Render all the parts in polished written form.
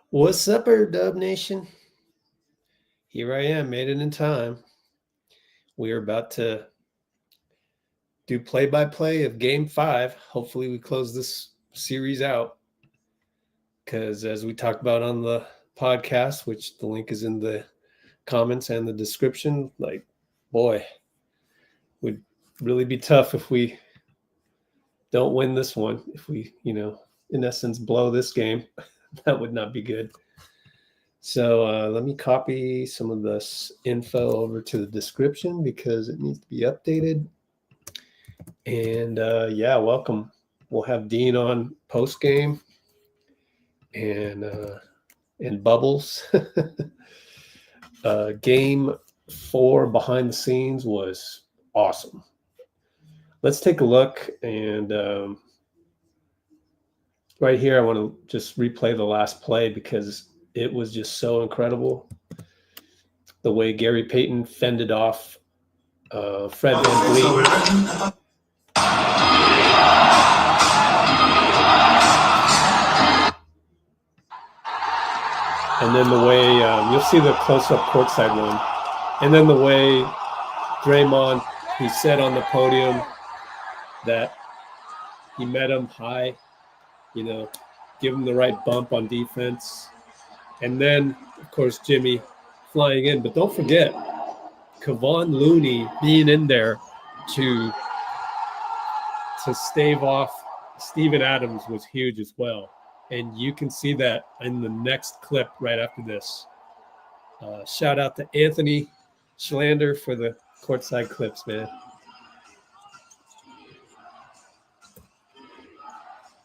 What's up, Dub Nation? Here I am, made it in time. We are about to do play-by-play of Game 5. Hopefully we close this series out because as we talked about on the podcast, which the link is in the comments and the description, boy, would really be tough if we don't win this one. If we, in essence, blow this game, that would not be good. So let me copy some of this info over to the description because it needs to be updated. And welcome. We'll have Dean on post game and Bubbles. Game 4 behind the scenes was awesome. Let's take a look. And right here, I want to just replay the last play because it was just so incredible. The way Gary Payton fended off Fred VanVleet. And then the way, you'll see the close-up courtside one. And then the way Draymond, he said on the podium that he met him high, give him the right bump on defense. And then, of course, Jimmy flying in. But don't forget, Kevon Looney being in there to stave off Steven Adams was huge as well. And you can see that in the next clip right after this. Shout out to Anthony Schlander for the courtside clips, man.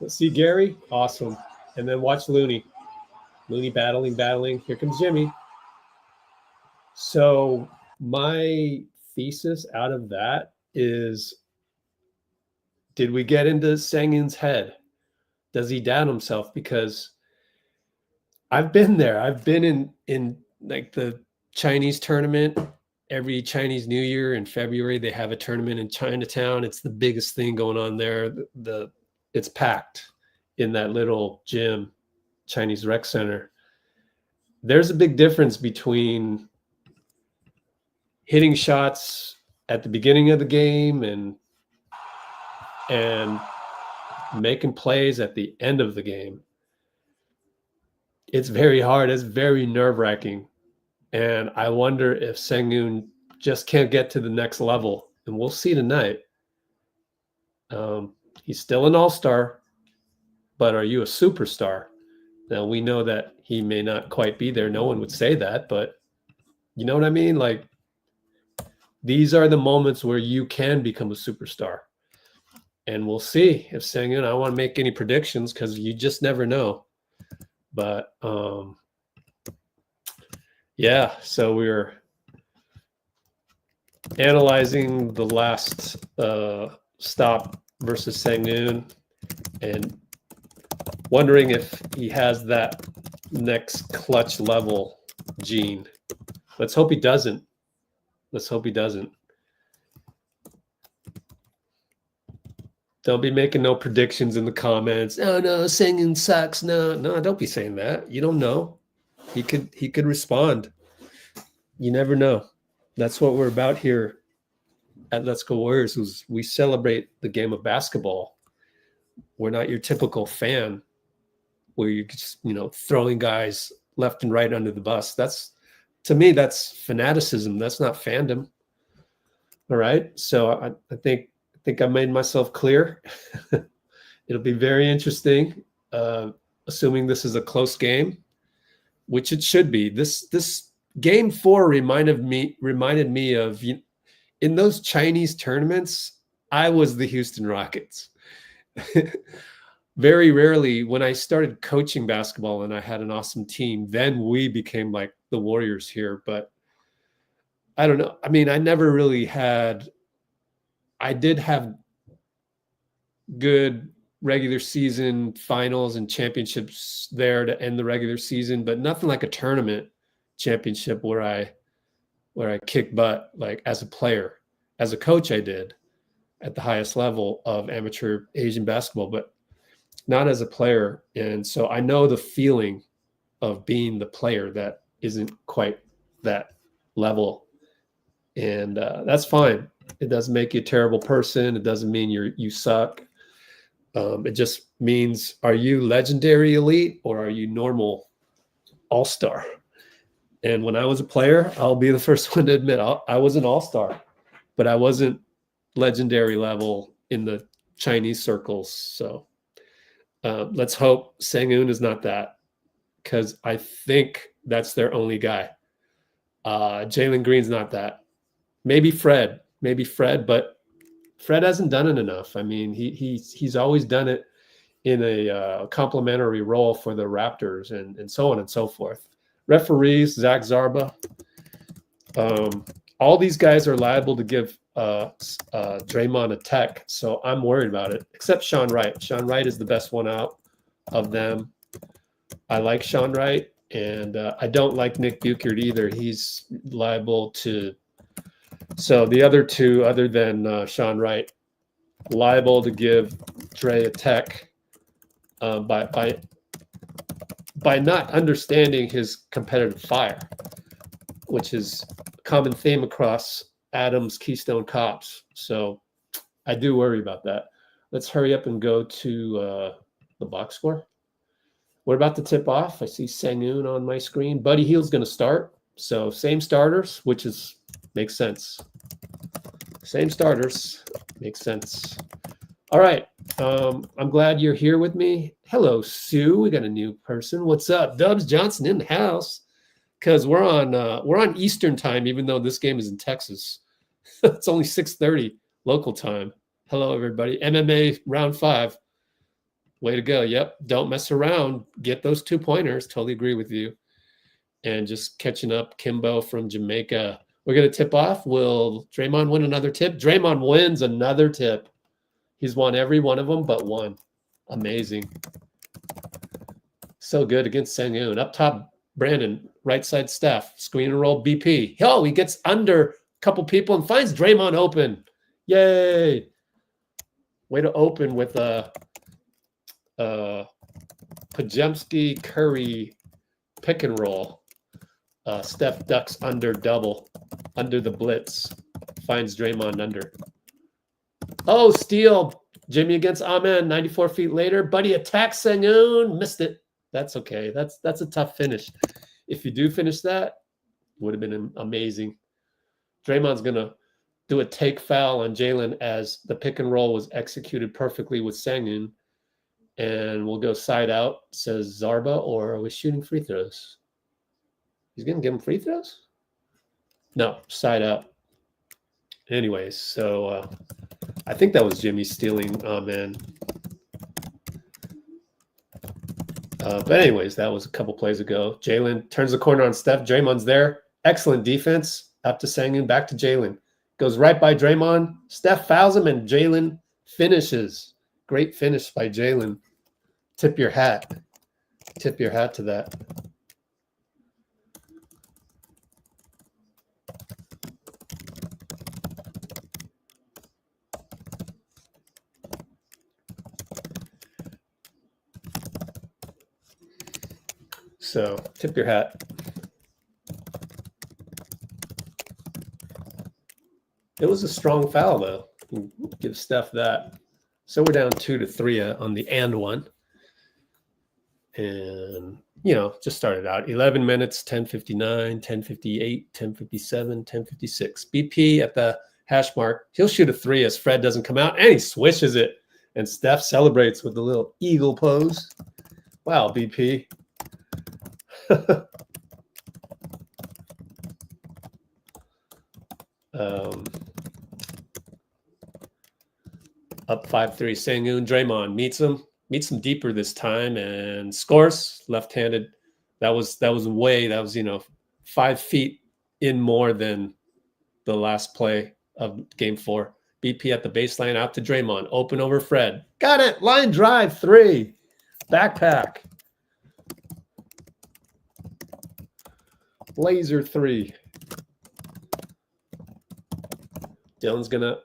Let's see Gary. Awesome. And then watch Looney. Looney battling. Here comes Jimmy. So my thesis out of that is, did we get into Sengun's head? Does he doubt himself? Because I've been there. I've been in like the Chinese tournament. Every Chinese New Year in February, they have a tournament in Chinatown. It's the biggest thing going on there. It's packed in that little gym, Chinese rec center. There's a big difference between hitting shots at the beginning of the game and making plays at the end of the game. It's very hard. It's very nerve-wracking. And I wonder if Sengun just can't get to the next level. And we'll see tonight. He's still an all-star, but are you a superstar? Now, we know that he may not quite be there. No one would say that, but you know what I mean? Like, these are the moments where you can become a superstar. And we'll see if Sengun, I don't want to make any predictions because you just never know. But, so we're analyzing the last stop versus Sengun and wondering if he has that next clutch level gene. Let's hope he doesn't. Don't be making no predictions in the comments. Oh no, Sengun sucks. No, don't be saying that. You don't know. He could respond. You never know. That's what we're about here at Let's Go Warriors. Is we celebrate the game of basketball. We're not your typical fan where you're just, throwing guys left and right under the bus. To me, that's fanaticism. That's not fandom. All right. So I think I made myself clear. It'll be very interesting, assuming this is a close game, which it should be. This game 4 reminded me of, in those Chinese tournaments, I was the Houston Rockets. Very rarely, when I started coaching basketball and I had an awesome team, then we became like the Warriors here. But I don't know. I mean, I did have good regular season finals and championships there to end the regular season, but nothing like a tournament championship where I kick butt, like as a player. As a coach, I did at the highest level of amateur Asian basketball, but not as a player. And so I know the feeling of being the player that isn't quite that level. And that's fine. It doesn't make you a terrible person. It doesn't mean you suck. It just means, are you legendary elite or are you normal all-star? And when I was a player, I'll be the first one to admit I was an all-star, but I wasn't legendary level in the Chinese circles. So let's hope Sengun is not that, because I think that's their only guy. Jalen Green's not that. Maybe Fred, but Fred hasn't done it enough. I mean, he's always done it in a complementary role for the Raptors and so on and so forth. Referees, Zach Zarba. All these guys are liable to give Draymond a tech, so I'm worried about it, except Sean Wright. Sean Wright is the best one out of them. I like Sean Wright, and I don't like Nick Buchert either. He's liable to... So the other two, other than Sean Wright, liable to give Dray a tech by not understanding his competitive fire, which is a common theme across Adams Keystone Cops. So I do worry about that. Let's hurry up and go to the box score. We're about to tip off. I see Sengun on my screen. Buddy Hield's going to start. So same starters, which makes sense. Same starters, makes sense. All right. I'm glad you're here with me. Hello, Sue. We got a new person. What's up? Dubs Johnson in the house. Because we're on Eastern time, even though this game is in Texas. It's only 6:30 local time. Hello, everybody. MMA round 5. Way to go. Yep. Don't mess around. Get those 2-pointers. Totally agree with you. And just catching up, Kimbo from Jamaica. We're going to tip off. Will Draymond win another tip? Draymond wins another tip. He's won every one of them but one. Amazing. So good against Sengun. Up top, Brandon. Right side, Steph. Screen and roll, BP. Oh, he gets under a couple people and finds Draymond open. Yay. Way to open with a Podziemski Curry pick and roll. Steph ducks under double, under the blitz. Finds Draymond under. Oh, steal. Jimmy against Amen. 94 feet later. Buddy attacks Sengun. Missed it. That's okay. That's a tough finish. If you do finish that, would have been amazing. Draymond's going to do a take foul on Jalen as the pick and roll was executed perfectly with Sengun. And we'll go side out, says Zarba, or are we shooting free throws? He's going to give him free throws? No, side out. Anyways, so I think that was Jimmy stealing. Oh, man. But anyways, that was a couple plays ago. Jalen turns the corner on Steph. Draymond's there. Excellent defense. Up to Sengun, back to Jalen. Goes right by Draymond. Steph fouls him, and Jalen finishes. Great finish by Jalen. Tip your hat. Tip your hat to that. So tip your hat. It was a strong foul, though. Give Steph that. So we're down 2-3 on the and one. And, just started out 11 minutes, 10:59, 10:58, 10:57, 10:56. BP at the hash mark. He'll shoot a 3 as Fred doesn't come out, and he swishes it. And Steph celebrates with the little eagle pose. Wow, BP. Up 5-3. Sengun. Draymond meets him deeper this time and scores. Left-handed. That was 5 feet in more than the last play of game 4. BP at the baseline, out to Draymond. Open over Fred. Got it. Line drive 3. Backpack. Laser 3. Dillon's going to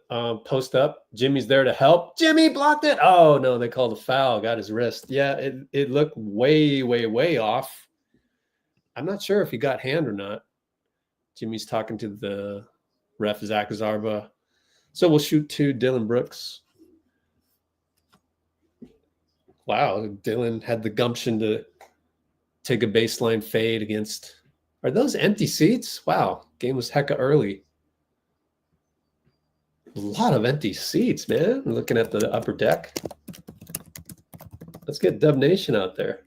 post up. Jimmy's there to help. Jimmy blocked it. Oh, no, they called a foul. Got his wrist. Yeah, it looked way, way, way off. I'm not sure if he got hand or not. Jimmy's talking to the ref, Zach Zarba. So we'll shoot to Dillon Brooks. Wow, Dillon had the gumption to take a baseline fade against. Are those empty seats? Wow, game was hecka early. A lot of empty seats, man. I'm looking at the upper deck. Let's get Dub Nation out there.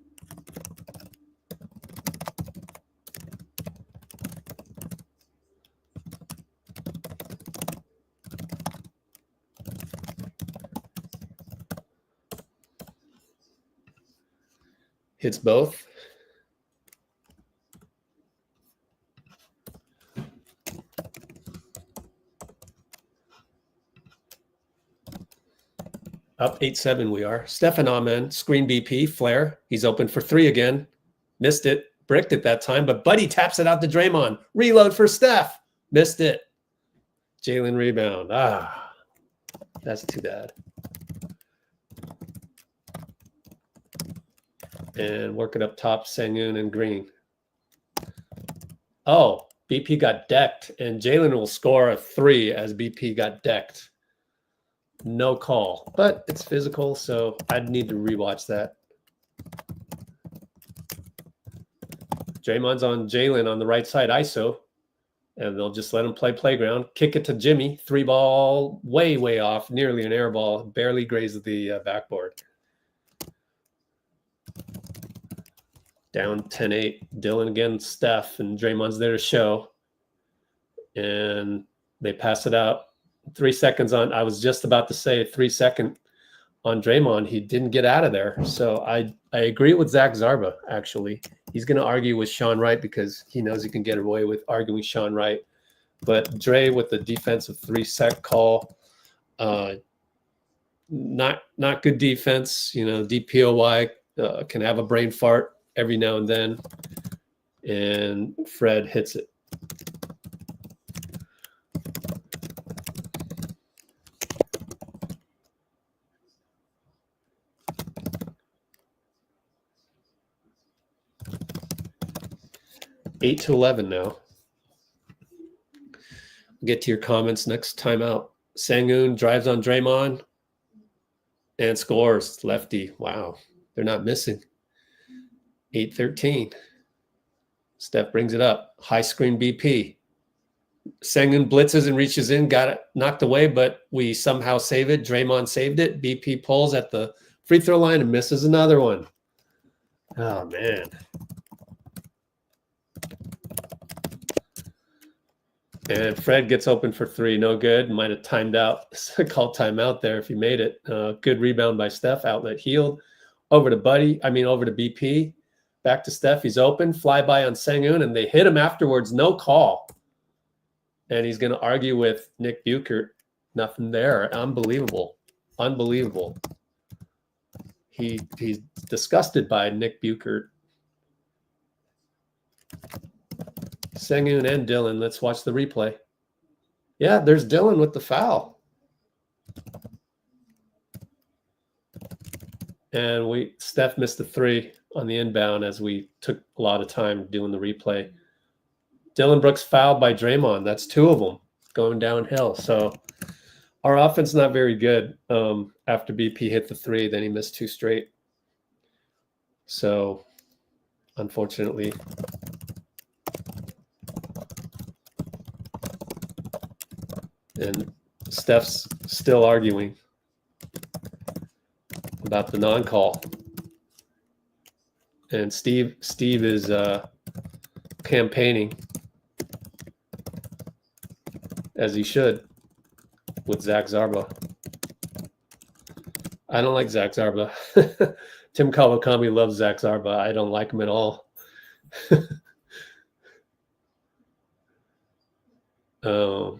Hits both. Up 8-7 we are. Steph and Amen, screen BP, flare. He's open for three again. Missed it, bricked it that time, but Buddy taps it out to Draymond. Reload for Steph. Missed it. Jalen rebound. Ah, that's too bad. And work it up top, Sengun and Green. Oh, BP got decked, and Jalen will score a three as BP got decked. No call, but it's physical, so I'd need to rewatch that. Draymond's on Jalen on the right side ISO, and they'll just let him play playground. Kick it to Jimmy. Three ball, way, way off, nearly an air ball. Barely grazed the backboard. Down 10-8. Dillon against Steph, and Draymond's there to show. And they pass it out. 3 seconds on. I was just about to say 3 second on Draymond. He didn't get out of there. So I agree with Zach Zarba, actually. He's going to argue with Sean Wright because he knows he can get away with arguing Sean Wright. But Dray with the defensive 3-sec call, not good defense. You know, DPOY can have a brain fart every now and then. And Fred hits it. Eight to 11 now. We'll get to your comments next timeout. Sengun drives on Draymond and scores. Lefty. Wow. They're not missing. 8-13. Steph brings it up. High screen BP. Sengun blitzes and reaches in. Got it knocked away, but we somehow save it. Draymond saved it. BP pulls at the free throw line and misses another one. Oh, man. And Fred gets open for three. No good. Might have timed out. Called timeout there if he made it. Good rebound by Steph. Outlet Hield. Over to Buddy. Over to BP. Back to Steph. He's open. Flyby on Sengun. And they hit him afterwards. No call. And he's going to argue with Nick Buchert. Nothing there. Unbelievable. Unbelievable. He's disgusted by Nick Buchert. Sengun and Dillon. Let's watch the replay. Yeah, there's Dillon with the foul. And Steph missed the three on the inbound as we took a lot of time doing the replay. Dillon Brooks fouled by Draymond. That's two of them going downhill. So our offense not very good. After BP hit the three, then he missed two straight. So unfortunately, and Steph's still arguing about the non-call. And Steve is campaigning, as he should, with Zach Zarba. I don't like Zach Zarba. Tim Kawakami loves Zach Zarba. I don't like him at all.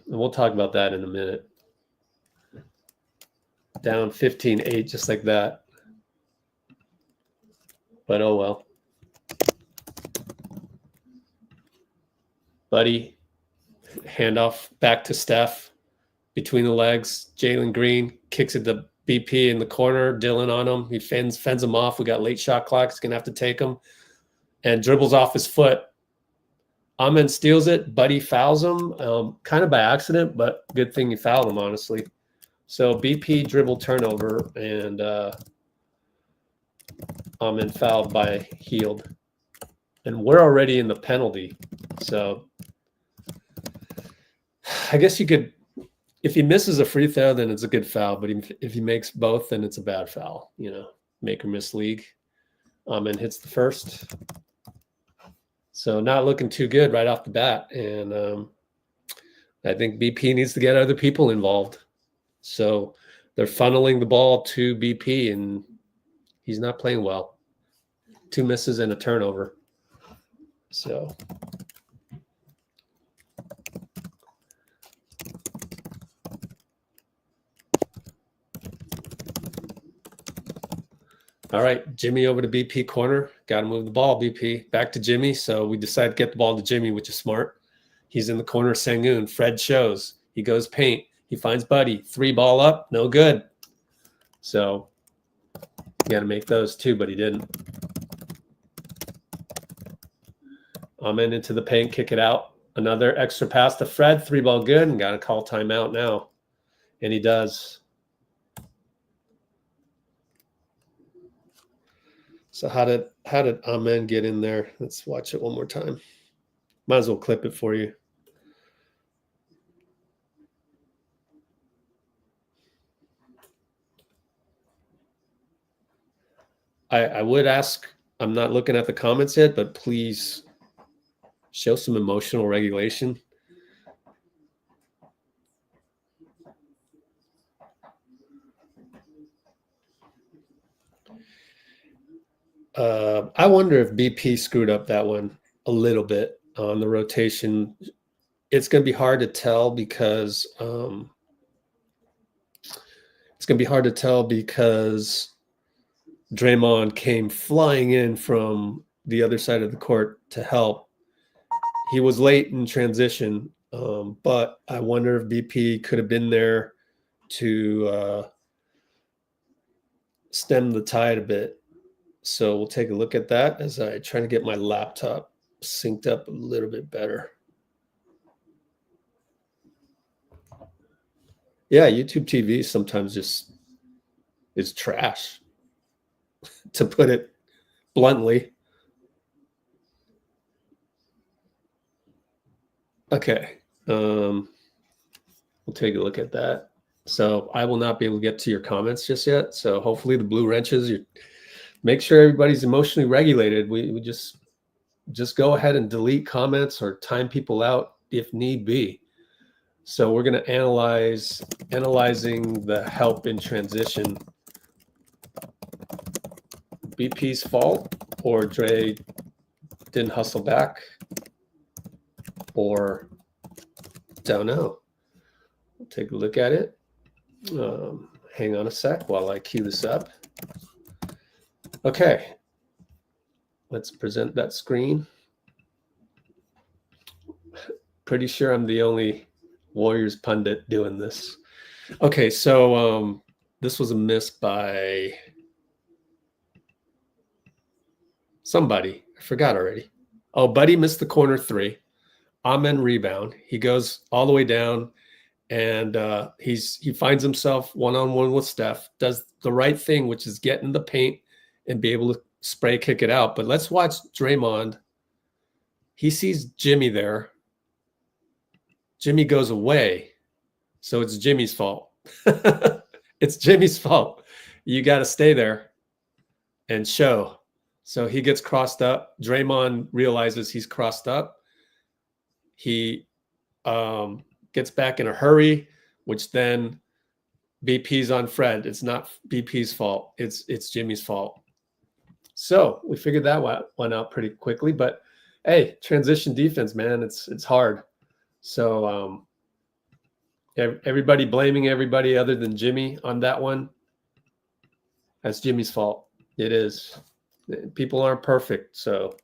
We'll talk about that in a minute. Down 15-8, just like that. But oh well. Buddy, handoff back to Steph. Between the legs, Jalen Green kicks it to BP in the corner. Dillon on him. He fends him off. We got late shot clock. He's going to have to take him. And dribbles off his foot. Amen steals it. Buddy fouls him, kind of by accident, but good thing he fouled him, honestly. So BP dribble turnover, and Amen fouled by Hield. And we're already in the penalty. So I guess you could, if he misses a free throw, then it's a good foul. But if he makes both, then it's a bad foul. You know, make or miss league. Amen hits the first. So not looking too good right off the bat. And I think BP needs to get other people involved. So they're funneling the ball to BP, and he's not playing well. 2 misses and a turnover. So all right, Jimmy over to BP corner. Got to move the ball, BP. Back to Jimmy. So we decide to get the ball to Jimmy, which is smart. He's in the corner of Sengun. Fred shows. He goes paint. He finds Buddy. 3 ball up. No good. So you got to make those too, but he didn't. Amen into the paint. Kick it out. Another extra pass to Fred. 3 ball good. And got to call timeout now. And he does. So how did Amen get in there? Let's watch it one more time. Might as well clip it for you. I would ask, I'm not looking at the comments yet, but please show some emotional regulation. I wonder if BP screwed up that one a little bit on the rotation. It's going to be hard to tell because Draymond came flying in from the other side of the court to help. He was late in transition, but I wonder if BP could have been there to stem the tide a bit. So we'll take a look at that as I try to get my laptop synced up a little bit better. Yeah, YouTube TV sometimes just is trash, to put it bluntly. Okay, we'll take a look at that. So I will not be able to get to your comments just yet. So hopefully the blue wrenches, make sure everybody's emotionally regulated. We just go ahead and delete comments or time people out if need be. So we're going to analyzing the help in transition. BP's fault, or Dray didn't hustle back, or don't know. We'll take a look at it. Hang on a sec while I cue this up. Okay, let's present that screen. Pretty sure I'm the only Warriors pundit doing this. Okay, so this was a miss by somebody. I forgot already. Oh, Buddy missed the corner 3. Amen rebound. He goes all the way down, and he finds himself one-on-one with Steph. Does the right thing, which is get in the paint and be able to spray kick it out. But let's watch Draymond. He sees Jimmy there. Jimmy goes away. So it's Jimmy's fault. It's Jimmy's fault. You got to stay there and show. So he gets crossed up. Draymond realizes he's crossed up. He gets back in a hurry, which then BP's on Fred. It's not BP's fault. It's Jimmy's fault. So we figured that one out pretty quickly. But hey, transition defense, man, it's hard. So everybody blaming everybody other than Jimmy on that one. That's Jimmy's fault. It is. People aren't perfect, so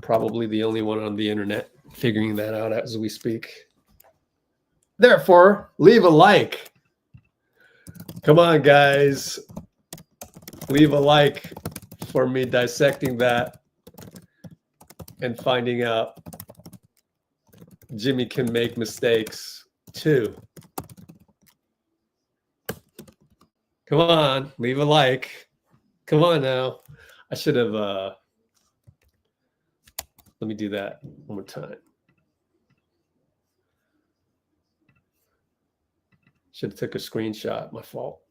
probably the only one on the internet figuring that out as we speak. Therefore, leave a like. Come on, guys. Leave a like. for me dissecting that and finding out Jimmy can make mistakes too. Come on, leave a like. Come on now. I should have, let me do that one more time. Should have took a screenshot, my fault.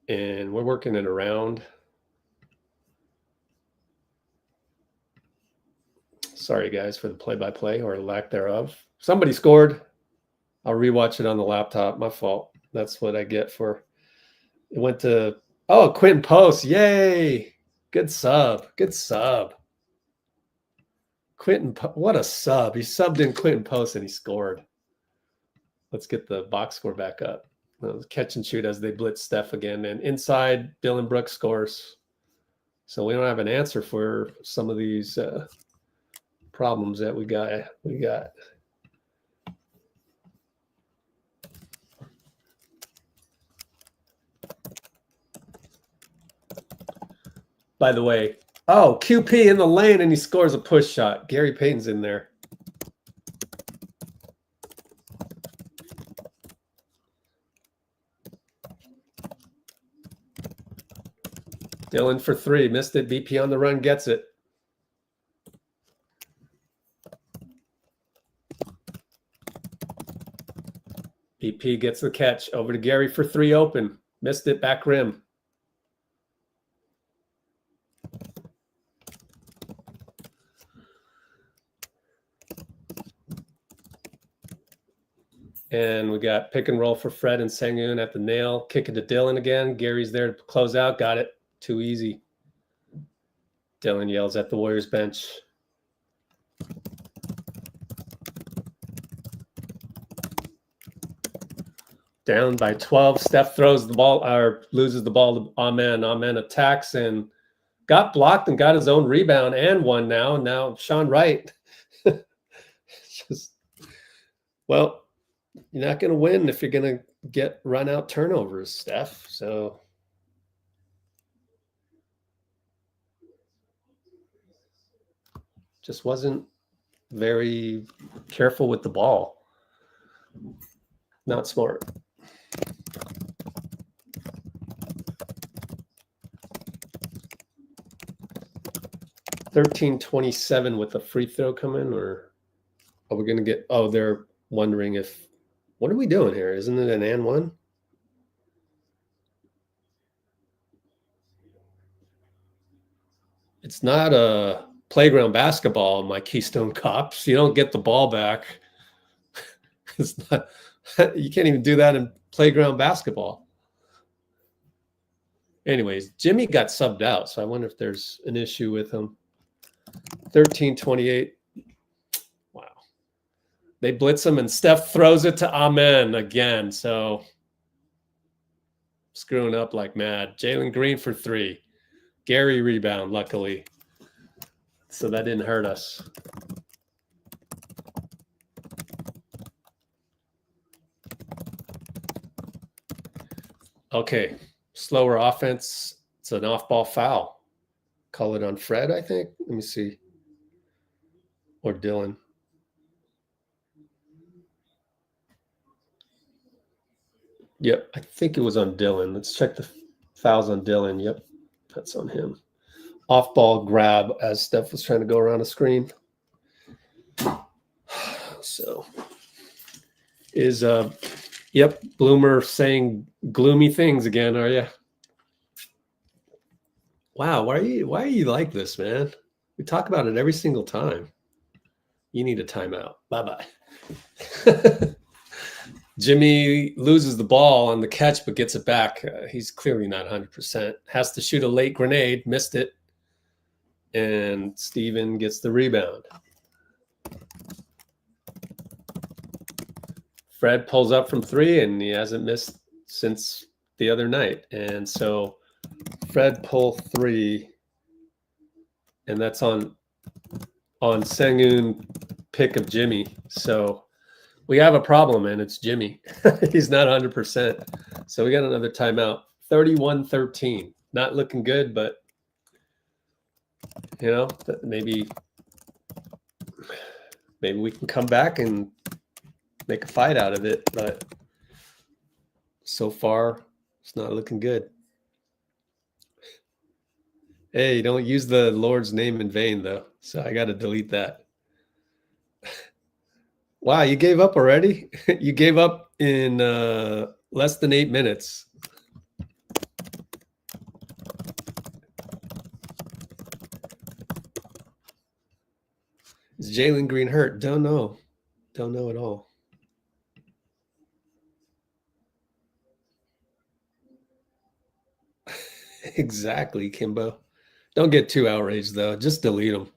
And we're working it around. Sorry, guys, for the play-by-play or lack thereof. Somebody scored. I'll rewatch it on the laptop. My fault. That's what I get for it. Went to, oh, Quentin Post. Yay. Good sub. Good sub. Quentin, what a sub. He subbed in Quentin Post and he scored. Let's get the box score back up. Catch and shoot as they blitz Steph again. And inside, Dillon Brooks scores. So we don't have an answer for some of these problems that we got. By the way, oh, QP in the lane and he scores a push shot. Gary Payton's in there. Dillon for three. Missed it. VP on the run gets it. VP gets the catch. Over to Gary for three open. Missed it. Back rim. And we got pick and roll for Fred and Sengun at the nail. Kick it to Dillon again. Gary's there to close out. Got it. Too easy. Dillon yells at the Warriors bench. Down by 12. Steph throws the ball or loses the ball to Amen. Amen attacks and got blocked and got his own rebound and won now. Now Sean Wright. Well, you're not going to win if you're going to get run out turnovers, Steph. So just wasn't very careful with the ball. Not smart. $13.27 with a free throw coming, or are we going to get? Oh, they're wondering if. What are we doing here? Isn't it an and one? It's not a playground basketball, my Keystone Cops. You don't get the ball back. It's not. You can't even do that in playground basketball. Anyways, Jimmy got subbed out, so I wonder if there's an issue with him. 13-28. Wow. They blitz him, and Steph throws it to Amen again. So screwing up like mad. Jalen Green for three. Gary rebound, luckily. So that didn't hurt us. Okay, slower offense. It's an off-ball foul. Call it on Fred, I think. Let me see. Or Dillon. Yep, I think it was on Dillon. Let's check the fouls on Dillon. Yep, that's on him. Off-ball grab as Steph was trying to go around the screen. So is yep, Bloomer saying gloomy things again, are you? Wow, why are you like this, man? We talk about it every single time. You need a timeout. Bye-bye. Jimmy loses the ball on the catch, but gets it back. He's clearly not 100%. Has to shoot a late grenade, missed it. And Steven gets the rebound. Fred pulls up from three, and he hasn't missed since the other night. And so Fred pull three, and that's on Sengun pick of Jimmy. So we have a problem, and it's Jimmy. He's not 100%. So we got another timeout. 31-13. not looking good, but you know, maybe we can come back and make a fight out of it. But so far, it's not looking good. Hey, don't use the Lord's name in vain, though. So I got to delete that. Wow, you gave up already? You gave up in less than 8 minutes. Is Jalen Green hurt? Don't know. Don't know at all. Exactly, Kimbo. Don't get too outraged, though. Just delete them.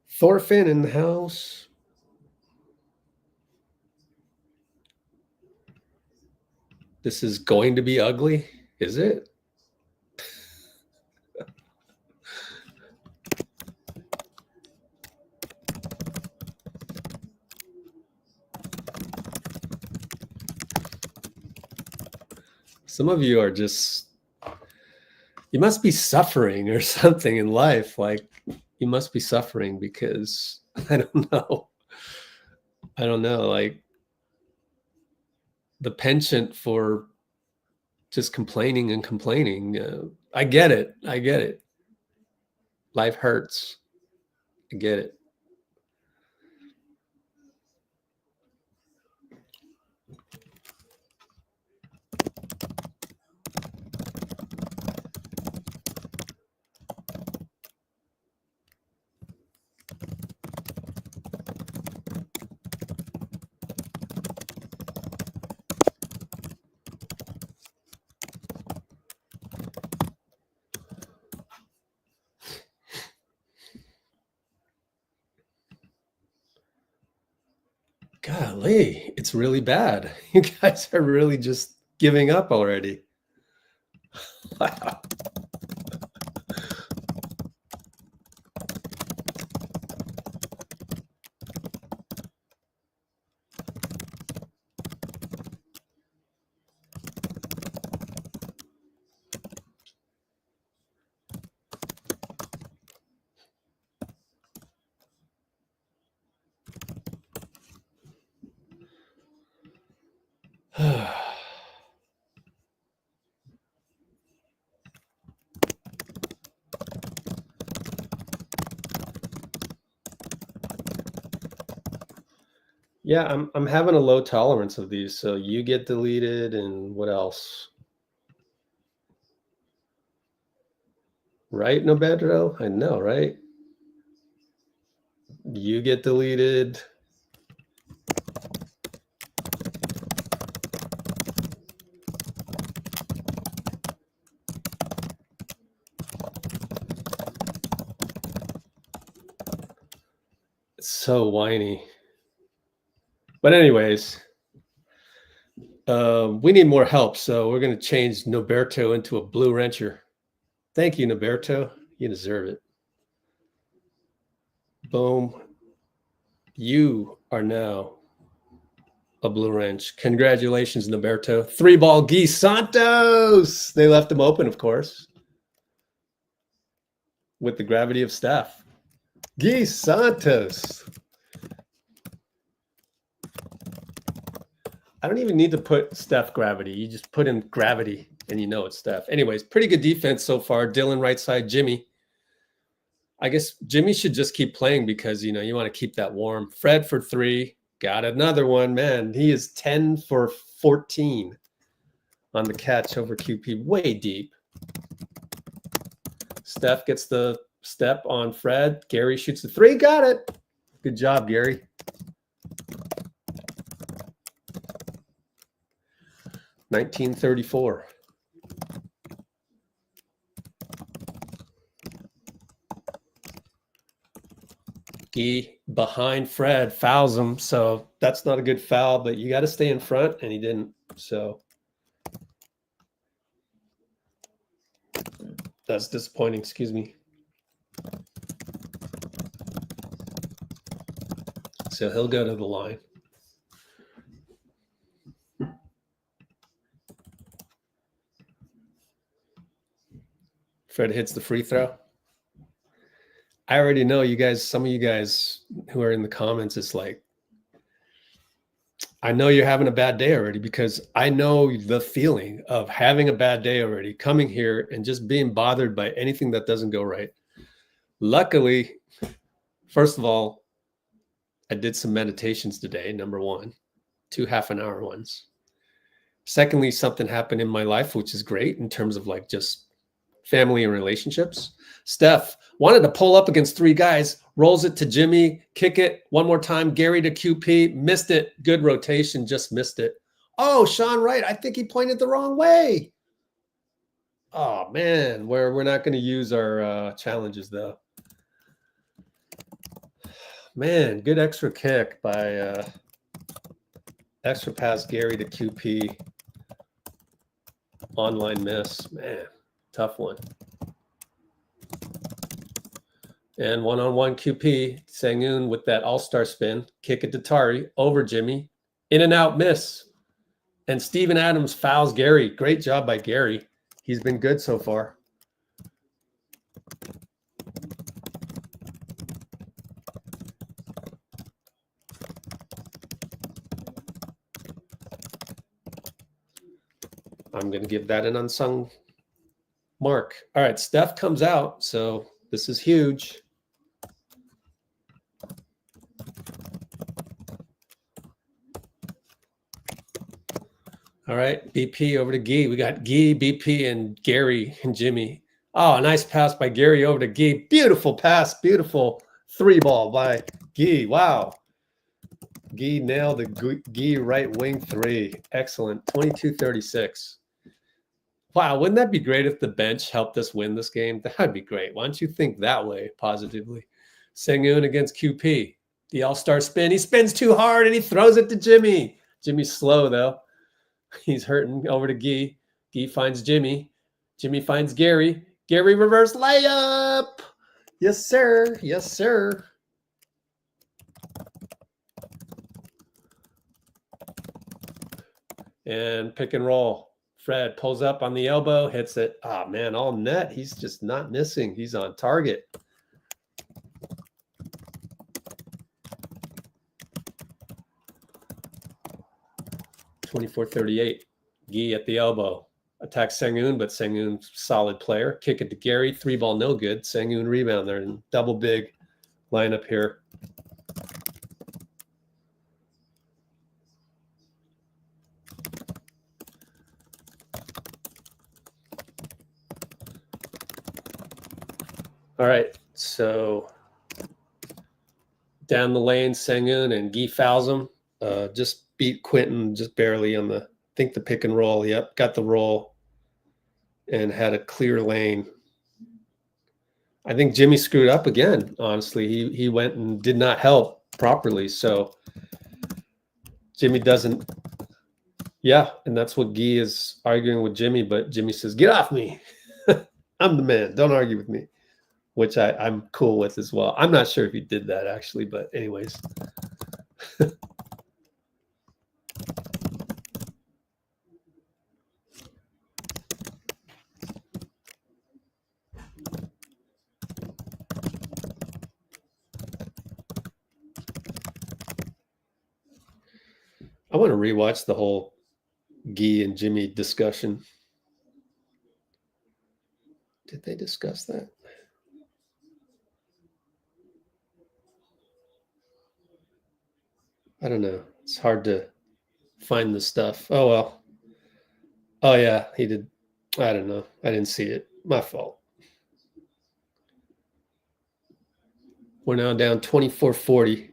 Thorfinn in the house. This is going to be ugly, is it? Some of you are just, you must be suffering or something in life. Like, you must be suffering because I don't know. I don't know. Like, the penchant for just complaining and complaining. I get it. I get it. Life hurts. I get it. Golly, it's really bad. You guys are really just giving up already. Wow. Yeah, I'm having a low tolerance of these. So you get deleted, and what else? Right, Nobedro? I know, right? You get deleted. It's so whiny. But anyways, we need more help. So we're going to change Noberto into a blue wrencher. Thank you, Noberto. You deserve it. Boom. You are now a blue wrench. Congratulations, Noberto. 3-ball Geese Santos. They left him open, of course, with the gravity of Steph. Geese Santos. I don't even need to put Steph gravity. You just put in gravity and you know it's Steph. Anyways, pretty good defense so far. Dillon right side, Jimmy. I guess Jimmy should just keep playing because, you know, you want to keep that warm. Fred for 3. Got another one. Man, he is 10 for 14 on the catch over QP. Way deep. Steph gets the step on Fred. Gary shoots the 3. Got it. Good job, Gary. $19.34. He behind Fred fouls him, so that's not a good foul, but you got to stay in front, and he didn't. So that's disappointing. Excuse me. So he'll go to the line. Fred hits the free throw. I already know you guys, some of you guys who are in the comments, it's like, I know you're having a bad day already, because I know the feeling of having a bad day already, coming here and just being bothered by anything that doesn't go right. Luckily, first of all, I did some meditations today, number one, 2 half-an-hour ones. Secondly, something happened in my life, which is great in terms of like just family and relationships. Steph wanted to pull up against 3 guys, rolls it to Jimmy, kick it one more time. Gary to QP, missed it. Good rotation, just missed it. Oh, Sean Wright, I think he pointed the wrong way. Oh, man, we're not going to use our challenges, though. Man, good extra kick by extra pass Gary to QP. Online miss. Man, tough one. And one-on-one QP, Sengun with that all-star spin, kick it to Tari, over Jimmy, in and out miss. And Steven Adams fouls Gary. Great job by Gary. He's been good so far. I'm going to give that an unsung mark. All right, Steph comes out, so this is huge. All right, BP over to Guy. We got Guy, BP, and Gary and Jimmy. Oh, nice pass by Gary over to Guy. Beautiful pass, beautiful 3-ball by Guy. Wow. Guy nailed the Guy right wing 3. Excellent, 22-36. Wow, wouldn't that be great if the bench helped us win this game? That would be great. Why don't you think that way positively? Sengun against QP. The all-star spin. He spins too hard and he throws it to Jimmy. Jimmy's slow, though. He's hurting over to Guy. Guy finds Jimmy. Jimmy finds Gary. Gary reverse layup. Yes, sir. Yes, sir. And pick and roll. Fred pulls up on the elbow, hits it. Ah, man, all net. He's just not missing. He's on target. (24-38). Guy at the elbow. Attacks Sengun, but Sengun, solid player. Kick it to Gary. 3-ball, no good. Sengun rebound there. And double big lineup here. All right, so down the lane, Sengun and Guy fouls him. Just beat Quentin just barely on the, I think the pick and roll. Yep, got the roll and had a clear lane. I think Jimmy screwed up again, honestly. He went and did not help properly. So Jimmy doesn't, yeah, and that's what Guy is arguing with Jimmy, but Jimmy says, get off me. I'm the man. Don't argue with me, which I'm cool with as well. I'm not sure if he did that actually, but anyways. I want to rewatch the whole Guy and Jimmy discussion. Did they discuss that? I don't know. It's hard to find the stuff. Oh, well. Oh, yeah, he did. I don't know. I didn't see it. My fault. We're now down 24-40.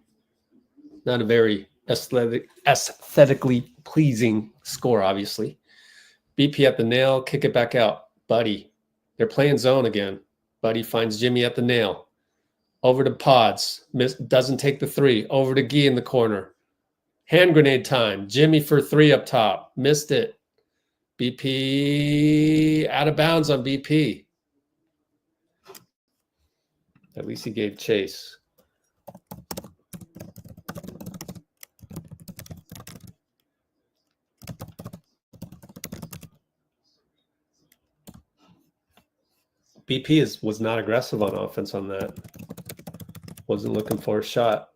Not a very aesthetically pleasing score, obviously. BP at the nail, kick it back out. Buddy. They're playing zone again. Buddy finds Jimmy at the nail. Over to Podz. Doesn't take the 3. Over to Guy in the corner. Hand grenade time. Jimmy for 3 up top. Missed it. BP out of bounds on BP. At least he gave chase. BP was not aggressive on offense on that. Wasn't looking for a shot.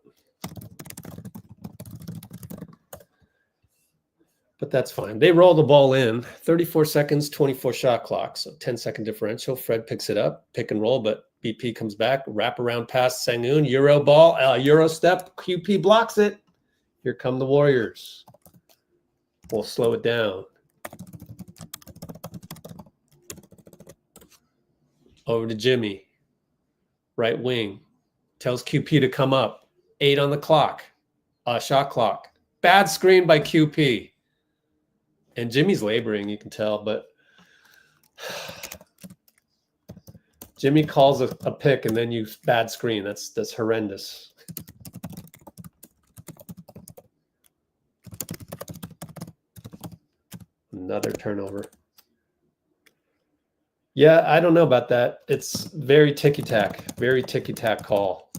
But that's fine. They roll the ball in. 34 seconds, 24 shot clock. So 10-second differential. Fred picks it up, pick and roll, but BP comes back, wrap around pass, Sengun, Euro ball, Euro step, QP blocks it. Here come the Warriors. We'll slow it down. Over to Jimmy. Right wing. Tells QP to come up. 8 on the clock. Shot clock. Bad screen by QP. And Jimmy's laboring, you can tell, but Jimmy calls a pick and then you bad screen. That's horrendous. Another turnover. Yeah, I don't know about that. It's very ticky-tack call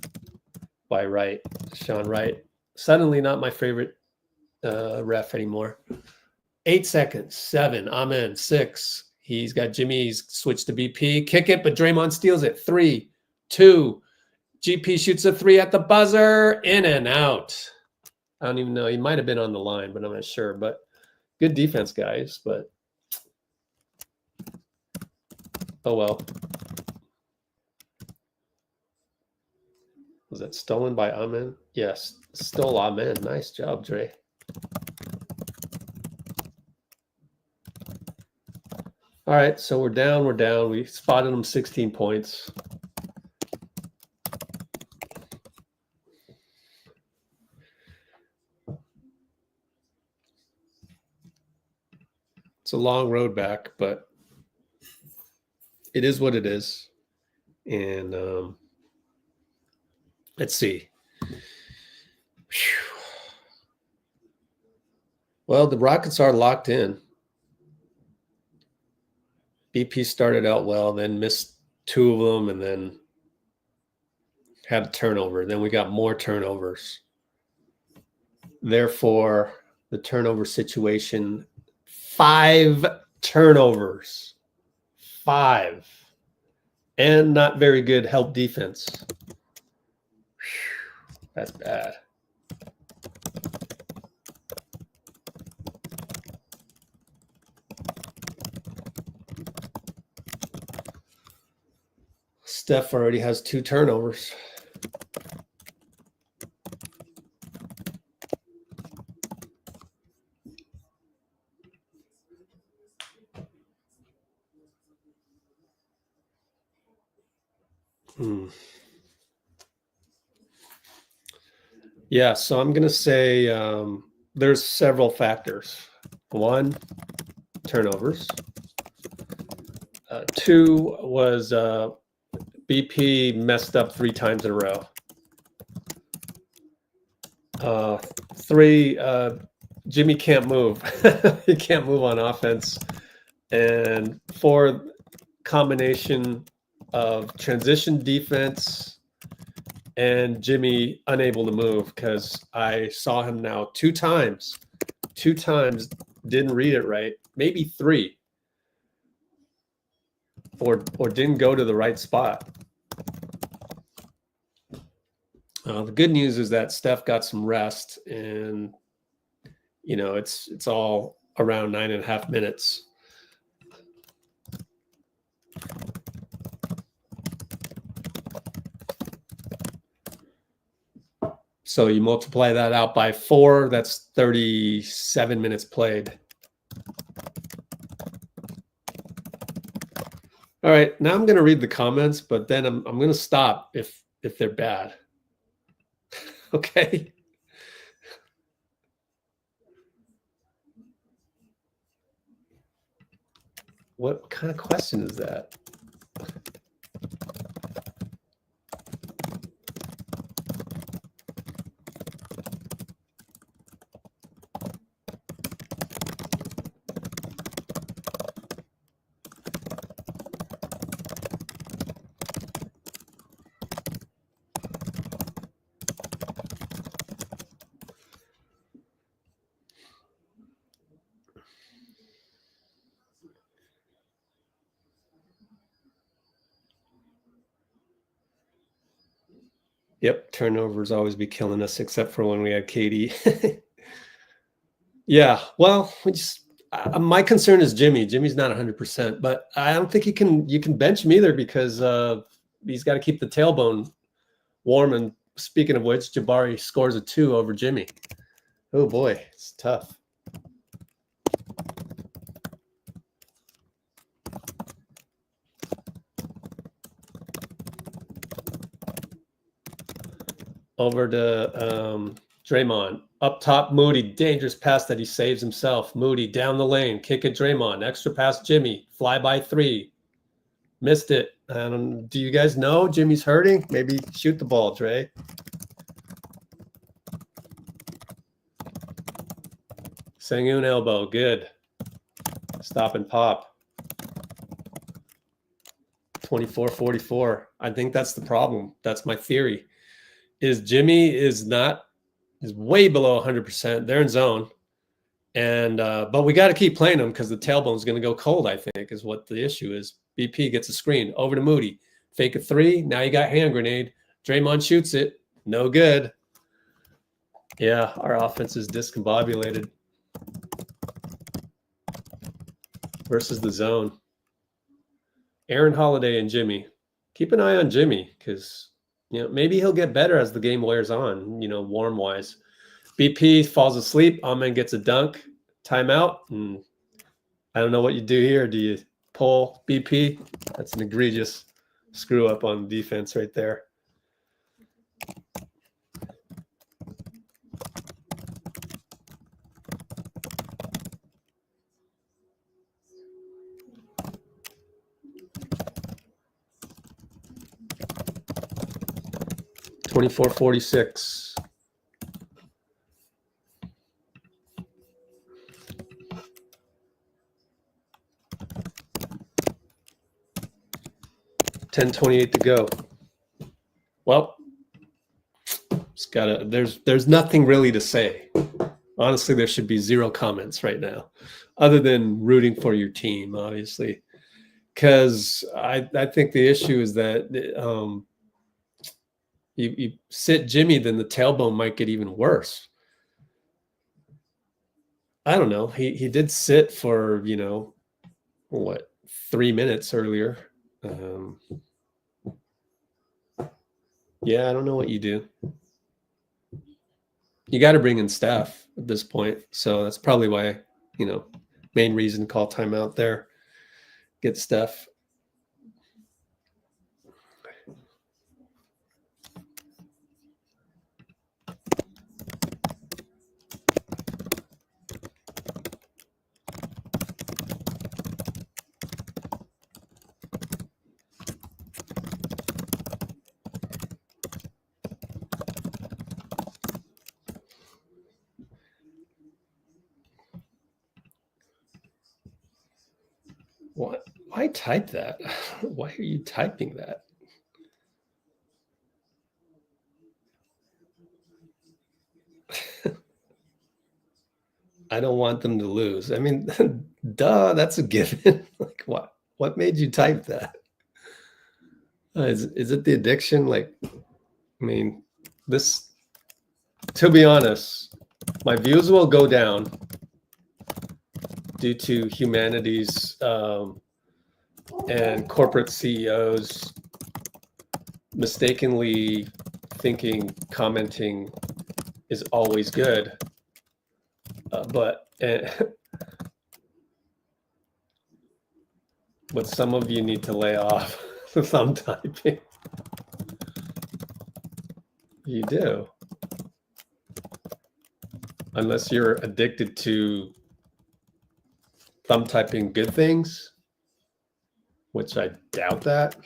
by Wright, Sean Wright. Suddenly not my favorite ref anymore. 8 seconds, 7, amen, 6. He's got Jimmy's switch to BP. Kick it, but Draymond steals it. 3, 2. GP shoots a 3 at the buzzer. In and out. I don't even know. He might have been on the line, but I'm not sure. But good defense, guys. But oh well. Was that stolen by Amen? Yes, stole Amen. Nice job, Dray. All right, so we're down. We spotted them 16 points. It's a long road back, but it is what it is. And let's see. Whew. Well, the Rockets are locked in. BP started out well, then missed 2 of them, and then had a turnover. Then we got more turnovers. Therefore, the turnover situation, 5 turnovers. 5. And not very good help defense. Whew, that's bad. Steph already has 2 turnovers. Yeah, so I'm going to say there's several factors. 1, turnovers. 2 was BP messed up 3 times in a row. 3, Jimmy can't move. He can't move on offense. And 4, combination of transition defense and Jimmy unable to move, because I saw him now 2 times. 2 times, didn't read it right. Maybe 3. Or didn't go to the right spot. The good news is that Steph got some rest, and you know it's all around 9.5 minutes. So you multiply that out by 4, that's 37 minutes played. All right, now I'm going to read the comments, but then I'm going to stop if they're bad. Okay. What kind of question is that? Yep, turnovers always be killing us, except for when we had KD. Yeah, well, my concern is Jimmy. Jimmy's not 100%, but I don't think you can bench him either because he's got to keep the tailbone warm. And speaking of which, Jabari scores a 2 over Jimmy. Oh boy, it's tough. Over to Draymond. Up top, Moody. Dangerous pass that he saves himself. Moody down the lane. Kick at Draymond. Extra pass, Jimmy. Fly by 3. Missed it. Do you guys know Jimmy's hurting? Maybe shoot the ball, Dray. Sengun elbow. Good. Stop and pop. 24-44. I think that's the problem. That's my theory. Is Jimmy is way below 100%. They're in zone. And but we got to keep playing them because the tailbone's going to go cold, I think, is what the issue is. BP gets a screen. Over to Moody. Fake a 3. Now you got hand grenade. Draymond shoots it. No good. Yeah, our offense is discombobulated versus the zone. Aaron Holiday and Jimmy. Keep an eye on Jimmy because, maybe he'll get better as the game wears on, warm-wise. BP falls asleep. Amen gets a dunk. Timeout. And I don't know what you do here. Do you pull BP? That's an egregious screw-up on defense right there. $24-46. $10:28 to go. Well, there's nothing really to say. Honestly, there should be 0 comments right now, other than rooting for your team, obviously. Because I think the issue is that you sit Jimmy, then the tailbone might get even worse. I don't know. He did sit for, 3 minutes earlier. Yeah, I don't know what you do. You got to bring in Steph at this point. So that's probably why, main reason to call timeout there. Get Steph. What? Why type that? Why are you typing that? I don't want them to lose. I mean, duh, that's a given. Like, what made you type that? Is it the addiction? Like, I mean, this, to be honest, my views will go down due to humanities and corporate CEOs mistakenly thinking commenting is always good. But some of you need to lay off thumb typing. You do. Unless you're addicted to thumb typing good things, which I doubt that.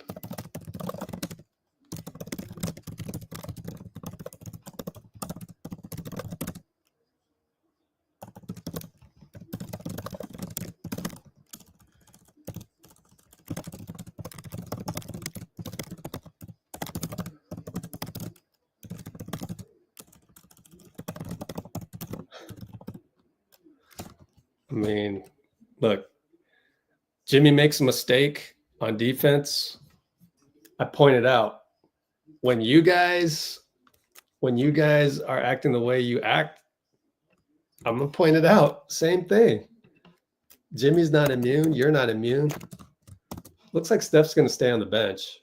I mean, look, Jimmy makes a mistake on defense. I pointed out when you guys when you guys are acting the way you act, I'm going to point it out. Same thing. Jimmy's not immune. You're not immune. Looks like Steph's going to stay on the bench.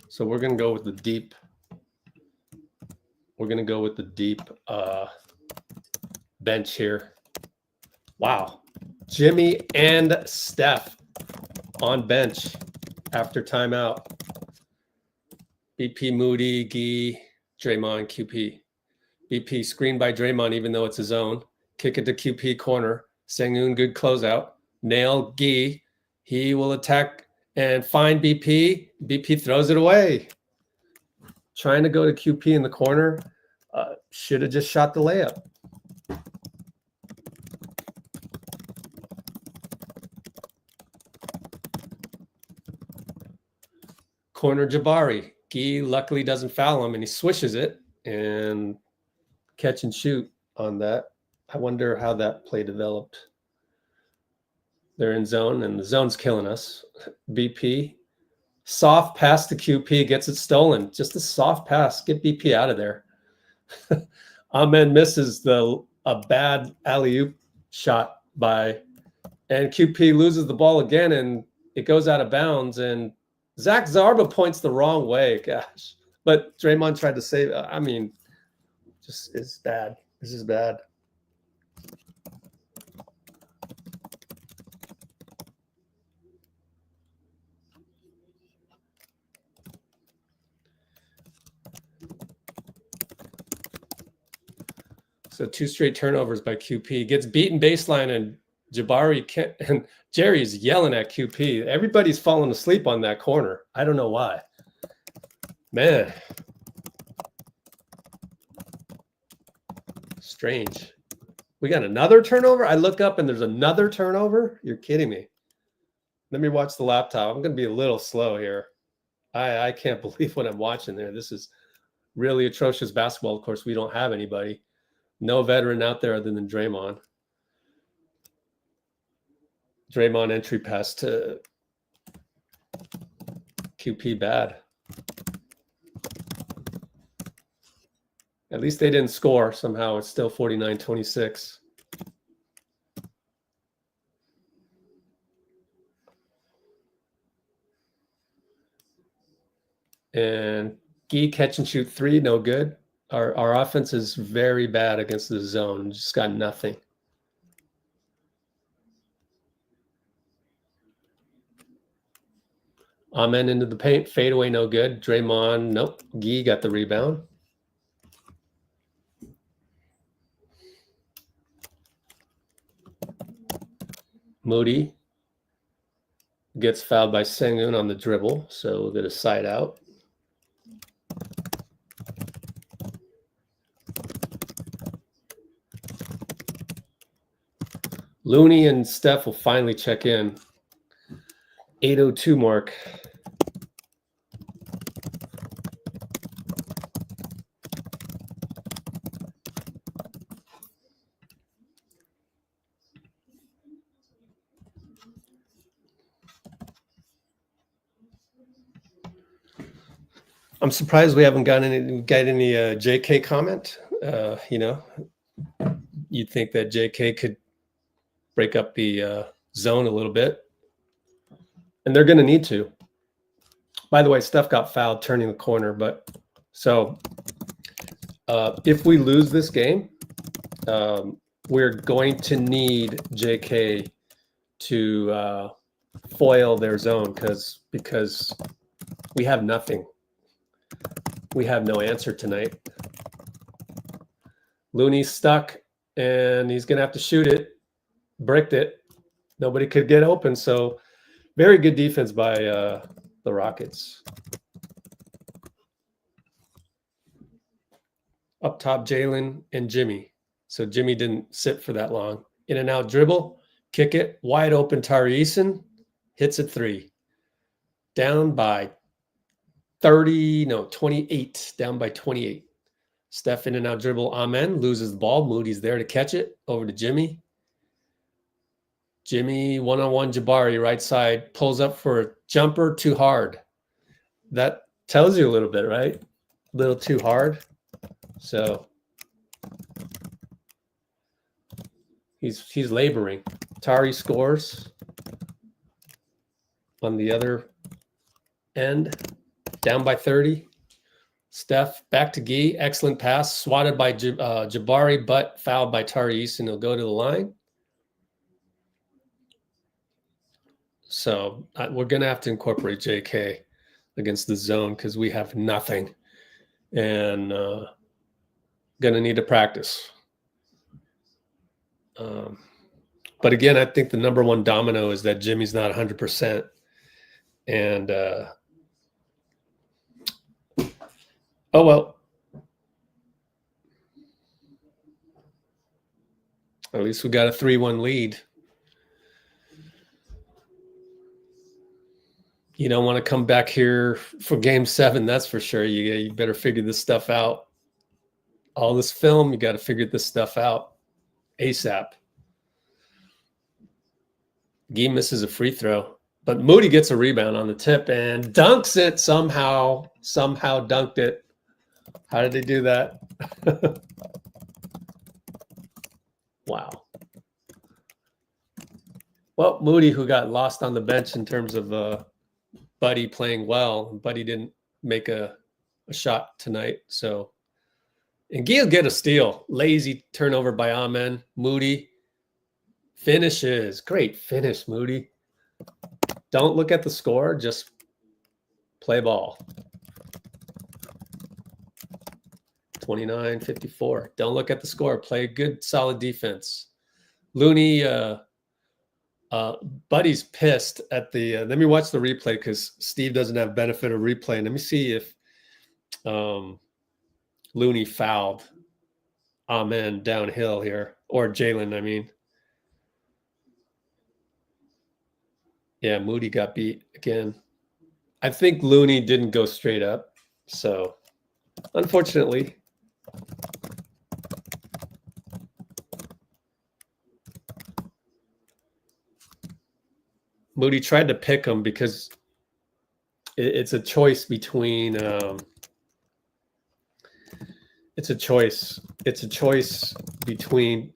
So we're going to go with the deep. We're going to go with the deep bench here. Wow. Jimmy and Steph on bench after timeout. BP, Moody, Gui, Draymond, QP. BP screened by Draymond, even though it's his own. Kick it to QP corner. Sengun, good closeout. Nail, Gui. He will attack and find BP. BP throws it away. Trying to go to QP in the corner. Should have just shot the layup. Corner Jabari. Gui luckily doesn't foul him, and he swishes it and catch and shoot on that. I wonder how that play developed. They're in zone, and the zone's killing us. BP. Soft pass to QP, gets it stolen. Just a soft pass. Get BP out of there. Amen misses a bad alley-oop shot by, and QP loses the ball again, and it goes out of bounds, and Zach Zarba points the wrong way. Gosh. But Draymond tried to save. I mean, just it's bad. This is bad. So 2 straight turnovers by QP. Gets beaten baseline, and Jabari can't, and Jerry's yelling at QP. Everybody's falling asleep on that corner. I don't know why. Man. Strange. We got another turnover? I look up and there's another turnover? You're kidding me. Let me watch the laptop. I'm going to be a little slow here. I can't believe what I'm watching there. This is really atrocious basketball. Of course, we don't have anybody. No veteran out there other than Draymond. Draymond entry pass to QP bad. At least they didn't score. Somehow it's still 49-26. And Gui catch and shoot 3, no good. Our offense is very bad against the zone. Just got nothing. Amen into the paint. Fadeaway, no good. Draymond, nope. Gui got the rebound. Moody gets fouled by Sengun on the dribble, so we'll get a side out. Looney and Steph will finally check in. 8:02 mark. I'm surprised we haven't got any JK comment. You know, you'd think that JK could break up the zone a little bit, and they're going to need to. By the way, Steph got fouled turning the corner, but so if we lose this game, we're going to need JK to foil their zone because we have nothing. We have no answer tonight. Looney's stuck, and he's going to have to shoot it. Bricked it. Nobody could get open, so very good defense by the Rockets. Up top, Jalen and Jimmy. So Jimmy didn't sit for that long. In and out dribble, kick it, wide open Tari, hits it 3. Down by 28, down by 28. Steph in and out dribble, Amen, loses the ball. Moody's there to catch it, over to Jimmy. Jimmy, one-on-one Jabari, right side, pulls up for a jumper, too hard. that tells you a little bit, right? A little too hard. So he's laboring. Tari scores on the other end, down by 30. Steph back to Guy, excellent pass, swatted by Jabari, but fouled by Tari, and he'll go to the line. So we're going to have to incorporate JK against the zone because we have nothing, and going to need to practice. But again, I think the number one domino is that Jimmy's not 100%. And oh, well, at least we got a 3-1 lead. You don't want to come back here for game 7, that's for sure. You better figure this stuff out. All this film, you got to figure this stuff out ASAP. Guy misses a free throw, but Moody gets a rebound on the tip and dunks it somehow dunked it. How did they do that? Wow. Well, Moody, who got lost on the bench in terms of Buddy playing well. Buddy didn't make a shot tonight. So, and Guy will get a steal. Lazy turnover by Amen. Moody finishes. Great finish, Moody. Don't look at the score. Just play ball. 29-54. Don't look at the score. Play good, solid defense. Looney, Buddy's pissed at the let me watch the replay because Steve doesn't have benefit of replay. Let me see if Looney fouled Amen downhill here, or Jalen, I mean. Yeah, Moody got beat again. I think Looney didn't go straight up, so unfortunately. Moody tried to pick him because it's a choice between it's a choice between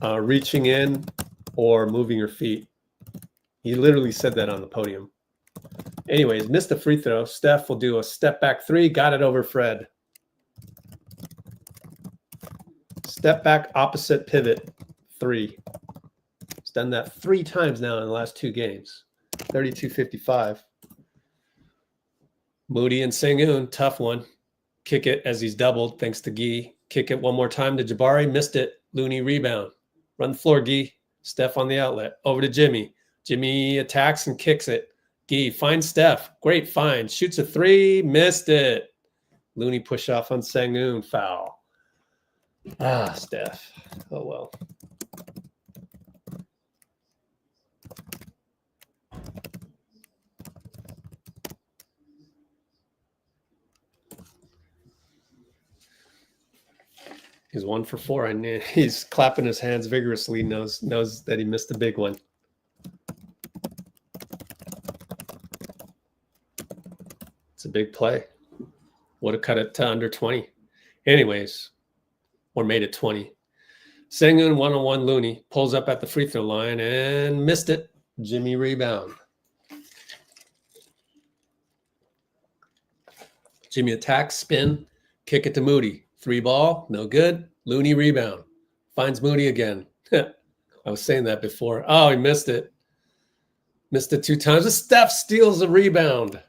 reaching in or moving your feet. He literally said that on the podium. Anyways, missed a free throw. Steph will do a step back 3. Got it over Fred. Step back opposite pivot 3. He's done that 3 times now in the last 2 games. 32-55. Moody and Sengun, tough one. Kick it as he's doubled thanks to Guy. Kick it one more time to Jabari. Missed it. Looney rebound. Run the floor, Guy. Steph on the outlet. Over to Jimmy. Jimmy attacks and kicks it. Guy finds Steph. Great find. Shoots a 3. Missed it. Looney push off on Sengun. Foul. Ah, Steph. Oh, well. He's 1 for 4, and he's clapping his hands vigorously. Knows that he missed a big one. It's a big play. Would have cut it to under 20. Anyways, or made it 20. Sengun 1-on-1 Looney pulls up at the free throw line and missed it. Jimmy rebound. Jimmy attacks, spin, kick it to Moody. 3 ball, no good. Looney rebound. Finds Moody again. I was saying that before. Oh, he missed it. Missed it 2 times. Steph steals a rebound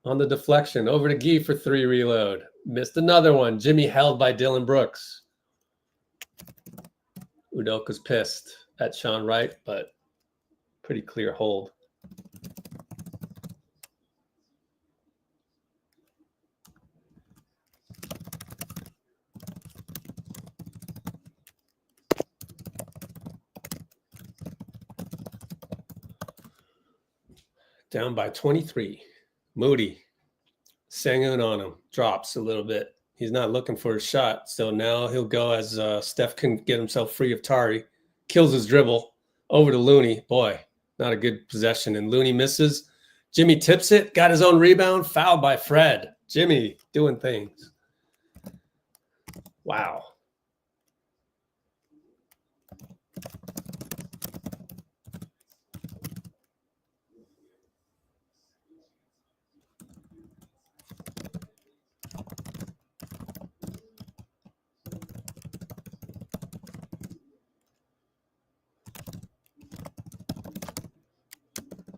on the deflection. Over to Guy for 3 reload. Missed another one. Jimmy held by Dillon Brooks. Udoka's pissed at Sean Wright, but pretty clear hold. Down by 23. Moody. Sengun on him. Drops a little bit. He's not looking for a shot. So now he'll go as Steph can get himself free of Tari. Kills his dribble. Over to Looney. Boy, not a good possession. And Looney misses. Jimmy tips it, got his own rebound, fouled by Fred. Jimmy doing things. Wow.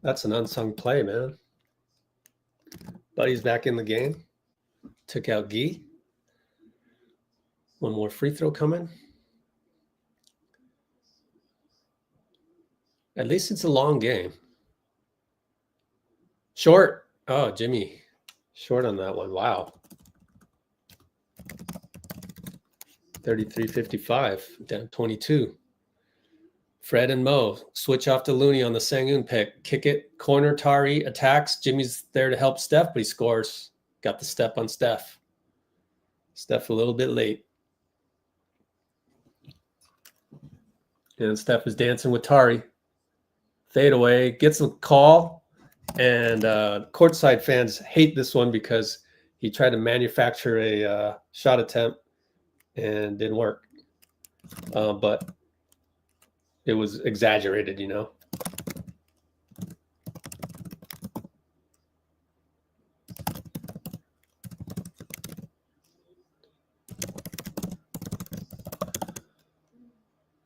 That's an unsung play, man. Buddy's back in the game. Took out Guy. One more free throw coming. At least it's a long game. Short. Oh, Jimmy. Short on that one. Wow. 33-55. Down 22. Fred and Mo switch off to Looney on the Sengun pick. Kick it. Corner. Tari attacks. Jimmy's there to help Steph, but he scores. Got the step on Steph. Steph a little bit late. And Steph is dancing with Tari. Fade away. Gets a call. And courtside fans hate this one because he tried to manufacture a shot attempt and didn't work. But it was exaggerated, you know.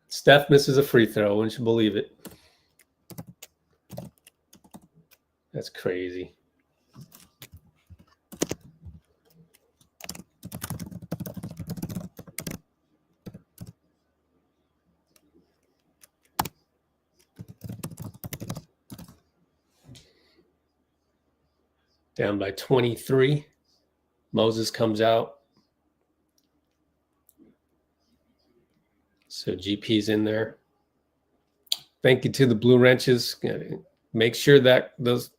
Steph misses a free throw. Wouldn't you believe it? That's crazy. Down by 23. Moses comes out. So GP's in there. Thank you to the Blue Wrenches. Make sure that those,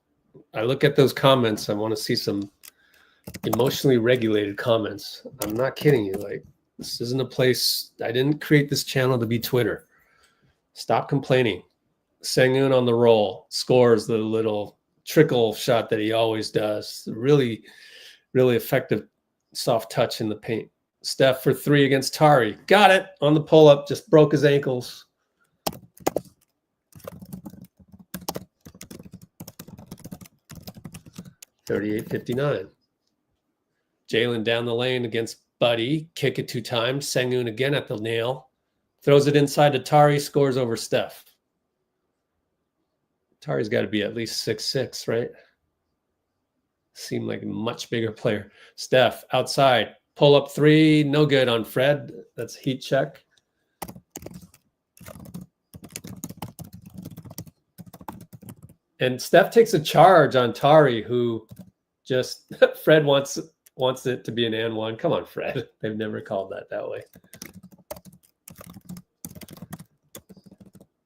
I look at those comments. I want to see some emotionally regulated comments. I'm not kidding you. Like, this isn't a place, I didn't create this channel to be Twitter. Stop complaining. Sengun on the roll, scores the little trickle shot that he always does. Really, really effective soft touch in the paint. Steph for three against Tari. Got it on the pull-up. Just broke his ankles. $38-59. Jalen down the lane against Buddy. Kick it 2 times. Sengun again at the nail. Throws it inside to Tari. Scores over Steph. Tari's got to be at least 6'6", right? Seemed like a much bigger player. Steph outside. Pull up 3. No good on Fred. That's heat check. And Steph takes a charge on Tari, who just Fred wants it to be an and one. Come on, Fred. They've never called that way.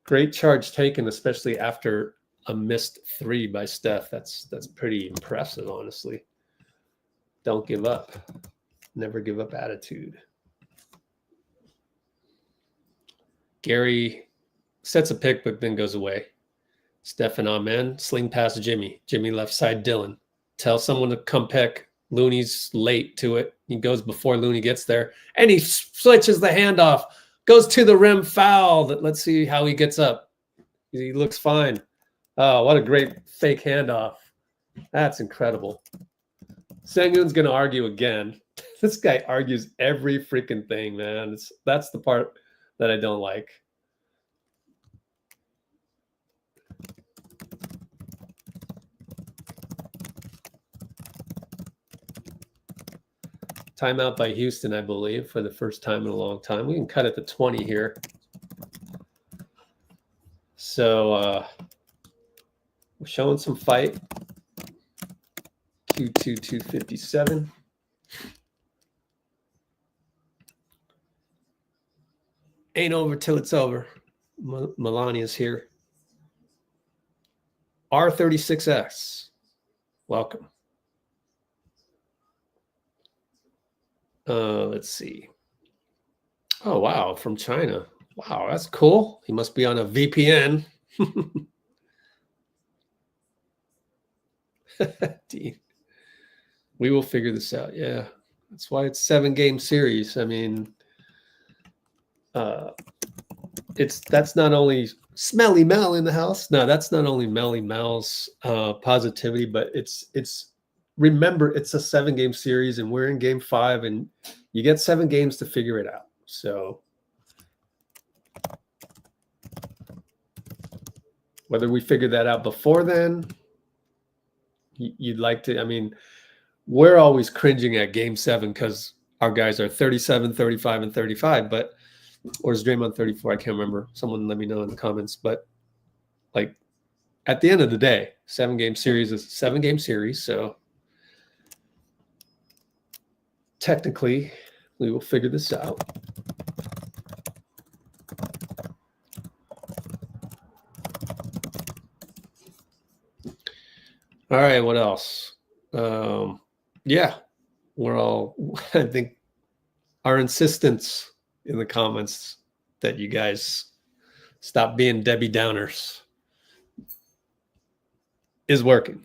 Great charge taken, especially after a missed 3 by Steph. That's pretty impressive, honestly. Don't give up. Never give up attitude. Gary sets a pick, but then goes away. Steph and Amen. Sling past Jimmy. Jimmy left side Dillon. Tell someone to come pick. Looney's late to it. He goes before Looney gets there. And he switches the handoff. Goes to the rim, foul. Let's see how he gets up. He looks fine. Oh, what a great fake handoff. That's incredible. Sengun's going to argue again. This guy argues every freaking thing, man. That's the part that I don't like. Timeout by Houston, I believe, for the first time in a long time. We can cut it to 20 here. So we're showing some fight. Q2 257. Ain't over till it's over. Melania's here. R36X. Welcome. Let's see. Oh, wow. From China. Wow, that's cool. He must be on a VPN. Dean. We will figure this out. Yeah. That's why it's 7-game series. I mean, that's not only Smelly Mel in the house. No, that's not only Melly Mel's positivity, but it's remember it's a 7-game series and we're in game 5 and you get 7 games to figure it out. So whether we figure that out before then, you'd like to, I mean, we're always cringing at game 7 because our guys are 37, 35, and 35, but or is Draymond 34? I can't remember. Someone let me know in the comments. But like at the end of the day, 7-game series is a 7-game series. So technically, we will figure this out. All right, what else? Yeah, we're all, I think our insistence in the comments that you guys stop being Debbie Downers is working.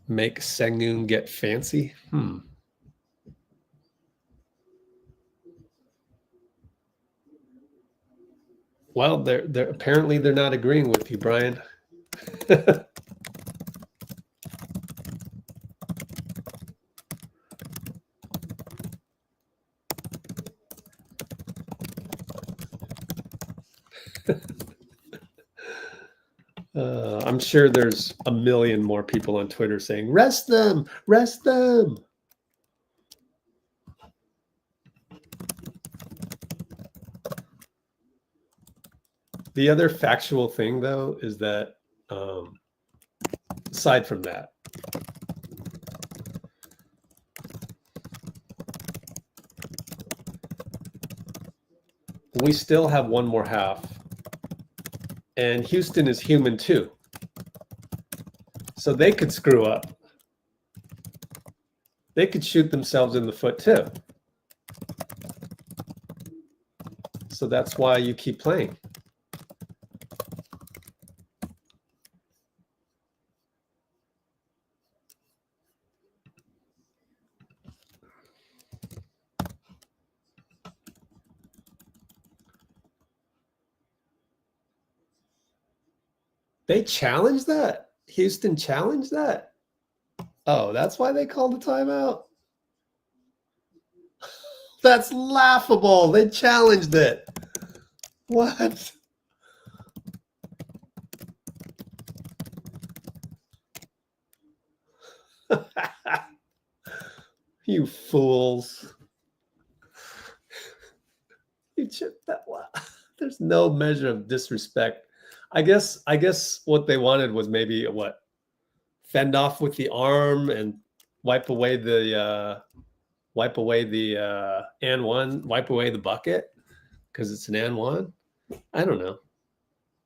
Make Sengun get fancy? Well, they're apparently they're not agreeing with you, Brian. I'm sure there's a million more people on Twitter saying, rest them, rest them. The other factual thing, though, is that aside from that, we still have one more half. And Houston is human too. So they could screw up. They could shoot themselves in the foot too. So that's why you keep playing. They challenged that? Houston challenged that? Oh, that's why they called the timeout? That's laughable. They challenged it. What? You fools. You chipped that. Wow. There's no measure of disrespect. I guess what they wanted was maybe what? Fend off with the arm and wipe away the and one, wipe away the bucket because it's an and one. I don't know.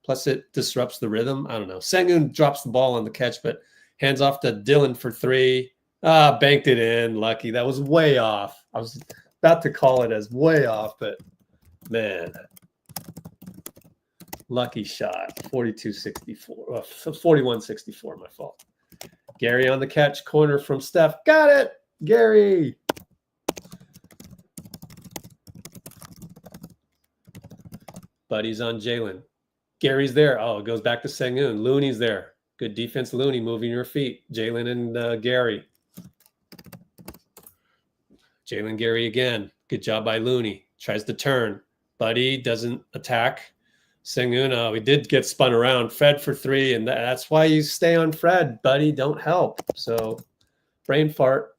Plus it disrupts the rhythm. I don't know. Sengun drops the ball on the catch, but hands off to Dillon for 3. Banked it in. Lucky. That was way off. I was about to call it as way off, but man. Lucky shot. 42-64. 41-64, my fault. Gary on the catch. Corner from Steph. Got it. Gary. Buddy's on Jalen. Gary's there. Oh, it goes back to Sengun. Looney's there. Good defense, Looney, moving your feet. Jalen and Gary. Jalen, Gary again. Good job by Looney. Tries to turn. Buddy doesn't attack. Sengun, oh, he did get spun around. Fred for 3, and that's why you stay on Fred. Buddy, don't help. So, brain fart.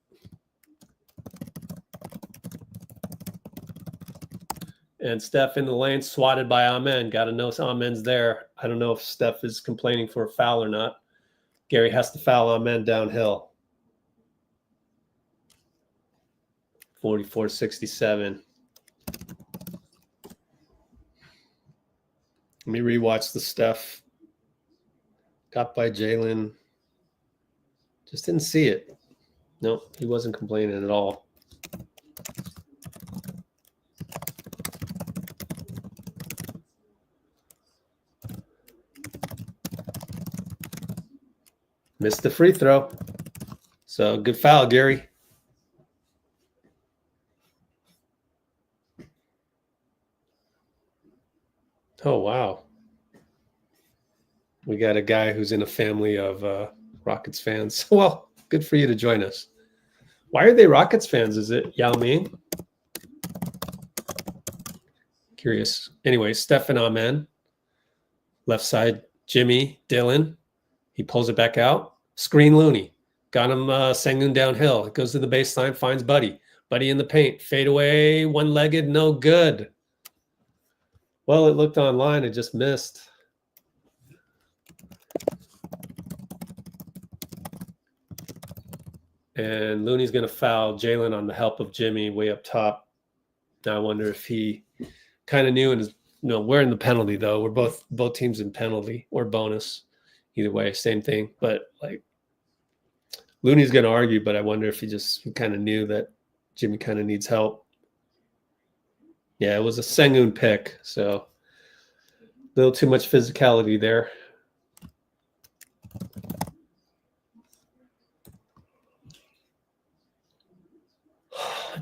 And Steph in the lane, swatted by Amen. Got to know Amen's there. I don't know if Steph is complaining for a foul or not. Gary has to foul Amen downhill. 44-67. Let me rewatch the Steph. Got by Jalen. Just didn't see it. No, he wasn't complaining at all. Missed the free throw. So good foul, Gary. Oh, wow. We got a guy who's in a family of Rockets fans. Well, good for you to join us. Why are they Rockets fans? Is it Yao Ming? Curious. Anyway, Steph and Amen. Left side, Jimmy, Dillon. He pulls it back out. Screen Looney. Got him Sengun downhill. It goes to the baseline, finds Buddy. Buddy in the paint. Fade away, one-legged, no good. Well, it looked online. It just missed. And Looney's going to foul Jalen on the help of Jimmy way up top. Now I wonder if he kind of knew and is, we're in the penalty though. We're both teams in penalty or bonus. Either way, same thing. But like Looney's going to argue, but I wonder if he kind of knew that Jimmy kind of needs help. Yeah, it was a Sengun pick, so a little too much physicality there.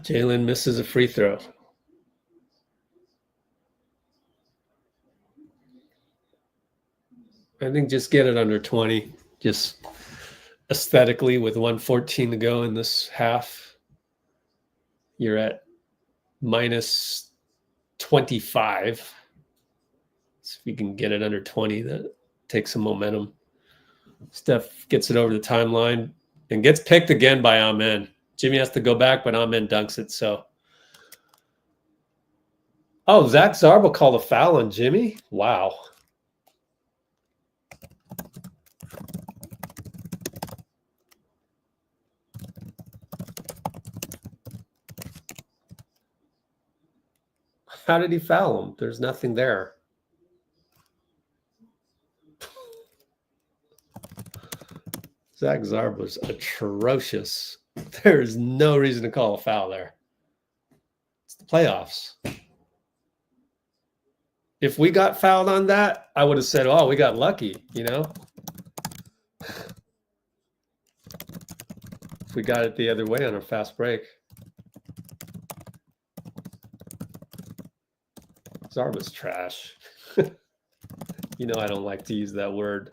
Jalen misses a free throw. I think just get it under 20. Just aesthetically, with 1:14 to go in this half, you're at minus 25. So if you can get it under 20, that takes some momentum. Steph gets it over the timeline and gets picked again by Amen. Jimmy has to go back, but Amen dunks it. So, oh, Zach Zarba called a foul on Jimmy. Wow. How did he foul him? There's nothing there. Zach Zarba's atrocious. There is no reason to call a foul there. It's the playoffs. If we got fouled on that, I would have said, oh, we got lucky, If we got it the other way on our fast break. Zarba's trash. I don't like to use that word.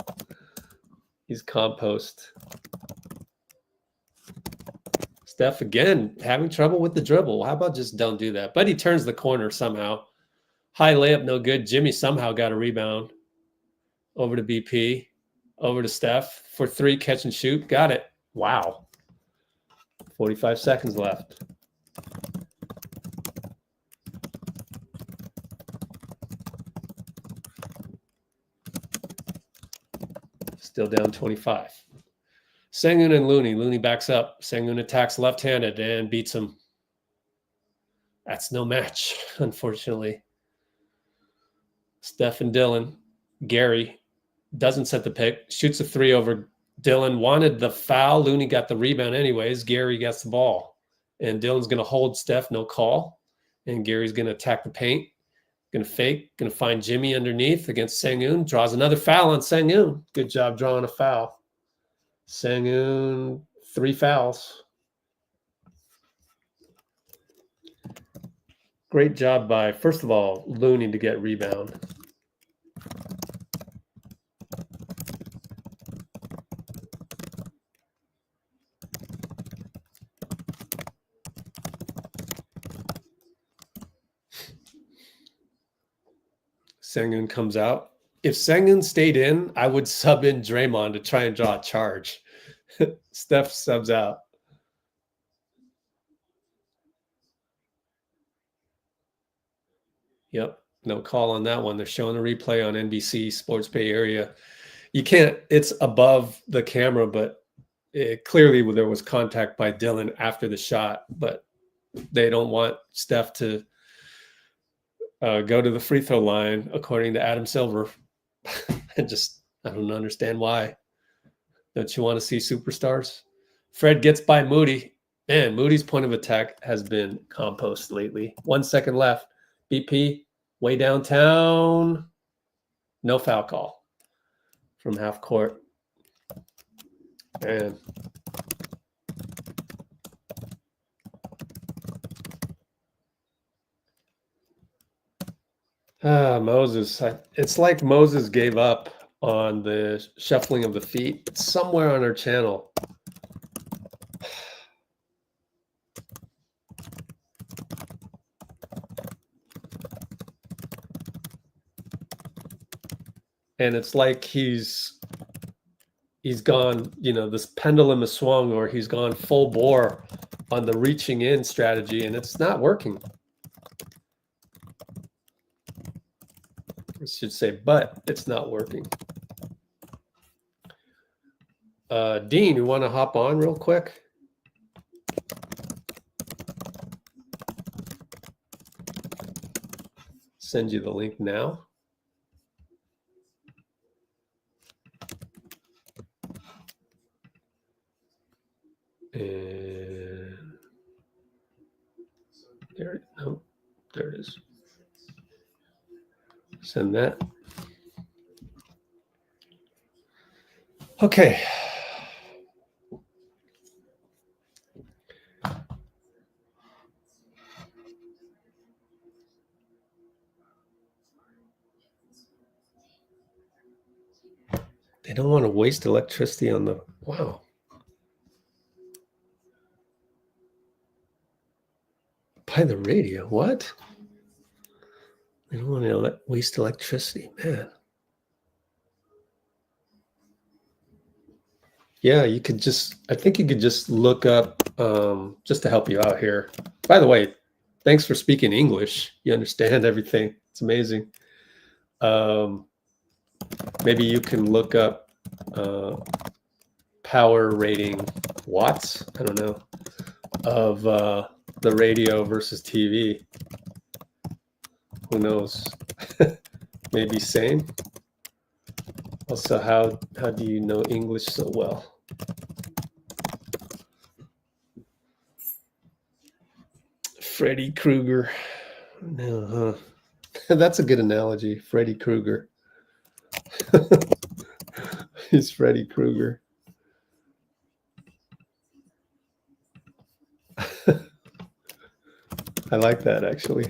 He's compost. Steph, again, having trouble with the dribble. How about just don't do that? But he turns the corner somehow. High layup, no good. Jimmy somehow got a rebound. Over to BP. Over to Steph for three, catch and shoot. Got it. Wow. 45 seconds left. Still down 25. Sengun and Looney. Looney backs up. Sengun attacks left-handed and beats him. That's no match, unfortunately. Steph and Dillon. Gary doesn't set the pick. Shoots a three over Dillon. Wanted the foul. Looney got the rebound anyways. Gary gets the ball. And Dillon's going to hold Steph. No call. And Gary's going to attack the paint. Going to fake. Going to find Jimmy underneath against Sengun. Draws another foul on Sengun. Good job drawing a foul. Sengun, 3 fouls. Great job by, first of all, Looney to get rebound. Sengun comes out. If Sengun stayed in, I would sub in Draymond to try and draw a charge. Steph subs out. Yep, no call on that one. They're showing a replay on NBC Sports Bay Area. You can't, it's above the camera, but clearly there was contact by Dillon after the shot, but they don't want Steph to go to the free throw line, according to Adam Silver. I don't understand why. Don't you want to see superstars? Fred gets by Moody. Man, Moody's point of attack has been compost lately. 1 second left. BP, way downtown. No foul call from half court. Man. Moses. It's like Moses gave up on the shuffling of the feet. It's somewhere on our channel. And it's like he's gone, this pendulum has swung, or he's gone full bore on the reaching in strategy, and it's not working. I should say, but it's not working. Dean, you want to hop on real quick? Send you the link now. And there it is. Send that. Okay. They don't want to waste electricity on the, wow. By the radio, what? They don't want to waste electricity, man. Yeah, you could just, I think you could just look up, just to help you out here. By the way, thanks for speaking English. You understand everything. It's amazing. Maybe you can look up power rating watts, I don't know, of the radio versus TV. Who knows? Maybe same. Also, how do you know English so well? Freddy Krueger. No, huh? That's a good analogy. Freddy Krueger. He's Freddy Krueger. I like that, actually.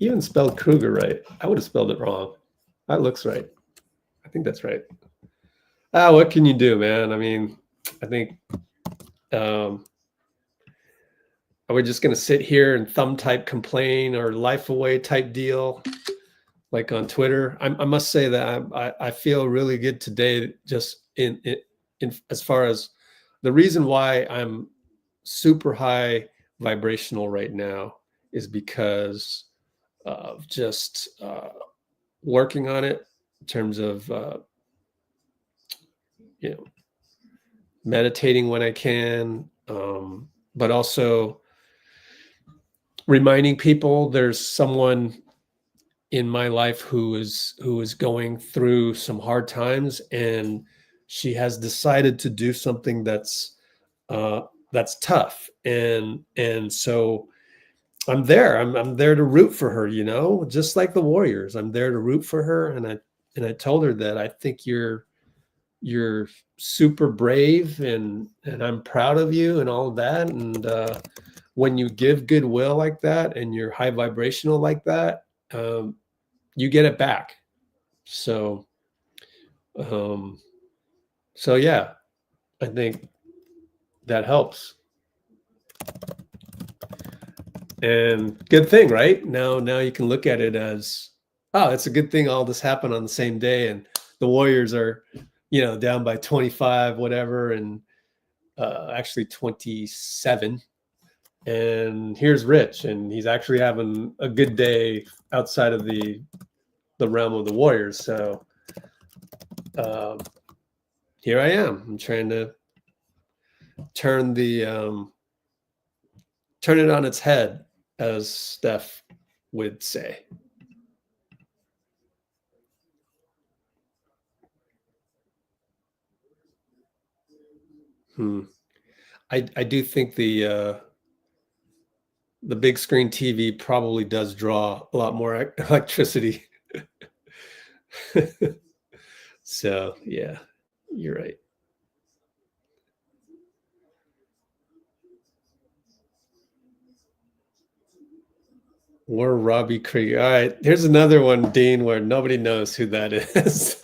You even spelled Krueger right. I would have spelled it wrong. That looks right. I think that's right. What can you do, man? I mean, I think are we just going to sit here and thumb type complain or life away type deal like on Twitter? I must say that I feel really good today, just in as far as the reason why I'm super high vibrational right now is because of just working on it in terms of meditating when I can, but also reminding people there's someone in my life who is going through some hard times, and she has decided to do something that's tough, and so I'm there. I'm there to root for her, just like the Warriors. I'm there to root for her, and I told her that I think you're super brave, and I'm proud of you and all of that. And when you give goodwill like that and you're high vibrational like that, you get it back. So yeah, I think that helps. And good thing, right? Now you can look at it as, oh, it's a good thing all this happened on the same day, and the Warriors are, down by 25, whatever, and actually 27. And here's Rich, and he's actually having a good day outside of the realm of the Warriors. So here I am. I'm trying to turn it on its head, as Steph would say. I do think the big screen TV probably does draw a lot more electricity. So yeah, you're right. We're Robbie Krieger. All right, here's another one, Dean, where nobody knows who that is.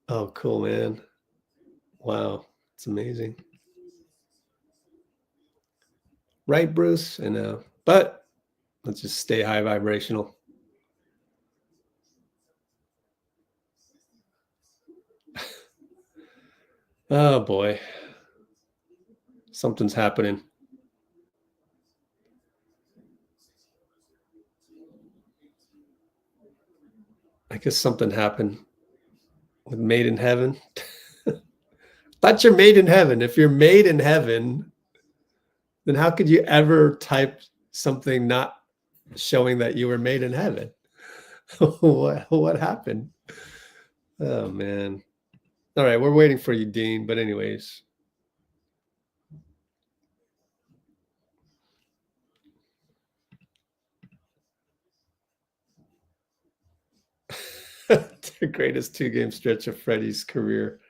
Oh, cool, man. Wow, it's amazing. Right, Bruce? I know. But let's just stay high vibrational. Oh, boy. Something's happening. I guess something happened with Made in Heaven. Thought you're made in heaven. If you're made in heaven, then how could you ever type something not showing that you were made in heaven? What happened? Oh, man. All right, we're waiting for you, Dean. But anyways. The greatest 2-game stretch of Freddie's career.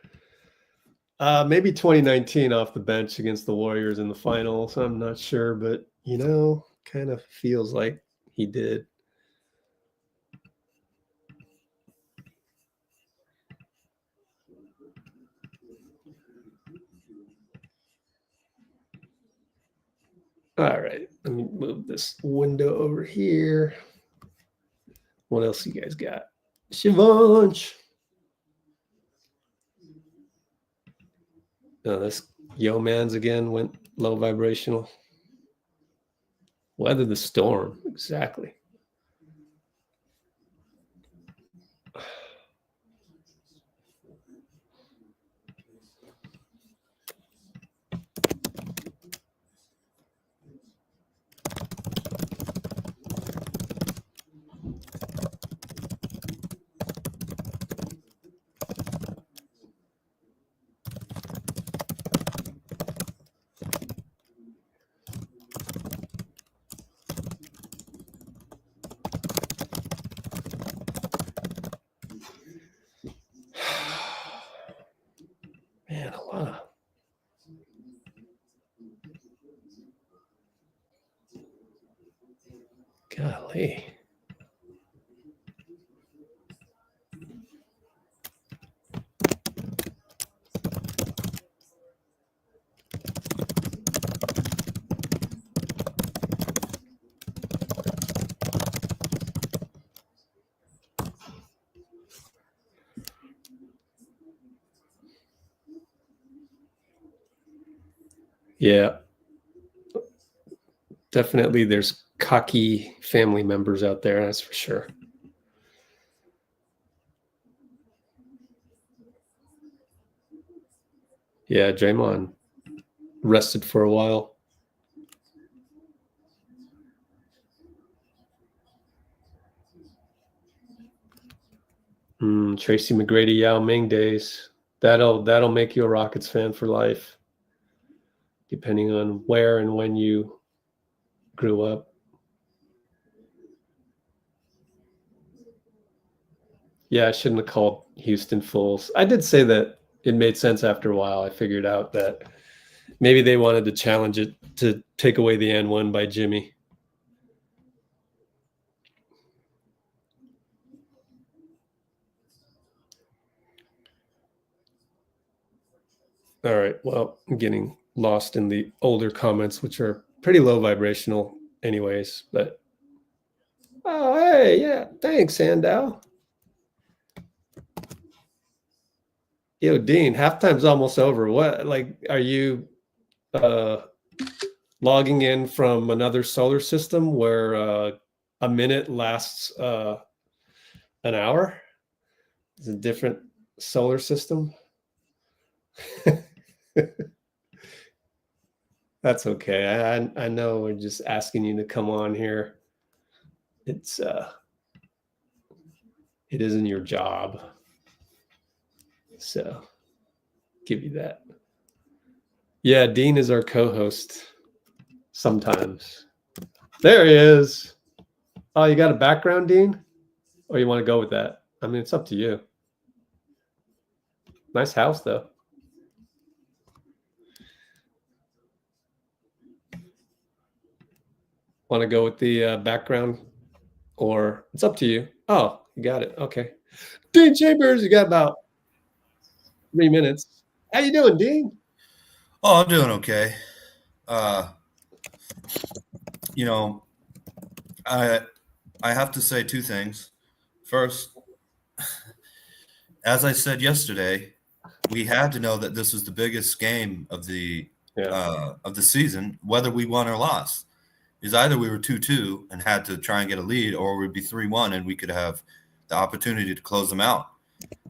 Maybe 2019 off the bench against the Warriors in the finals. I'm not sure, but kind of feels like he did. All right, let me move this window over here. What else you guys got? Shivansh. Oh, this Yo Man's again went low vibrational. Weather the storm. Exactly. Man, a lot of golly. Yeah. Definitely there's cocky family members out there, that's for sure. Yeah, Draymond rested for a while. Tracy McGrady, Yao Ming days. That'll make you a Rockets fan for life, depending on where and when you grew up. Yeah, I shouldn't have called Houston fools. I did say that it made sense after a while. I figured out that maybe they wanted to challenge it to take away the N1 by Jimmy. All right. Well, I'm getting lost in the older comments, which are pretty low vibrational anyways, but oh, hey, yeah, thanks, Sandow. Yo, Dean, halftime's almost over. What, like, are you logging in from another solar system where a minute lasts an hour? It's a different solar system. That's okay. I know we're just asking you to come on here. It isn't your job. So give you that. Yeah, Dean is our co-host sometimes. There he is. Oh, you got a background, Dean? Or you want to go with that? I mean, it's up to you. Nice house, though. Want to go with the background? Or it's up to you. Oh, you got it. Okay. Dean Chambers, you got about 3 minutes. How you doing, Dean? Oh, I'm doing okay. I have to say two things. First, as I said yesterday, we had to know that this was the biggest game of the season, whether we won or lost. Is either we were 2-2 and had to try and get a lead, or we'd be 3-1 and we could have the opportunity to close them out.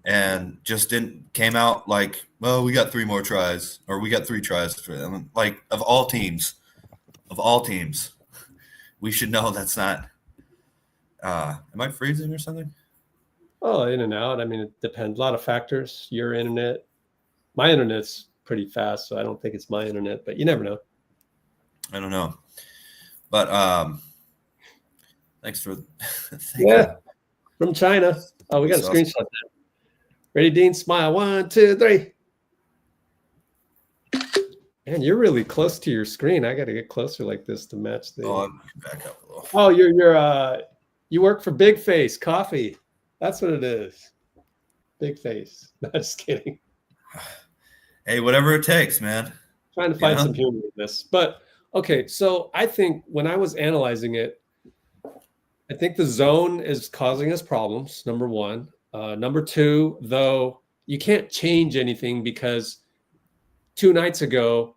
And just came out like, well, we got 3 more tries, or we got 3 tries for them. Like, of all teams, we should know that's not. Am I freezing or something? Oh, in and out. I mean, it depends. A lot of factors. Your internet, my internet's pretty fast, so I don't think it's my internet, but you never know. I don't know. But thanks for from China. Oh, we got a screenshot there. Ready, Dean? Smile. 1, 2, 3. Man, you're really close to your screen. I got to get closer like this to match the. Oh, I'm back up a little. Oh, you work for Big Face Coffee. That's what it is. Big Face. No, just kidding. Hey, whatever it takes, man. Trying to find some humor in this, but. Okay, so I think when I was analyzing it, I think the zone is causing us problems, number one. Number two, though, you can't change anything because 2 nights ago,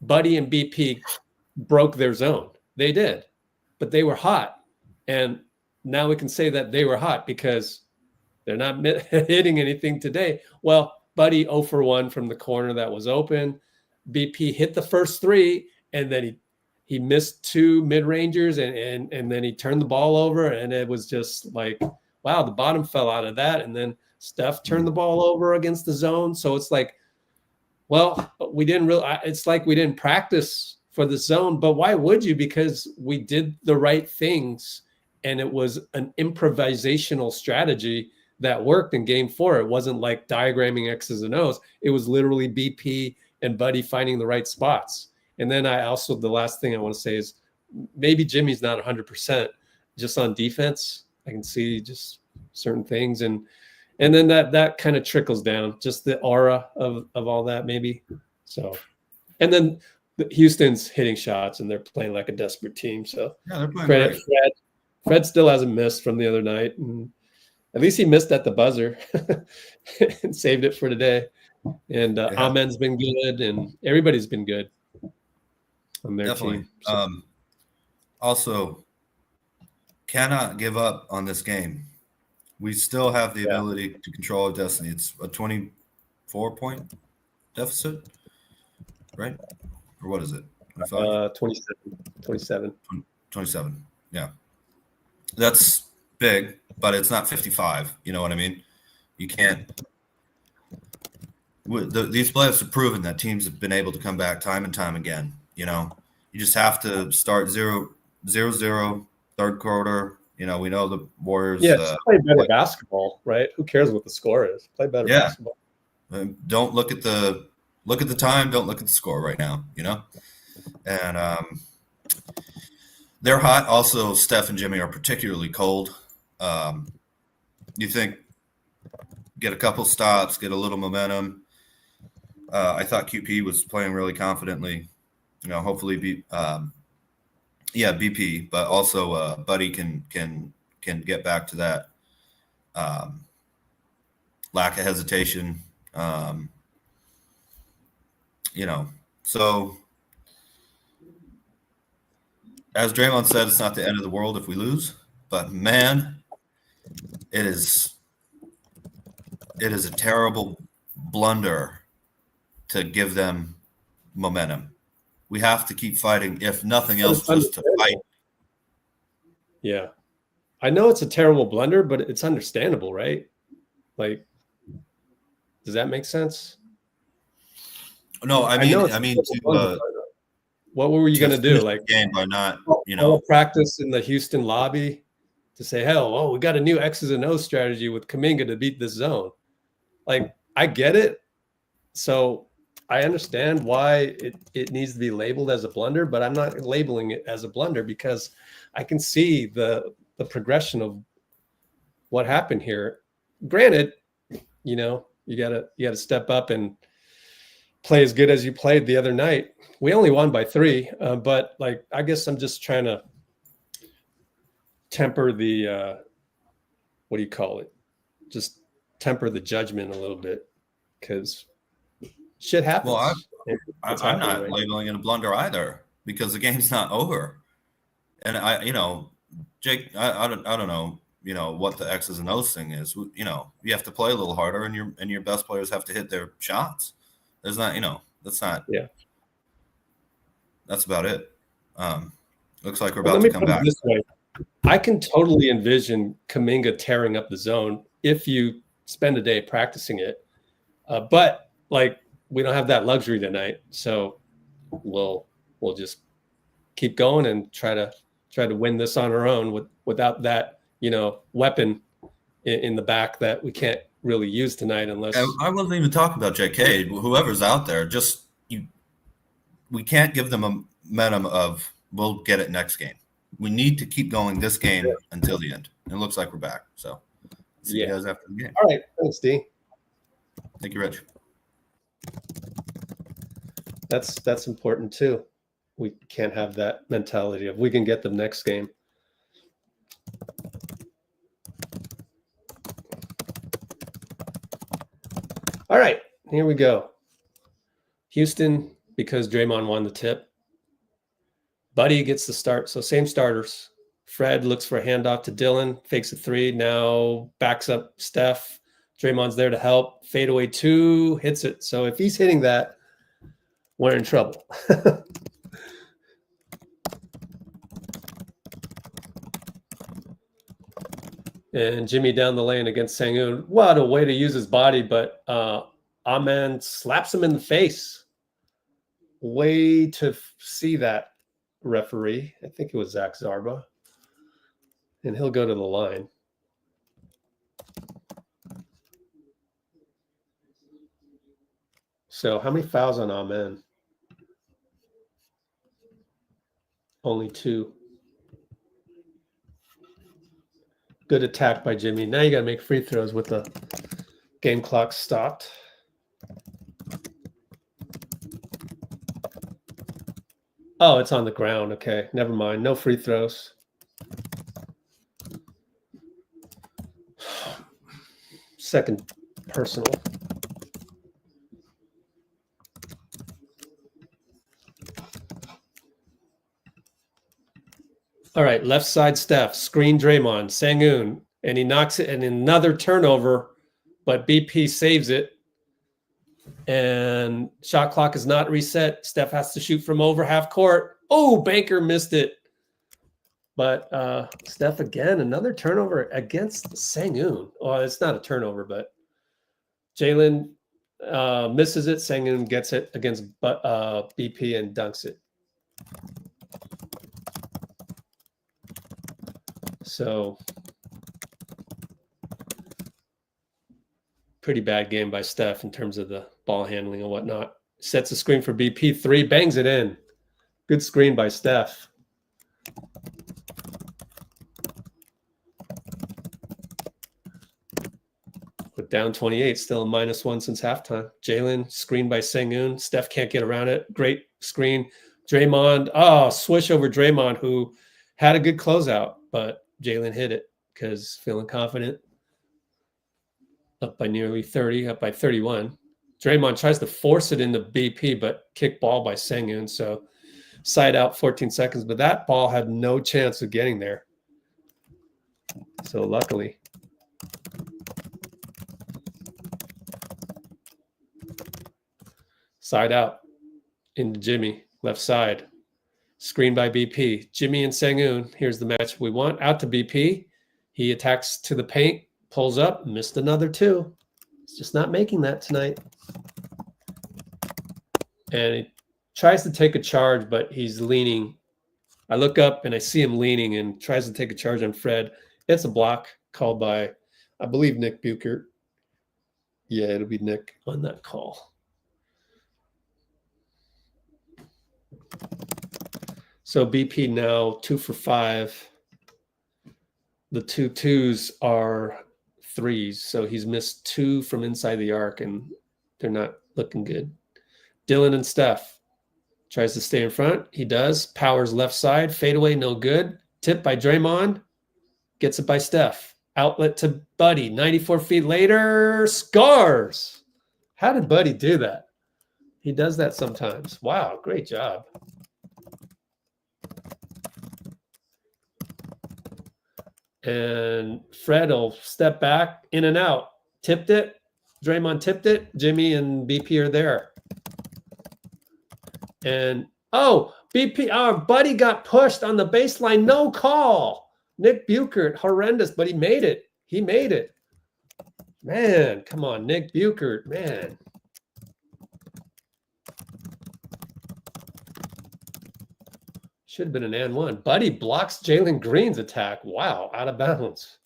Buddy and BP broke their zone. They did, but they were hot. And now we can say that they were hot because they're not hitting anything today. Well, Buddy 0 for 1 from the corner that was open. BP hit the first 3. And then he missed 2 mid-rangers and then he turned the ball over, and it was just like, wow, the bottom fell out of that. And then Steph turned the ball over against the zone. So it's like, well, it's like we didn't practice for the zone, but why would you? Because we did the right things, and it was an improvisational strategy that worked in game 4. It wasn't like diagramming X's and O's. It was literally BP and Buddy finding the right spots. And then the last thing I want to say is maybe Jimmy's not 100% just on defense. I can see just certain things. And then that kind of trickles down, just the aura of all that maybe. So, and then Houston's hitting shots and they're playing like a desperate team. So yeah, they're playing credit Fred still hasn't missed from the other night. And at least he missed at the buzzer and saved it for today. And Amen's been good and everybody's been good. On their Definitely. team. So. Also, cannot give up on this game. We still have the ability to control our destiny. It's a 24-point deficit, right? Or what is it? 27. 27. Yeah. That's big, but it's not 55. You know what I mean? You can't. These playoffs have proven that teams have been able to come back time and time again. You know, you just have to start 0-0, third quarter. You know, we know the Warriors. Yeah, just play better basketball, right? Who cares what the score is? Play better basketball. Don't look at the time. Don't look at the score right now. You know, and they're hot. Also, Steph and Jimmy are particularly cold. You think get a couple stops, get a little momentum. I thought QP was playing really confidently. You know, hopefully BP, but also Buddy can get back to that lack of hesitation. You know, so as Draymond said, it's not the end of the world if we lose, but man, it is a terrible blunder to give them momentum. We have to keep fighting, if nothing else, just to fight. Yeah. I know it's a terrible blunder, but it's understandable, right? Like, does that make sense? No, I mean, what were you going to do? Like, game by not, practice in the Houston lobby to say, hell, oh, we got a new X's and O's strategy with Kuminga to beat this zone. Like, I get it. So I understand why it needs to be labeled as a blunder, but I'm not labeling it as a blunder because I can see the progression of what happened here. Granted, you know, you gotta step up and play as good as you played the other night. We only won by 3, but like, I guess I'm just trying to temper the what do you call it? Just temper the judgment a little bit because shit happens. Well, I'm not labeling it a blunder either because the game's not over. And Jake, I don't know, what the X's and O's thing is. You have to play a little harder, and your best players have to hit their shots. There's not, that's not. Yeah. That's about it. Looks like we're about to come back. This way. I can totally envision Kuminga tearing up the zone if you spend a day practicing it. But like, we don't have that luxury tonight, so we'll just keep going and try to win this on our own without that weapon in the back that we can't really use tonight unless. I wasn't even talking about JK. Whoever's out there, we can't give them a momentum of we'll get it next game. We need to keep going this game until the end. It looks like we're back. So see you guys after the game. All right, thanks, D. Thank you, Rich. That's important too. We can't have that mentality of we can get them next game. All right, here we go. Houston, because Draymond won the tip. Buddy gets the start. So same starters. Fred looks for a handoff to Dillon, fakes a 3, now backs up Steph. Draymond's there to help. Fadeaway 2, hits it. So if he's hitting that, we're in trouble. And Jimmy down the lane against Sengun. What a way to use his body, but Amen slaps him in the face. Way to see that, referee. I think it was Zach Zarba. And he'll go to the line. So how many fouls on Amen? Only 2. Good attack by Jimmy. Now you got to make free throws with the game clock stopped. Oh, it's on the ground. Okay, never mind. No free throws. Second personal. All right, left side Steph, screen Draymond, Sengun, and he knocks it, and another turnover, but BP saves it. And shot clock is not reset. Steph has to shoot from over half court. Oh, Banker missed it. But Steph again, another turnover against Sengun. Oh, it's not a turnover, but Jalen misses it. Sengun gets it against BP and dunks it. So pretty bad game by Steph in terms of the ball handling and whatnot. Sets a screen for BP, 3, bangs it in. Good screen by Steph. But down 28, still a -1 since halftime. Jalen, screen by Sengun. Steph can't get around it. Great screen. Draymond, swish over Draymond, who had a good closeout, but Jalen hit it because feeling confident. Up by nearly 30, up by 31. Draymond tries to force it into BP, but kick ball by Sengun. So side out 14 seconds, but that ball had no chance of getting there. So luckily. Side out into Jimmy, left side. Screen by BP. Jimmy and Sengun. Here's the match we want. Out to BP. He attacks to the paint. Pulls up, missed another 2. He's just not making that tonight. And he tries to take a charge, but he's leaning. I look up and I see him leaning and tries to take a charge on Fred. It's a block called by, I believe, Nick Buchert. Yeah, it'll be Nick on that call. So BP now 2 for 5. The 2-2s are 3s. So he's missed 2 from inside the arc, and they're not looking good. Dillon and Steph tries to stay in front. He does. Powers left side. Fadeaway, no good. Tip by Draymond. Gets it by Steph. Outlet to Buddy. 94 feet later. Scars. How did Buddy do that? He does that sometimes. Wow, great job. And Fred will step back, in and out. Tipped it. Draymond tipped it. Jimmy and BP are there. And, oh, BP, our Buddy got pushed on the baseline. No call. Nick Buchert, horrendous, but he made it. He made it. Man, come on, Nick Buchert, man. Should have been an and one. Buddy blocks Jalen Green's attack. Wow, out of bounds.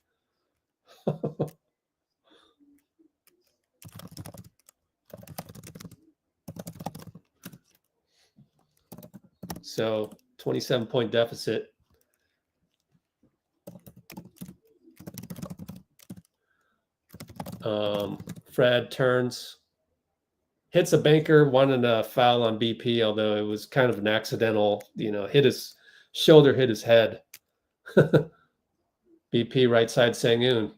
So 27-point deficit. Fred turns, hits a banker, wanted a foul on BP, although it was kind of an accidental, hit his shoulder, hit his head. BP right side Sengun.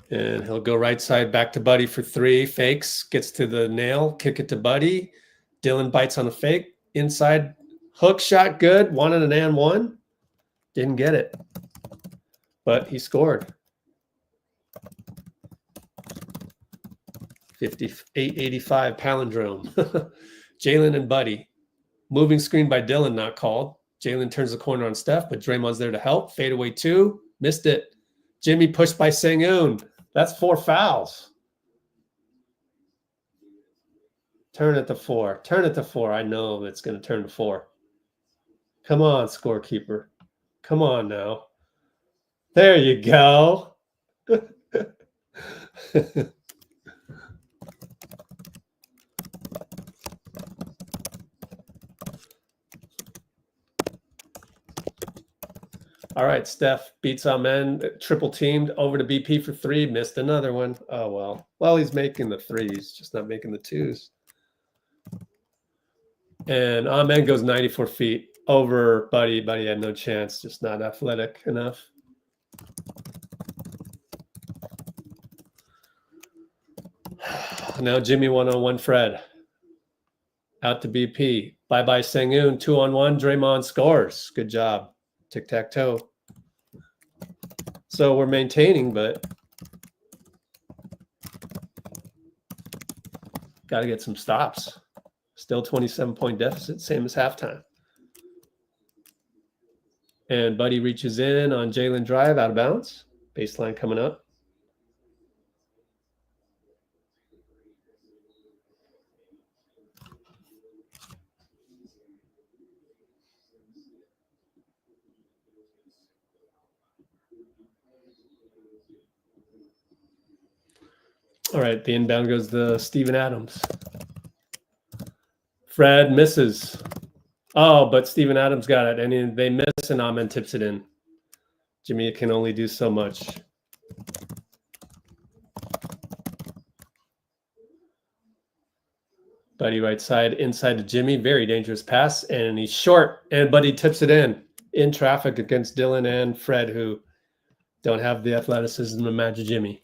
And he'll go right side back to Buddy for 3. Fakes, gets to the nail, kick it to Buddy. Dillon bites on a fake. Inside, hook shot, good. Wanted an and one. Didn't get it. But he scored. 58-85 palindrome. Jalen and Buddy. Moving screen by Dillon, not called. Jalen turns the corner on Steph, but Draymond's there to help. Fadeaway 2. Missed it. Jimmy pushed by Sengun. That's 4 fouls. Turn it to 4. Turn it to 4. I know it's going to turn to 4. Come on, scorekeeper. Come on now. There you go. All right, Steph beats Amen, triple teamed over to BP for 3, missed another one. Oh, well. Well, he's making the 3s, just not making the 2s. And Amen goes 94 feet over Buddy. Buddy had no chance, just not athletic enough. Now Jimmy 1-on-1 Fred. Out to BP. Bye-bye Sengun. 2-on-1. Draymond scores. Good job. Tic-tac-toe. So we're maintaining, but got to get some stops. Still 27-point deficit, same as halftime. And Buddy reaches in on Jalen drive, out of bounds. Baseline coming up. All right, the inbound goes to Steven Adams. Fred misses. Oh, but Steven Adams got it, and they miss, and Amen tips it in. Jimmy can only do so much. Buddy right side, inside to Jimmy. Very dangerous pass, and he's short, and Buddy tips it in traffic against Dillon and Fred, who don't have the athleticism to match Jimmy.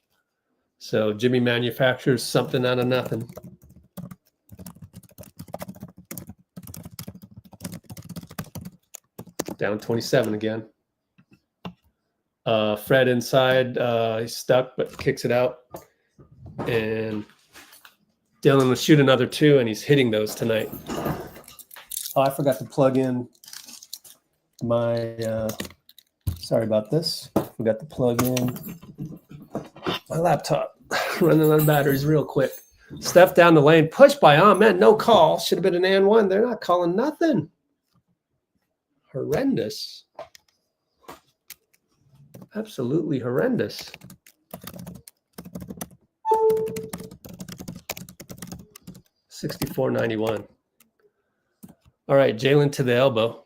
So Jimmy manufactures something out of nothing. Down 27 again. Fred inside, he's stuck, but kicks it out. And Dillon will shoot another 2, and he's hitting those tonight. Oh, I forgot to plug in my, sorry about this. Forgot to plug in my laptop. Running out of batteries real quick. Steph down the lane, pushed by Amen, no call. Should have been an and one. They're not calling nothing. horrendous. Absolutely horrendous. $64.91. All right, Jalen to the elbow.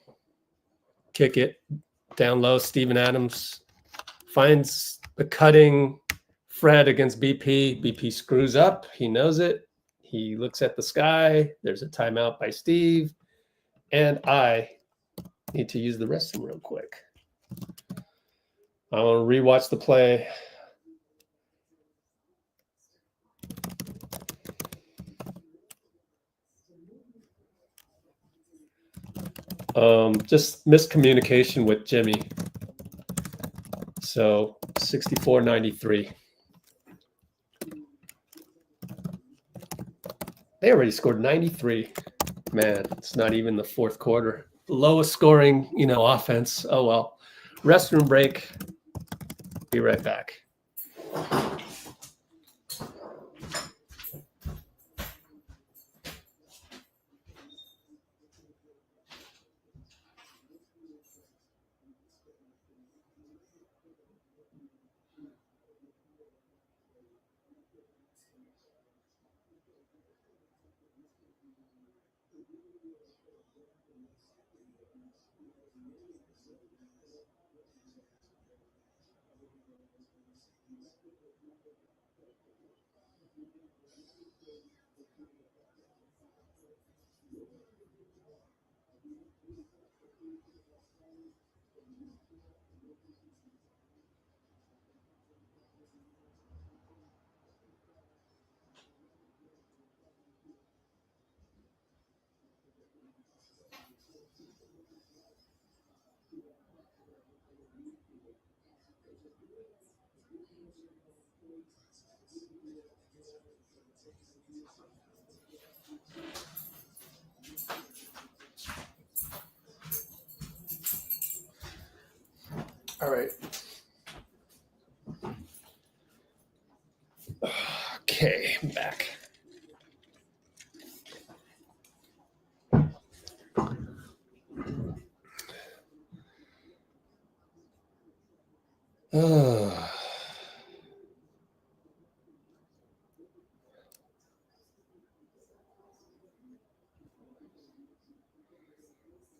Kick it down low. Steven Adams finds the cutting Fred against BP. BP screws up. He knows it. He looks at the sky. There's a timeout by Steve. And I need to use the restroom real quick. I want to rewatch the play. Just miscommunication with Jimmy. So 64-93. They already scored 93. Man, it's not even the fourth quarter. Lowest scoring, offense. Oh well. Restroom break. Be right back. All right. Okay, I'm back.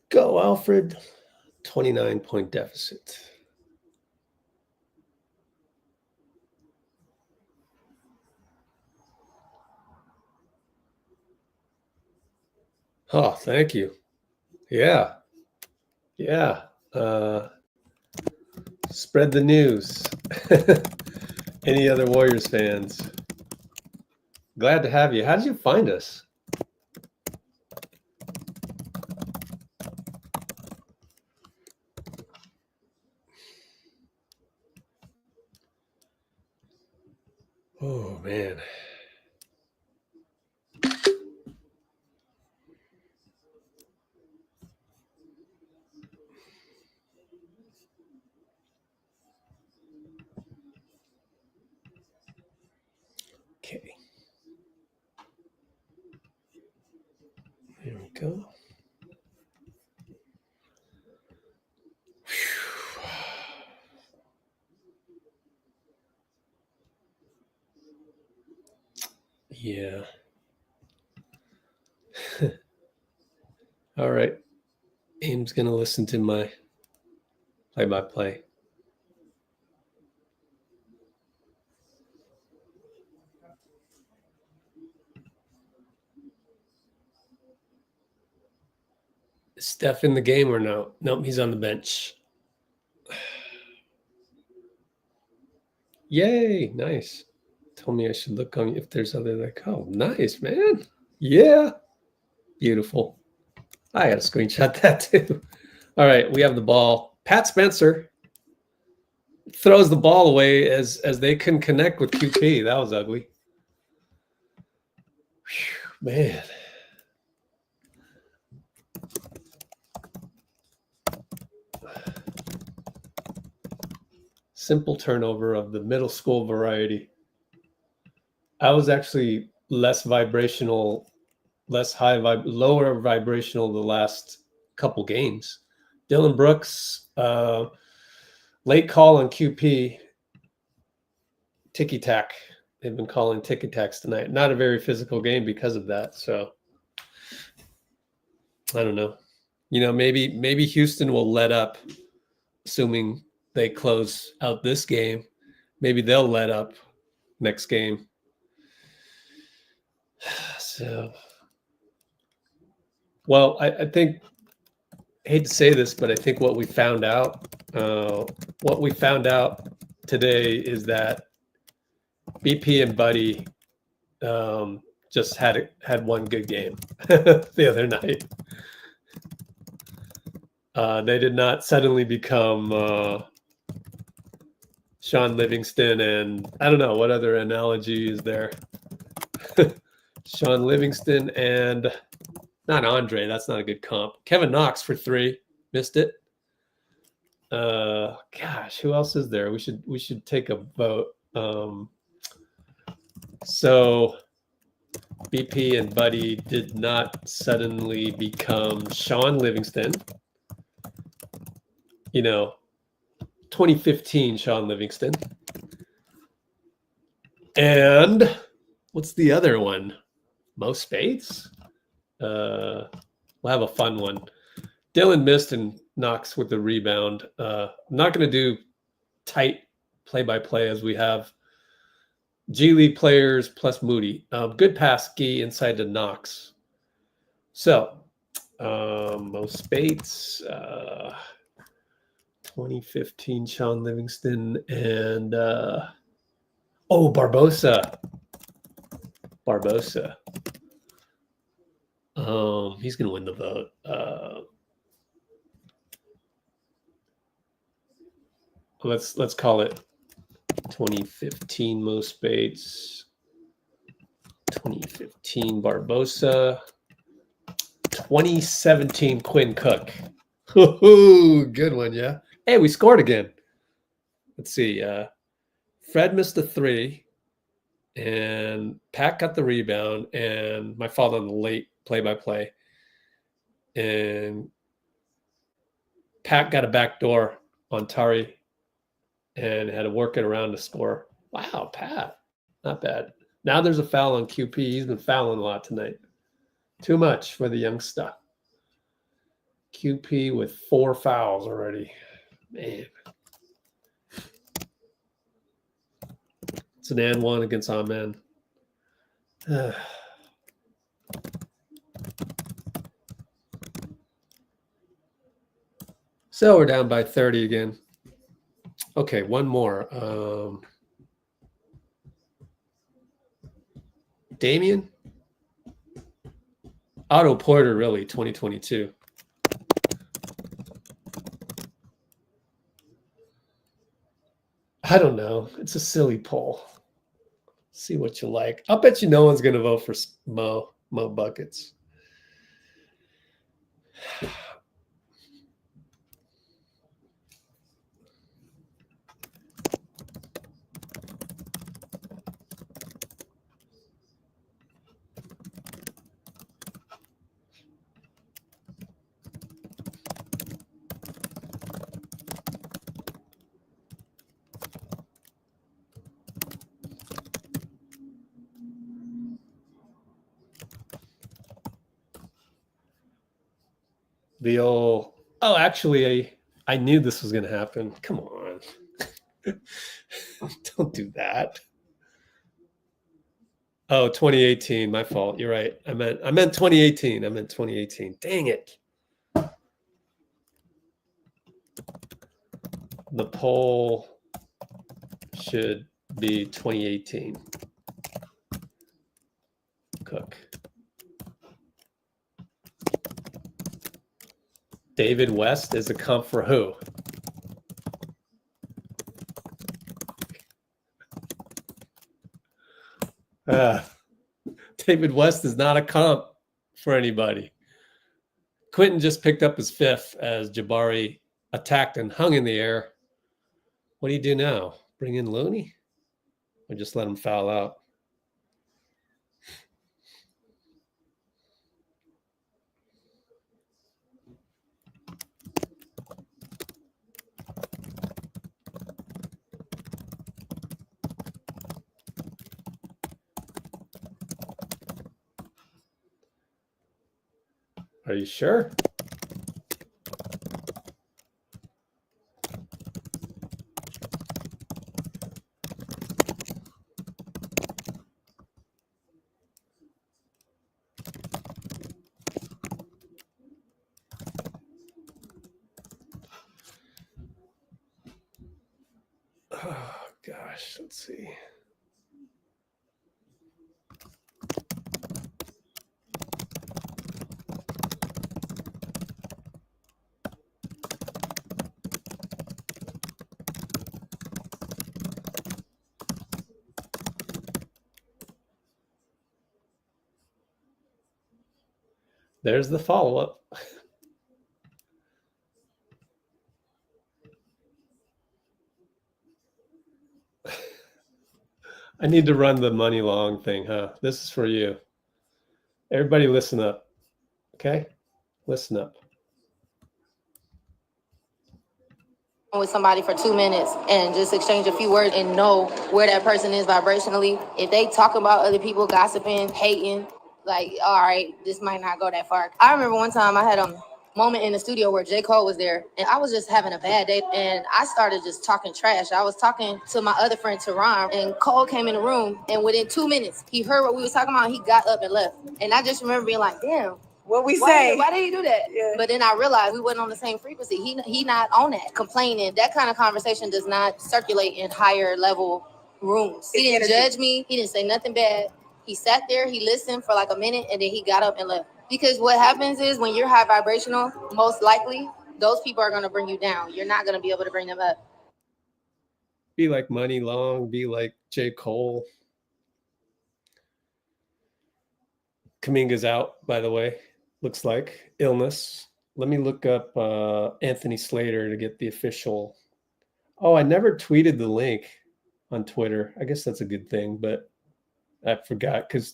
Go, Alfred. 29-point deficit. Oh, thank you. Yeah. Yeah. Spread the news. Any other Warriors fans? Glad to have you. How did you find us? Oh, man. Okay. There we go. Yeah. All right. Aim's going to listen to my play-by-play. Is Steph in the game or no? Nope, he's on the bench. Yay, nice. Told me I should look on if there's other oh, nice, man. Yeah. Beautiful. I got to screenshot that too. All right, we have the ball. Pat Spencer throws the ball away as they couldn't connect with QP. That was ugly. Whew, man. Simple turnover of the middle school variety. I was actually less vibrational, lower vibrational the last couple games. Dillon Brooks, late call on QP. Ticky-tack. They've been calling ticky-tacks tonight. Not a very physical game because of that. So I don't know. Maybe Houston will let up, assuming they close out this game. Maybe they'll let up next game. So, well, I think, I hate to say this, but I think what we found out today is that BP and Buddy just had one good game the other night. They did not suddenly become Sean Livingston, and I don't know what other analogy is there. Sean Livingston and not Andre. That's not a good comp. Kevin Knox for 3, missed it. Gosh, who else is there? We should take a vote. So BP and Buddy did not suddenly become Sean Livingston. 2015 Sean Livingston. And what's the other one? Mo Spates? We'll have a fun one. Dillon missed and Knox with the rebound. I'm not going to do tight play-by-play as we have G League players plus Moody. Good pass, Gee, inside to Knox. So, Mo Spates, 2015 Sean Livingston, and Barbosa. He's going to win the vote. Let's call it 2015 Mo Spates, 2015 Barbosa, 2017 Quinn Cook. Good one, yeah. Hey, we scored again. Let's see. Fred missed a 3, and Pat got the rebound, and my fault on the late play-by-play. And Pat got a backdoor on Tari and had to work it around to score. Wow, Pat. Not bad. Now there's a foul on QP. He's been fouling a lot tonight. Too much for the young stuff. QP with 4 fouls already. Man. It's an and 1 against Amen. So we're down by 30 again. Okay, one more. Damian? Otto Porter, really, 2022. I don't know. It's a silly poll. See what you like. I'll bet you no one's going to vote for Mo Buckets. Actually, I knew this was going to happen. Come on. Don't do that. Oh, 2018, my fault. You're right. I meant 2018. I meant 2018. Dang it. The poll should be 2018. Cook. David West is a comp for who? David West is not a comp for anybody. Quentin just picked up his 5th as Jabari attacked and hung in the air. What do you do now? Bring in Looney? Or just let him foul out? Are you sure? Oh, gosh. Let's see. There's the follow-up. I need to run the money long thing, huh? This is for you. Everybody listen up, okay? Listen up. With somebody for 2 minutes and just exchange a few words and know where that person is vibrationally. If they talk about other people, gossiping, hating, like, all right, this might not go that far. I remember one time I had a moment in the studio where J. Cole was there and I was just having a bad day and I started just talking trash. I was talking to my other friend Teron and Cole came in the room and within 2 minutes he heard what we was talking about. He got up and left. And I just remember being like, damn, what we say? Why did he do that? Yeah. But then I realized we wasn't on the same frequency. He not on that. Complaining. That kind of conversation does not circulate in higher level rooms. He didn't judge me. He didn't say nothing bad. He sat there, he listened for like a minute, and then he got up and left. Because what happens is when you're high vibrational, most likely, those people are going to bring you down. You're not going to be able to bring them up. Be like Money Long. Be like J. Cole. Kuminga's out, by the way. Looks like illness. Let me look up Anthony Slater to get the official. Oh, I never tweeted the link on Twitter. I guess that's a good thing, but I forgot because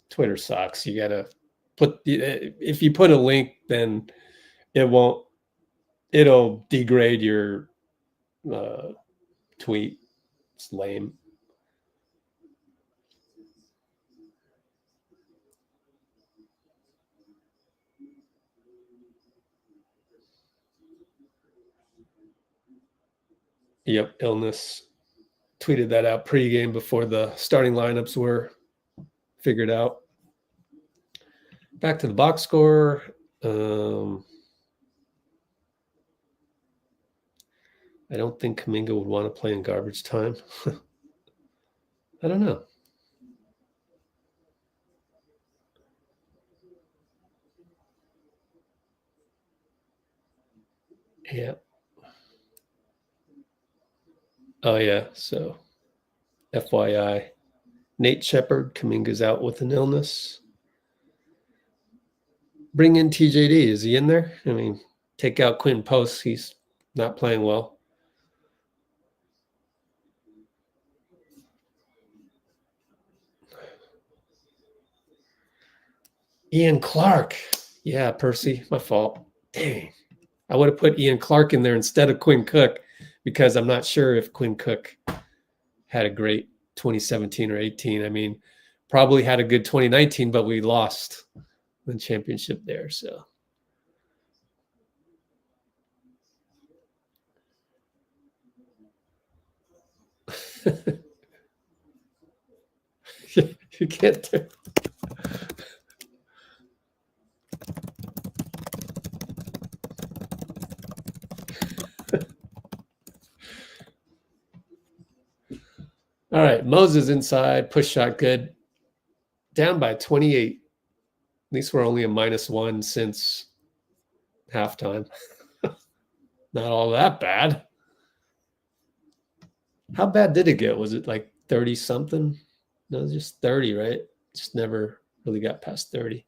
Twitter sucks. You gotta put if you put a link, then it'll degrade your tweet. It's lame. Yep, illness. Tweeted that out pregame before the starting lineups were figured out. Back to the box score. I don't think Kuminga would want to play in garbage time. I don't know. Yeah. Oh, yeah. So, FYI, Nate Shepard, Kuminga's out with an illness. Bring in TJD. Is he in there? I mean, take out Quinn Post. He's not playing well. Ian Clark. Yeah, Percy, my fault. Dang. I would have put Ian Clark in there instead of Quinn Cook because I'm not sure if Quinn Cook had a great 2017 or 18. I mean, probably had a good 2019, but we lost the championship there. So you can't do. All right, Moses inside, push shot good. Down by 28. At least we're only a -1 since halftime. Not all that bad. How bad did it get? Was it like 30 something? No, it was just 30, right? Just never really got past 30.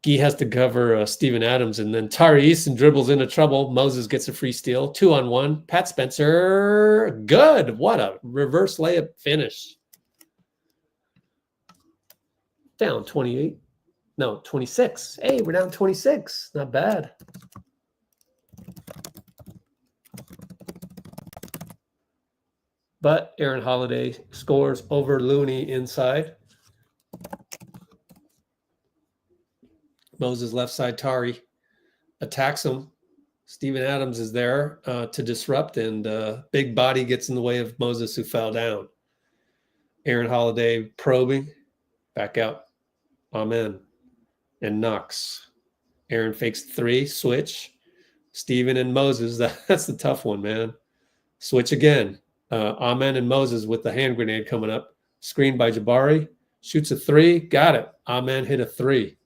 Guy has to cover Steven Adams, and then Tari Easton dribbles into trouble. Moses gets a free steal. 2-on-1. Pat Spencer. Good. What a reverse layup finish. Down 28. No, 26. Hey, we're down 26. Not bad. But Aaron Holiday scores over Looney inside. Moses left side tari attacks him. Steven Adams is there to disrupt, and big body gets in the way of Moses, who fell down. Aaron Holiday probing, back out. Amen. And knocks. Aaron fakes 3, switch. Steven and Moses, that's the tough one, man. Switch again. Amen and Moses with the hand grenade coming up. Screened by Jabari. Shoots a 3. Got it. Amen hit a 3.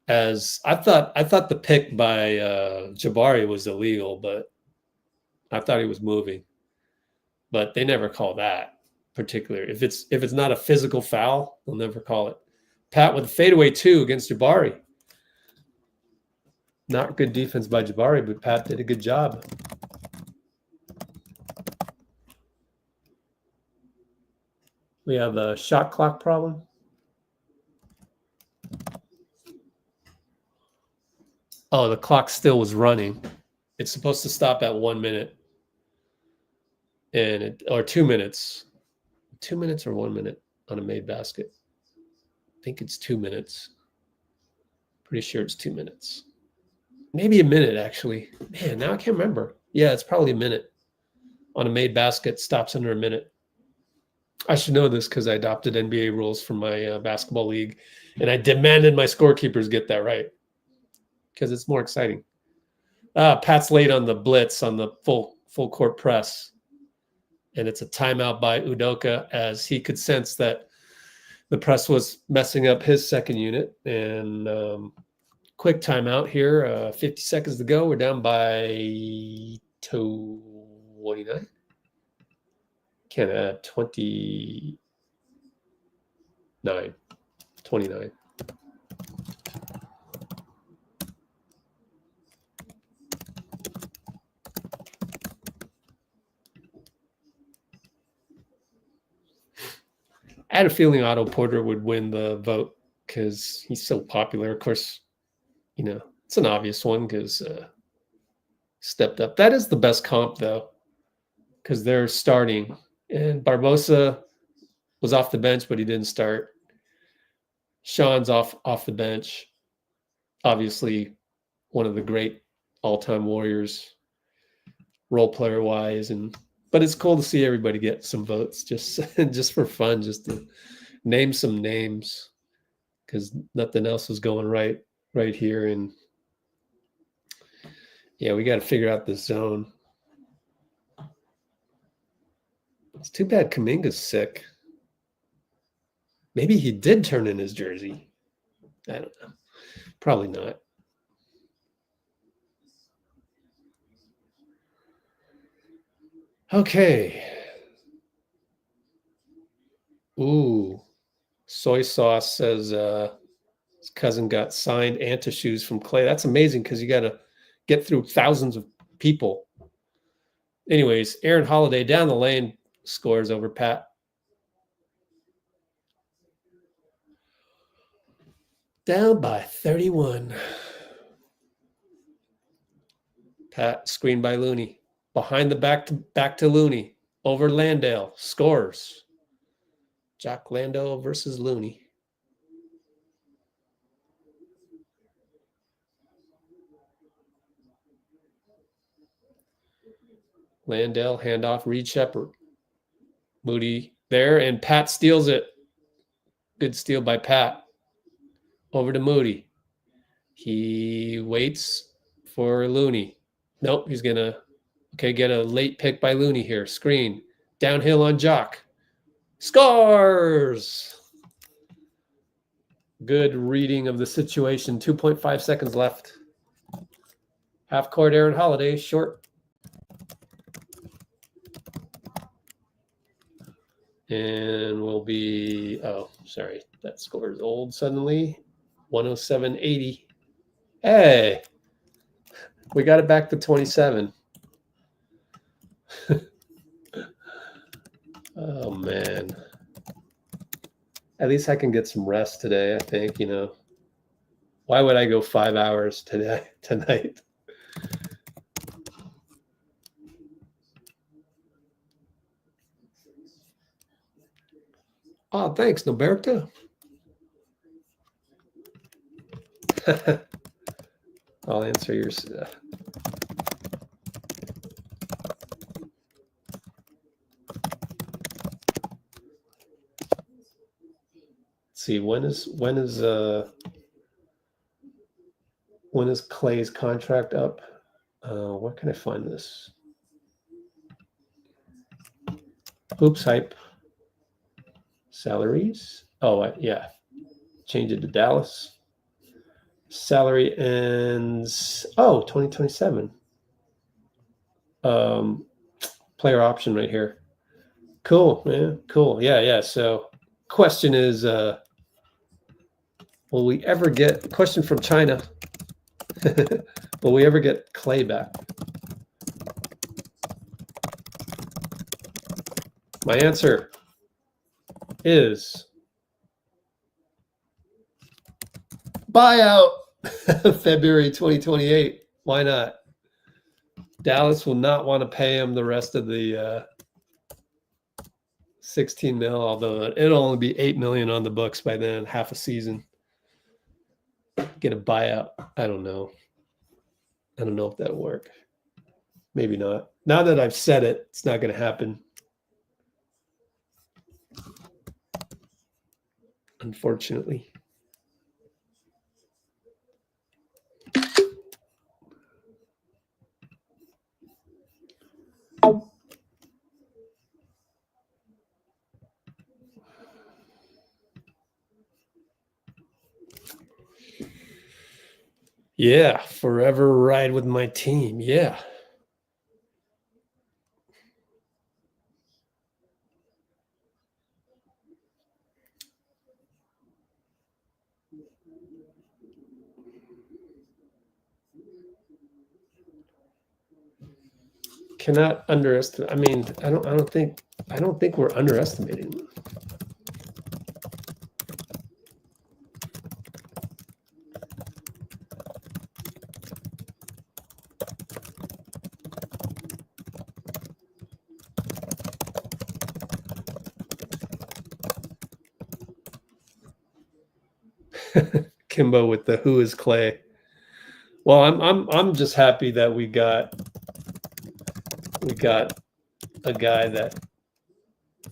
As I thought the pick by Jabari was illegal, but I thought he was moving. But they never call that particularly. If it's not a physical foul, they'll never call it. Pat with a fadeaway 2 against Jabari. Not good defense by Jabari, but Pat did a good job. We have a shot clock problem. Oh, the clock still was running. It's supposed to stop at 1 minute. Or 2 minutes. 2 minutes or 1 minute on a made basket. I think it's 2 minutes. Pretty sure it's 2 minutes. Maybe a minute, actually. Man, now I can't remember. Yeah, it's probably a minute. On a made basket, stops under a minute. I should know this because I adopted NBA rules from my basketball league, and I demanded my scorekeepers get that right because it's more exciting. Pat's late on the blitz on the full court press, and it's a timeout by Udoka as he could sense that the press was messing up his second unit. And quick timeout here. 50 seconds to go. We're down by 29. Can't add 29. I had a feeling Otto Porter would win the vote because he's so popular. Of course, you know, it's an obvious one because stepped up. That is the best comp, though, because they're starting. And Barbosa was off the bench, but he didn't start. Sean's off the bench. Obviously, one of the great all-time Warriors, role player wise, but it's cool to see everybody get some votes just for fun, just to name some names because nothing else was going right here. And yeah, we got to figure out this zone. It's too bad Kuminga's sick. Maybe he did turn in his jersey. I don't know. Probably not. Okay. Ooh. Soy Sauce says his cousin got signed Anta shoes from Clay. That's amazing because you got to get through thousands of people. Anyways, Aaron Holiday down the lane scores over Pat. Down by 31. Pat screened by Looney. Behind the back to Looney. Over Landale. Scores. Jock Landale versus Looney. Landale, handoff, Reed Shepherd. Moody there, and Pat steals it. Good steal by Pat. Over to Moody. He waits for Looney. Nope, he's going to get a late pick by Looney here. Screen. Downhill on Jock. Scores! Good reading of the situation. 2.5 seconds left. Half court, Aaron Holiday, short. And we'll be, sorry, that score is old suddenly. 107.80. Hey, we got it back to 27. Oh, man. At least I can get some rest today, I think, Why would I go 5 hours tonight? Oh, thanks, Noberto. I'll answer yours. See, when is Clay's contract up? Where can I find this? Oops, hype. Salaries. Oh, yeah. Change it to Dallas. Salary ends 2027. Player option right here. Cool, man. Cool. Yeah. So question is, will we ever get, question from China, will we ever get Clay back? My answer is buyout. February 2028. Why not? Dallas will not want to pay him the rest of the 16 mil, although it'll only be 8 million on the books by then, half a season. Get a buyout. I don't know. I don't know if that'll work. Maybe not. Now that I've said it, it's not going to happen. Unfortunately. Yeah, forever ride with my team. Yeah. Cannot underestimate. I mean, I don't think we're underestimating them. Kimbo with the who is Clay. Well, I'm just happy that we got a guy that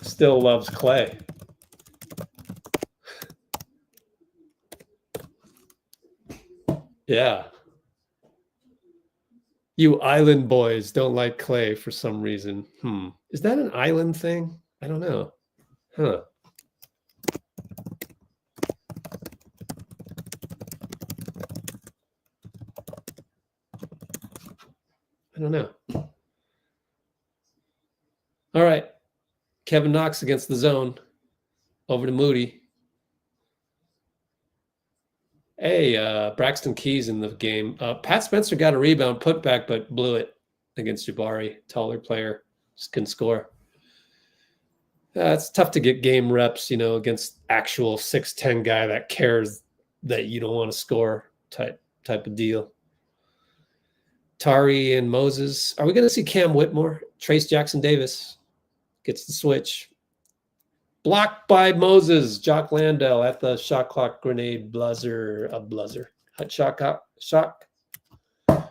still loves Clay. Yeah. You island boys don't like Clay for some reason. Is that an island thing? I don't know. Huh. I don't know. All right. Kevin Knox against the zone. Over to Moody. Hey, Braxton Keys in the game. Pat Spencer got a rebound, put back, but blew it against Jabari. Taller player. Just couldn't score. It's tough to get game reps, against actual 6'10" guy that cares that you don't want to score type of deal. Tari and Moses. Are we going to see Cam Whitmore? Trace Jackson Davis gets the switch. Blocked by Moses. Jock Landell at the shot clock grenade buzzer.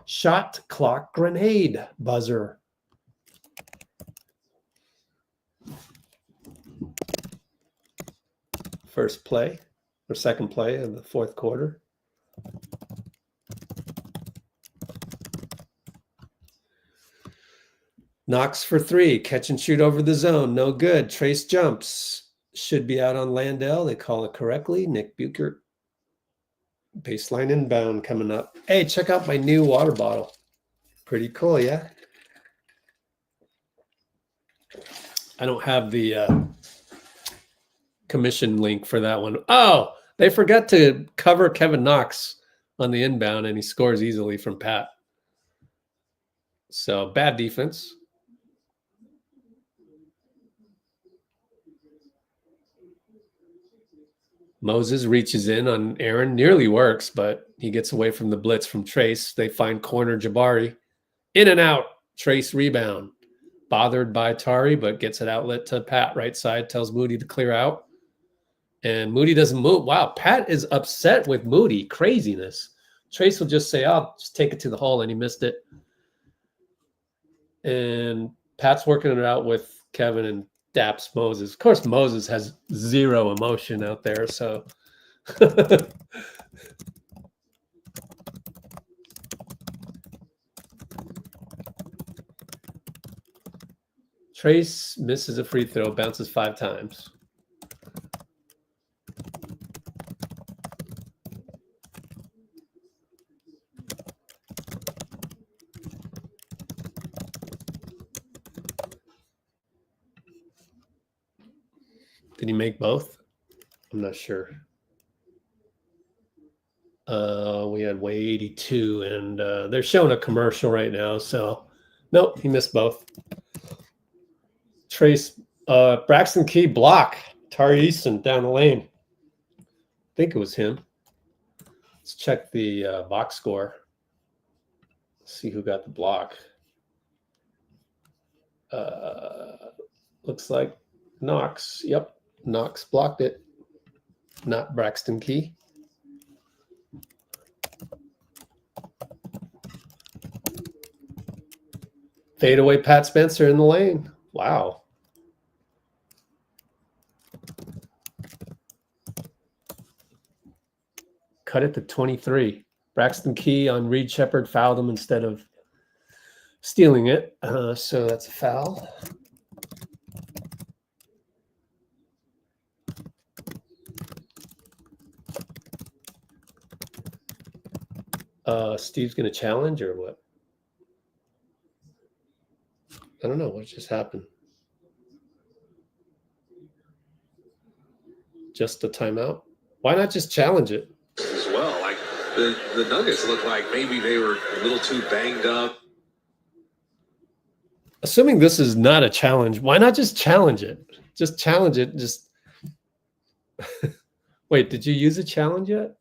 Shot clock grenade buzzer. First play or second play of the fourth quarter. Knox for three. Catch and shoot over the zone. No good. Trace jumps. Should be out on Landell. They call it correctly. Nick Buchert. Baseline inbound coming up. Hey, check out my new water bottle. Pretty cool, yeah? I don't have the commission link for that one. Oh, they forgot to cover Kevin Knox on the inbound, and he scores easily from Pat. So, bad defense. Moses reaches in on Aaron, nearly works, but he gets away from the blitz from Trace. They find corner Jabari. In and out. Trace rebound. Bothered by Tari, but gets an outlet to Pat. Right side, tells Moody to clear out. And Moody doesn't move. Wow, Pat is upset with Moody. Craziness. Trace will just say, "I'll just take it to the hole," and he missed it. And Pat's working it out with Kevin and daps Moses. Of course, Moses has zero emotion out there, so. Trace misses a free throw, bounces 5 times. Did he make both? I'm not sure. We had way 82, and they're showing a commercial right now, so nope, he missed both. Trace, Braxton Key block, Tari Easton down the lane. I think it was him. Let's check the box score. See who got the block. Looks like Knox. Yep, Knox blocked it, not Braxton Key. Fadeaway Pat Spencer in the lane. Wow. Cut it to 23. Braxton Key on Reed Shepherd fouled him instead of stealing it. So that's a foul. Steve's going to challenge or what? I don't know what just happened. Just a timeout? Why not just challenge it? As well, like the Nuggets look like maybe they were a little too banged up. Assuming this is not a challenge, why not just challenge it? Just challenge it. Just wait, did you use a challenge yet?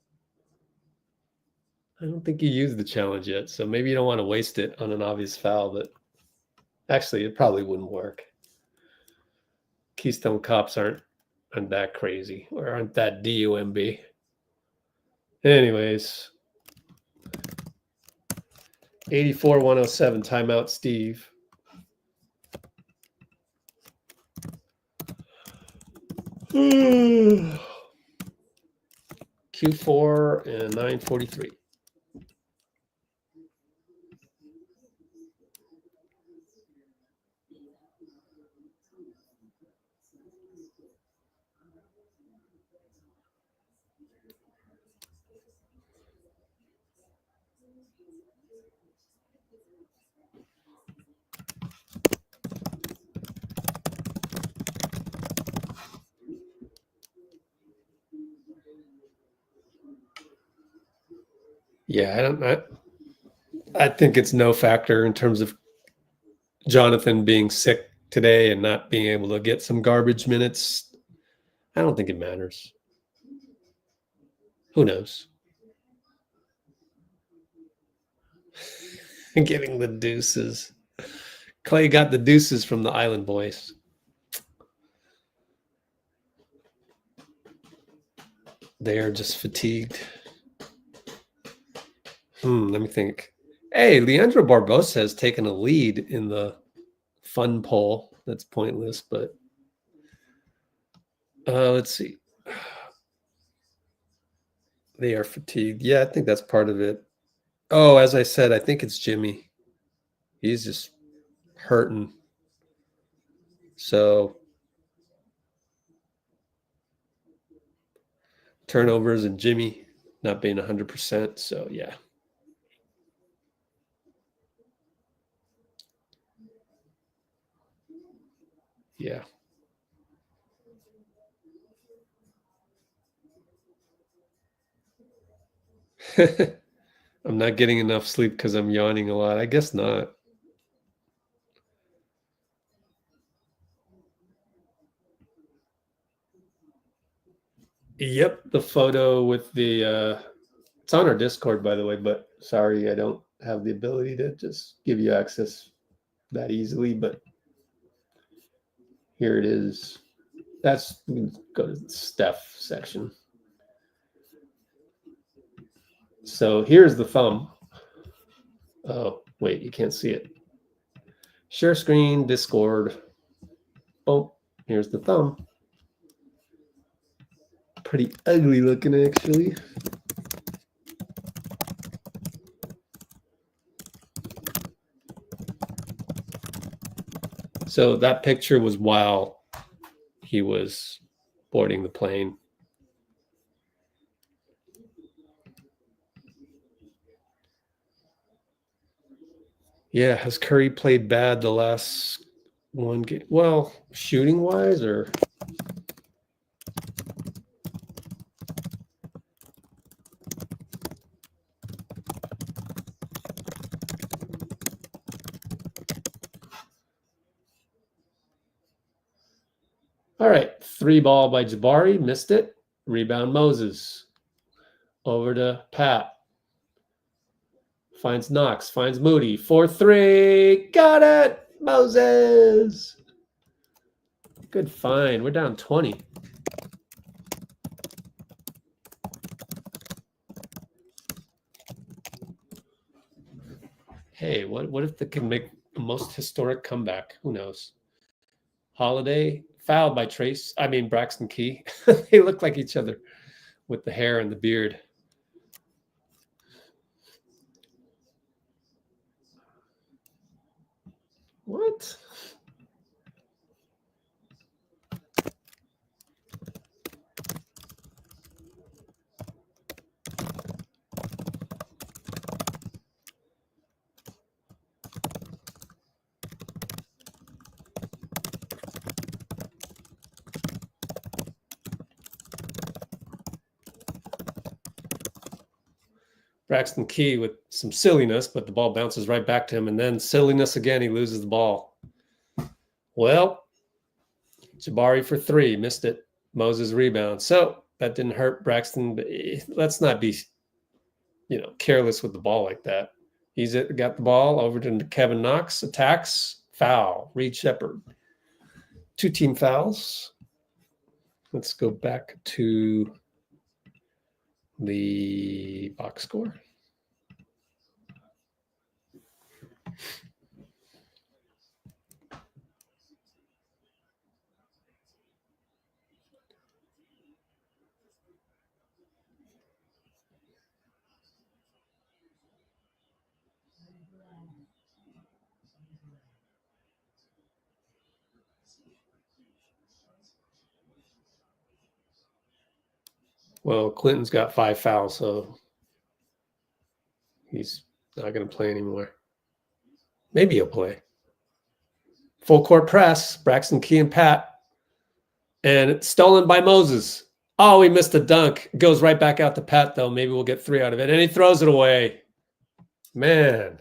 I don't think you used the challenge yet, so maybe you don't want to waste it on an obvious foul, but actually it probably wouldn't work. Keystone Cops aren't that crazy or aren't that DUMB. Anyways, 84-107 timeout, Steve. Q4 and 9:43. Yeah, I think it's no factor in terms of Jonathan being sick today and not being able to get some garbage minutes. I don't think it matters. Who knows? Getting the deuces. Clay got the deuces from the Island Boys. They are just fatigued. Let me think. Hey, Leandro Barbosa has taken a lead in the fun poll. That's pointless, but let's see. They are fatigued. Yeah, I think that's part of it. Oh, as I said, I think it's Jimmy. He's just hurting. So turnovers and Jimmy not being 100%. So yeah. Yeah. I'm not getting enough sleep because I'm yawning a lot. I guess not. Yep, the photo with the it's on our Discord, by the way, but sorry, I don't have the ability to just give you access that easily, but here it is. That's, go to the Steph section. So here's the thumb. Oh, wait, you can't see it. Share screen, Discord. Oh, here's the thumb. Pretty ugly looking, actually. So that picture was while he was boarding the plane. Yeah, has Curry played bad the last one game? Well, shooting wise, or all right, 3 ball by Jabari, missed it. Rebound Moses. Over to Pat. Finds Knox, finds Moody. 4-3. Got it. Moses. Good find. We're down 20. Hey, what if they can make the most historic comeback? Who knows? Holiday fouled by Braxton Key. They look like each other with the hair and the beard. What? Braxton Key with some silliness, but the ball bounces right back to him, and then silliness again. He loses the ball. Well, Jabari for 3, missed it. Moses rebound. So that didn't hurt Braxton, but let's not be, careless with the ball like that. He's got the ball over to Kevin Knox, attacks, foul, Reed Shepherd. 2 team fouls. Let's go back to the box score. Well, Clinton's got 5 fouls, so he's not going to play anymore. Maybe he'll play. Full court press, Braxton Key and Pat. And it's stolen by Moses. Oh, he missed a dunk. It goes right back out to Pat, though. Maybe we'll get 3 out of it. And he throws it away. Man.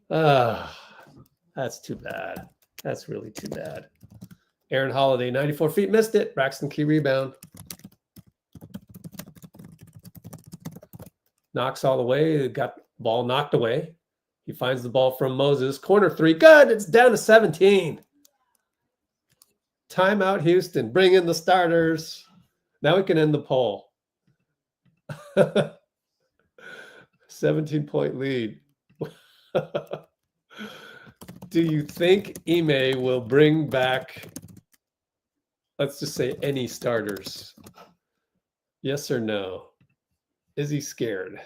That's too bad. That's really too bad. Aaron Holiday, 94 feet, missed it. Braxton Key rebound. Knocks all the way. Got ball knocked away. He finds the ball from Moses. Corner 3. Good. It's down to 17. Timeout, Houston. Bring in the starters. Now we can end the poll. 17-point lead. Do you think Ime will bring back, let's just say, any starters? Yes or no? Is he scared?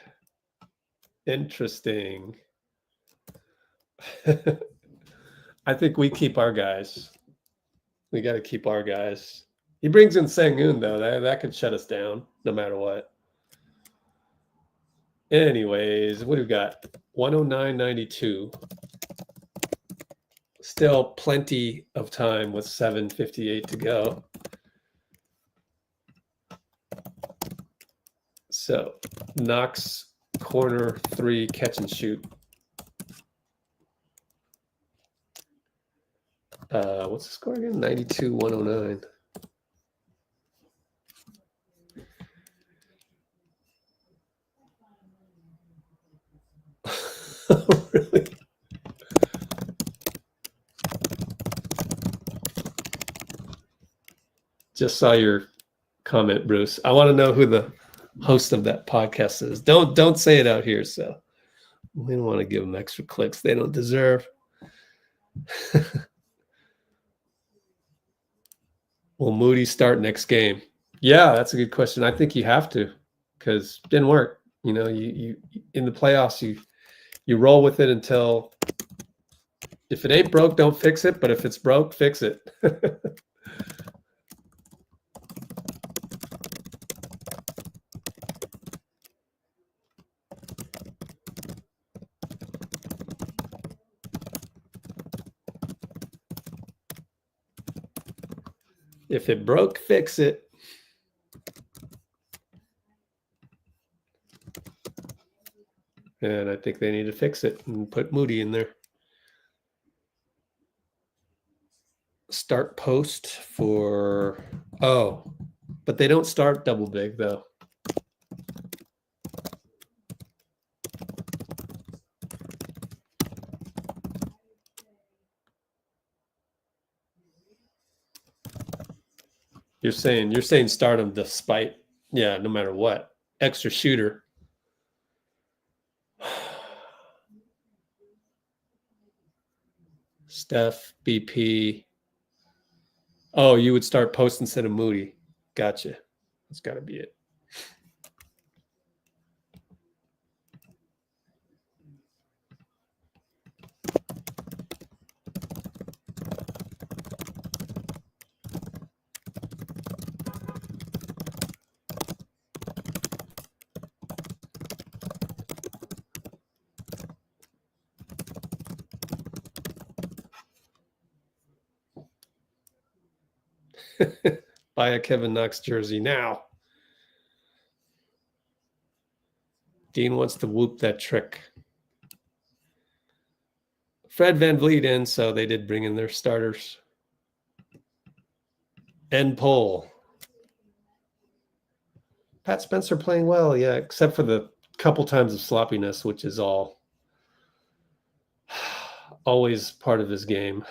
Interesting. I think we keep our guys. We got to keep our guys. He brings in Sengun, though. That could shut us down no matter what. Anyways, what do we got? 109.92. Still plenty of time with 7:58 to go. So, Knox, corner 3, catch and shoot. What's the score again? 92-109. Really? Just saw your comment, Bruce. I want to know who the host of that podcast says. Don't say it out here. So we don't want to give them extra clicks they don't deserve. Will Moody start next game? Yeah, that's a good question. I think you have to, because it didn't work. You know, you in the playoffs, you roll with it until, if it ain't broke, don't fix it. But if it's broke, fix it. If it broke, fix it. And I think they need to fix it and put Moody in there. Start post for, but they don't start double big though. You're saying start him despite, yeah, no matter what. Extra shooter. Steph, BP. Oh, you would start post instead of Moody. Gotcha. That's got to be it. Buy a Kevin Knox jersey now. Dean wants to whoop that trick. Fred VanVleet in, so they did bring in their starters. End poll. Pat Spencer playing well, yeah, except for the couple times of sloppiness, which is always part of his game.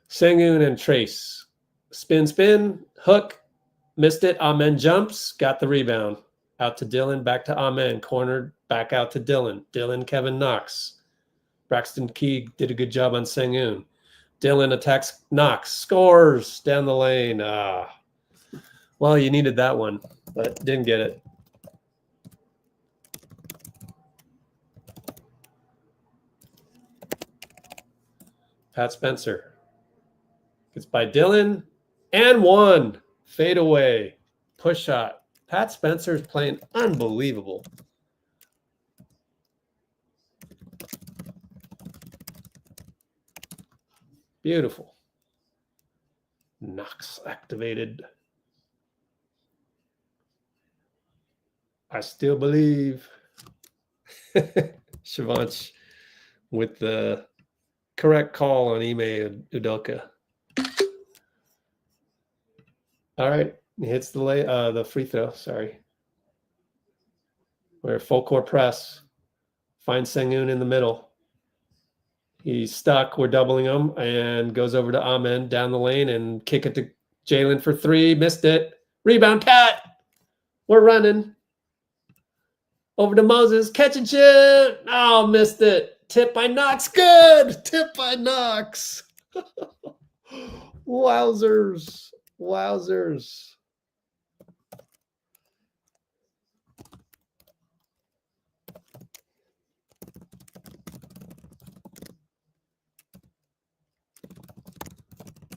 Sengun and Trace. Spin, hook, missed it. Amen jumps, got the rebound. Out to Dillon, back to Amen. Cornered, back out to Dillon. Dillon, Kevin Knox. Braxton Key did a good job on Sengun. Dillon attacks Knox, scores down the lane. Well, you needed that one, but didn't get it. Pat Spencer. It's by Dillon and one. Fade away. Push shot. Pat Spencer is playing unbelievable. Beautiful. Knox activated. I still believe. Shavanch with the correct call on Ime Udoka. All right, he hits the free throw. Sorry, we're full court press. Finds Sengun in the middle. He's stuck. We're doubling him and goes over to Amen down the lane and kick it to Jalen for three. Missed it. Rebound, Pat. We're running over to Moses. Catch and shoot. Oh, missed it. Tip by Knox. Good. Tip by Knox. Wowzers. Wowzers.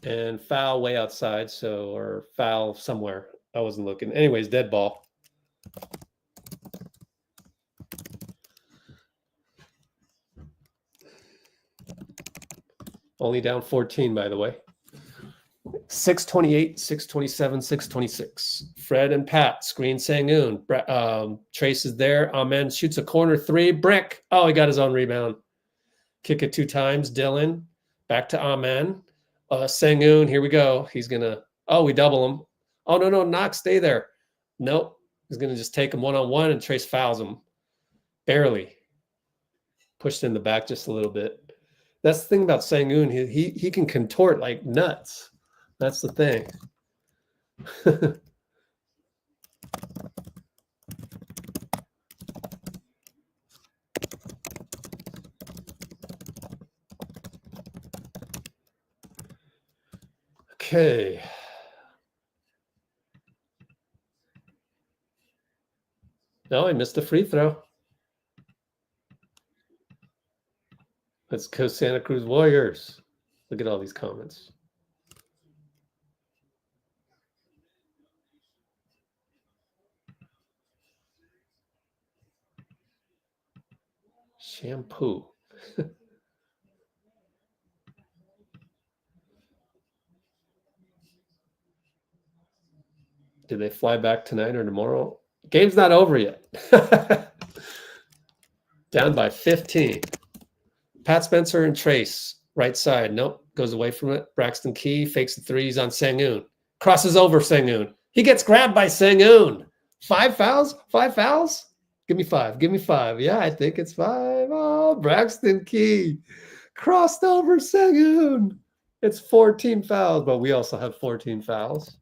And foul way outside, or foul somewhere. I wasn't looking. Anyways, dead ball. Only down 14, by the way. 6:28, 6:27, 6:26. Fred and Pat screen Sengun. Trace is there. Amen shoots a corner three. Brick. Oh, he got his own rebound. Kick it two times. Dillon back to Amen. Sengun, here we go. He's gonna. Oh, we double him. Oh no, Knox, stay there. Nope, he's gonna just take him one-on-one, and Trace fouls him. Barely pushed in the back just a little bit. That's the thing about Sengun. He can contort like nuts. That's the thing. Okay. No, I missed a free throw. Let's go Santa Cruz Warriors. Look at all these comments. Shampoo. Do they fly back tonight or tomorrow? Game's not over yet. Down by 15. Pat Spencer and Trace, right side. Nope, goes away from it. Braxton Key fakes the threes on Sengun. Crosses over Sengun. He gets grabbed by Sengun. 5 fouls? 5 fouls? Give me 5. Give me 5. Yeah, I think it's 5. Oh, Braxton Key crossed over Sengun. It's 14 fouls, but we also have 14 fouls.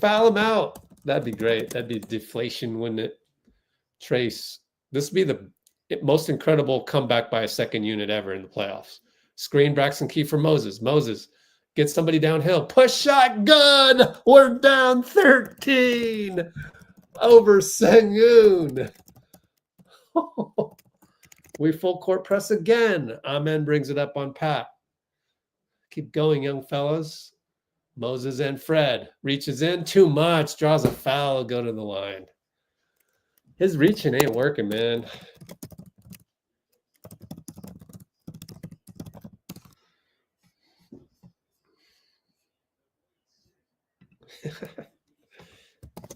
Foul him out. That'd be great. That'd be deflation, wouldn't it? Trace. This would be the most incredible comeback by a second unit ever in the playoffs. Screen Braxton Key for Moses. Moses gets somebody downhill. Push shot. Good. We're down 13 over Sengun. We full court press again. Amen brings it up on Pat. Keep going, young fellas. Moses and Fred reaches in too much, draws a foul, go to the line. His reaching ain't working, man.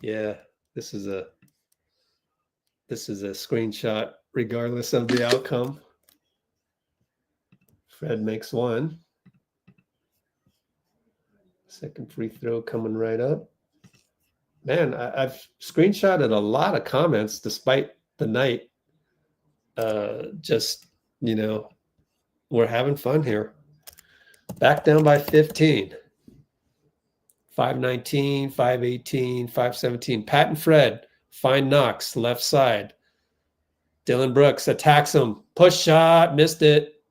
Yeah, this is a screenshot regardless of the outcome. Fred makes one. Second free throw coming right up. Man, I've screenshotted a lot of comments despite the night. Just, you know, we're having fun here. Back down by 15. 519, 518, 517. Pat and Fred find Knox, left side. Dillon Brooks attacks him. Push shot, missed it.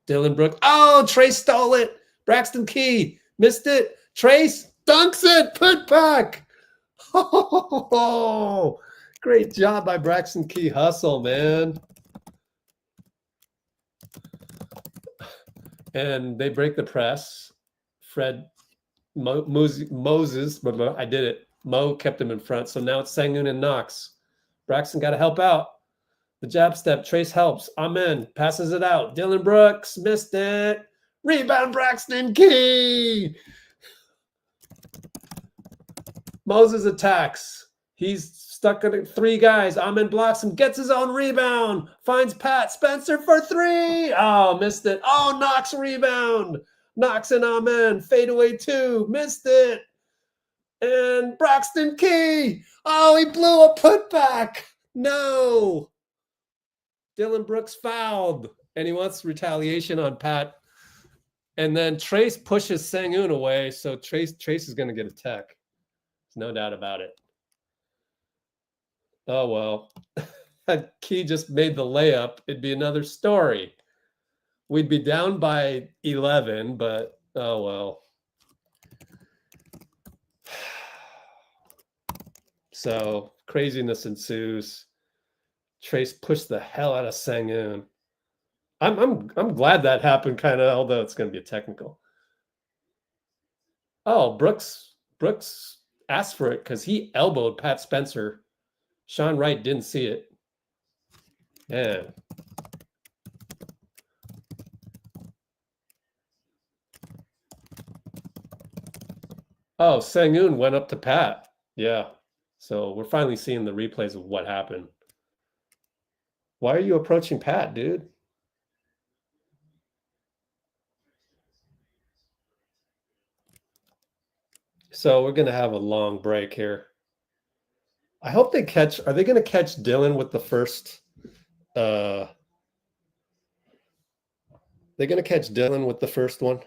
Dillon Brooks. Oh, Trace stole it. Braxton Key. Missed it. Trace dunks it. Put back. Oh, great job by Braxton Key. Hustle, man. And they break the press. Fred, Moses, I did it. Mo kept him in front. So now it's Sengun and Knox. Braxton got to help out. The jab step. Trace helps. Amen. Passes it out. Dillon Brooks missed it. Rebound, Braxton Key. Moses attacks. He's stuck at 3 guys. Amen blocks him, gets his own rebound. Finds Pat Spencer for 3. Oh, missed it. Oh, Knox rebound. Knox and Amen. Fade away 2. Missed it. And Braxton Key. Oh, he blew a putback. No. Dillon Brooks fouled. And he wants retaliation on Pat. And then Trace pushes Sengun away, so Trace is going to get a tech. There's no doubt about it. Oh, well. Had Key just made the layup, it'd be another story. We'd be down by 11, but oh, well. So craziness ensues. Trace pushed the hell out of Sengun. I'm glad that happened, kind of, although it's going to be a technical. Oh, Brooks asked for it because he elbowed Pat Spencer. Sean Wright didn't see it. Man. Oh, Sengun went up to Pat. Yeah. So we're finally seeing the replays of what happened. Why are you approaching Pat, dude? So we're going to have a long break here. I hope they catch. Are they going to catch Dillon with the first? They're going to catch Dillon with the first one.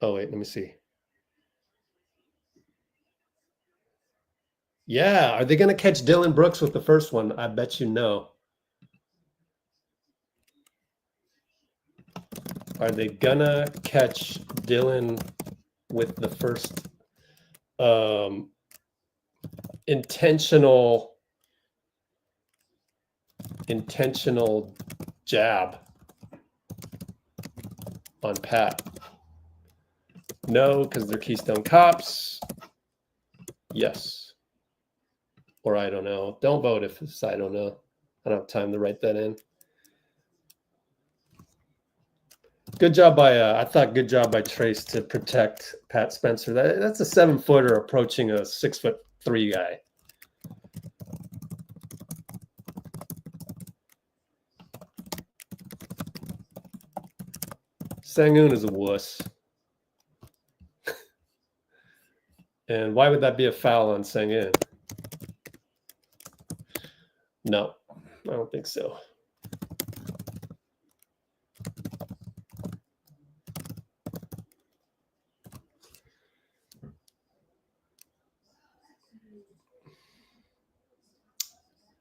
Oh, wait, let me see. Yeah, are they going to catch Dillon Brooks with the first one? I bet you no. Are they going to catch Dillon with the first intentional jab on Pat? No, because they're Keystone Cops. Yes. Or I don't know. Don't vote if it's I don't know. I don't have time to write that in. Good job by, I thought good job by Trace to protect Pat Spencer. That's a 7-footer approaching a 6'3" guy. Sengun is a wuss. And why would that be a foul on Sengun? No, I don't think so.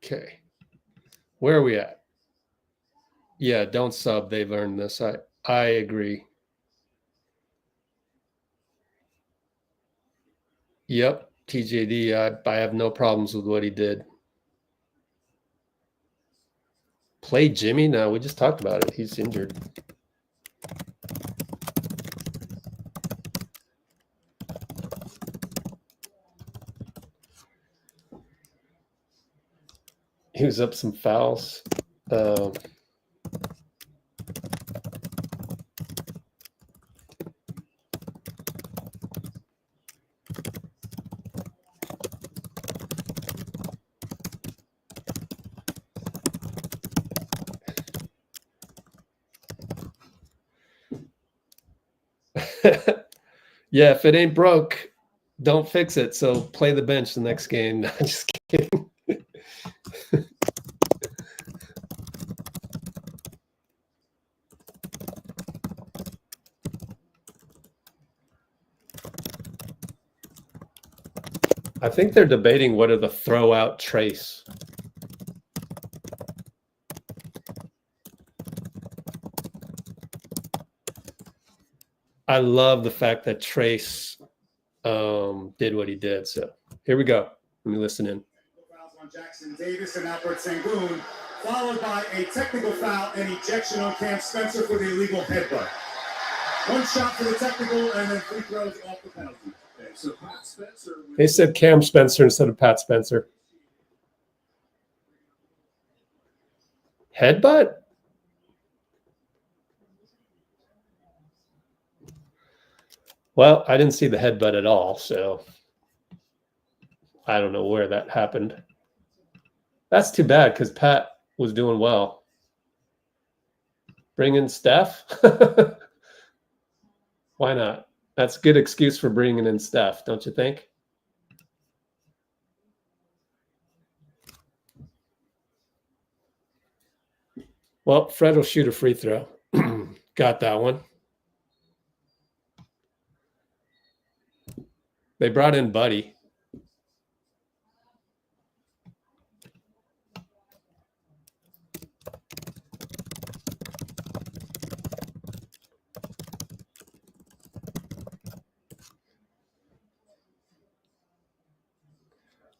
Okay. Where are we at? Yeah, don't sub. They've earned this. I agree. Yep, TJD. I have no problems with what he did. Play Jimmy? No, we just talked about it. He's injured. He was up some fouls. Yeah, if it ain't broke, don't fix it. So play the bench the next game. No, just kidding. I think they're debating what are the throw out trace. I love the fact that Trace did what he did. So here we go. Let me listen in. Fouls on Jackson Davis and Albert Sengun, followed by a technical foul and ejection on Cam Spencer for the illegal headbutt. One shot for the technical and then free throws off the penalty. Okay, so Pat Spencer. They said Cam Spencer instead of Pat Spencer. Headbutt? Well, I didn't see the headbutt at all, so I don't know where that happened. That's too bad because Pat was doing well. Bring in Steph? Why not? That's a good excuse for bringing in Steph, don't you think? Well, Fred will shoot a free throw. Got that one. They brought in Buddy.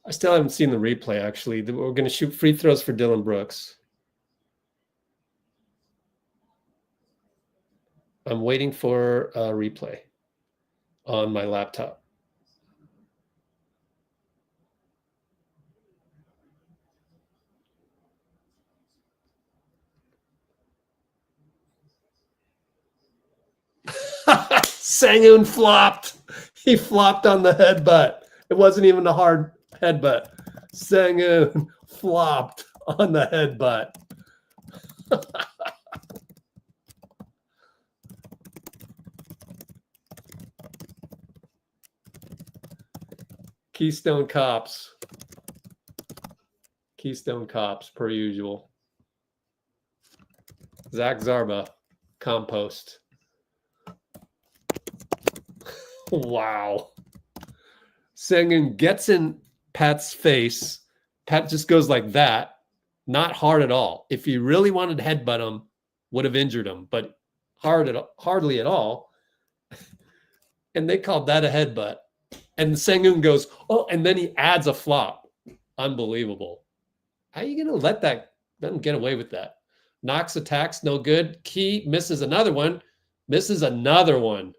I still haven't seen the replay, actually. We're going to shoot free throws for Dillon Brooks. I'm waiting for a replay on my laptop. Sengun flopped. He flopped on the headbutt. It wasn't even a hard headbutt. Sengun flopped on the headbutt. Keystone Cops. Keystone Cops, per usual. Zach Zarba, compost. Wow. Sengun gets in Pat's face. Pat just goes like that. Not hard at all. If he really wanted to headbutt him, would have injured him, but hardly at all. And they called that a headbutt. And Sengun goes, oh, and then he adds a flop. Unbelievable. How are you going to let them get away with that? Knox attacks, no good. Key misses another one. Misses another one.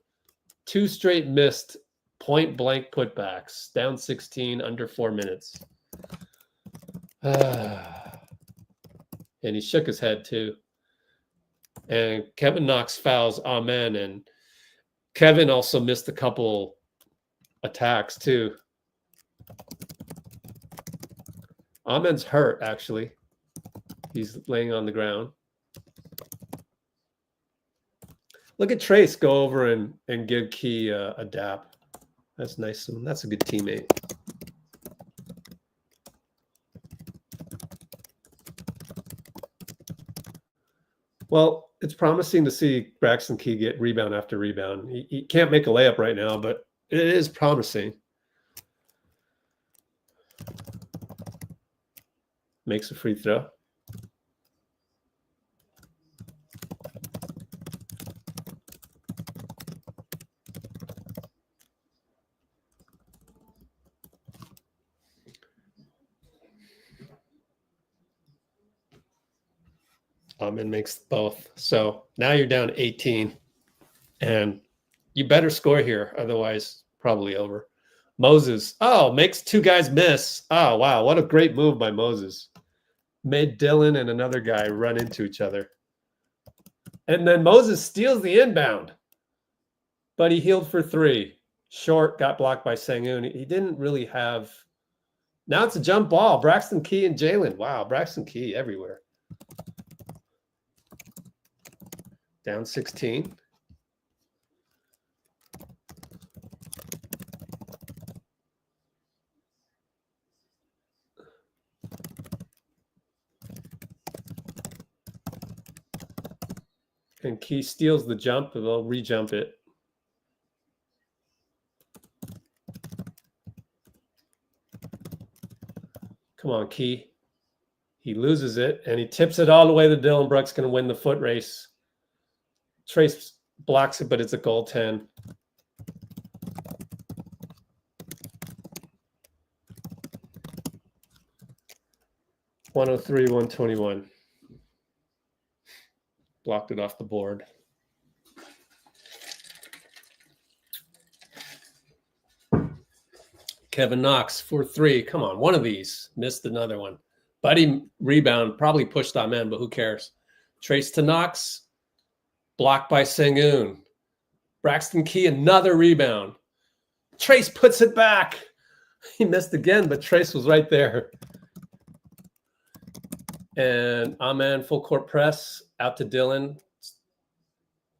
2 straight missed point blank putbacks. Down 16, under 4 minutes. And he shook his head too. And Kevin Knox fouls Amen. And Kevin also missed a couple attacks too. Amen's hurt, actually. He's laying on the ground. Look at Trace go over and give Key a dap. That's nice. That's a good teammate. Well, it's promising to see Braxton Key get rebound after rebound. He can't make a layup right now, but it is promising. Makes a free throw. And makes both. So now you're down 18. And you better score here. Otherwise, probably over. Moses. Oh, makes 2 guys miss. Oh, wow. What a great move by Moses. Made Dillon and another guy run into each other. And then Moses steals the inbound. But he healed for 3. Short, got blocked by Sengun. He didn't really have... Now it's a jump ball. Braxton Key and Jalen. Wow, Braxton Key everywhere. Down 16. And Key steals the jump, and they'll re-jump it. Come on, Key. He loses it, and he tips it all the way to Dillon. Brooks going to win the foot race. Trace blocks it, but it's a goal 10. (103, 121). Blocked it off the board. Kevin Knox for 3. Come on, one of these. Missed another one. Buddy rebound, probably pushed Amen, but who cares? Trace to Knox. Blocked by Sengun. Braxton Key, another rebound. Trace puts it back. He missed again, but Trace was right there. And Amen full court press out to Dillon.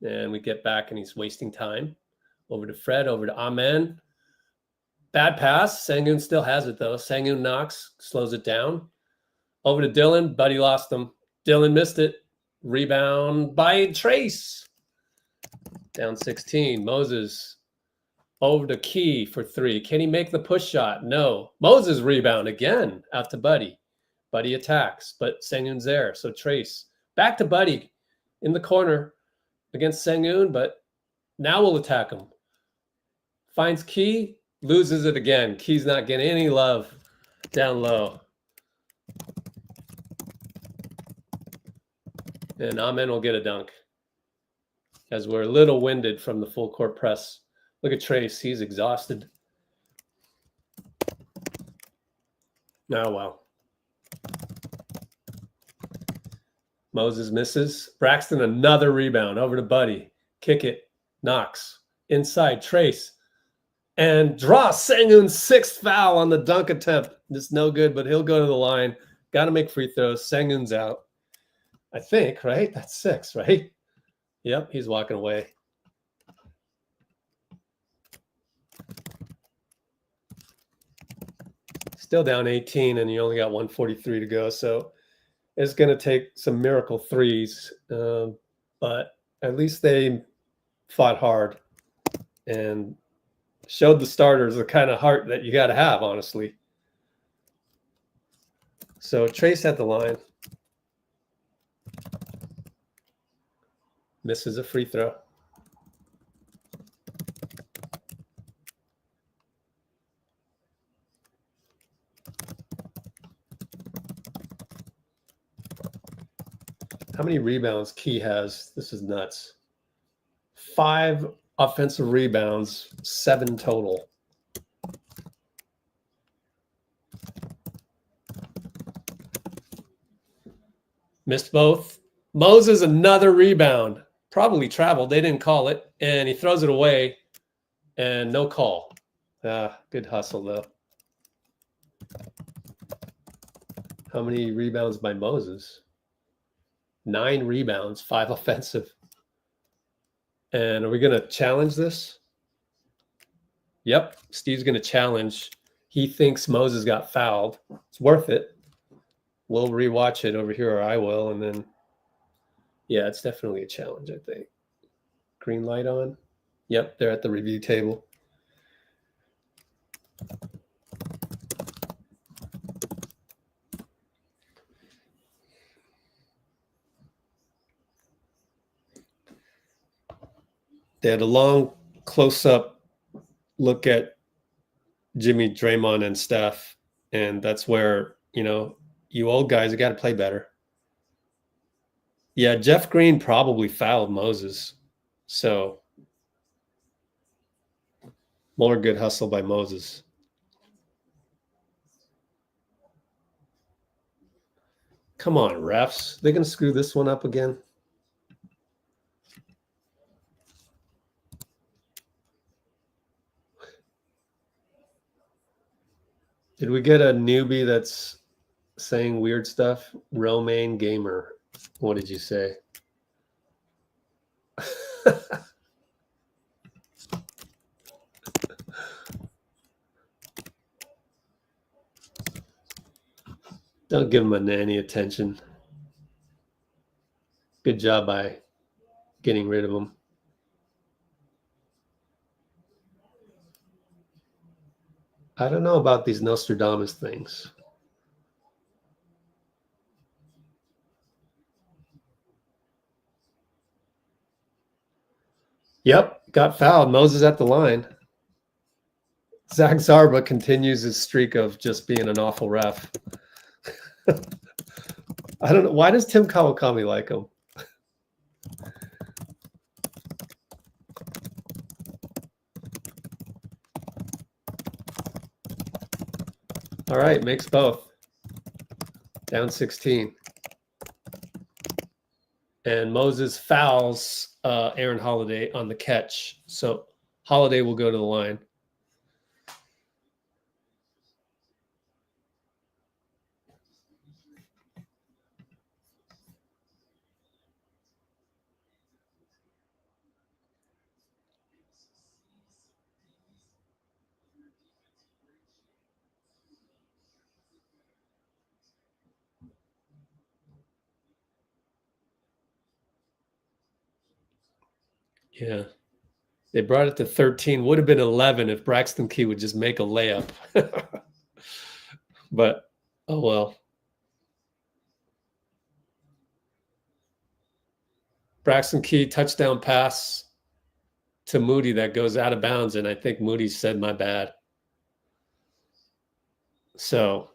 And we get back and he's wasting time. Over to Fred, over to Amen. Bad pass. Sengun still has it though. Sengun knocks, slows it down. Over to Dillon. Buddy lost him. Dillon missed it. Rebound by Trace. Down 16. Moses over to Key for 3. Can he make the push shot? No. Moses rebound again out to Buddy. Buddy attacks, but Sengun's there. So Trace back to Buddy in the corner against Sengun, but now we'll attack him. Finds Key, loses it again. Key's not getting any love down low. And Amen will get a dunk as we're a little winded from the full court press. Look at Trace. He's exhausted. Oh, wow. Moses misses. Braxton, another rebound over to Buddy. Kick it. Knox. Inside. Trace. And draw Sengun's 6th foul on the dunk attempt. It's no good, but he'll go to the line. Got to make free throws. Sengun's out. I think, right? That's 6, right? Yep, he's walking away. Still down 18, and you only got 143 to go. So it's going to take some miracle threes. But at least they fought hard and showed the starters the kind of heart that you got to have, honestly. So Trace at the line. Misses a free throw. How many rebounds Key has? This is nuts. 5 offensive rebounds, 7 total. Missed both. Moses, another rebound. Probably traveled. They didn't call it. And he throws it away. And no call. Good hustle, though. How many rebounds by Moses? 9 rebounds, 5 offensive. And are we going to challenge this? Yep. Steve's going to challenge. He thinks Moses got fouled. It's worth it. We'll rewatch it over here, or I will. And then, yeah, it's definitely a challenge, I think. Green light on. Yep, they're at the review table. They had a long close-up look at Jimmy, Draymond, and Steph, and that's where, you know, you old guys have got to play better. Yeah, Jeff Green probably fouled Moses, so more good hustle by Moses. Come on, refs. They're going to screw this one up again. Did we get a newbie that's saying weird stuff? Romaine Gamer. What did you say? Don't give him any attention. Good job by getting rid of him. I don't know about these Nostradamus things. Yep, got fouled. Moses at the line. Zach Zarba continues his streak of just being an awful ref. I don't know. Why does Tim Kawakami like him? All right, makes both. Down 16. And Moses fouls Aaron Holiday on the catch. So Holiday will go to the line. Yeah. They brought it to 13. Would have been 11 if Braxton Key would just make a layup. But, oh well. Braxton Key touchdown pass to Moody that goes out of bounds, and I think Moody said, my bad. So,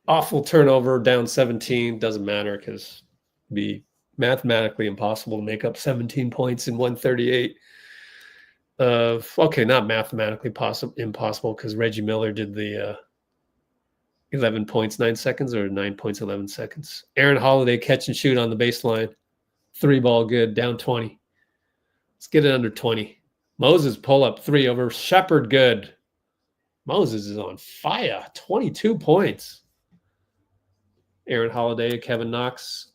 awful turnover, down 17. Doesn't matter because it'd be mathematically impossible to make up 17 points in 138. Okay, not mathematically impossible because Reggie Miller did the 11 points, 9 seconds, or 9 points, 11 seconds. Aaron Holiday catch and shoot on the baseline. 3 ball good, down 20. Let's get it under 20. Moses pull up 3 over Shepherd. Good. Moses is on fire. 22 points. Aaron Holiday, Kevin Knox.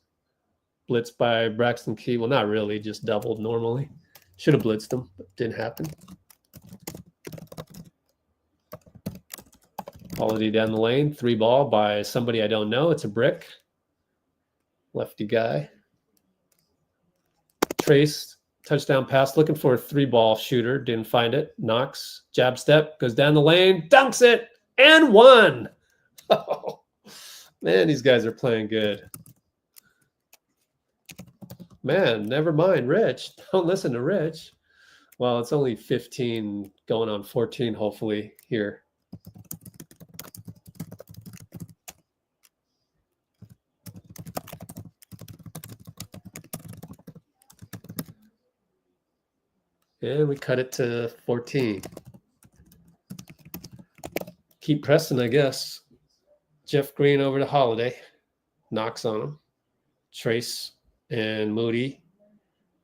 Blitz by Braxton Key. Well, not really. Just doubled normally. Should have blitzed him, but didn't happen. Holiday down the lane. 3 ball by somebody I don't know. It's a brick. Lefty guy. Trace, touchdown pass. Looking for a 3 ball shooter. Didn't find it. Knox, jab step. Goes down the lane. Dunks it. And 1. Oh, man, these guys are playing good. Man, never mind, Rich. Don't listen to Rich. Well, it's only 15 going on 14, hopefully, here. And we cut it to 14. Keep pressing, I guess. Jeff Green over to Holiday. Knocks on him. Trace and Moody.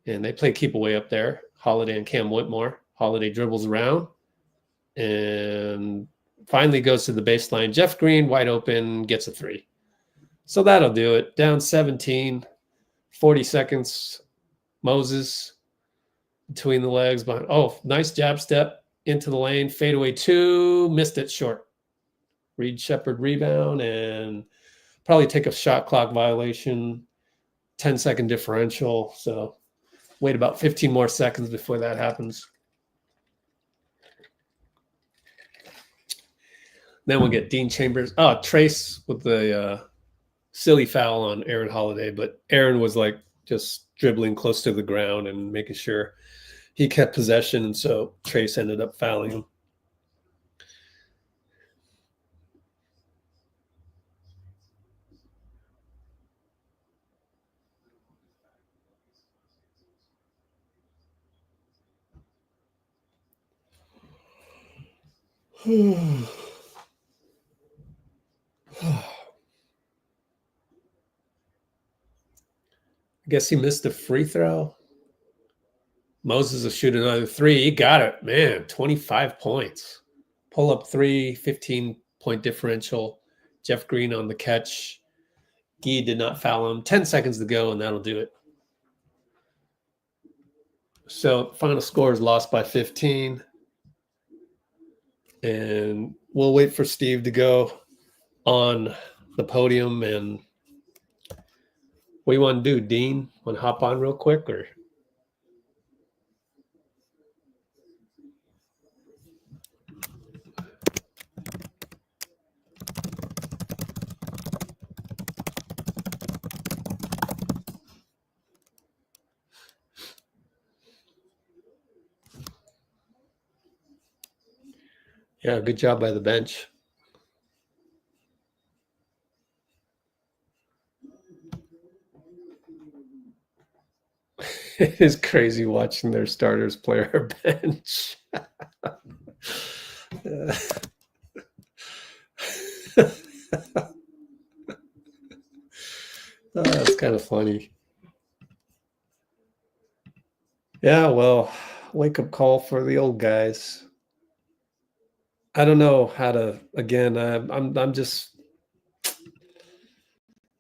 And they play keep away up there. Holiday and Cam Whitmore. Holiday dribbles around. And finally goes to the baseline. Jeff Green, wide open, gets a 3. So that'll do it. Down 17. 40 seconds. Moses. Between the legs, behind. Oh, nice jab step into the lane. Fadeaway 2, missed it short. Reed Shepherd rebound and probably take a shot clock violation. 10-second differential. So wait about 15 more seconds before that happens. Then we'll get Dean Chambers. Oh, Trace with the silly foul on Aaron Holiday, but Aaron was like just dribbling close to the ground and making sure he kept possession, and so Trace ended up fouling him. I guess he missed a free throw. Moses will shoot another 3. He got it, man. 25 points. Pull up 3, 15-point differential. Jeff Green on the catch. Guy did not foul him. 10 seconds to go, and that'll do it. So final score is lost by 15. And we'll wait for Steve to go on the podium. And what do you want to do, Dean? Want to hop on real quick, or? Yeah, good job by the bench. It is crazy watching their starters play our bench. That's kind of funny. Yeah, well, wake-up call for the old guys. I don't know how to. Again, I'm just.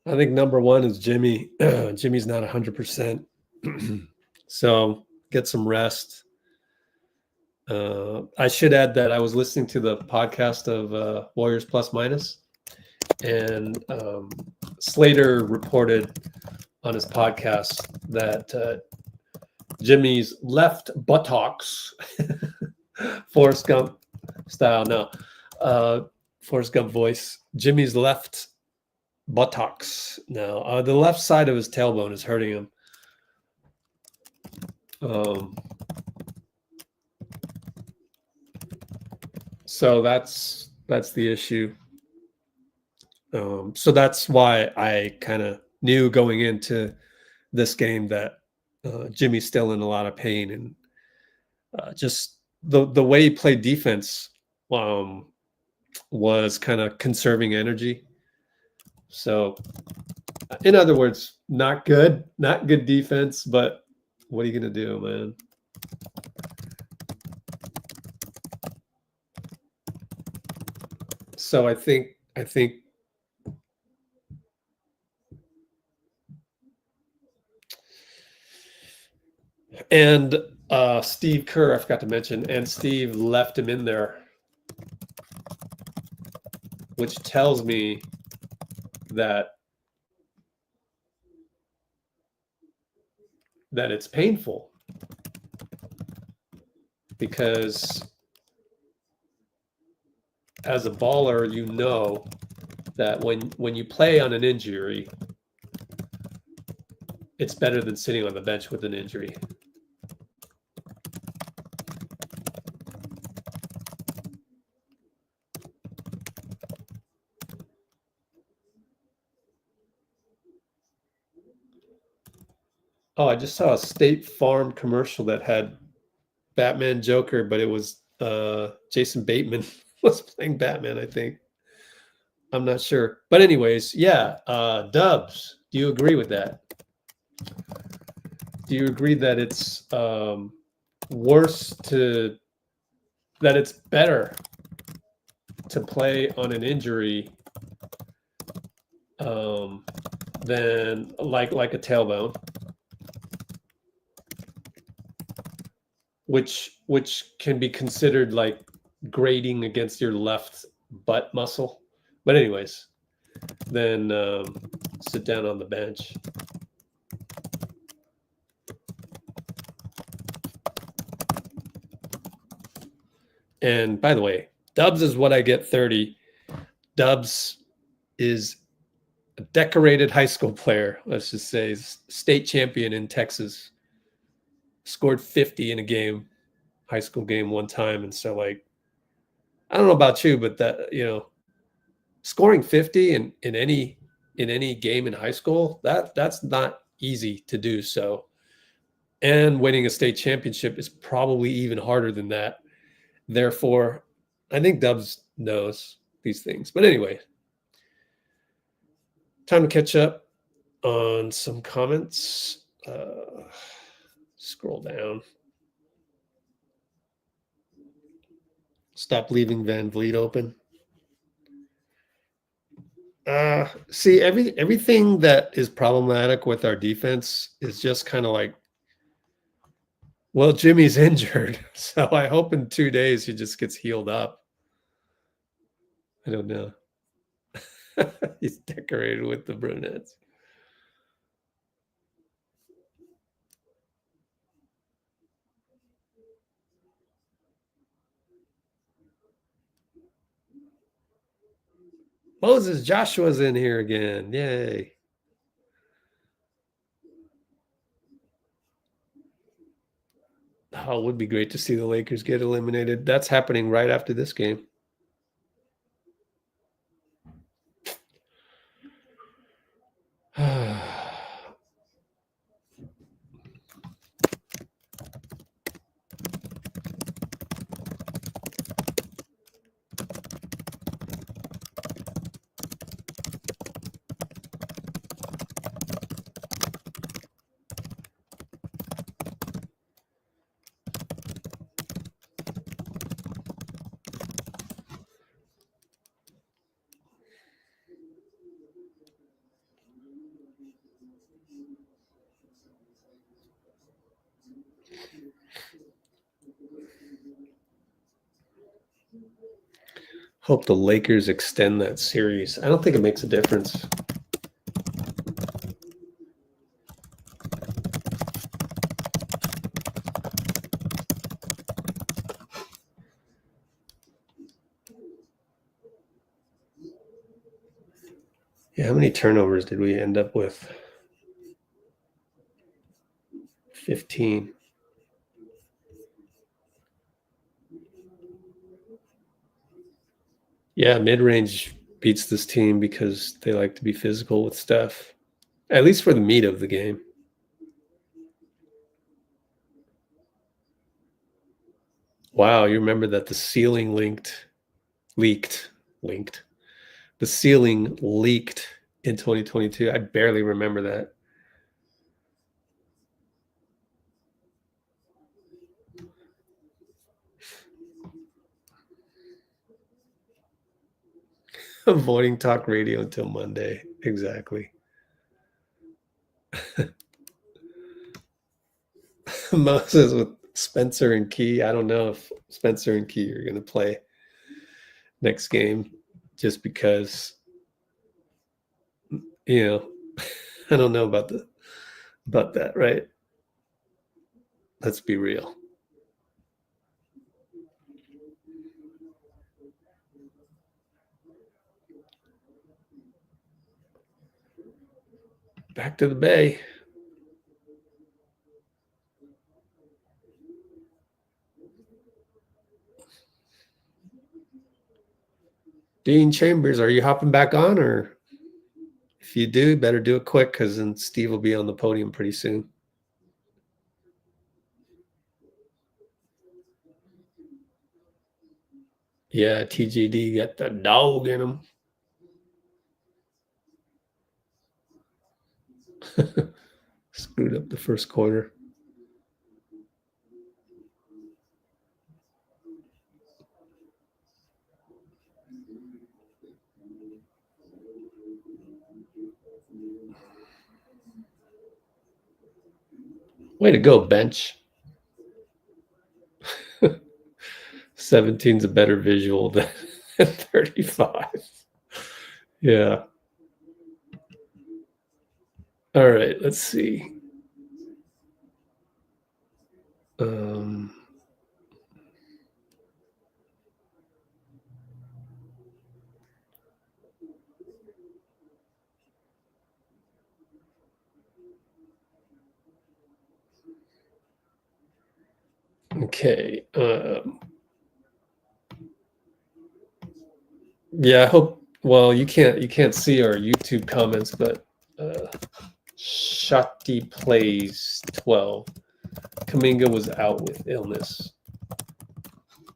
I think number one is Jimmy. Jimmy's not 100%, so get some rest. I should add that I was listening to the podcast of Warriors Plus Minus, and Slater reported on his podcast that Jimmy's left buttocks, Forrest Gump style, no, Forrest Gump voice. Jimmy's left buttocks now. The left side of his tailbone is hurting him. So that's the issue. So that's why I kind of knew going into this game that Jimmy's still in a lot of pain, and just the way he played defense was kind of conserving energy. So in other words, not good defense, but what are you going to do, man? So I think and Steve Kerr, I forgot to mention, and Steve left him in there, which tells me that it's painful, because as a baller, you know that when you play on an injury, it's better than sitting on the bench with an injury. Oh, I just saw a State Farm commercial that had Batman Joker, but it was Jason Bateman was playing Batman, I think. I'm not sure. But anyways, yeah, Dubs, do you agree with that? Do you agree that it's that it's better to play on an injury than like a tailbone, which can be considered like grating against your left butt muscle? But anyways, then sit down on the bench. And by the way, Dubs is what I get 30. Dubs is a decorated high school player. Let's just say state champion in Texas. Scored 50 in a game, high school game one time. And so, like, I don't know about you, but that, you know, scoring 50 in any game in high school, that's not easy to do. So, and winning a state championship is probably even harder than that. Therefore, I think Dubs knows these things. But anyway, time to catch up on some comments. Scroll down. Stop leaving Van Vliet open. See, everything that is problematic with our defense is just kind of like, well, Jimmy's injured, so I hope in 2 days he just gets healed up. I don't know. He's decorated with the brunettes. Moses Joshua's in here again. Yay. Oh, it would be great to see the Lakers get eliminated. That's happening right after this game. Hope the Lakers extend that series. I don't think it makes a difference. Yeah, how many turnovers did we end up with? 15. Yeah, mid-range beats this team because they like to be physical with Steph, at least for the meat of the game. Wow, you remember that the ceiling leaked. The ceiling leaked in 2022. I barely remember that. Avoiding talk radio until Monday. Exactly. Moses with Spencer and Key. I don't know if Spencer and Key are going to play next game just because, you know, I don't know about that, right? Let's be real. Back to the Bay. Dean Chambers, are you hopping back on? Or if you do, better do it quick because then Steve will be on the podium pretty soon. Yeah, TGD got the dog in him. Screwed up the first quarter. Way to go, bench. 17's a better visual than 35. Yeah. All right, let's see. Okay. Yeah, I hope. Well, you can't see our YouTube comments, but Shakti plays 12. Kaminga was out with illness,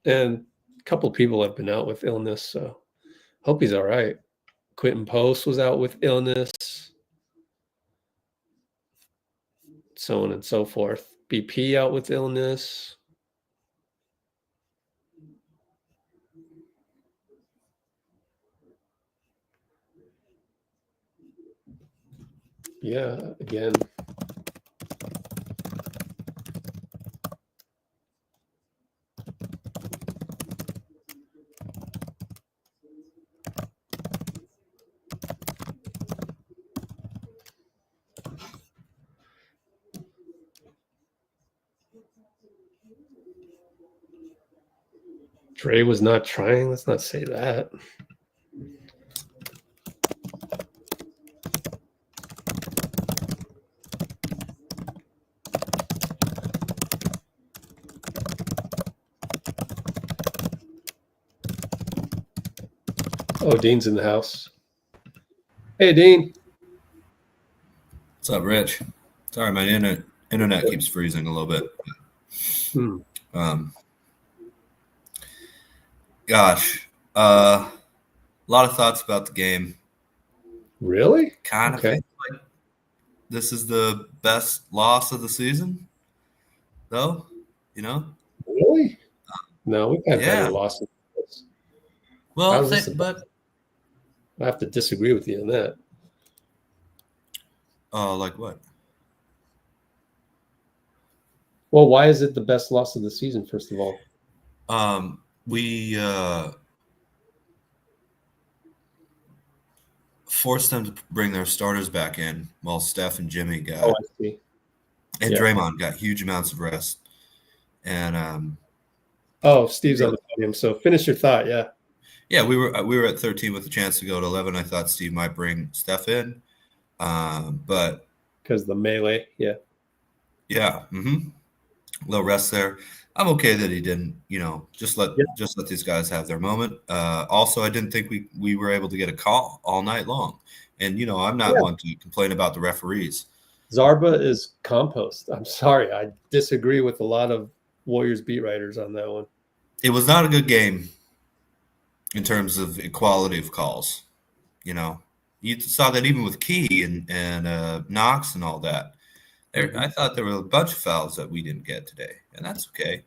and a couple people have been out with illness, so hope he's all right. Quentin Post was out with illness, so on and so forth. BP out with illness. Yeah, again. Dray was not trying. Let's not say that. Oh, Dean's in the house. Hey, Dean. What's up, Rich? Sorry, my internet keeps freezing a little bit. Gosh, a lot of thoughts about the game. Really? Kind of feel like this is the best loss of the season, though. You know? Really? No, we've had better losses. Well, but I have to disagree with you on that. Like what? Well, why is it the best loss of the season, first of all? We forced them to bring their starters back in while Steph and Jimmy got I see. And Draymond got huge amounts of rest. And Steve's on the podium. So finish your thought, yeah. Yeah, we were at 13 with a chance to go to 11. I thought Steve might bring Steph in. But because the melee, a little rest there. I'm okay that he didn't, just let these guys have their moment. Also, I didn't think we were able to get a call all night long, and I'm not one to complain about the referees. Zarba is compost. I'm sorry, I disagree with a lot of Warriors beat writers on that one. It was not a good game in terms of equality of calls. You saw that even with Key and Knox and all that. I thought there were a bunch of fouls that we didn't get today, and that's okay.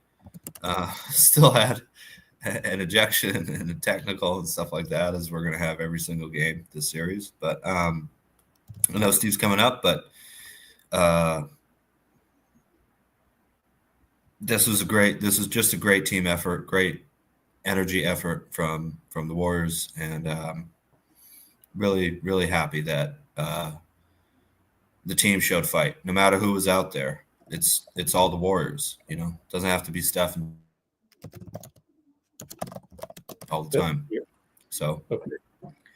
Still had an ejection and a technical and stuff like that, as we're going to have every single game this series. But I know Steve's coming up, but this is just a great team effort, great energy effort from the Warriors, and really, really happy that the team showed fight. No matter who was out there, it's all the Warriors. You know, it doesn't have to be Steph all the time. So okay,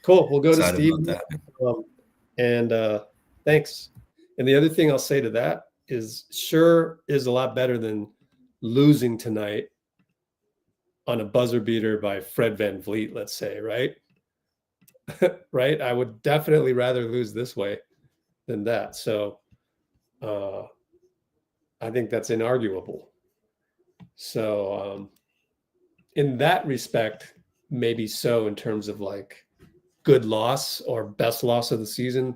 cool. We'll go to Steve. That, thanks. And the other thing I'll say to that is, sure is a lot better than losing tonight on a buzzer beater by Fred VanVleet, let's say, right? Right? I would definitely rather lose this way than that. So I think that's inarguable. So in that respect, maybe so, in terms of like good loss or best loss of the season.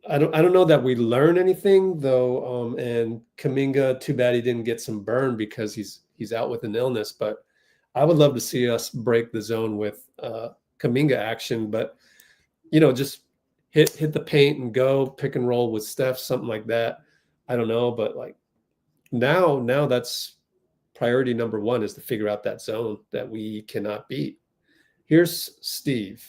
I don't know that we learn anything though. And Kuminga, too bad he didn't get some burn because he's out with an illness. But I would love to see us break the zone with Kuminga action. But you know, just hit the paint and go pick and roll with Steph, something like that. I don't know, but like now that's priority number one, is to figure out that zone that we cannot beat. Here's Steve.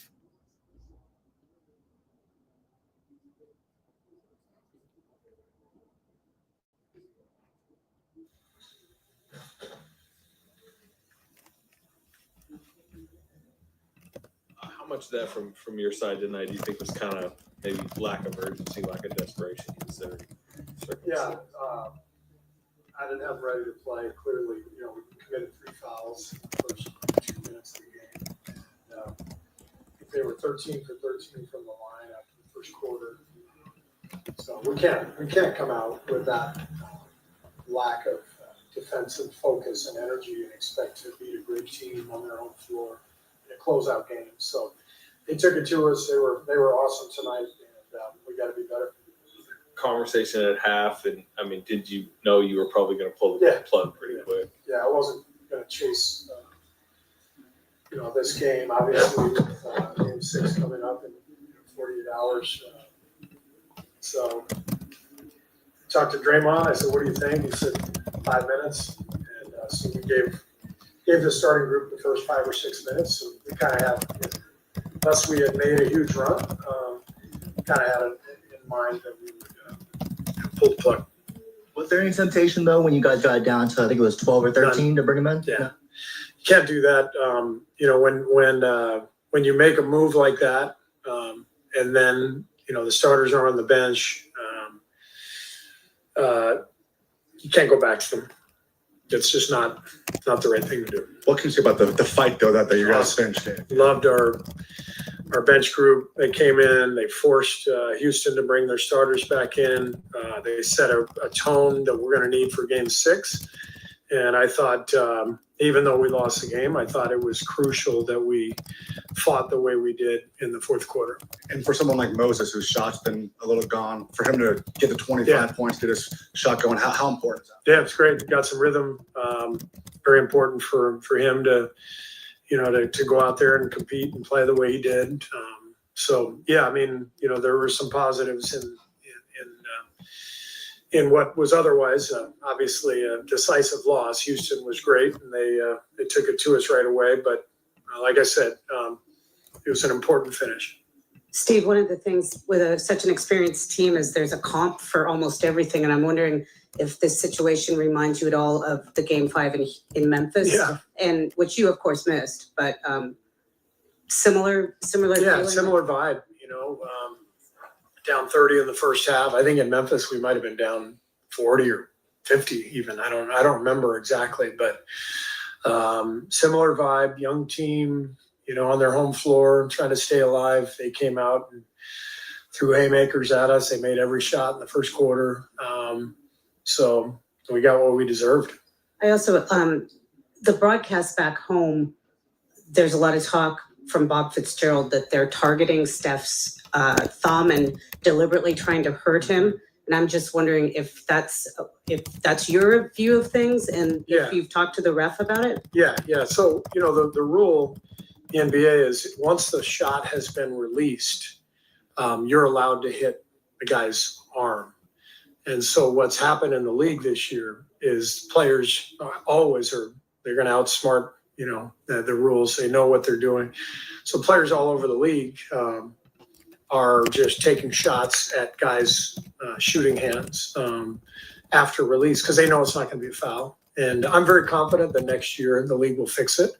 How much of that from your side tonight do you think was kind of maybe lack of urgency, lack of desperation, considering circumstances? Yeah, I didn't have ready to play. Clearly, you know, we committed 3 fouls in the first 2 minutes of the game. And, if they were 13 for 13 from the line after the first quarter, so we can't come out with that lack of defensive focus and energy and expect to beat a great team on their own floor in a closeout game. So they took it to us. They were awesome tonight, and we got to be better. Conversation at half, and I mean, did you know you were probably going to pull the plug pretty quick? Yeah, I wasn't going to chase, this game. Obviously, with Game 6 coming up in 48 hours. So talked to Draymond. I said, "What do you think?" He said, 5 minutes. And so we gave the starting group the first 5 or 6 minutes. So we kind of had, unless we had made a huge run, kind of had it in mind that we would pull the plug. Was there any temptation though when you guys got down to, I think it was 12 or 13, to bring him in? Yeah. You can't do that. When you make a move like that, and then the starters are on the bench, you can't go back to them. It's just not the right thing to do. What can you say about the fight though that you guys finished in? Loved our bench group. They came in. They forced Houston to bring their starters back in. They set a tone that we're going to need for Game 6. And I thought, even though we lost the game, I thought it was crucial that we fought the way we did in the fourth quarter. And for someone like Moses, whose shot's been a little gone, for him to get the 25 points, get his shot going, how important is that? Yeah, it's great. Got some rhythm. Very important for him to go out there and compete and play the way he did. There were some positives in what was otherwise obviously a decisive loss. Houston was great, and they took it to us right away. But like I said, it was an important finish. Steve, one of the things with such an experienced team is there's a comp for almost everything, and I'm wondering if this situation reminds you at all of the Game 5 in Memphis, and which you of course missed, but similar. Yeah, similar vibe. Down 30 in the first half. I think in Memphis we might have been down 40 or 50 even. I don't remember exactly, but similar vibe. Young team, on their home floor, trying to stay alive. They came out and threw haymakers at us. They made every shot in the first quarter. So we got what we deserved. I also, the broadcast back home, there's a lot of talk from Bob Fitzgerald that they're targeting Steph's thumb and deliberately trying to hurt him. And I'm just wondering if that's your view of things, and if you've talked to the ref about it. Yeah. So, the rule in the NBA is once the shot has been released, you're allowed to hit the guy's arm. And so what's happened in the league this year is players they're going to outsmart, the rules. They know what they're doing. So players all over the league are just taking shots at guys' shooting hands after release because they know it's not going to be a foul. And I'm very confident that next year the league will fix it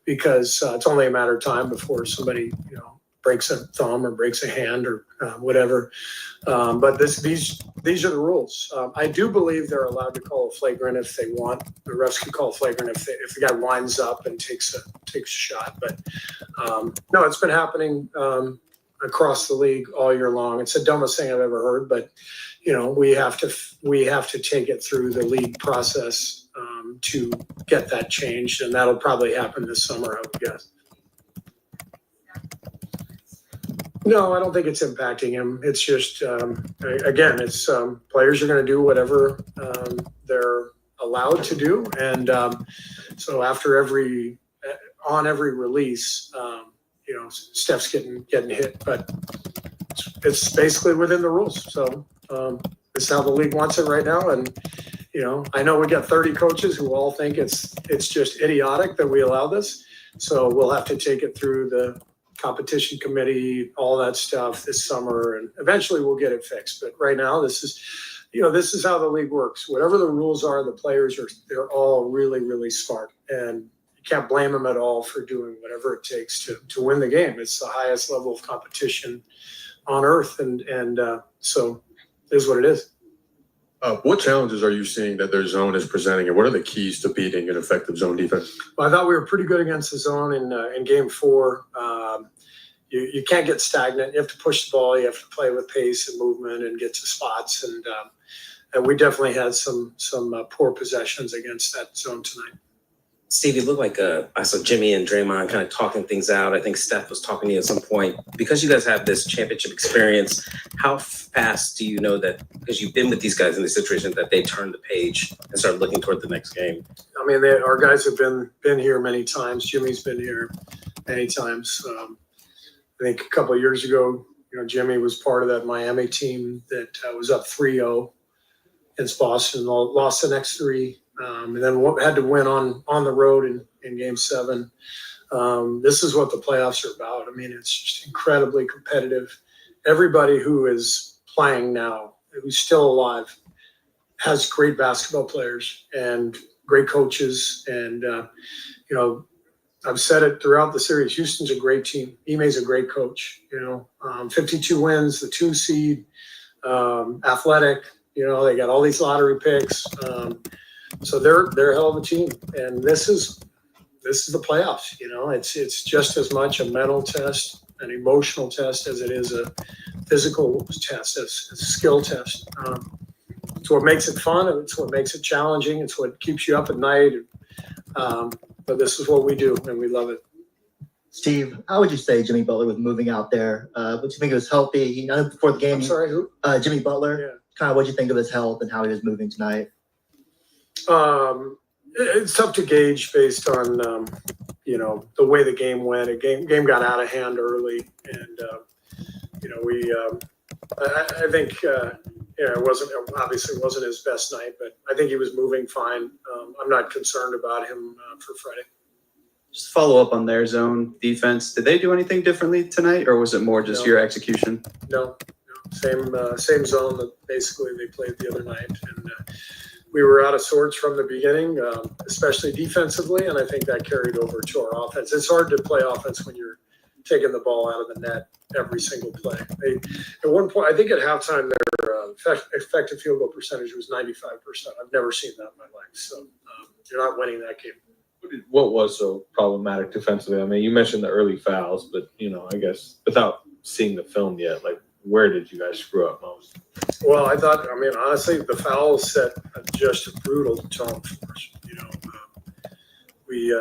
because it's only a matter of time before somebody, breaks a thumb or breaks a hand or whatever. But these are the rules. I do believe they're allowed to call a flagrant if they want. The refs can call a flagrant if the guy winds up and takes a shot. But no, it's been happening across the league all year long. It's the dumbest thing I've ever heard, but we have to take it through the league process to get that changed, and that'll probably happen this summer, I would guess. No, I don't think it's impacting him. It's just, again, it's players are going to do whatever they're allowed to do. And so after on every release, Steph's getting hit, but it's basically within the rules. So it's how the league wants it right now. And, I know we got 30 coaches who all think it's just idiotic that we allow this. So we'll have to take it through the competition committee, all that stuff this summer, and eventually we'll get it fixed. But right now, this is how the league works. Whatever the rules are, the players they're all really, really smart, and you can't blame them at all for doing whatever it takes to win the game. It's the highest level of competition on earth, and so it is what it is. What challenges are you seeing that their zone is presenting, and what are the keys to beating an effective zone defense? Well, I thought we were pretty good against the zone in Game 4. You can't get stagnant. You have to push the ball. You have to play with pace and movement and get to spots. And we definitely had some poor possessions against that zone tonight. Steve, it looked like I saw Jimmy and Draymond kind of talking things out. I think Steph was talking to you at some point. Because you guys have this championship experience, how fast do you know that, because you've been with these guys in these situations, that they turn the page and start looking toward the next game? I mean, our guys have been here many times. Jimmy's been here many times. I think a couple of years ago, Jimmy was part of that Miami team that was up 3-0 against Boston, lost the next 3. And then had to win on the road in Game 7. This is what the playoffs are about. I mean, it's just incredibly competitive. Everybody who is playing now, who's still alive, has great basketball players and great coaches. And, I've said it throughout the series. Houston's a great team. Ime's a great coach. 52 wins, the 2 seed, athletic. They got all these lottery picks. So they're a hell of a team, and this is the playoffs. It's just as much a mental test, an emotional test, as it is a physical test, as a skill test. It's what makes it fun. It's what makes it challenging. It's what keeps you up at night. But this is what we do, and we love it. Steve, how would you say Jimmy Butler was moving out there? What do you think it was healthy? Before the game. I'm sorry, who? Jimmy Butler. Yeah. Kind of what do you think of his health and how he was moving tonight? It's tough to gauge based on the way the game went. Game got out of hand early, and I think it wasn't his best night, but I think he was moving fine. I'm not concerned about him for Friday. Just follow up on their zone defense. Did they do anything differently tonight, or was it more just your execution? No, same zone that basically they played the other night, and we were out of sorts from the beginning, especially defensively, and I think that carried over to our offense. It's hard to play offense when you're taking the ball out of the net every single play. At one point, I think at halftime, their effective field goal percentage was 95%. I've never seen that in my life, so you're not winning that game. What was so problematic defensively? I mean, you mentioned the early fouls, but, I guess without seeing the film yet, where did you guys screw up most? Well, honestly, the fouls set just a brutal tone for us. We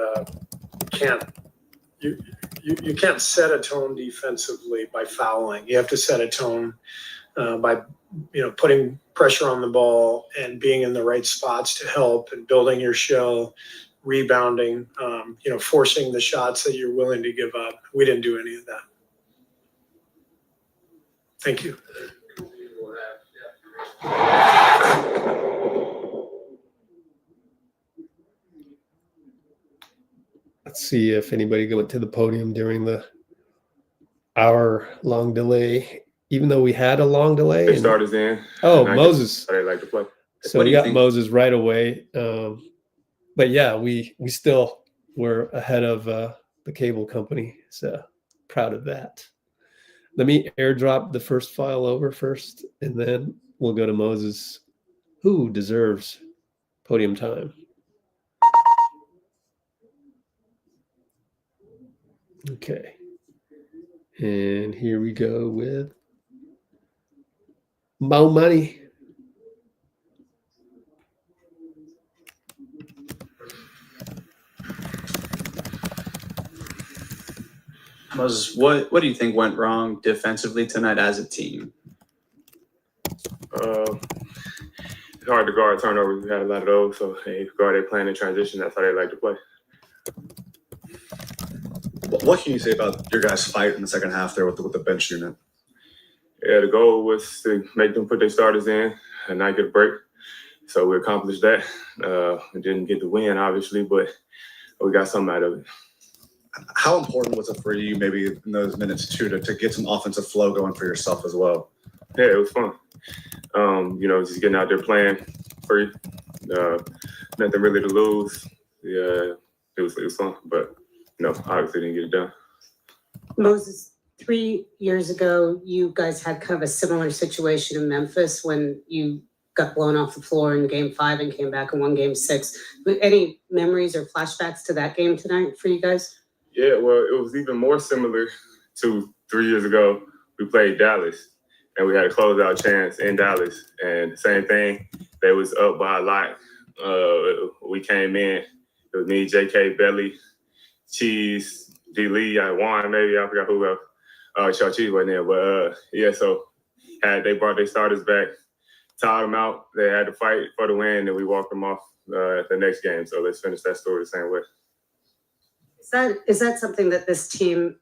can't. You can't set a tone defensively by fouling. You have to set a tone by putting pressure on the ball and being in the right spots to help and building your shell, rebounding, forcing the shots that you're willing to give up. We didn't do any of that. Thank you. Let's see if anybody went to the podium during the hour-long delay, even though we had a long delay. They started in. Oh, Moses. They like to play. So we got Moses right away. But yeah, we still were ahead of the cable company. So proud of that. Let me airdrop the first file over first, and then we'll go to Moses, who deserves podium time. Okay. And here we go with Mo Money. Moses, what do you think went wrong defensively tonight as a team? It's hard to guard turnovers. We had a lot of those, so they guarded playing in transition. That's how they like to play. What can you say about your guys' fight in the second half there with the bench unit? Yeah, the goal was to make them put their starters in and not get a break. So we accomplished that. We didn't get the win, obviously, but we got something out of it. How important was it for you, maybe in those minutes too, to get some offensive flow going for yourself as well? Yeah, it was fun. Just getting out there playing free. Nothing really to lose. Yeah, it was fun, but obviously didn't get it done. Moses, 3 years ago, you guys had kind of a similar situation in Memphis when you got blown off the floor in Game 5 and came back and won Game 6. Any memories or flashbacks to that game tonight for you guys? Yeah, well, it was even more similar to 3 years ago. We played Dallas, and we had a closeout chance in Dallas. And the same thing, they was up by a lot. We came in. It was me, J.K., Belly, Cheese, D. Lee, Juan, maybe. I forgot who else. Cheese wasn't there. But, so they brought their starters back, tied them out. They had to fight for the win, and we walked them off the next game. So let's finish that story the same way. Is that something that this team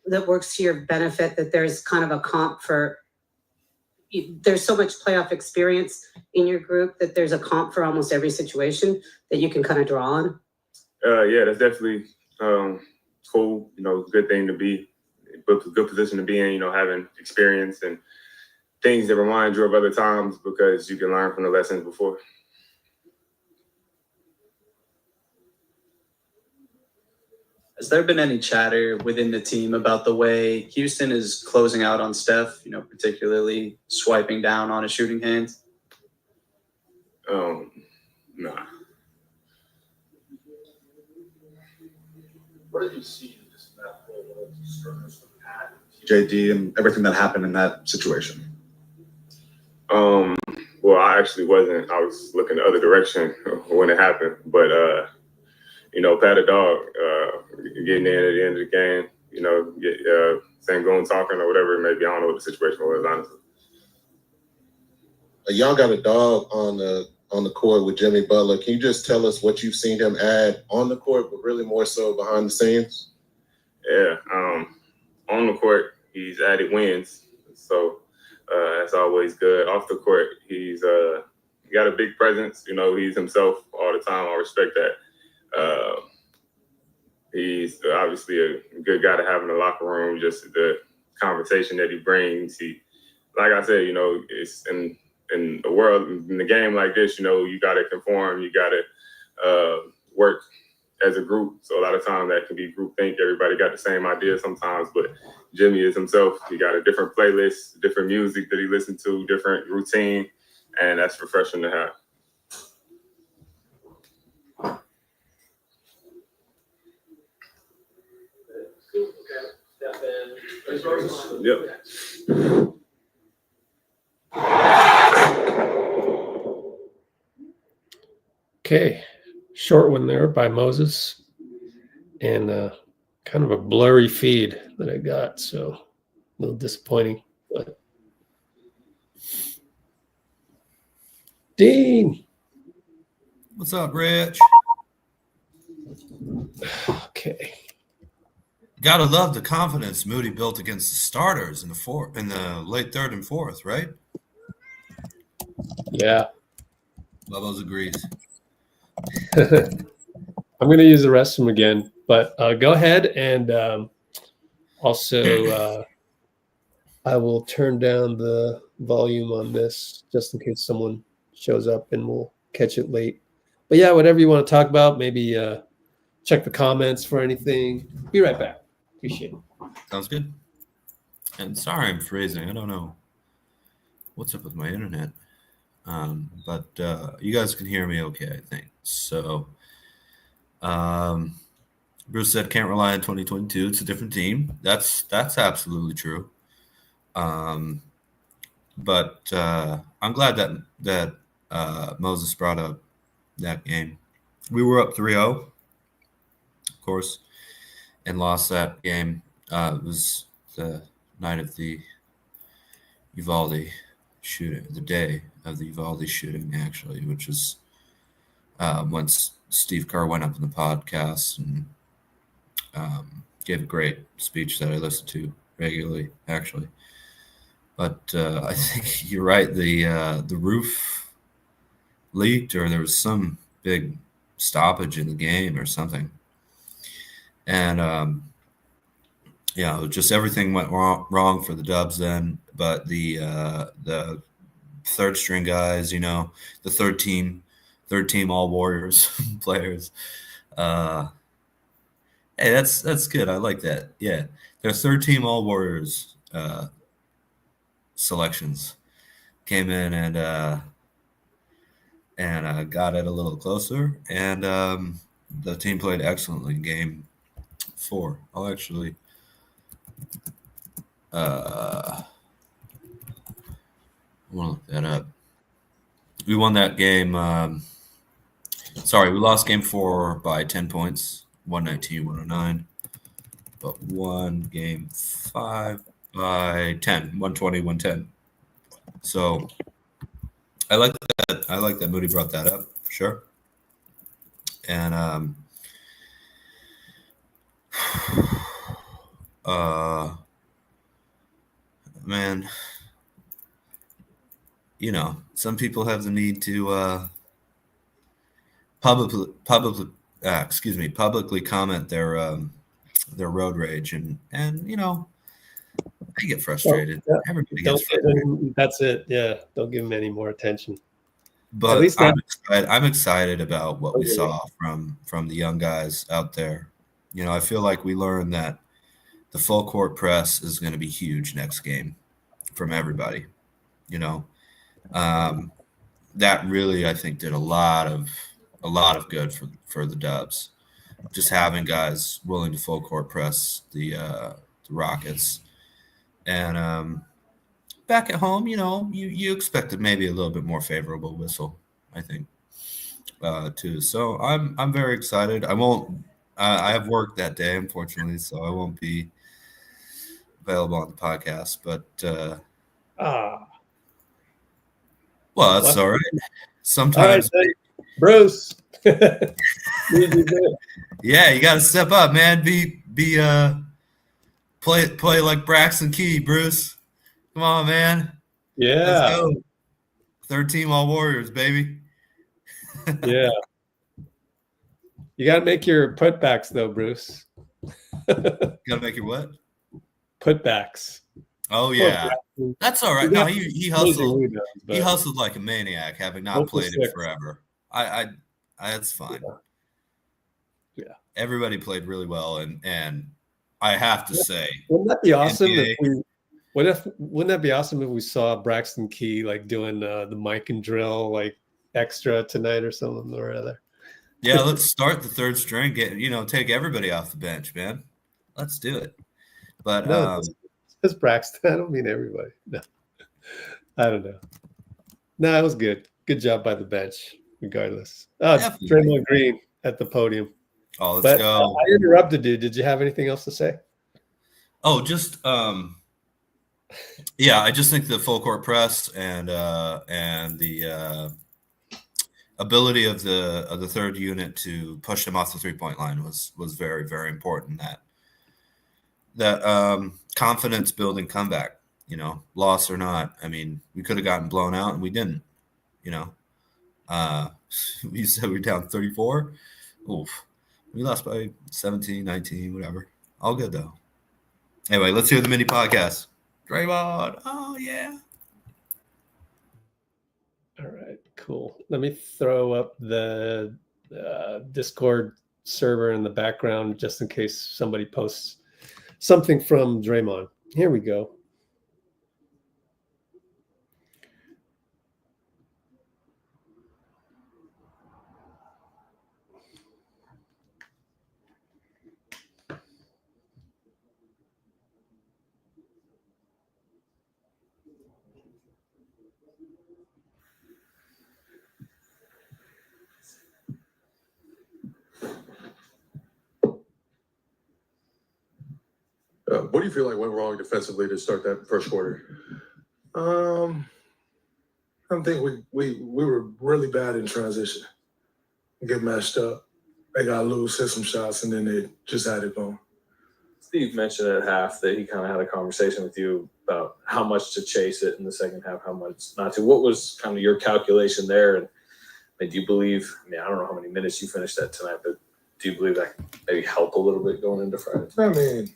that works to your benefit, that there's kind of a comp for, there's so much playoff experience in your group that there's a comp for almost every situation that you can kind of draw on? Yeah, that's definitely cool. Good thing to be, good position to be in, having experience and things that remind you of other times because you can learn from the lessons before. Has there been any chatter within the team about the way Houston is closing out on Steph, particularly swiping down on his shooting hands? Nah. What did you see in this skirmish with Pat, JD, and everything that happened in that situation? Well, I actually wasn't. I was looking the other direction when it happened. But, Pat a dog, getting in at the end of the game, get Sengun talking or whatever it may be. I don't know what the situation was, honestly. Y'all got a dog on the court with Jimmy Butler. Can you just tell us what you've seen him add on the court, but really more so behind the scenes? Yeah, on the court, he's added wins. So that's always good. Off the court, he's got a big presence. He's himself all the time. I respect that. He's obviously a good guy to have in the locker room. Just the conversation that he brings. Like I said, it's in the world, in a game like this, you got to conform. You got to work as a group. So a lot of times that can be groupthink. Everybody got the same idea sometimes, but Jimmy is himself. He got a different playlist, different music that he listens to, different routine, and that's refreshing to have. Yep. Okay, short one there by Moses, and kind of a blurry feed that I got, so a little disappointing. But Dean. What's up, Rich? Okay. Gotta love the confidence Moody built against the starters in the late third and fourth, right? Yeah. Bubbles agrees. I'm going to use the restroom again, but go ahead and also I will turn down the volume on this just in case someone shows up and we'll catch it late. But yeah, whatever you want to talk about, maybe check the comments for anything. Be right back. Appreciate it. Sounds good. And sorry I'm phrasing. I don't know what's up with my internet. But you guys can hear me okay, I think. So Bruce said can't rely on 2022. It's a different team. That's absolutely true. But I'm glad that Moses brought up that game. We were up 3-0, of course, and lost that game. It was the night of the Uvalde shooting, the day of the Uvalde shooting, actually, which is once Steve Kerr went up in the podcast and gave a great speech that I listen to regularly, actually. But I think you're right. The roof leaked, or there was some big stoppage in the game or something. And just everything went wrong for the Dubs then. But the third string guys, the third team all Warriors players. Hey, that's good. I like that. Yeah, their third team all Warriors selections came in and got it a little closer, and the team played excellently in game 4. I'll actually I want to look that up. We won that game. We lost game 4 by 10 points, 119-109, but won game 5 by 10, 120-110. So I like that. I like that Moody brought that up for sure. And man, some people have the need to publicly comment their road rage, and I get frustrated. Yeah. Everybody gets frustrated. That's it. Yeah, don't give them any more attention. But at least I'm excited about what we saw from the young guys out there. I feel like we learned that the full court press is going to be huge next game from everybody. That really, I think, did a lot of good for the Dubs. Just having guys willing to full court press the Rockets. And back at home, you expected maybe a little bit more favorable whistle, I think, too. So I'm very excited. I have work that day, unfortunately, so I won't be available on the podcast. But well, that's all right. Sometimes, all right, Bruce. Yeah, you got to step up, man. Play like Braxton Key, Bruce. Come on, man. Yeah. Let's go. Third team all Warriors, baby. Yeah. You got to make your putbacks, though, Bruce. Got to make your what? Putbacks. Oh, yeah. That's all right. No, he hustled. He hustled like a maniac, having not played it forever. I that's fine. Yeah. Everybody played really well, and I have to say, wouldn't that be awesome wouldn't that be awesome if we saw Braxton Key like doing the mic and drill like extra tonight or something or other? Yeah, let's start the third string. Take everybody off the bench, man. Let's do it. But no, it's Braxton. I don't mean everybody. No, I don't know. No, it was good. Good job by the bench, regardless. Oh, Draymond Green at the podium. Oh, let's go. I interrupted you. Did you have anything else to say? Oh, just Yeah, I just think the full court press and the ability of the third unit to push him off the 3-point line was very, very important. That confidence building comeback, loss or not. I mean, we could have gotten blown out and we didn't. We said we're down 34. Oof. We lost by 17, 19, whatever. All good though. Anyway, let's hear the mini podcast. Draymond. Oh yeah. All right, cool. Let me throw up the Discord server in the background just in case somebody posts something from Draymond. Here we go. What do you feel like went wrong defensively to start that first quarter? I think we were really bad in transition. Get matched up. They got loose, hit some shots, and then they just had it going. Steve mentioned at half that he kind of had a conversation with you about how much to chase it in the second half, how much not to. What was kind of your calculation there? And do you believe, I don't know how many minutes you finished that tonight, but do you believe that maybe helped a little bit going into Friday? I mean,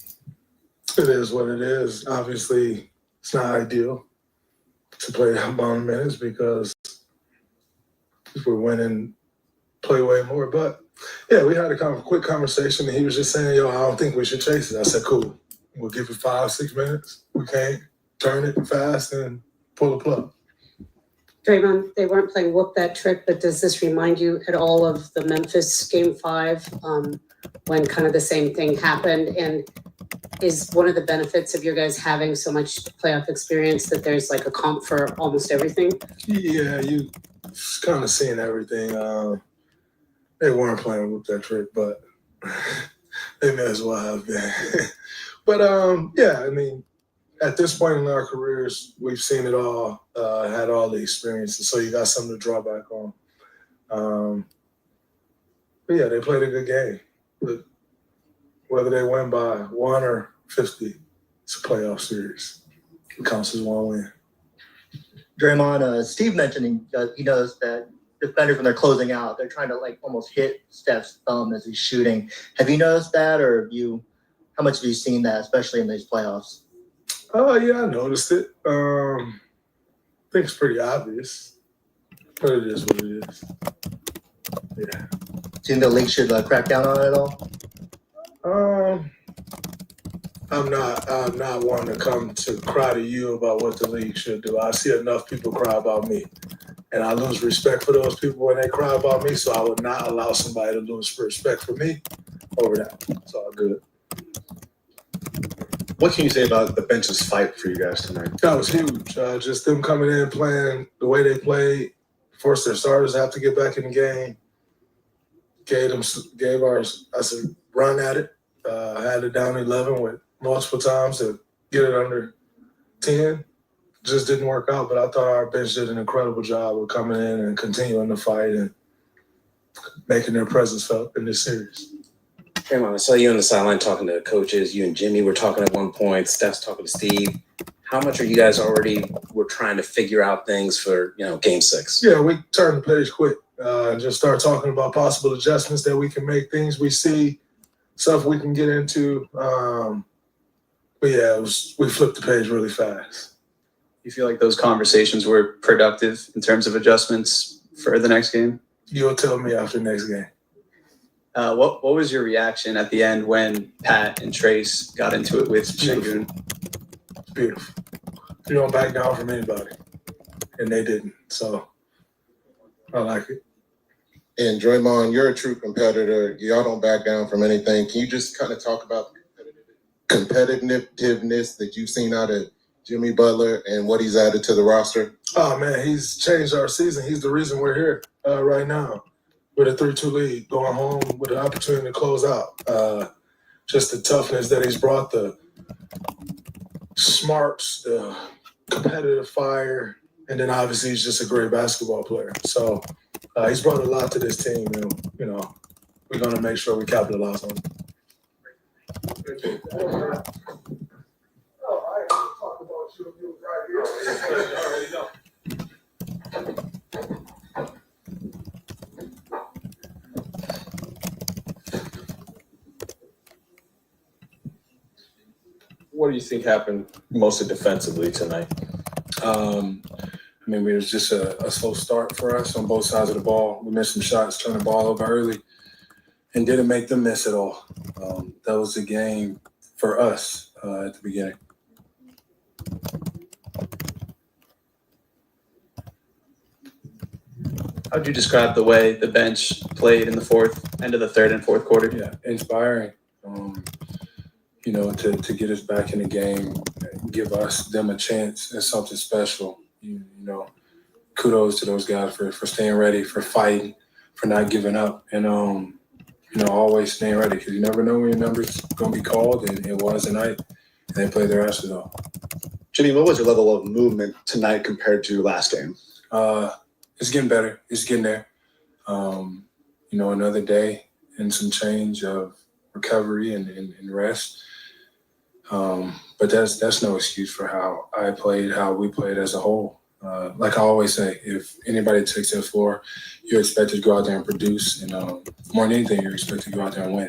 it is what it is. Obviously, it's not ideal to play that amount of minutes because we're winning, play way more. But, yeah, we had a quick conversation, and he was just saying, I don't think we should chase it. I said, cool. We'll give it 5-6 minutes. We can't turn it fast and pull the plug. Draymond, they weren't playing whoop that trick, but does this remind you at all of the Memphis Game 5 when kind of the same thing happened? And is one of the benefits of your guys having so much playoff experience that there's like a comp for almost everything? Yeah, you kind of seeing everything. They weren't playing whoop that trick, but they may as well have been. But, yeah, I mean, at this point in our careers, we've seen it all, had all the experiences, so you got something to draw back on. But, yeah, they played a good game. But whether they win by 1 or 50, it's a playoff series. It counts as one win. Draymond, Steve mentioned he knows that defenders, when they're closing out, they're trying to almost hit Steph's thumb as he's shooting. Have you noticed that, or how much have you seen that, especially in these playoffs? Oh, yeah, I noticed it. I think it's pretty obvious, but it is what it is. Yeah. Do you think the league should crack down on it at all? I'm not one to come to cry to you about what the league should do. I see enough people cry about me, and I lose respect for those people when they cry about me, so I would not allow somebody to lose respect for me over that. It's all good. What can you say about the bench's fight for you guys tonight? That was huge. Just them coming in, playing the way they played, forced their starters to have to get back in the game. Gave us a run at it. Had it down 11 with multiple times to get it under 10. Just didn't work out, but I thought our bench did an incredible job of coming in and continuing the fight and making their presence felt in this series. Draymond, I saw you on the sideline talking to coaches. You and Jimmy were talking at one point. Steph's talking to Steve. How much are you guys were trying to figure out things for, Game 6? Yeah, we turned the page quick and just start talking about possible adjustments that we can make, things we see, stuff we can get into. But yeah, we flipped the page really fast. You feel like those conversations were productive in terms of adjustments for the next game? You'll tell me after next game. What was your reaction at the end when Pat and Trace got into it with Sengun? It's beautiful. You don't back down from anybody, and they didn't. So I like it. And Draymond, you're a true competitor. Y'all don't back down from anything. Can you just kind of talk about competitiveness that you've seen out of Jimmy Butler and what he's added to the roster? Oh, man, he's changed our season. He's the reason we're here right now with a 3-2 lead, going home with an opportunity to close out. Just the toughness that he's brought, the smarts, the competitive fire, and then obviously he's just a great basketball player. So he's brought a lot to this team, and we're gonna make sure we capitalize on it. What do you think happened mostly defensively tonight? It was just a slow start for us on both sides of the ball. We missed some shots, turned the ball over early, and didn't make them miss at all. That was the game for us at the beginning. How'd you describe the way the bench played in the end of the third and fourth quarter? Yeah, inspiring. To get us back in the game, give them a chance at something special. Kudos to those guys for staying ready, for fighting, for not giving up, and always staying ready, because you never know when your number's going to be called, and it was tonight, and they played their asses off. Jimmy, what was your level of movement tonight compared to last game? It's getting better. It's getting there. Another day and some change of recovery and rest. But that's no excuse for how I played, how we played as a whole. Like I always say, if anybody takes that floor, you're expected to go out there and produce. And more than anything, you're expected to go out there and win.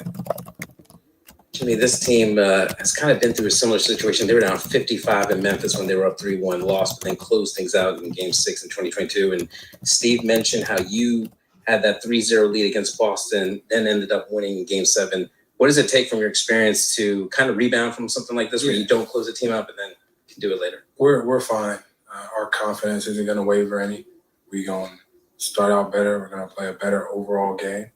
Jimmy, this team has kind of been through a similar situation. They were down 55 in Memphis when they were up 3-1, lost, but then closed things out in Game 6 in 2022. And Steve mentioned how you had that 3-0 lead against Boston, then ended up winning in Game 7. What does it take from your experience to kind of rebound from something like this where you don't close the team up and then can do it later? We're fine. Our confidence isn't going to waver any. We're going to start out better. We're going to play a better overall game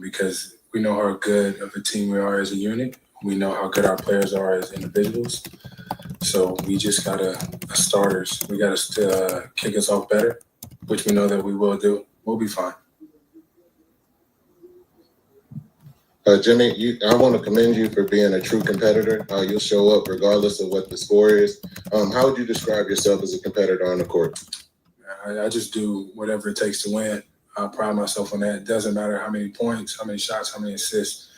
because we know how good of a team we are as a unit. We know how good our players are as individuals. So we just got to, as starters, we got to kick us off better, which we know that we will do. We'll be fine. Jimmy, I want to commend you for being a true competitor. You'll show up regardless of what the score is. How would you describe yourself as a competitor on the court? I just do whatever it takes to win. I pride myself on that. It doesn't matter how many points, how many shots, how many assists.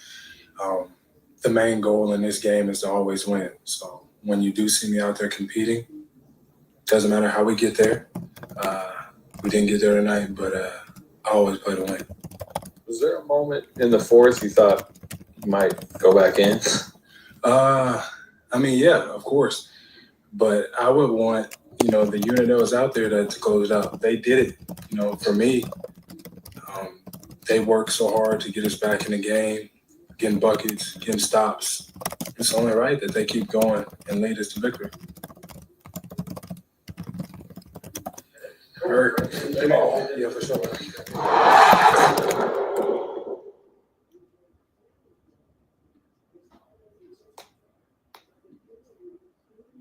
The main goal in this game is to always win. So when you do see me out there competing, it doesn't matter how we get there. We didn't get there tonight, but I always play to win. Was there a moment in the fourth you thought you might go back in? Yeah, of course. But I would want, the unit that was out there to close it out. They did it, for me. They worked so hard to get us back in the game, getting buckets, getting stops. It's only right that they keep going and lead us to victory. Yeah, for sure.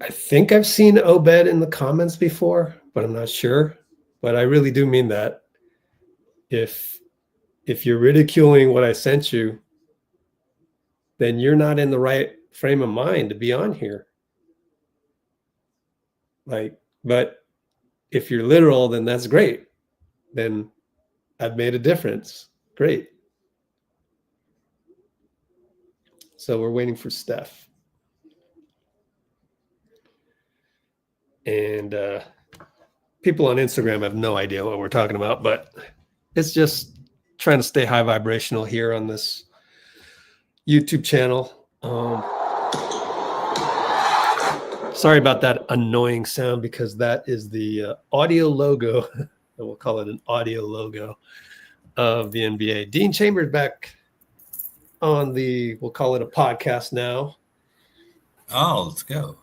I think I've seen Obed in the comments before, but I'm not sure. But I really do mean that. If you're ridiculing what I sent you, then you're not in the right frame of mind to be on here. But if you're literal, then that's great. Then I've made a difference. Great. So we're waiting for Steph. And people on Instagram have no idea what we're talking about, but it's just trying to stay high vibrational here on this YouTube channel. Sorry about that annoying sound, because that is the audio logo. We'll call it an audio logo of the NBA. Dean Chambers back on we'll call it a podcast now. Oh, let's go.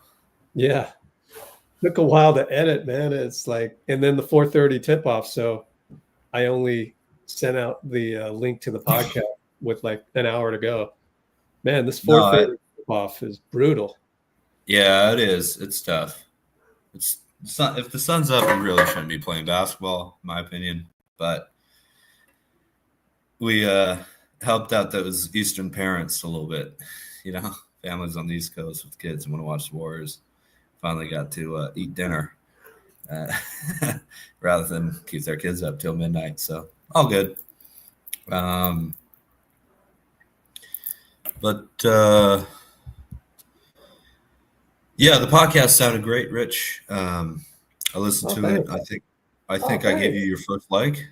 Yeah. Took a while to edit, man. It's and then the 4:30 tip off. So I only sent out the link to the podcast with an hour to go. Man, this 4:30 tip off is brutal. Yeah, it is. It's tough. If the sun's up, we really shouldn't be playing basketball, in my opinion. But we helped out those Eastern parents a little bit. Families on the East Coast with kids and want to watch the Warriors. finally got to eat dinner rather than keep their kids up till midnight. So all good. But yeah, the podcast sounded great, Rich. I listened to it. I think I gave you your first like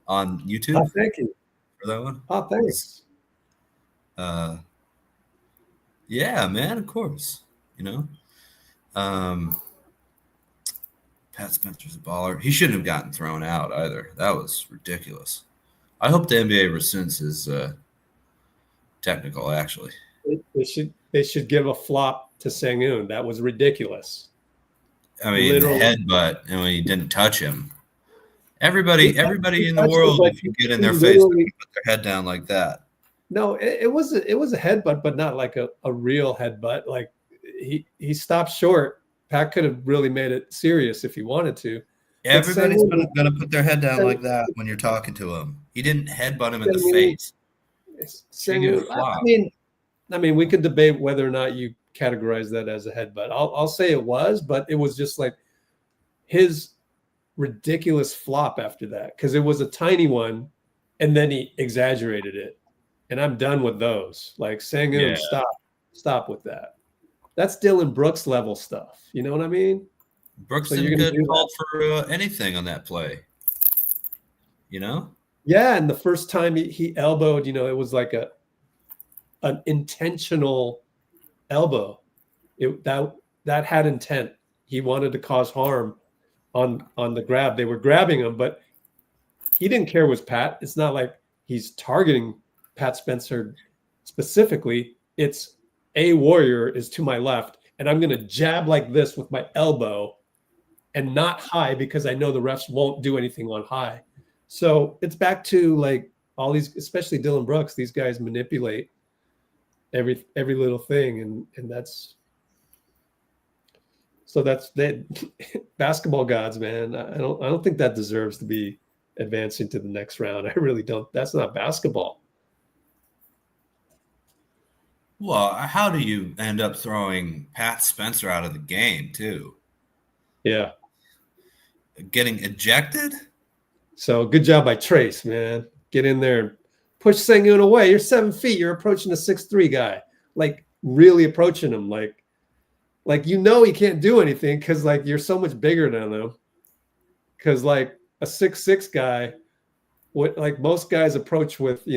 on YouTube. Oh, thank you for that one. Oh, thanks. Yeah, man, of course. Pat Spencer's a baller. He shouldn't have gotten thrown out either. That was ridiculous. I hope the NBA rescinds his technical. Actually, they should give a flop to Sengun. That was ridiculous. I mean, Literally. headbutt, and when he didn't touch him. Everybody in the world, if you get in their face, they put their head down like that. No, it was a headbutt, but not like a real headbutt. Like he stopped short. Pat could have really made it serious if he wanted to. Everybody's gonna put their head down like that when you're talking to him. He didn't headbutt him in the face. I mean, we could debate whether or not you categorize that as a headbutt. I'll say it was, but it was just like his ridiculous flop after that, because it was a tiny one, and then he exaggerated it. And I'm done with those. Like Sengun, stop with that. That's Dillon Brooks level stuff. You know what I mean? Brooks didn't get called for anything on that play. Yeah, and the first time he elbowed, it was like an intentional elbow. That had intent. He wanted to cause harm on the grab. They were grabbing him, but he didn't care it was Pat. It's not like he's targeting Pat Spencer specifically. It's a warrior is to my left, and I'm going to jab like this with my elbow and not high, because I know the refs won't do anything on high. So it's back to like all these, especially Dillon Brooks, these guys manipulate every little thing. And that's basketball gods, man. I don't think that deserves to be advancing to the next round. I really don't. That's not basketball. Well, how do you end up throwing Pat Spencer out of the game too? Yeah. Getting ejected? So good job by Trace, man. Get in there and push Sengun away. You're 7 feet. You're approaching a 6'3" guy. Like really approaching him. Like he can't do anything because like you're so much bigger than him. Because like a 6'6" guy, like most guys approach with,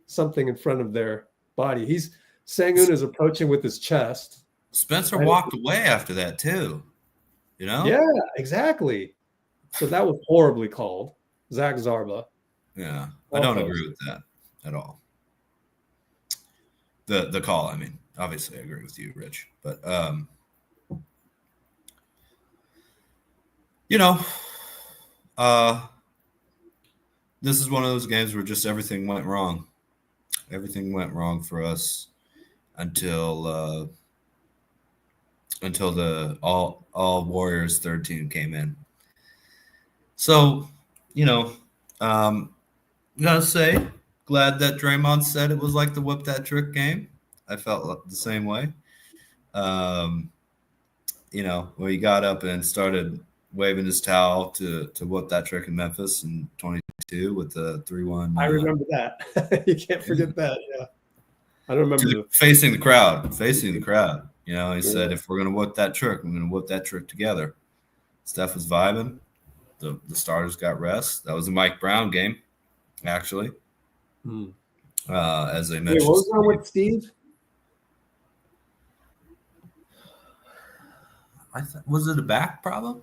something in front of their body. Sengun is approaching with his chest. Spencer walked away after that too. Yeah, exactly. So that was horribly called. Zach Zarba. Yeah, I don't agree with that at all. The call, I mean, obviously I agree with you, Rich. But this is one of those games where just everything went wrong. Everything went wrong for us until the all Warriors third team came in. So, gotta say, glad that Draymond said it was like the whip that trick game. I felt the same way. When he got up and started waving his towel to whip that trick in Memphis in 22 with the 3-1. I remember that. You can't forget that. Yeah. I don't remember. Facing the crowd. He said, if we're going to whip that trick, we're going to whip that trick together. Steph was vibing. The starters got rest. That was a Mike Brown game, actually. As I mentioned. What was wrong with Steve? Was it a back problem?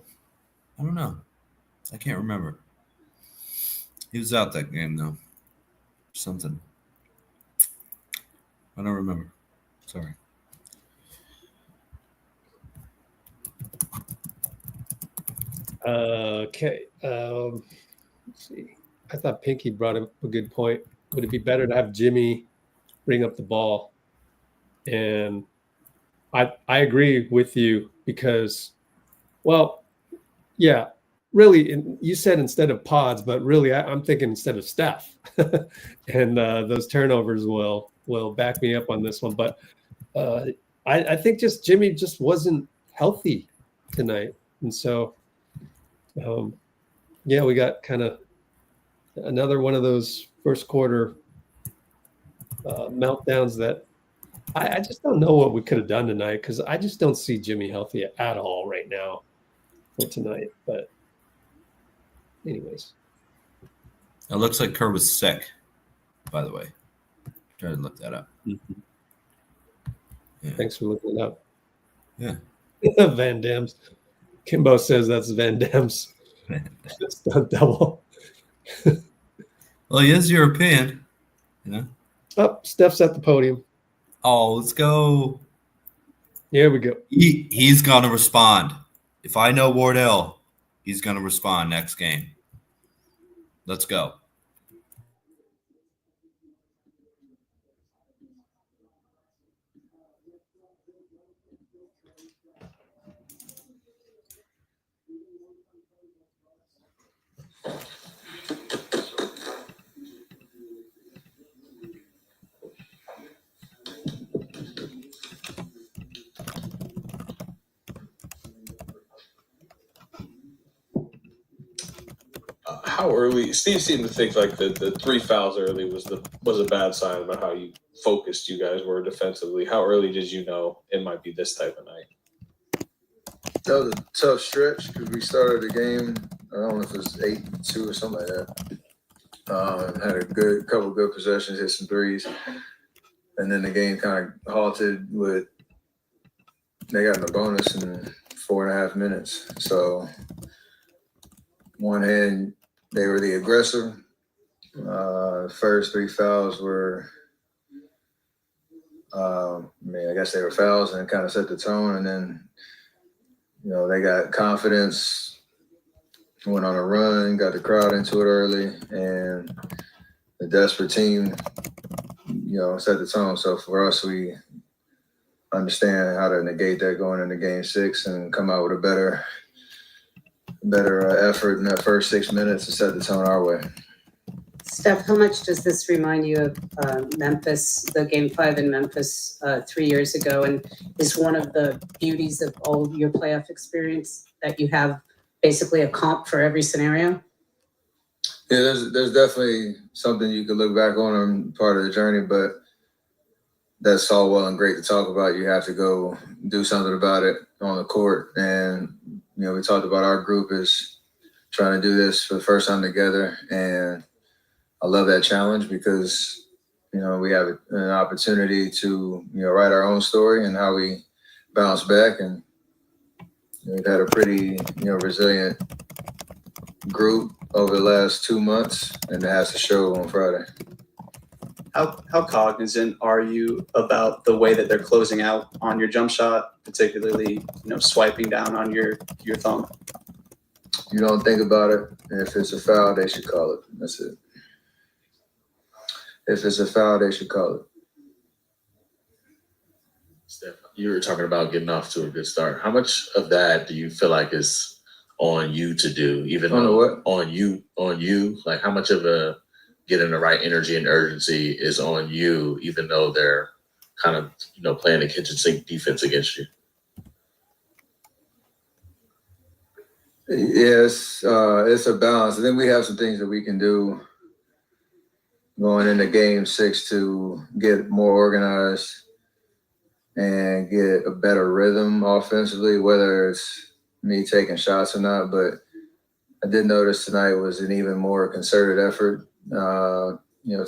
I don't know. I can't remember. He was out that game, though. Something. I don't remember. Sorry. Okay. Let's see. I thought Pinky brought up a good point. Would it be better to have Jimmy bring up the ball? And I agree with you because, well, yeah, really, you said instead of Podz, but really I'm thinking instead of Steph. And those turnovers will back me up on this one. But I think just Jimmy just wasn't healthy tonight. And so, yeah, we got kind of another one of those first quarter meltdowns that I just don't know what we could have done tonight, because I just don't see Jimmy healthy at all right now for tonight. But anyways. It looks like Kerr was sick, by the way. Try to look that up. Mm-hmm. Yeah. Thanks for looking it up. Yeah. Van Dam's. Kimbo says that's Van Dam's stunt double. Well, he is European. Yeah. Oh, Steph's at the podium. Oh, let's go. Here we go. He's going to respond. If I know Wardell, he's going to respond next game. Let's go. How early? Steve seemed to think like the 3 fouls early was a bad sign about how you focused you guys were defensively. How early did you know it might be this type of night? That was a tough stretch because we started the game, I don't know if it was 8-2 or something like that. Had a couple good possessions, hit some threes. And then the game kind of halted with, they got in the bonus in 4.5 minutes. So one hand, they were the aggressor. First 3 fouls were, I guess they were fouls and kind of set the tone. And then, they got confidence, went on a run, got the crowd into it early, and the desperate team, set the tone. So for us, we understand how to negate that going into game 6 and come out with a better effort in that first 6 minutes to set the tone our way. Steph, how much does this remind you of Memphis, the Game 5 in Memphis 3 years ago? And is one of the beauties of all of your playoff experience that you have basically a comp for every scenario? Yeah, there's definitely something you could look back on part of the journey, but that's all well and great to talk about. You have to go do something about it on the court. And, we talked about our group is trying to do this for the first time together. And I love that challenge because, we have an opportunity to, write our own story and how we bounce back. And we've had a pretty, resilient group over the last 2 months, and it has to show on Friday. How cognizant are you about the way that they're closing out on your jump shot, particularly, swiping down on your thumb? You don't think about it. And if it's a foul, they should call it. That's it. If it's a foul, they should call it. Steph, you were talking about getting off to a good start. How much of that do you feel like is on you to do? Even on what? On you. Like how much of a getting the right energy and urgency is on you, even though they're kind of, playing the kitchen sink defense against you? Yes, it's a balance. I think we have some things that we can do going into game 6 to get more organized and get a better rhythm offensively, whether it's me taking shots or not. But I did notice tonight was an even more concerted effort.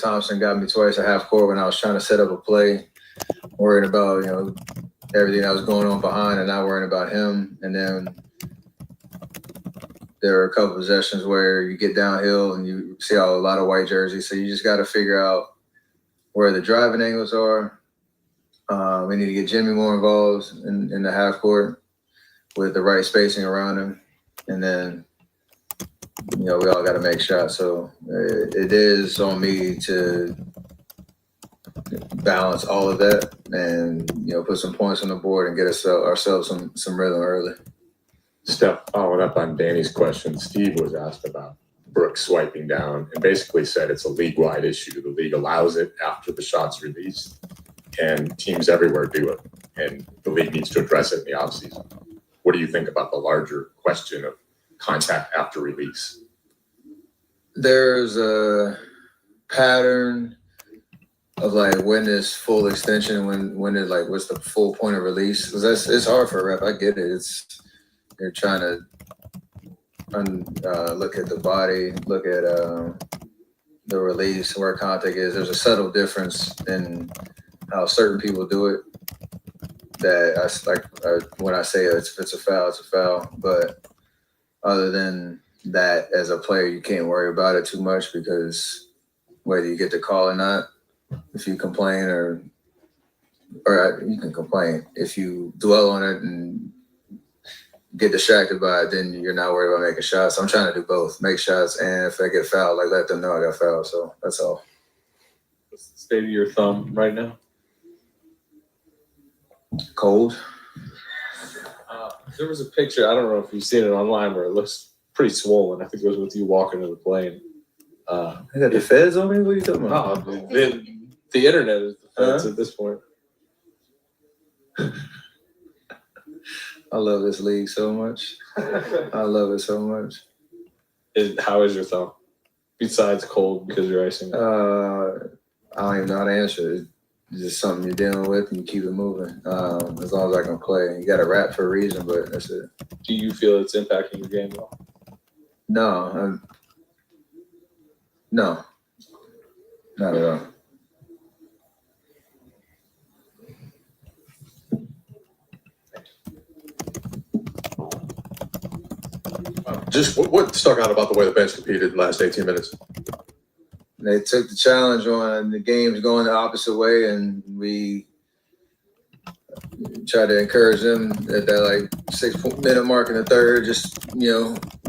Thompson got me twice at half court when I was trying to set up a play, worried about, everything that was going on behind and not worrying about him. And then there are a couple possessions where you get downhill and you see a lot of white jerseys. So you just got to figure out where the driving angles are. We need to get Jimmy more involved in the half court with the right spacing around him. And then, we all got to make shots. So it is on me to balance all of that and, put some points on the board and get ourselves some rhythm early. Steph, following up on Danny's question, Steve was asked about Brooks swiping down and basically said it's a league-wide issue. The league allows it after the shot's released, and teams everywhere do it. And the league needs to address it in the offseason. what do you think about the larger question of contact after release? There's a pattern of like when is full extension, when is like what's the full point of release? Because it's hard for a rep. I get it. You're trying to look at the body, look at the release, where contact is. There's a subtle difference in how certain people do it. That when I say if it's a foul, it's a foul. But other than that, as a player, you can't worry about it too much because whether you get the call or not, if you complain or you can complain. If you dwell on it and get distracted by it, then you're not worried about making shots. So I'm trying to do both, make shots, and if I get fouled, like let them know I got fouled. So that's all. What's the state of your thumb right now? Cold. There was a picture, I don't know if you've seen it online, where it looks pretty swollen. I think it was with you walking to the plane. I got the feds on me? What are you talking about? The internet is the feds at this point. I love this league so much. I love it so much. How is your thumb? Besides cold because you're icing? I don't even know how to answer it. It's just something you're dealing with and you keep it moving. As long as I can play. You got to rap for a reason, but that's it. Do you feel it's impacting your game at all? No. No. Not at all. Just what stuck out about the way the bench competed in the last 18 minutes? They took the challenge on the game's going the opposite way, and we tried to encourage them at that like 6-minute mark in the third. Just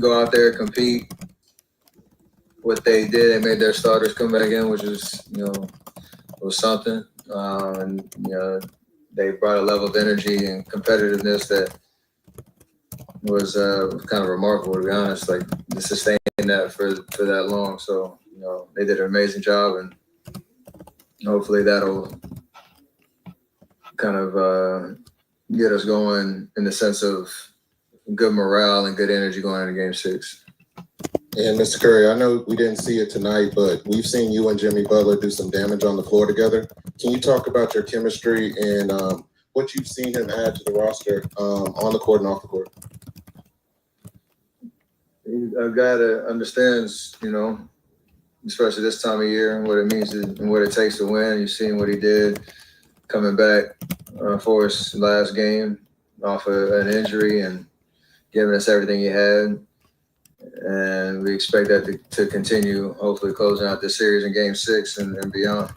go out there, compete. What they did, they made their starters come back in, which is was something. And they brought a level of energy and competitiveness that was kind of remarkable, to be honest. Like to sustain that for that long. So they did an amazing job, and hopefully that'll kind of get us going in the sense of good morale and good energy going into Game 6. And Mr. Curry, I know we didn't see it tonight, but we've seen you and Jimmy Butler do some damage on the floor together. Can you talk about your chemistry and what you've seen him add to the roster on the court and off the court? A guy that understands, especially this time of year and what it means and what it takes to win. You've seen what he did coming back for us last game off of an injury and giving us everything he had. And we expect that to continue, hopefully closing out this series in Game 6 and beyond.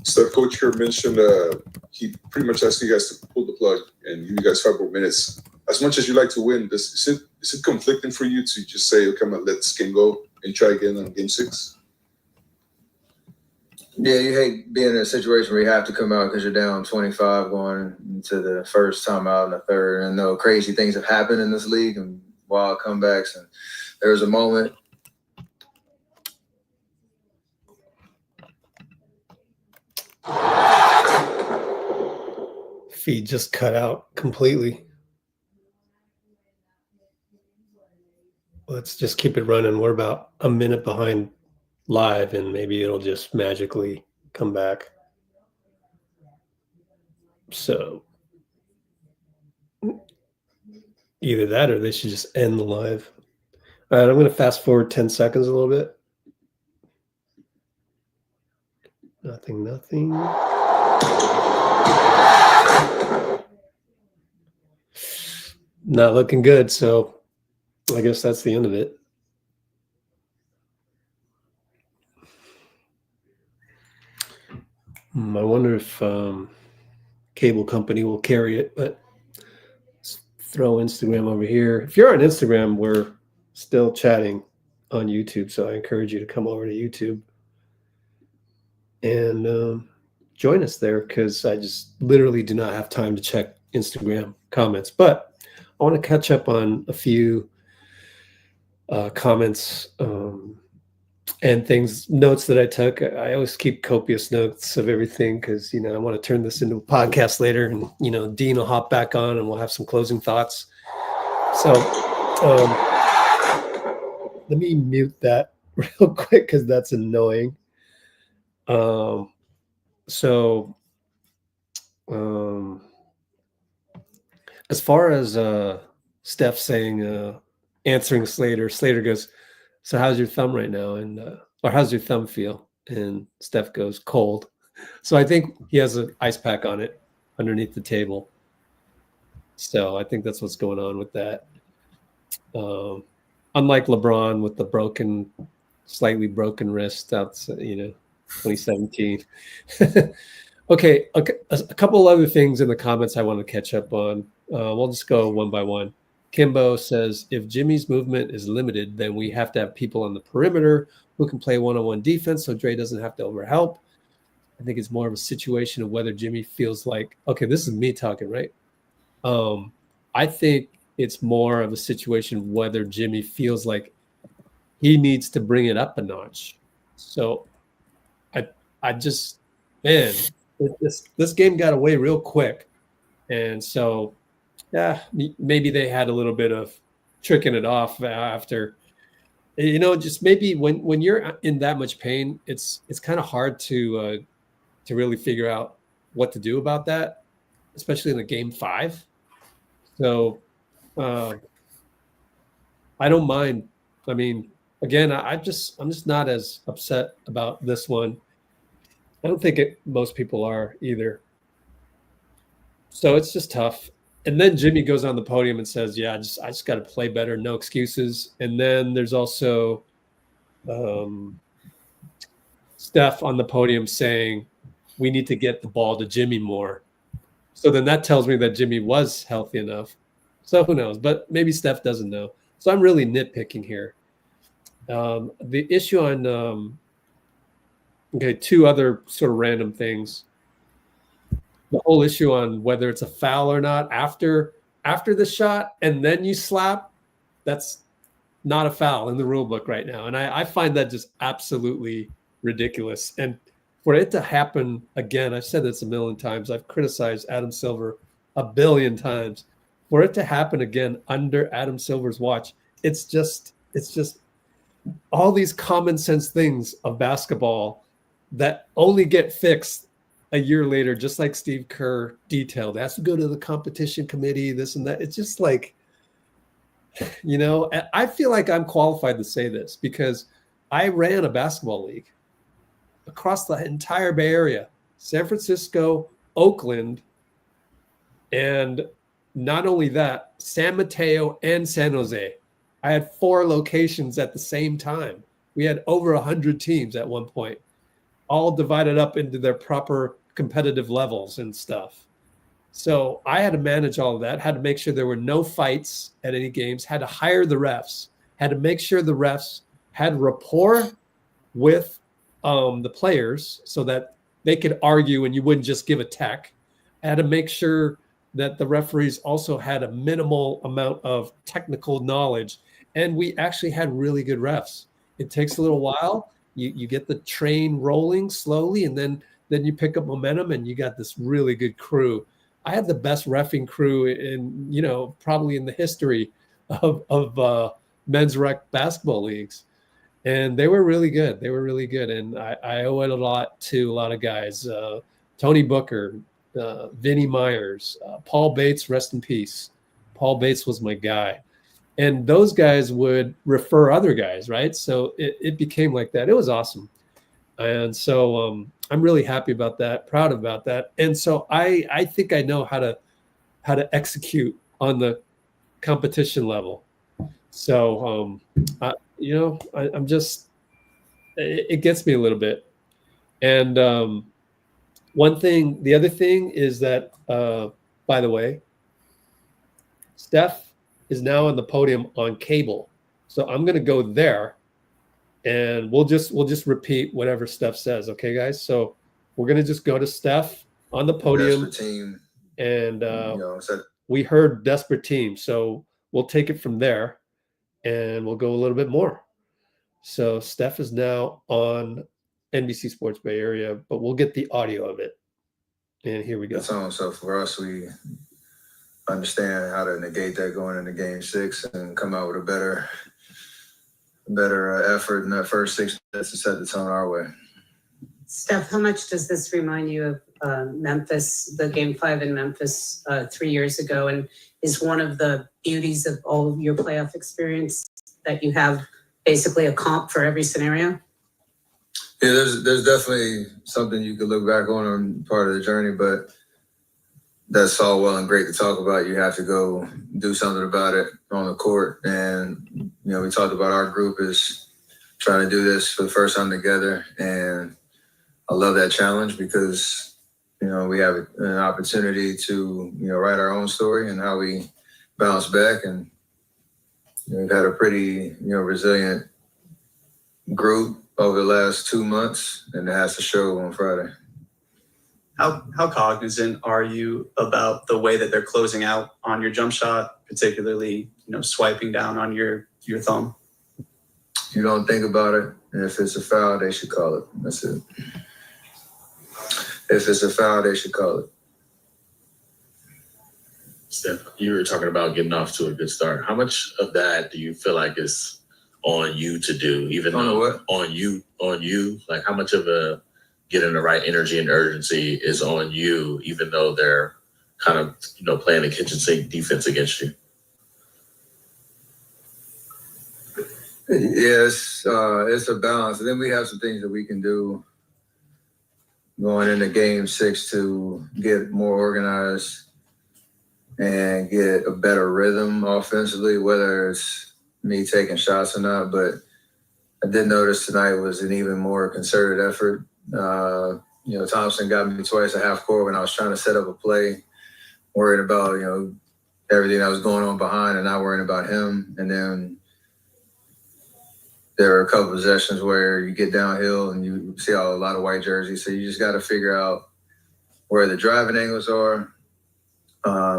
Steph, Coach Kerr mentioned he pretty much asked you guys to pull the plug and give you guys 5 more minutes. As much as you like to win, is it conflicting for you to just say, okay, let this game go and try again on Game 6? Yeah, you hate being in a situation where you have to come out because you're down 25 going into the first timeout in the third. And no crazy things have happened in this league and wild comebacks. And there was a moment. Feed just cut out completely. Let's just keep it running. We're about a minute behind live, and maybe it'll just magically come back. So either that or they should just end the live. All right, I'm going to fast forward 10 seconds a little bit. Nothing. Not looking good, so I guess that's the end of it. I wonder if cable company will carry it, but let's throw Instagram over here. If you're on Instagram, we're still chatting on YouTube, so I encourage you to come over to YouTube and join us there, because I just literally do not have time to check Instagram comments. But I want to catch up on a few comments and notes that I took. I always keep copious notes of everything because, I want to turn this into a podcast later, and, Dean will hop back on and we'll have some closing thoughts. So let me mute that real quick because that's annoying. As far as Steph saying, answering Slater goes, so how's your thumb right now? And or how's your thumb feel? And Steph goes, cold. So I think he has an ice pack on it underneath the table. So I think that's what's going on with that. Unlike LeBron with the slightly broken wrist out, 2017. Okay, a couple other things in the comments I want to catch up on. We'll just go one by one. Kimbo says, if Jimmy's movement is limited, then we have to have people on the perimeter who can play one-on-one defense so Dray doesn't have to overhelp. I think it's more of a situation of whether Jimmy feels like, okay, this is me talking, right? I think it's more of a situation of whether Jimmy feels like he needs to bring it up a notch. So I just, man, this game got away real quick. And so, yeah, maybe they had a little bit of tricking it off after, just maybe when you're in that much pain, it's kind of hard to really figure out what to do about that, especially in the game 5. So I don't mind. I mean, again, I'm just not as upset about this one. I don't think most people are either. So it's just tough. And then Jimmy goes on the podium and says, yeah, I just got to play better. No excuses. And then there's also Steph on the podium saying, we need to get the ball to Jimmy more. So then that tells me that Jimmy was healthy enough. So who knows? But maybe Steph doesn't know. So I'm really nitpicking here. The issue on, two other sort of random things. The whole issue on whether it's a foul or not after the shot and then you slap, that's not a foul in the rule book right now. And I find that just absolutely ridiculous. And for it to happen again, I've said this a million times. I've criticized Adam Silver a billion times. For it to happen again under Adam Silver's watch, it's just all these common sense things of basketball that only get fixed a year later, just like Steve Kerr detailed. It has to go to the competition committee, this and that. It's just like, I feel like I'm qualified to say this because I ran a basketball league across the entire Bay Area, San Francisco, Oakland, and not only that, San Mateo and San Jose. I had 4 locations at the same time. We had over 100 teams at one point, all divided up into their proper competitive levels and stuff. So I had to manage all of that, had to make sure there were no fights at any games, had to hire the refs, had to make sure the refs had rapport with the players so that they could argue and you wouldn't just give a tech. I had to make sure that the referees also had a minimal amount of technical knowledge. And we actually had really good refs. It takes a little while. You get the train rolling slowly, and then you pick up momentum, and you got this really good crew. I had the best reffing crew in, probably in the history of men's rec basketball leagues. And they were really good. And I owe it a lot to a lot of guys. Tony Buchert, Vinnie Myers, Paul Bates, rest in peace. Paul Bates was my guy. And those guys would refer other guys, right? So it became like that. It was awesome. And so I'm really happy about that, proud about that. And so I think I know how to execute on the competition level. So, I'm just, it gets me a little bit. And the other thing is that, by the way, Steph is now on the podium on cable. So I'm going to go there and we'll just repeat whatever Steph says. Okay, guys. So we're going to just go to Steph on the podium. Desperate team. And we heard desperate team. So we'll take it from there and we'll go a little bit more. So Steph is now on NBC Sports Bay Area, but we'll get the audio of it. And here we go. So for us, we understand how to negate that going into game 6 and come out with a better effort in that first 6 minutes to set the tone our way. Steph, how much does this remind you of Memphis, the game 5 in Memphis 3 years ago? And is one of the beauties of all of your playoff experience that you have basically a comp for every scenario? Yeah, there's definitely something you could look back on part of the journey, but that's all well and great to talk about. You have to go do something about it on the court. And, we talked about our group is trying to do this for the first time together. And I love that challenge because, we have an opportunity to, write our own story and how we bounce back. And we've had a pretty, resilient group over the last 2 months, and it has to show on Friday. How cognizant are you about the way that they're closing out on your jump shot, particularly, swiping down on your thumb? You don't think about it, and if it's a foul, they should call it. That's it. If it's a foul, they should call it. Steph, you were talking about getting off to a good start. How much of that do you feel like is on you to do, even On though what? on you, like how much of a getting the right energy and urgency is on you, even though they're kind of, playing the kitchen sink defense against you? Yes, it's a balance. And then we have some things that we can do going into game 6 to get more organized and get a better rhythm offensively, whether it's me taking shots or not. But I did notice tonight was an even more concerted effort. Thompson got me twice at half court when I was trying to set up a play, worried about, everything that was going on behind and not worrying about him. And then there are a couple possessions where you get downhill and you see a lot of white jerseys. So you just got to figure out where the driving angles are.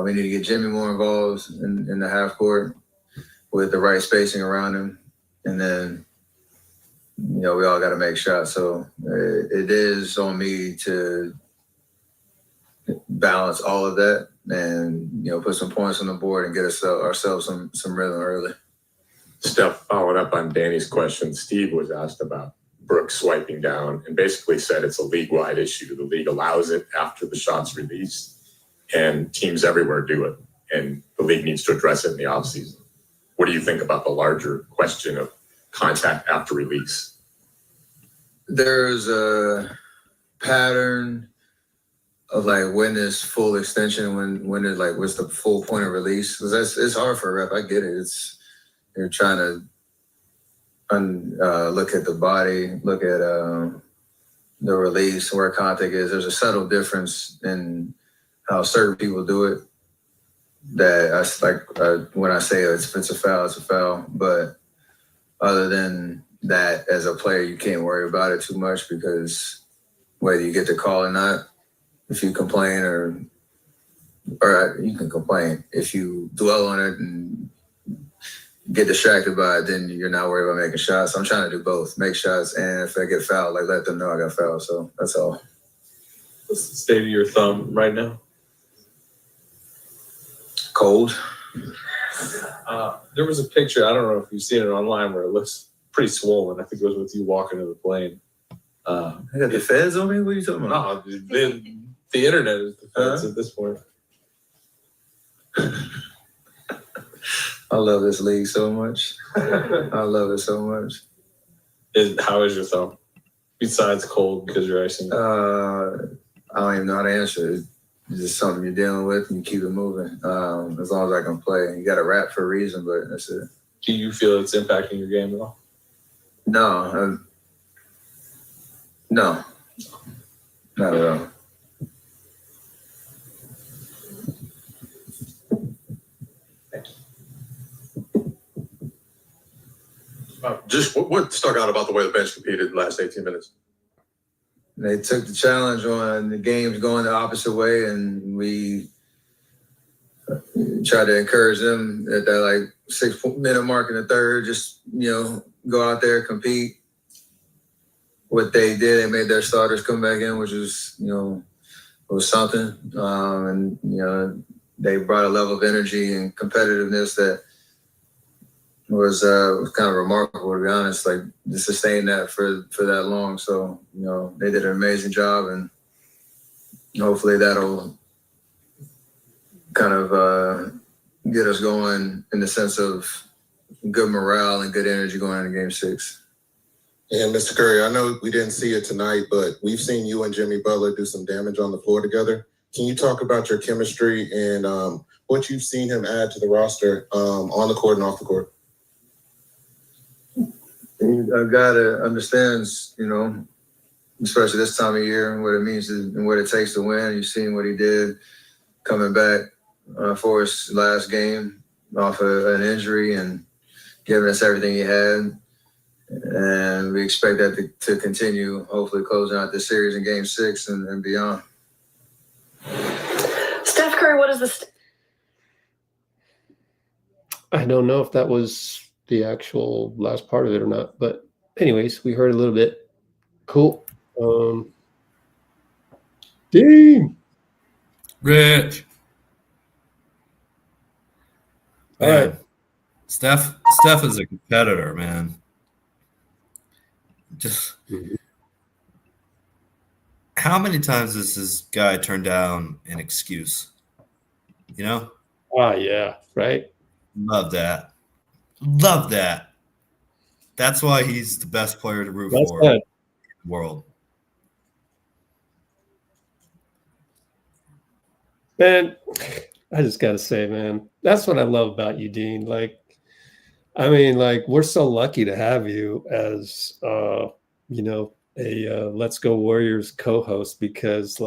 We need to get Jimmy more involved in the half court with the right spacing around him. And then, we all got to make shots. So it is on me to balance all of that and, put some points on the board and get ourselves some rhythm early. Steph, following up on Danny's question, Steve was asked about Brooks swiping down and basically said it's a league-wide issue. The league allows it after the shot's released, and teams everywhere do it, and the league needs to address it in the offseason. What do you think about the larger question of contact after release? There's a pattern of when is full extension, when is what's the full point of release? Because it's hard for a rep. I get it. You're trying to look at the body, look at the release, where contact is. There's a subtle difference in how certain people do it. That when I say it's a foul, it's a foul. But other than that, as a player, you can't worry about it too much because whether you get the call or not, if you complain or you can complain. If you dwell on it and get distracted by it, then you're not worried about making shots. So I'm trying to do both, make shots, and if I get fouled, let them know I got fouled. So that's all. What's the state of your thumb right now? Cold. There was a picture, I don't know if you've seen it online, where it looks pretty swollen. I think it was with you walking to the plane. I got the feds on me? What are you talking about? No, the internet is the feds at this point. I love this league so much. I love it so much. How is your thumb? Besides cold because you're icing? I don't even know how to answer it. It's just something you're dealing with and you keep it moving. As long as I can play. You got to rap for a reason, but that's it. Do you feel it's impacting your game at all? No. No. Not at all. Just what stuck out about the way the bench competed in the last 18 minutes? They took the challenge on the games going the opposite way, and we tried to encourage them at that 6 minute mark in the third, just, go out there, compete. What they did, they made their starters come back in, which was, was something. And, they brought a level of energy and competitiveness that was kind of remarkable, to be honest, like to sustain that for that long. So, they did an amazing job, and hopefully that'll kind of get us going in the sense of good morale and good energy going into Game 6. And Mr. Curry, I know we didn't see it tonight, but we've seen you and Jimmy Butler do some damage on the floor together. Can you talk about your chemistry and what you've seen him add to the roster on the court and off the court? A guy that understands, especially this time of year, what it means and what it takes to win. You've seen what he did coming back for his last game off of an injury and giving us everything he had. And we expect that to continue, hopefully closing out this series in Game 6 and beyond. Steph Curry, what is this? I don't know if that was the actual last part of it or not, but anyways, we heard a little bit. Cool. Dean. Rich. All right. Steph is a competitor, man. Just how many times does this guy turn down an excuse? Yeah, right. Love that. That's why he's the best player to root for in the world. Man, I just gotta say, man, that's what I love about you, Dean. We're so lucky to have you as a Let's Go Warriors co-host, because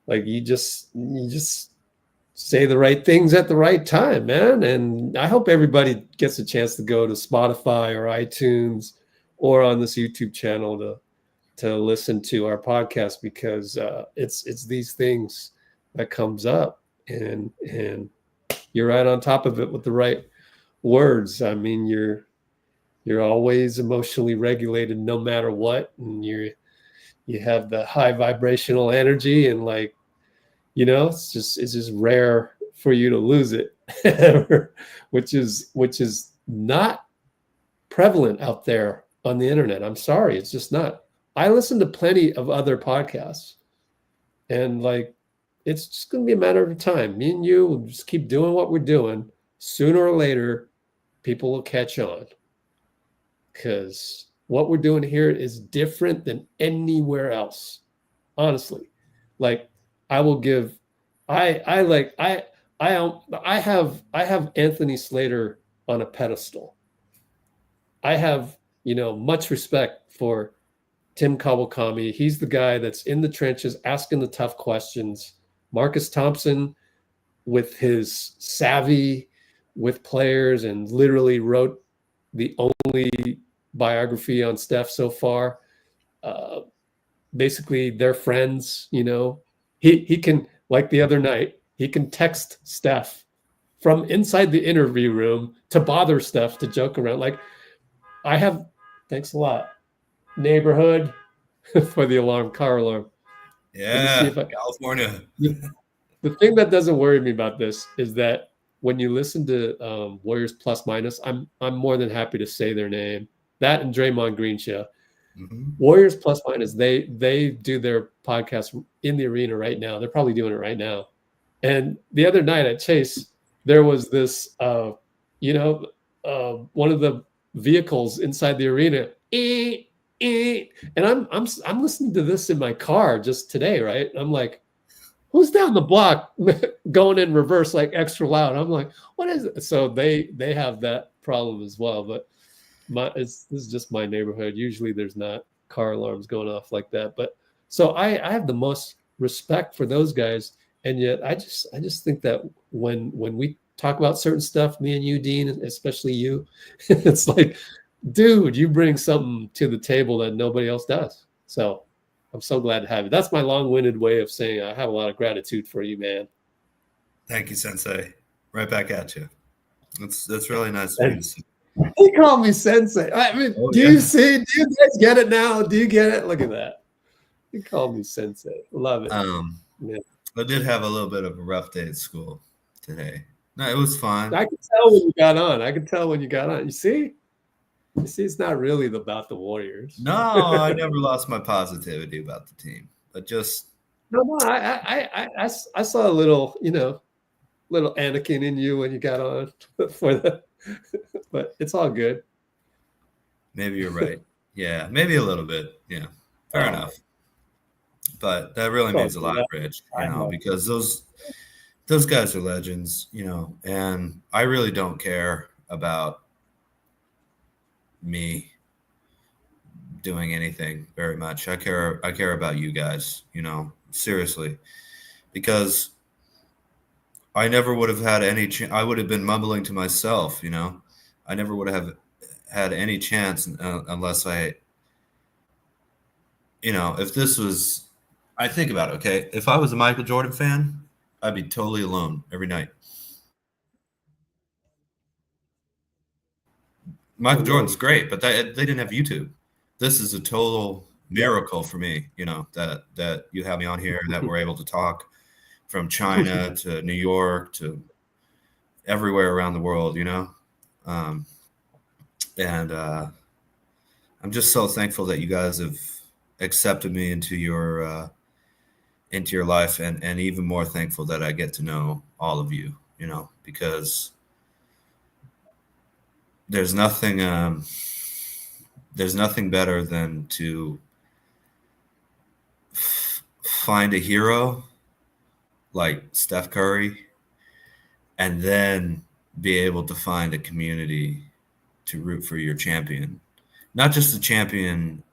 you just say the right things at the right time, man. And I hope everybody gets a chance to go to Spotify or iTunes or on this YouTube channel to listen to our podcast, because it's these things that comes up, and you're right on top of it with the right words. I mean, you're always emotionally regulated no matter what, and you have the high vibrational energy, and it's just rare for you to lose it, which is not prevalent out there on the internet. I'm sorry, it's just not. I listen to plenty of other podcasts, and it's just going to be a matter of time. Me and you will just keep doing what we're doing. Sooner or later, people will catch on, because what we're doing here is different than anywhere else. Honestly, I will give, I have Anthony Slater on a pedestal. I have, much respect for Tim Kawakami. He's the guy that's in the trenches, asking the tough questions. Marcus Thompson, with his savvy with players, and literally wrote the only biography on Steph so far. Basically, they're friends. He can, like the other night, he can text Steph from inside the interview room to bother Steph, to joke around. I have, thanks a lot, neighborhood for the alarm, car alarm. Yeah, California. The thing that doesn't worry me about this is that when you listen to Warriors Plus Minus, I'm more than happy to say their name. That and Draymond Green show. Mm-hmm. Warriors Plus Minus, they do their podcast in the arena right now. They're probably doing it right now. And the other night at Chase, there was this, one of the vehicles inside the arena. And I'm listening to this in my car just today, right? I'm like, who's down the block going in reverse extra loud? I'm like, what is it? So they have that problem as well. But this is just my neighborhood. Usually there's not car alarms going off like that. But so I have the most respect for those guys. And yet I just think that when we talk about certain stuff, me and you, Dean, especially you, it's like, dude, you bring something to the table that nobody else does. So I'm so glad to have you. That's my long-winded way of saying I have a lot of gratitude for you, man. Thank you, Sensei. Right back at you. That's really nice of you to say. He called me sensei. I mean, do you guys get it now? Do you get it? Look at that. He called me sensei. Love it. I did have a little bit of a rough day at school today. No, it was fine. I could tell when you got on. You see, it's not really about the Warriors. No, I never lost my positivity about the team, but just I saw a little, little Anakin in you when you got on but it's all good. Maybe you're right. Yeah, maybe a little bit. Yeah, fair enough. But that really means a lot, Rich, because those guys are legends, and I really don't care about me doing anything very much. I care about you guys, seriously, because I never would have had any I would have been mumbling to myself, I never would have had any chance unless I, if this was, I think about it, okay? If I was a Michael Jordan fan, I'd be totally alone every night. Michael Jordan's great, but they didn't have YouTube. This is a total miracle for me, that you have me on here, that we're able to talk from China to New York to everywhere around the world, and I'm just so thankful that you guys have accepted me into your life, and even more thankful that I get to know all of you, because there's nothing better than to find a hero like Steph Curry and then be able to find a community to root for your champion, not just a champion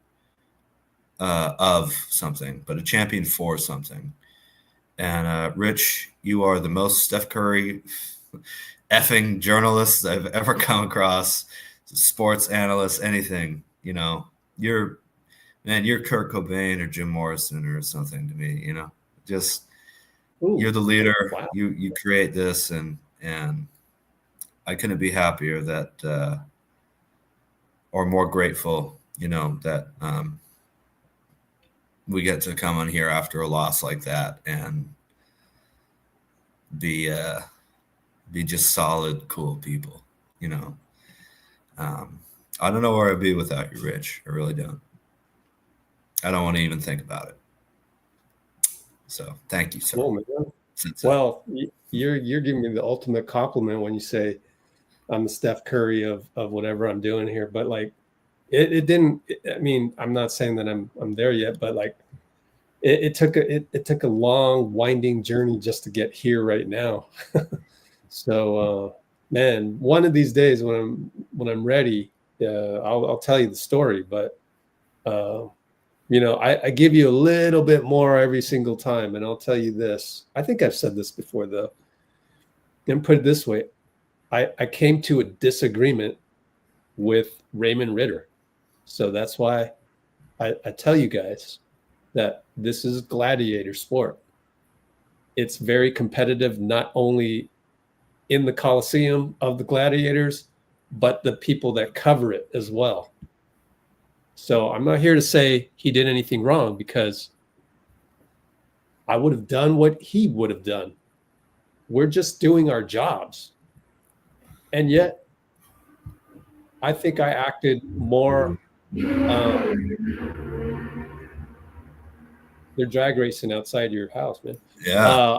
of something, but a champion for something. And Rich, you are the most Steph Curry effing journalist I've ever come across, sports analyst, anything. You're Kurt Cobain or Jim Morrison or something to me. Just you're the leader. Wow. You create this, and I couldn't be happier that or more grateful, that we get to come on here after a loss like that and be just solid, cool people, I don't know where I'd be without you, Rich. I really don't. I don't want to even think about it. So thank you, sir. Well, you're giving me the ultimate compliment when you say I'm the Steph Curry of whatever I'm doing here. But like, it didn't. I mean, I'm not saying that I'm there yet, but like, it took a long, winding journey just to get here right now. So, man, one of these days when I'm ready, I'll tell you the story. But I give you a little bit more every single time, and I'll tell you this. I think I've said this before, though. And put it this way, I came to a disagreement with Raymond Ritter, so that's why I tell you guys that this is gladiator sport. It's very competitive, not only in the Coliseum of the gladiators, but the people that cover it as well. So I'm not here to say he did anything wrong, because I would have done what he would have done. We're just doing our jobs. And yet, I think I acted more. They're drag racing outside your house, man. Yeah.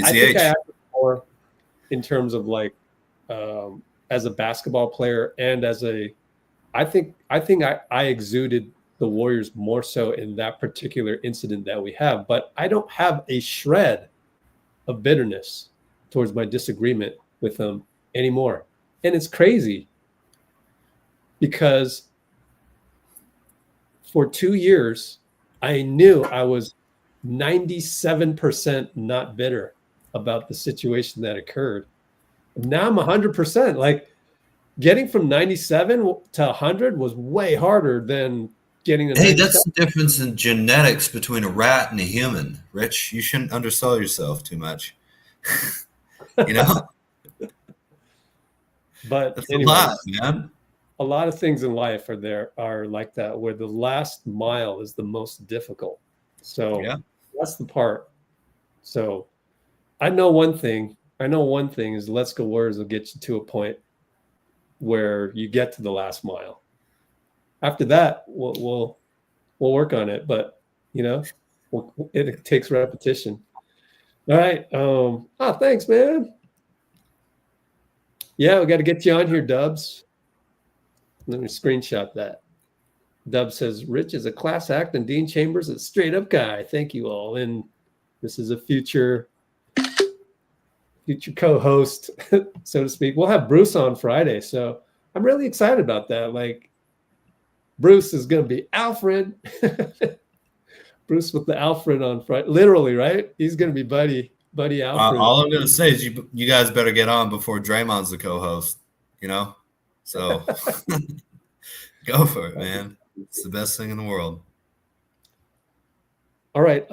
I think I acted more in terms of like, as a basketball player and as I think I exuded the Warriors more so in that particular incident that we have, but I don't have a shred of bitterness towards my disagreement with them anymore. And it's crazy because for 2 years, I knew I was 97% not bitter about the situation that occurred. Now I'm 100%. Like, getting from 97 to 100 was way harder than getting to 97. Hey, that's the difference in genetics between a rat and a human, Rich. You shouldn't undersell yourself too much. But that's anyways, a lot, man. a lot of things in life are like that, where the last mile is the most difficult. So that's the part. So I know one thing is Let's Go Warriors will get you to a point where you get to the last mile. After that, we'll work on it, but it takes repetition. All right. Thanks, man. Yeah, we got to get you on here, Dubs. Let me screenshot that. Dub says, Rich is a class act and Dean Chambers is a straight up guy. Thank you all. And this is a future co-host, so to speak. We'll have Bruce on Friday. So I'm really excited about that. Like, Bruce is going to be Alfred. Bruce with the Alfred on Friday. Literally, right? He's going to be buddy Alfred. All I'm going to say is you guys better get on before Draymond's the co-host, So go for it, man. It's the best thing in the world. All right.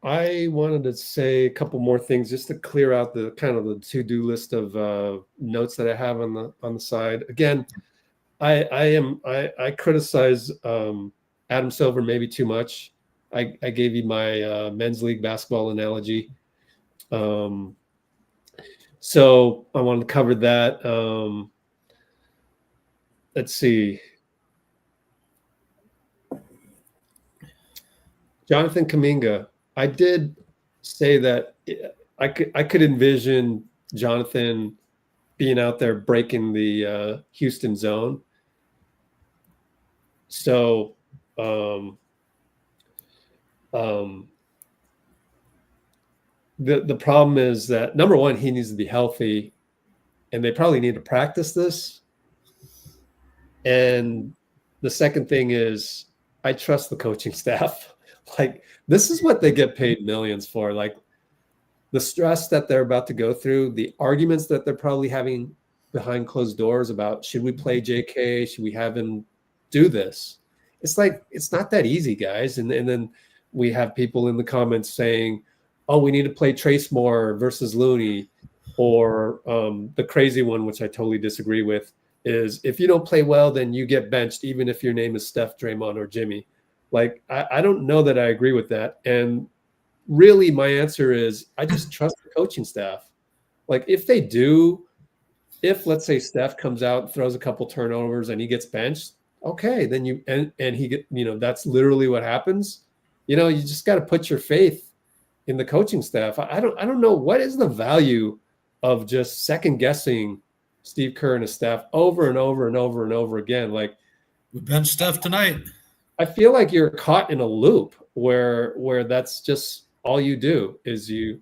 I wanted to say a couple more things just to clear out the kind of the to-do list of notes that I have on the side. Again, I criticize Adam Silver maybe too much. I gave you my men's league basketball analogy. So I wanted to cover that. Let's see. Jonathan Kuminga. I did say that I could envision Jonathan being out there breaking the Houston zone. So the problem is that, number one, he needs to be healthy, and they probably need to practice this. And the second thing is, I trust the coaching staff. Like, this is what they get paid millions for. Like, the stress that they're about to go through, the arguments that they're probably having behind closed doors about, should we play JK? Should we have him do this? It's like, it's not that easy, guys. And then we have people in the comments saying, oh, we need to play Trace Moore versus Looney. Or the crazy one, which I totally disagree with, is if you don't play well, then you get benched, even if your name is Steph, Draymond, or Jimmy. Like, I don't know that I agree with that. And really, my answer is I just trust the coaching staff. Like, if let's say Steph comes out and throws a couple turnovers and he gets benched, okay, then that's literally what happens. You just got to put your faith in the coaching staff. I don't know, what is the value of just second guessing Steve Kerr and his staff over and over and over and over again. Like, we benched Steph tonight. I feel like you're caught in a loop where that's just all you do is you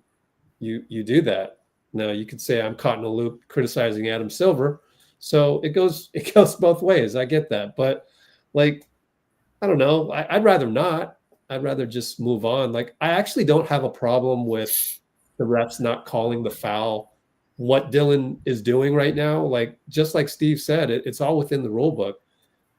do that. Now, you could say I'm caught in a loop criticizing Adam Silver. So it goes both ways. I get that. But, like, I don't know. I'd rather not. I'd rather just move on. Like, I actually don't have a problem with the refs not calling the foul. What Dillon is doing right now, like, just like Steve said, it's all within the rule book.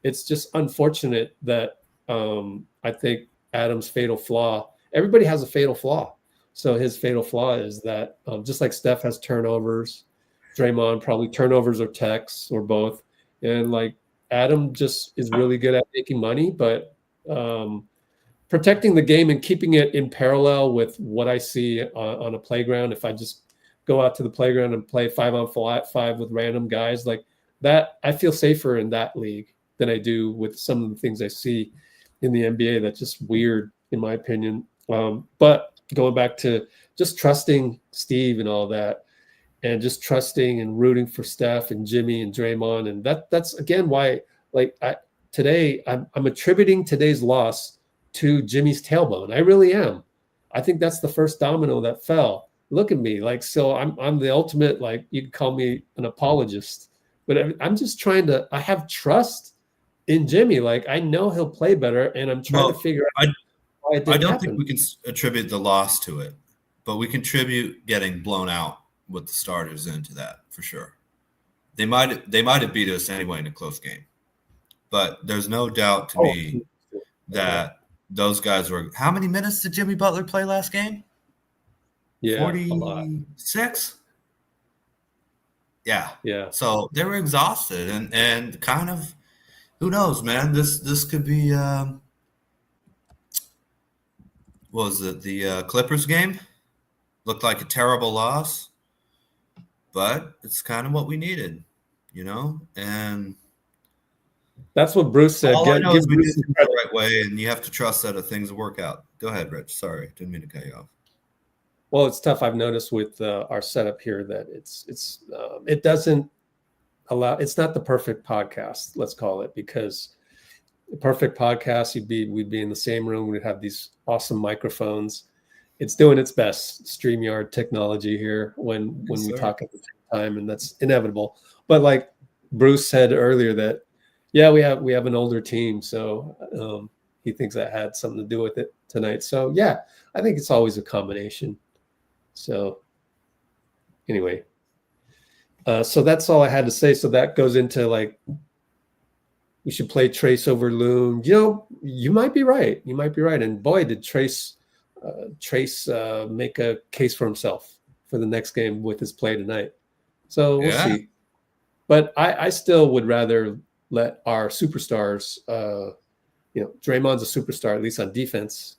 It's just unfortunate that I think Adam's fatal flaw, everybody has a fatal flaw. So his fatal flaw is that just like Steph has turnovers, Draymond probably turnovers or techs or both. And, like, Adam just is really good at making money, but protecting the game and keeping it in parallel with what I see on a playground. If I just go out to the playground and play 5-on-5 with random guys like that, I feel safer in that league than I do with some of the things I see in the NBA. That's just weird, in my opinion. But going back to just trusting Steve and all that, and just trusting and rooting for Steph and Jimmy and Draymond, and that's again why, like, today I'm attributing today's loss to Jimmy's tailbone. I really am. I think that's the first domino that fell. Look at me, like, so I'm the ultimate, like, you can call me an apologist, but I'm just trying to. I have trust in Jimmy. Like, I know he'll play better, and I'm trying to figure out why it didn't I don't happen. think we can attribute the loss to it, but we contribute getting blown out with the starters into that for sure. They might have beat us anyway in a close game, but there's no doubt to me that those guys were. How many minutes did Jimmy Butler play last game? Yeah, 46. Yeah. Yeah. So they were exhausted and kind of Who knows, man? This could be. What was it? The Clippers game looked like a terrible loss, but it's kind of what we needed, And that's what Bruce said. all I know is we Bruce did it the right way, and you have to trust that things work out. Go ahead, Rich. Sorry, didn't mean to cut you off. Well, it's tough. I've noticed with our setup here that it doesn't allow. It's not the perfect podcast, let's call it, because the perfect podcast, we'd be in the same room. We'd have these awesome microphones. It's doing its best. StreamYard technology here when we talk at the same time, and that's inevitable. But like Bruce said earlier, that we have an older team, so he thinks that had something to do with it tonight. So yeah, I think it's always a combination. So anyway, so that's all I had to say. So that goes into like, we should play Trace over Loon. You might be right. You might be right. And boy, did Trace make a case for himself for the next game with his play tonight. So we'll see. But I still would rather let our superstars, Draymond's a superstar, at least on defense.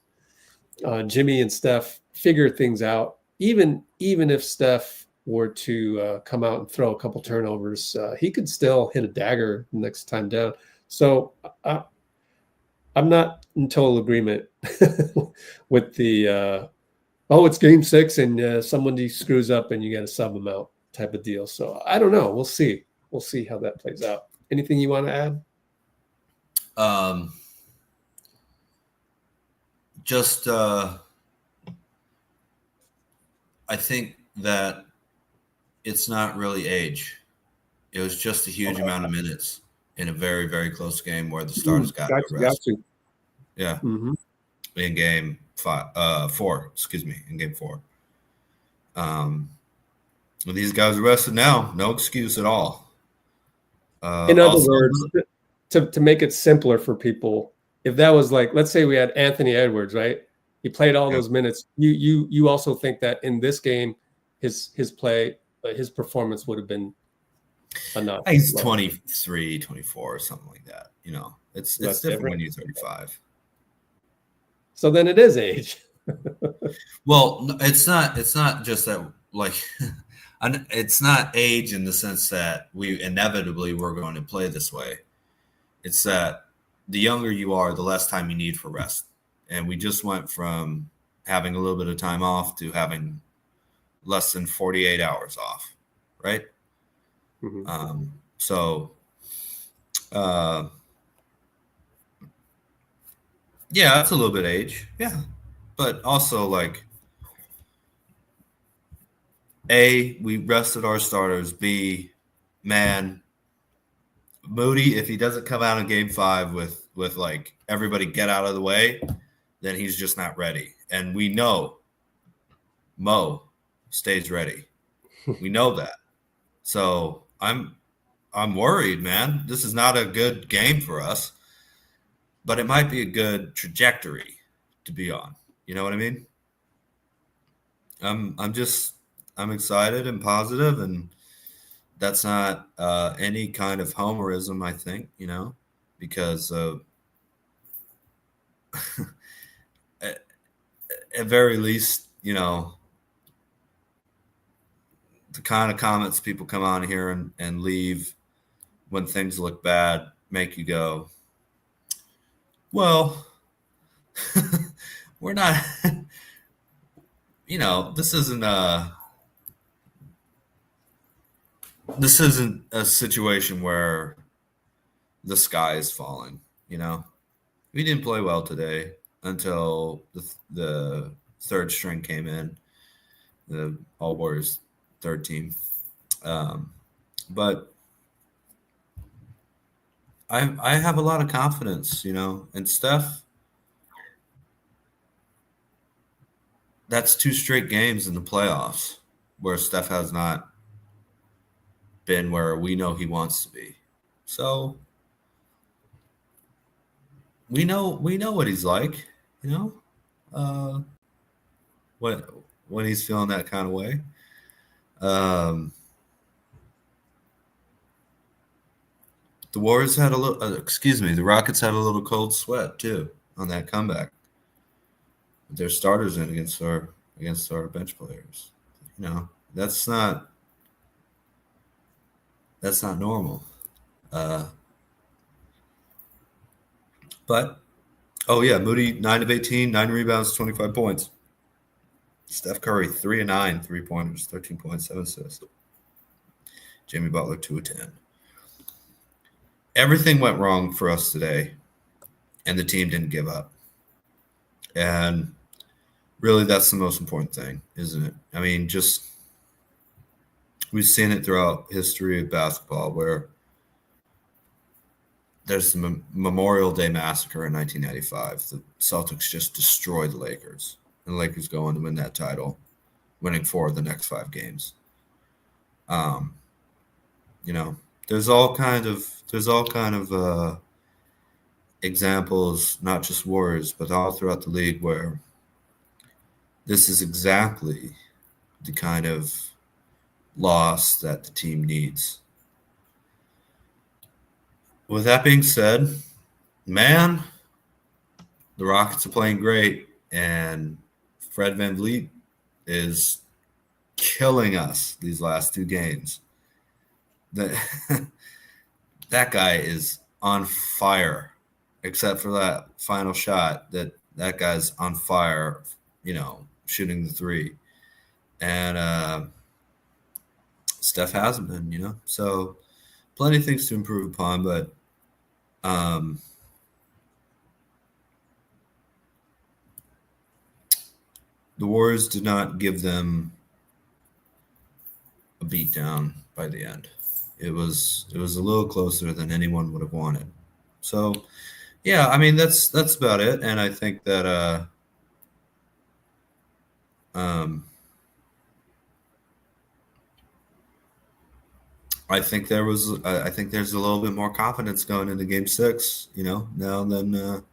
Jimmy and Steph figure things out. Even if Steph were to come out and throw a couple turnovers, he could still hit a dagger next time down. So I'm not in total agreement with the it's game 6 and somebody screws up and you got to sub them out type of deal. So I don't know. We'll see. We'll see how that plays out. Anything you want to add? I think that it's not really age. It was just a huge amount of minutes in a very, very close game where the starters got no rest. Yeah. Mm-hmm. In game 4, in game 4. When these guys are rested now, no excuse at all. In other words, to make it simpler for people, if that was like, let's say we had Anthony Edwards, right? He played all those minutes. You also think that in this game, his play, his performance would have been enough. He's 23, 24, or something like that. It's different when you're 35. So then it is age. Well, it's not just that, like, it's not age in the sense that we inevitably were going to play this way. It's that the younger you are, the less time you need for rest. And we just went from having a little bit of time off to having less than 48 hours off, right? Mm-hmm. Yeah, that's a little bit age. Yeah. But also, like, A, we rested our starters. B, man, Moody, if he doesn't come out in game 5 with like everybody get out of the way, then he's just not ready. And we know Mo stays ready. We know that. So I'm worried, man. This is not a good game for us, but it might be a good trajectory to be on. You know what I mean? I'm excited and positive, and that's not any kind of homerism, I think, because at very least, the kind of comments people come on here and leave when things look bad make you go, well, we're not, this isn't a situation where the sky is falling. We didn't play well today until the third string came in, the All Warriors third team. But I have a lot of confidence, and Steph. That's 2 straight games in the playoffs where Steph has not been where we know he wants to be. So we know what he's like, when he's feeling that kind of way. The Warriors had a little, the Rockets had a little cold sweat too on that comeback. Their starters in against our bench players. You know, that's not normal. But Moody 9 of 18, 9 rebounds, 25 points. Steph Curry 3 of 9, 3-pointers, 13 points, 7 assists. Jimmy Butler 2 of 10. Everything went wrong for us today, and the team didn't give up. And really, that's the most important thing, isn't it? I mean, just we've seen it throughout history of basketball where there's the Memorial Day Massacre in 1995. The Celtics just destroyed the Lakers, and the Lakers go on to win that title, winning 4 of the next 5 games. There's all kind of examples, not just Warriors, but all throughout the league where this is exactly the kind of loss that the team needs. With that being said, man, the Rockets are playing great, and Fred VanVleet is killing us these last 2 games. That guy is on fire, except for that final shot. That guy's on fire, shooting the 3. And Steph hasn't been, So plenty of things to improve upon, but the Warriors did not give them a beatdown by the end. It was a little closer than anyone would have wanted. So, yeah, I mean that's about it. And I think that I think there's a little bit more confidence going into Game 6, now than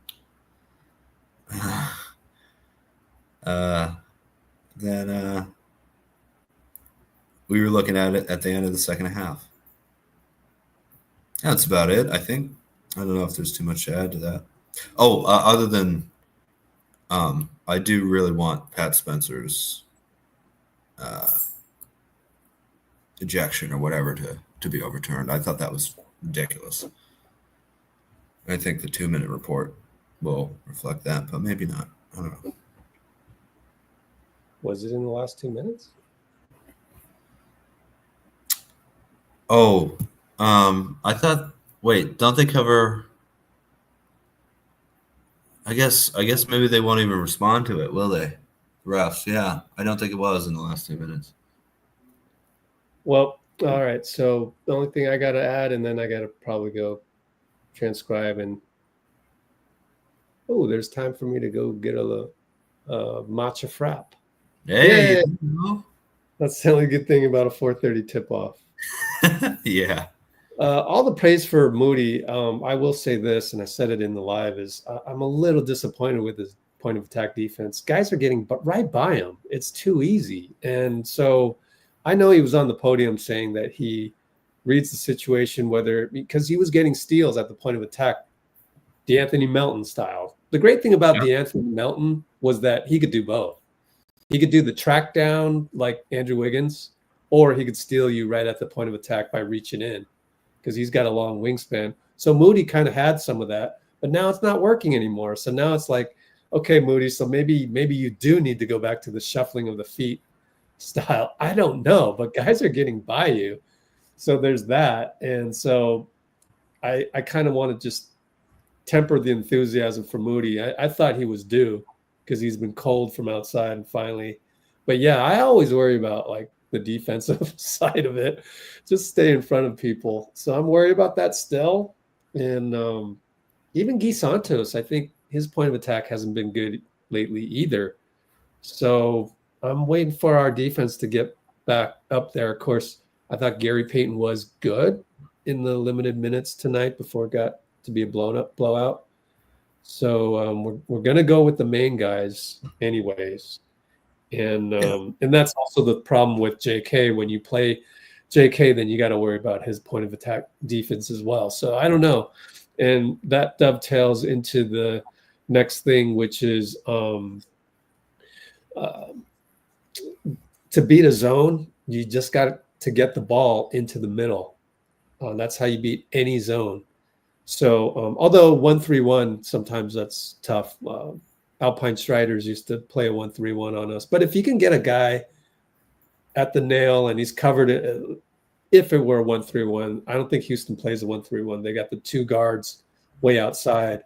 we were looking at it at the end of the second half. That's about it, I think. I don't know if there's too much to add to that. Other than I do really want Pat Spencer's ejection or whatever to be overturned. I thought that was ridiculous. I think the 2-minute report will reflect that, but maybe not. I don't know. Was it in the last 2 minutes? I thought. Wait, don't they cover? I guess maybe they won't even respond to it, will they? Refs, yeah. I don't think it was in the last 2 minutes. Well, all right. So the only thing I got to add, and then I got to probably go transcribe and. Oh, there's time for me to go get a matcha frap. Hey, that's the only good thing about a 4:30 tip-off. Yeah. All the praise for Moody. I will say this, and I said it in the live, is I'm a little disappointed with his point of attack defense. Guys are getting right by him. It's too easy. And so I know he was on the podium saying that he reads the situation, because he was getting steals at the point of attack, DeAnthony Melton style. The great thing about DeAnthony Melton was that he could do both. He could do the track down like Andrew Wiggins, or he could steal you right at the point of attack by reaching in, because he's got a long wingspan. So Moody kind of had some of that, but now it's not working anymore. So now it's like, okay, Moody, so maybe you do need to go back to the shuffling of the feet style. I don't know, but guys are getting by you. So there's that. And so I kind of want to just temper the enthusiasm for Moody. I thought he was due because he's been cold from outside and finally. But yeah, I always worry about like the defensive side of it. Just stay in front of people. So I'm worried about that still. And even Guy Santos, I think his point of attack hasn't been good lately either. So I'm waiting for our defense to get back up there. Of course, I thought Gary Payton was good in the limited minutes tonight before it got to be a blowout. So we're going to go with the main guys anyways. And that's also the problem with JK. When you play JK, then you got to worry about his point of attack defense as well. So I don't know. And that dovetails into the next thing, which is to beat a zone, you just got to get the ball into the middle. That's how you beat any zone. So although 1-3-1, sometimes that's tough. Alpine Striders used to play a 1-3-1 on us. But if you can get a guy at the nail and he's covered it, if it were a 1-3-1, I don't think Houston plays a 1-3-1. They got the two guards way outside.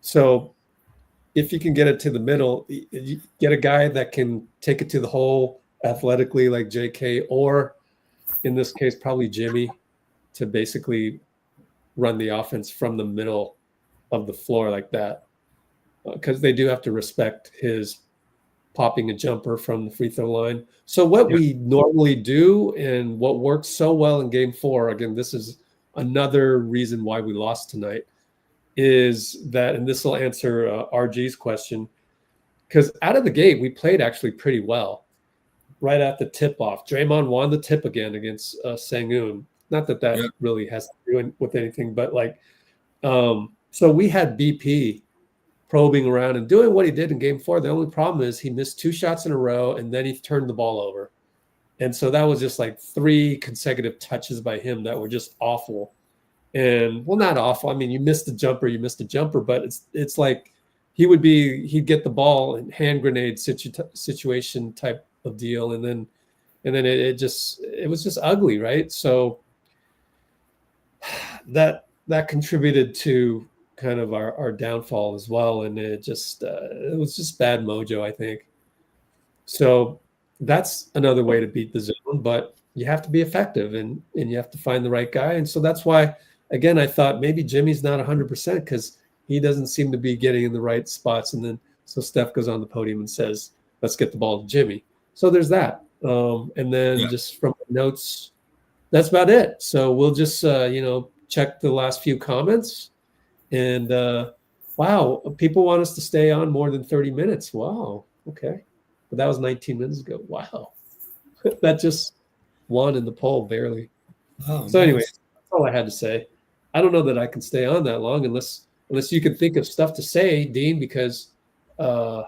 So if you can get it to the middle, you get a guy that can take it to the hole athletically like JK, or in this case, probably Jimmy, to basically run the offense from the middle of the floor like that. Because they do have to respect his popping a jumper from the free throw line. So what we normally do and what worked so well in game 4, again, this is another reason why we lost tonight, is that, and this will answer RG's question, because out of the gate, we played actually pretty well right at the tip-off. Draymond won the tip again against Sengun. Not that that really has to do with anything, but like, so we had BP probing around and doing what he did in game 4. The only problem is he missed 2 shots in a row and then he turned the ball over. And so that was just like 3 consecutive touches by him that were just awful. And well, not awful. I mean, you missed the jumper, but it's like he'd get the ball in hand grenade situation type of deal. And then it was just ugly. Right. So that contributed to kind of our downfall as well. And it was just bad mojo, I think. So that's another way to beat the zone, but you have to be effective and you have to find the right guy. And so that's why, again, I thought maybe Jimmy's not 100% because he doesn't seem to be getting in the right spots. And then so Steph goes on the podium and says, let's get the ball to Jimmy. So there's that. And then just from the notes, that's about it. So we'll just, check the last few comments. And wow, people want us to stay on more than 30 minutes. Wow. Okay. But that was 19 minutes ago. Wow. That just won in the poll barely. Oh, so anyway, that's all I had to say. I don't know that I can stay on that long unless you can think of stuff to say, Dean, because I'm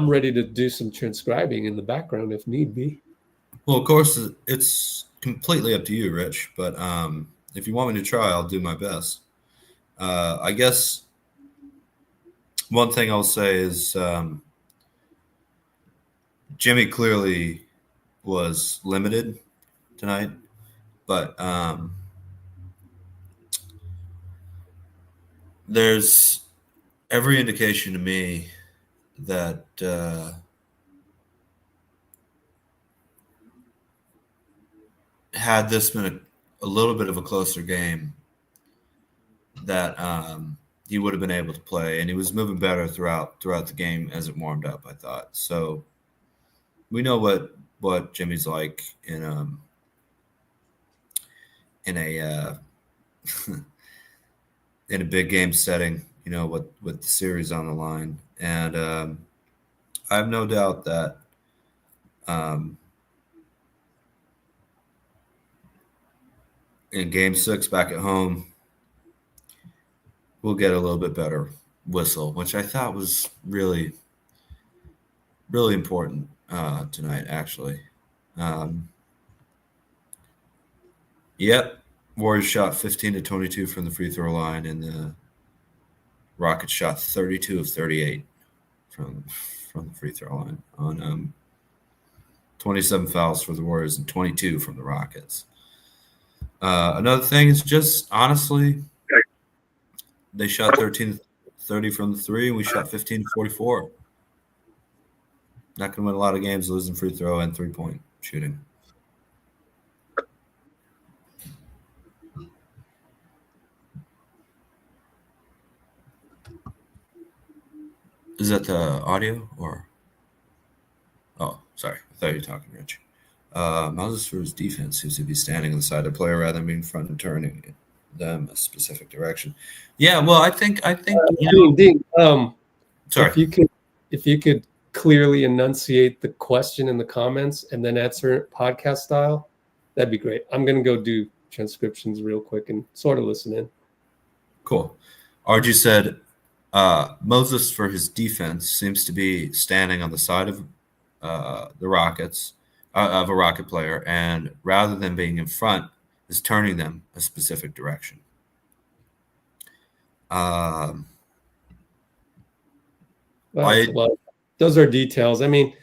ready to do some transcribing in the background if need be. Well, of course, it's completely up to you, Rich. But if you want me to try, I'll do my best. I guess one thing I'll say is Jimmy clearly was limited tonight, but there's every indication to me that had this been a little bit of a closer game, that he would have been able to play, and he was moving better throughout the game as it warmed up, I thought. So we know what Jimmy's like in a in a big game setting, with the series on the line. And I have no doubt that in game 6 back at home, we'll get a little bit better whistle, which I thought was really, really important tonight, actually. Warriors shot 15-22 from the free throw line, and the Rockets shot 32 of 38 from the free throw line on 27 fouls for the Warriors and 22 from the Rockets. Another thing is just, honestly, they shot 13-30 from the 3, and we shot 15-44. Not going to win a lot of games losing free throw and 3-point shooting. Is that the audio or? Oh, sorry. I thought you were talking, Rich. Moses for his defense seems to be standing on the side of the player rather than being front and turning them a specific direction. Yeah, well, I think. Dean, sorry. If you could clearly enunciate the question in the comments and then answer it podcast style, that'd be great. I'm going to go do transcriptions real quick and sort of listen in. Cool. RG said, Moses, for his defense, seems to be standing on the side of the Rockets, of a Rocket player, and rather than being in front, is turning them a specific direction. Well, those are details. I mean,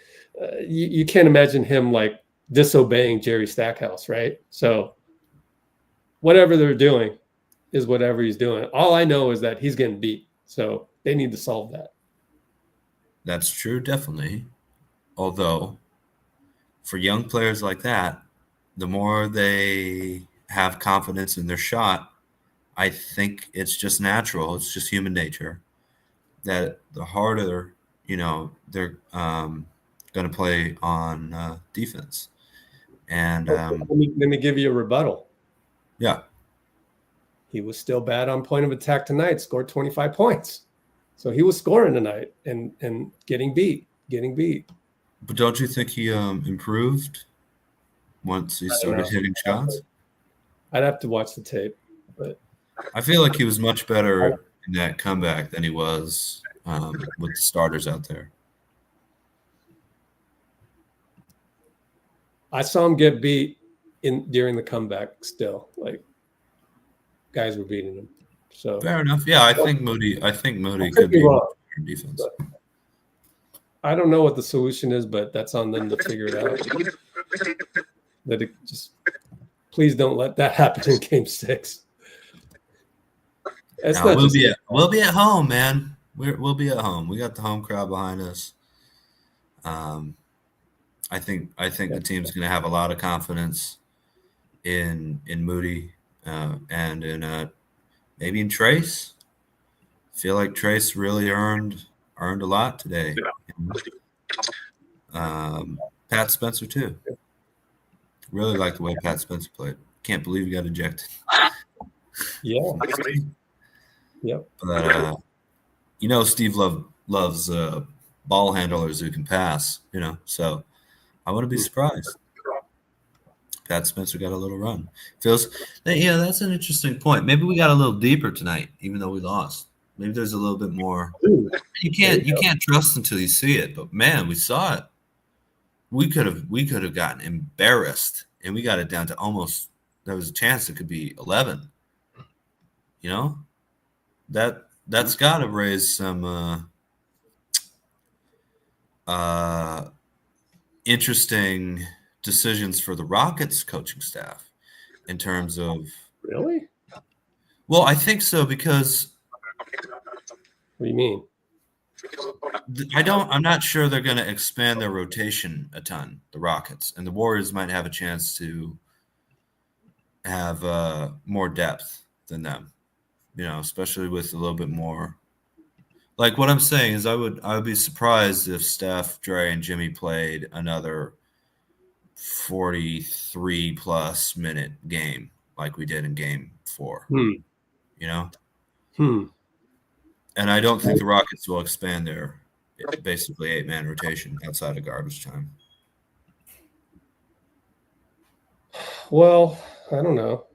you can't imagine him like disobeying Jerry Stackhouse, right? So whatever they're doing is whatever he's doing. All I know is that he's getting beat. So they need to solve that. That's true, definitely. Although, for young players like that, the more they have confidence in their shot, I think it's just natural. It's just human nature that the harder, they're going to play on defense. And let me give you a rebuttal. Yeah. He was still bad on point of attack tonight, scored 25 points. So he was scoring tonight and getting beat. But don't you think he improved once he started hitting shots? I'd have to watch the tape, but I feel like he was much better in that comeback than he was with the starters out there. I saw him get beat during the comeback still. Like, guys were beating him. So fair enough. Yeah, I think Moody could be wrong defense. I don't know what the solution is, but that's on them to figure it out. That it just please don't let that happen in Game 6. We'll be at home, man. We'll be at home. We got the home crowd behind us. I think the team's going to have a lot of confidence in Moody and in maybe in Trace. I feel like Trace really earned a lot today. Pat Spencer too. Really like the way Pat Spencer played. Can't believe he got ejected. Yeah. Yep. But Steve loves ball handlers who can pass. So I wouldn't be surprised. Pat Spencer got a little run. That's an interesting point. Maybe we got a little deeper tonight, even though we lost. Maybe there's a little bit more. You can't trust until you see it. But man, we saw it. We could have gotten embarrassed, and we got it down to almost. There was a chance it could be 11. That's got to raise some interesting decisions for the Rockets coaching staff in terms of. Really? Well, I think so because. What do you mean? I'm not sure they're going to expand their rotation a ton, the Rockets, and the Warriors might have a chance to have more depth than them, especially with a little bit more. Like what I'm saying is I would be surprised if Steph, Dray, and Jimmy played another 43 plus minute game like we did in Game 4. And I don't think the Rockets will expand their basically 8-man rotation outside of garbage time. Well, I don't know.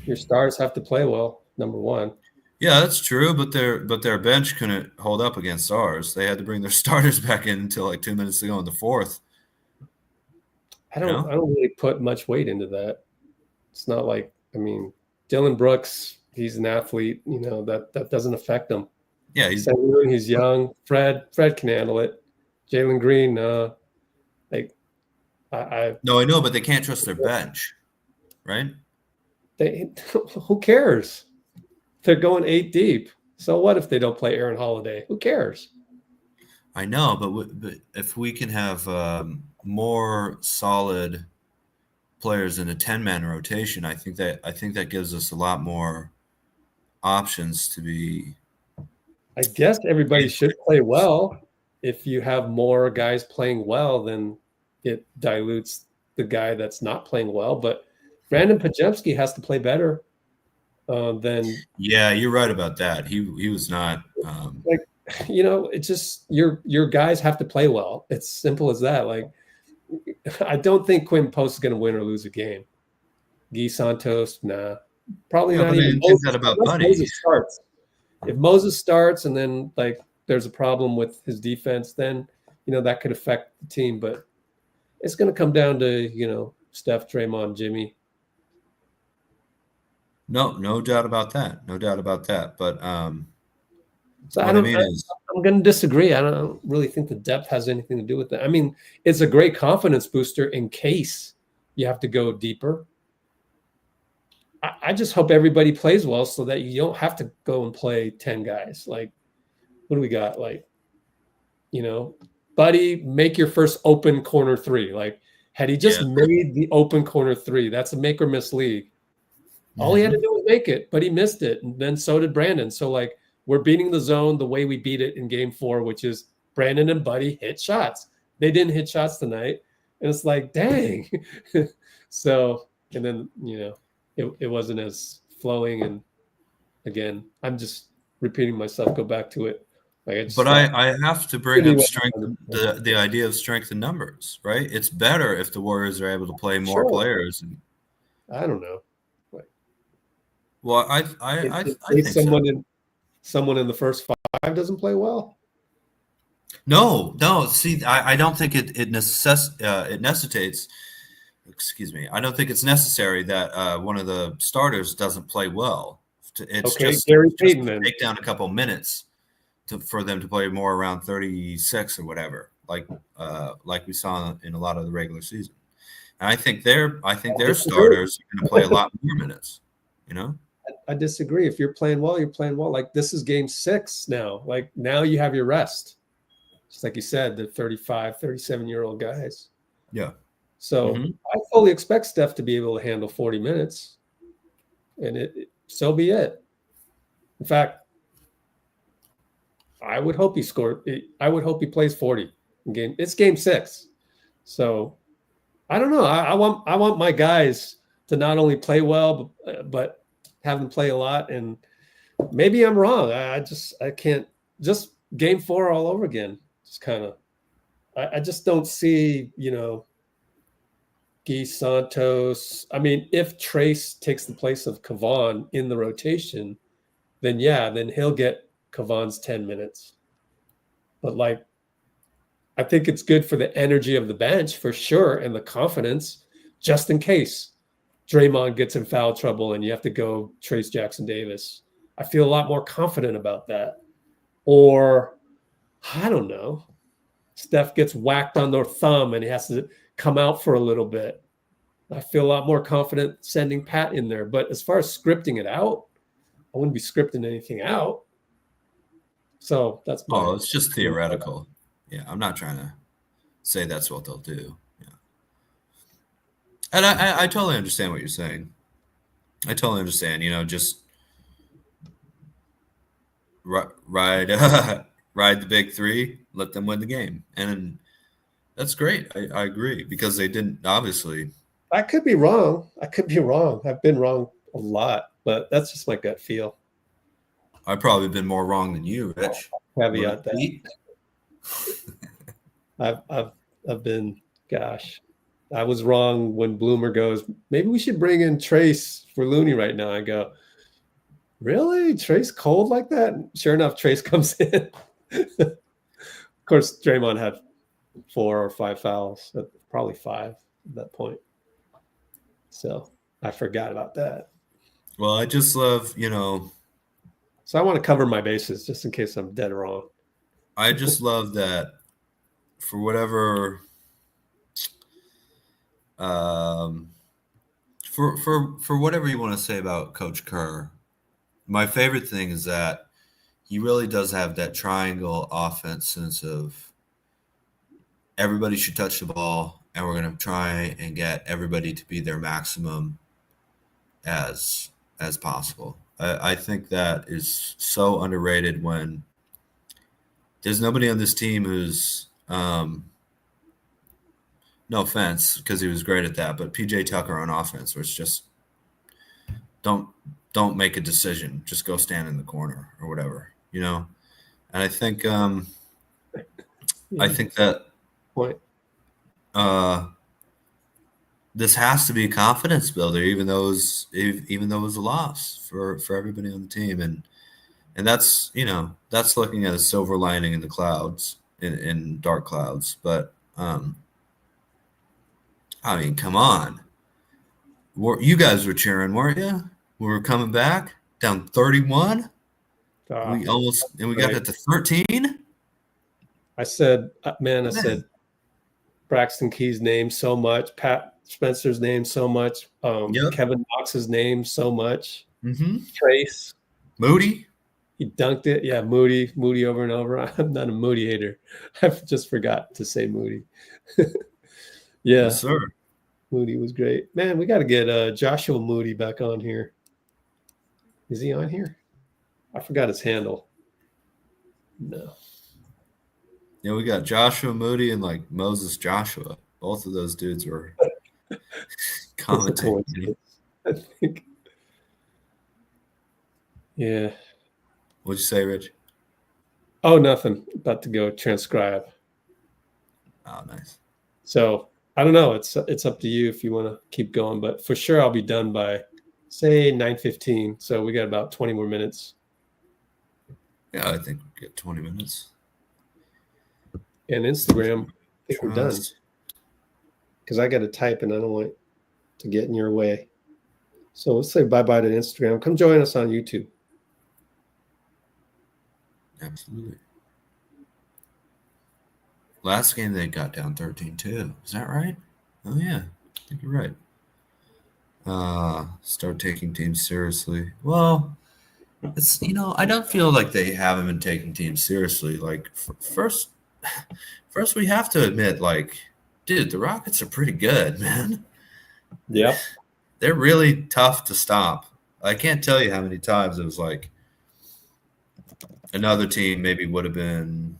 Your stars have to play well, number one. Yeah, that's true, but their bench couldn't hold up against ours. They had to bring their starters back in until like 2 minutes to go in the fourth. I don't really put much weight into that. It's not like, Dillon Brooks, he's an athlete, that doesn't affect him. Yeah, he's young. Fred can handle it. Jalen Green, No, I know, but they can't trust their bench, right? Who cares? They're going 8 deep. So what if they don't play Aaron Holiday? Who cares? I know, but if we can have more solid players in a 10-man rotation, I think that gives us a lot more options to be. I guess everybody should play well. If you have more guys playing well, then it dilutes the guy that's not playing well. But Brandon Podziemski has to play better than. Yeah, you're right about that. He was not. you know, it's just your guys have to play well. It's simple as that. Like, I don't think Quinn Post is going to win or lose a game. Guy Santos, nah, probably Yeah, not but I even. think that about Buddy. Moses starts. If Moses starts and then like there's a problem with his defense, then you know that could affect the team. But it's going to come down to, you know, Steph, Draymond, Jimmy. No doubt about that. No doubt about that. But so I'm going to disagree. I don't really think the depth has anything to do with that. I mean, it's a great confidence booster in case you have to go deeper. I just hope everybody plays well so that you don't have to go and play 10 guys. Like, what do we got? Like, you know, Buddy, make your first open corner three. Like, had he just made the open corner three, that's a make or miss league. All he had to do was make it, but he missed it. And then so did Brandon. So, like, we're beating the zone the way we beat it in game 4, which is Brandon and Buddy hit shots. They didn't hit shots tonight. And it's like, dang. So, and then, you know, it wasn't as flowing. And again, I'm just repeating myself, go back to it. Like, I have to bring up strength, the idea of strength in numbers, right? It's better if the Warriors are able to play more players. And, I don't know. well, I think someone in the first 5 doesn't play well. No. See, I don't think it necessitates. Excuse me. I don't think it's necessary that one of the starters doesn't play well. It's just take down a couple minutes for them to play more around 36 or whatever, like we saw in a lot of the regular season. And I think their starters are going to play a lot more minutes. You know, I disagree. If you're playing well, you're playing well. Like, this is game 6 now. Like, now you have your rest. Just like you said, the 35, 37-year-old guys. Yeah. So I fully expect Steph to be able to handle 40 minutes, and so be it. In fact, I would hope he scored. I would hope he plays 40 in game. It's game 6, so I don't know. I want my guys to not only play well, but have them play a lot. And maybe I'm wrong. I can't just game 4 all over again. Just kind of. I just don't see, you know, Guy Santos. I mean, if Trace takes the place of Kevon in the rotation, then he'll get Kevon's 10 minutes. But like, I think it's good for the energy of the bench for sure, and the confidence, just in case Draymond gets in foul trouble and you have to go Trace Jackson Davis. I feel a lot more confident about that. Or, I don't know, Steph gets whacked on their thumb and he has to come out for a little bit. I feel a lot more confident sending Pat in there. But as far as scripting it out, I wouldn't be scripting anything out. So that's it's just theoretical. Yeah, I'm not trying to say that's what they'll do. Yeah. And I totally understand what you're saying. I totally understand, you know, just ride the big 3, let them win the game. And that's great. I agree, because they didn't, obviously. I could be wrong. I've been wrong a lot, but that's just my gut feel. I've probably been more wrong than you, Rich. Caveat that. I've been, gosh, I was wrong when Bloomer goes, maybe we should bring in Trace for Looney right now. I go, really? Trace cold like that? And sure enough, Trace comes in. Of course, Draymond had 4 or 5 fouls, probably 5 at that point. So I forgot about that. Well, I just love, you know. So I want to cover my bases just in case I'm dead wrong. I just love that for whatever, for whatever you want to say about Coach Kerr, my favorite thing is that he really does have that triangle offense sense of everybody should touch the ball, and we're going to try and get everybody to be their maximum as possible. I think that is so underrated when there's nobody on this team who's no offense, because he was great at that, but PJ Tucker on offense, where it's just don't make a decision, just go stand in the corner or whatever, you know. And I think that point. This has to be a confidence builder, even though it was a loss for everybody on the team, and that's that's looking at a silver lining in the clouds, in dark clouds. But I mean, come on, you guys were cheering, weren't you? We were coming back down 31. We got that to 13. I said, Braxton Key's name so much, Pat Spencer's name so much, Kevin Knox's name so much, Trace, Moody, he dunked it. Yeah, Moody over and over. I'm not a Moody hater. I just forgot to say Moody. Yes, sir. Moody was great. Man, we got to get Joshua Moody back on here. Is he on here? I forgot his handle. No. Yeah, we got Joshua Moody and like Moses Joshua. Both of those dudes were commentating. I think. Yeah. What'd you say, Rich? Oh, nothing. About to go transcribe. Oh, nice. So I don't know. It's up to you if you want to keep going, but for sure I'll be done by say 9:15. So we got about 20 more minutes. Yeah, I think we get 20 minutes. And Instagram, I think we're done. Because I got to type and I don't want to get in your way. So let's say bye-bye to Instagram. Come join us on YouTube. Absolutely. Last game they got down 13-2. Is that right? Oh, yeah. I think you're right. Start taking teams seriously. Well, it's, I don't feel like they haven't been taking teams seriously. Like, first we have to admit, like, dude, the Rockets are pretty good, man. Yeah. They're really tough to stop. I can't tell you how many times it was like another team maybe would have been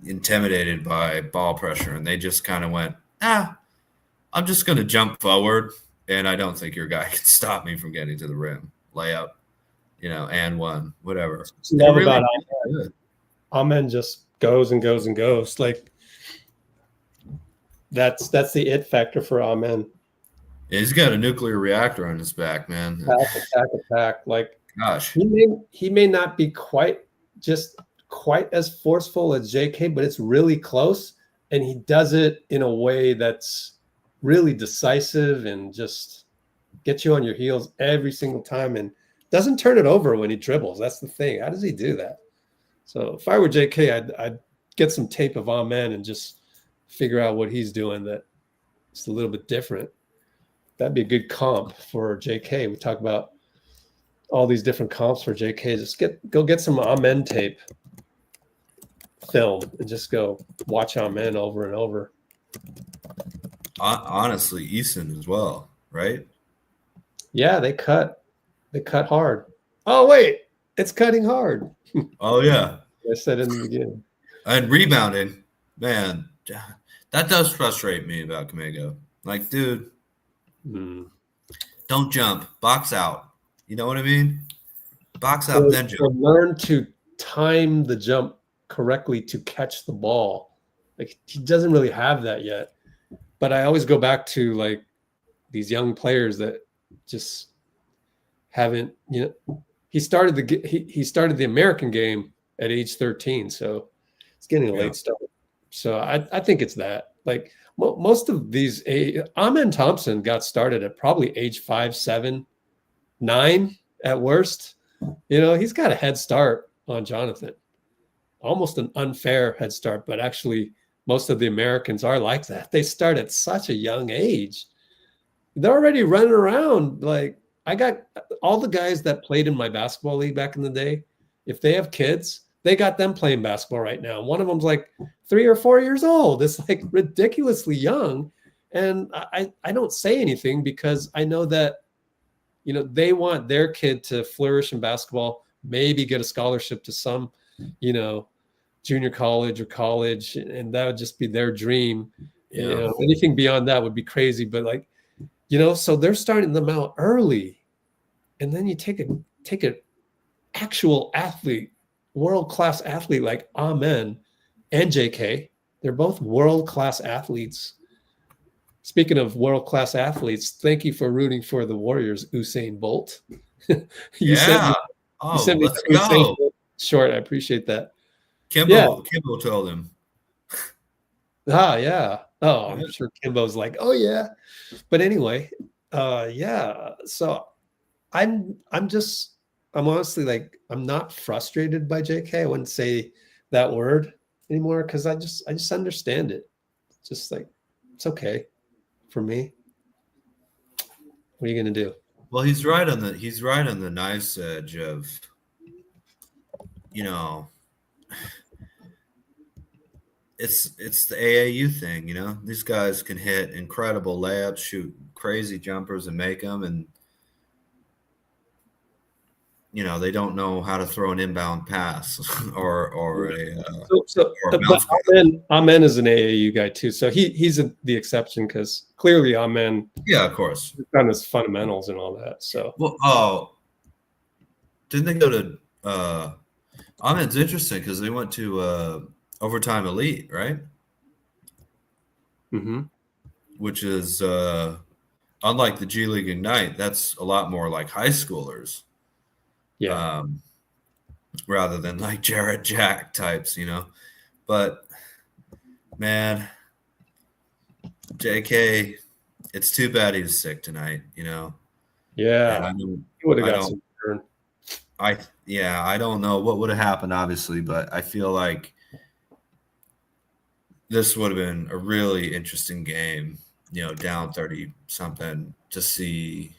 intimidated by ball pressure, and they just kind of went, I'm just going to jump forward, and I don't think your guy can stop me from getting to the rim. Layup, and one, whatever. Love about Amen. Amen just goes and goes and goes. Like, that's the it factor for Amen. Yeah, he's got a nuclear reactor on his back, man. Attack. Like, gosh, he may not be quite as forceful as JK, but it's really close, and he does it in a way that's really decisive and just gets you on your heels every single time, and doesn't turn it over when he dribbles. That's the thing. How does he do that? So if I were JK, I'd get some tape of Amen and just figure out what he's doing that it's a little bit different. That'd be a good comp for JK. We talk about all these different comps for JK. Just go get some Amen tape film and just go watch Amen over and over. Honestly, Easton as well, right? Yeah, they cut hard. Oh, wait, it's cutting hard. Oh, yeah. I said in the beginning. And rebounding, man, that does frustrate me about Kamigo. Like, dude, don't jump. Box out. You know what I mean? Box out, then jump. Learn to time the jump correctly to catch the ball. Like, he doesn't really have that yet. But I always go back to, like, these young players that just haven't, he started the American game at age 13, so it's getting a late start. So I think it's that. Like, most of these, Amen Thompson got started at probably age 5, 7, 9 at worst. He's got a head start on Jonathan, almost an unfair head start, but actually most of the Americans are like that. They start at such a young age. They're already running around. Like, I got all the guys that played in my basketball league back in the day. If they have kids, they got them playing basketball right now. One of them's like 3 or 4 years old. It's like ridiculously young. And I don't say anything because I know that, they want their kid to flourish in basketball, maybe get a scholarship to some, junior college or college, and that would just be their dream. Anything beyond that would be crazy. But, like, so they're starting them out early, and then you take it actual athlete, world-class athlete like Amen and JK. They're both world-class athletes. Speaking of world-class athletes, thank you for rooting for the Warriors, Usain Bolt. you sent me let's the Usain go. Bolt short. I appreciate that. Kimbo told him. Yeah. Oh, I'm sure Kimbo's like, oh yeah. But anyway, yeah. So I'm honestly like, I'm not frustrated by JK. I wouldn't say that word anymore because I just understand it. It's just like, it's okay for me. What are you gonna do? Well, he's right on the nice edge of, it's the AAU thing, These guys can hit incredible layups, shoot crazy jumpers, and make them, and they don't know how to throw an inbound pass or a bounce pass. Amen is an AAU guy too, so he's the exception because clearly Amen, of course, he's done his fundamentals and all that. So didn't they go to Amen's interesting because they went to Overtime Elite, right? Mm-hmm. Which is unlike the G League Ignite, that's a lot more like high schoolers. Yeah. Rather than like Jarrett Jack types, But man, JK, it's too bad he was sick tonight, Yeah. He would have got some turn. I don't know what would have happened, obviously, but I feel like this would have been a really interesting game, down 30 something to see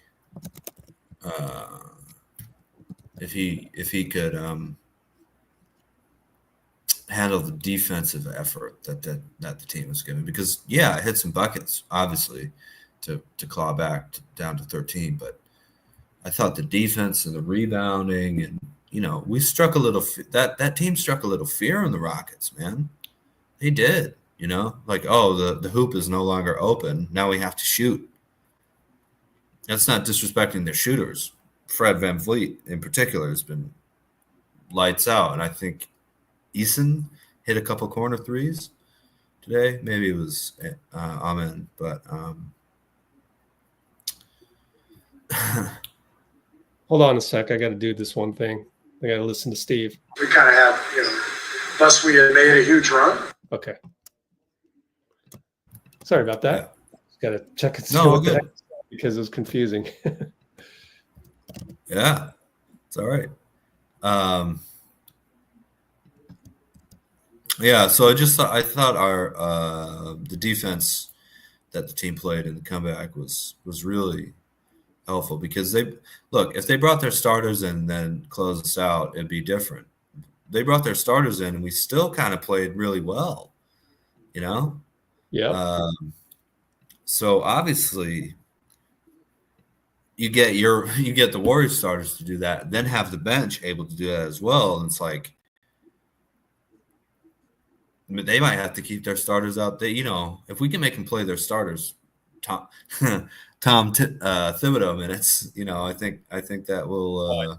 if he could handle the defensive effort that the team was giving, because it hit some buckets obviously to claw back down to 13, but I thought the defense and the rebounding and we struck a little that team struck a little fear in the Rockets, man. They did, like, oh, the hoop is no longer open, now we have to shoot. That's not disrespecting their shooters. Fred VanVleet in particular has been lights out, and I think Eason hit a couple corner threes today. Maybe it was Amen, but hold on a sec. I got to do this one thing. I got to listen to Steve. We kind of have, unless we had made a huge run. Okay. Sorry about that. Just got to check and see what the heck because it was confusing. Yeah, it's all right. So I thought our the defense that the team played in the comeback was really helpful, because if they brought their starters in and then closed us out, it'd be different. They brought their starters in and we still kind of played really well, Yeah. So obviously you get the Warriors starters to do that, then have the bench able to do that as well. And it's like, they might have to keep their starters out. If we can make them play their starters, Tom Thibodeau minutes, I think that will.